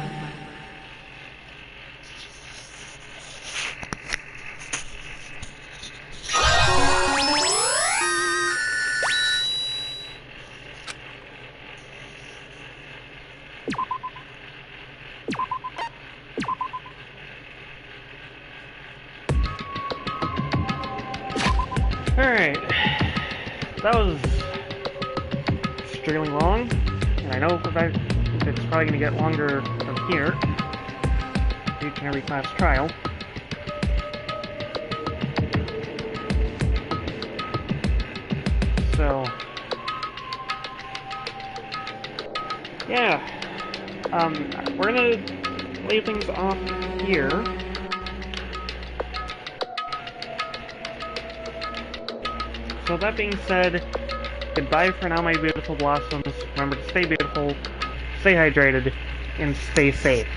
Alright. That was extremely long, and I know that it's probably going to get longer from here. Each and every class trial. So, yeah. We're gonna leave things off here. So that being said, goodbye for now, my beautiful blossoms. Remember to stay beautiful, stay hydrated, and stay safe.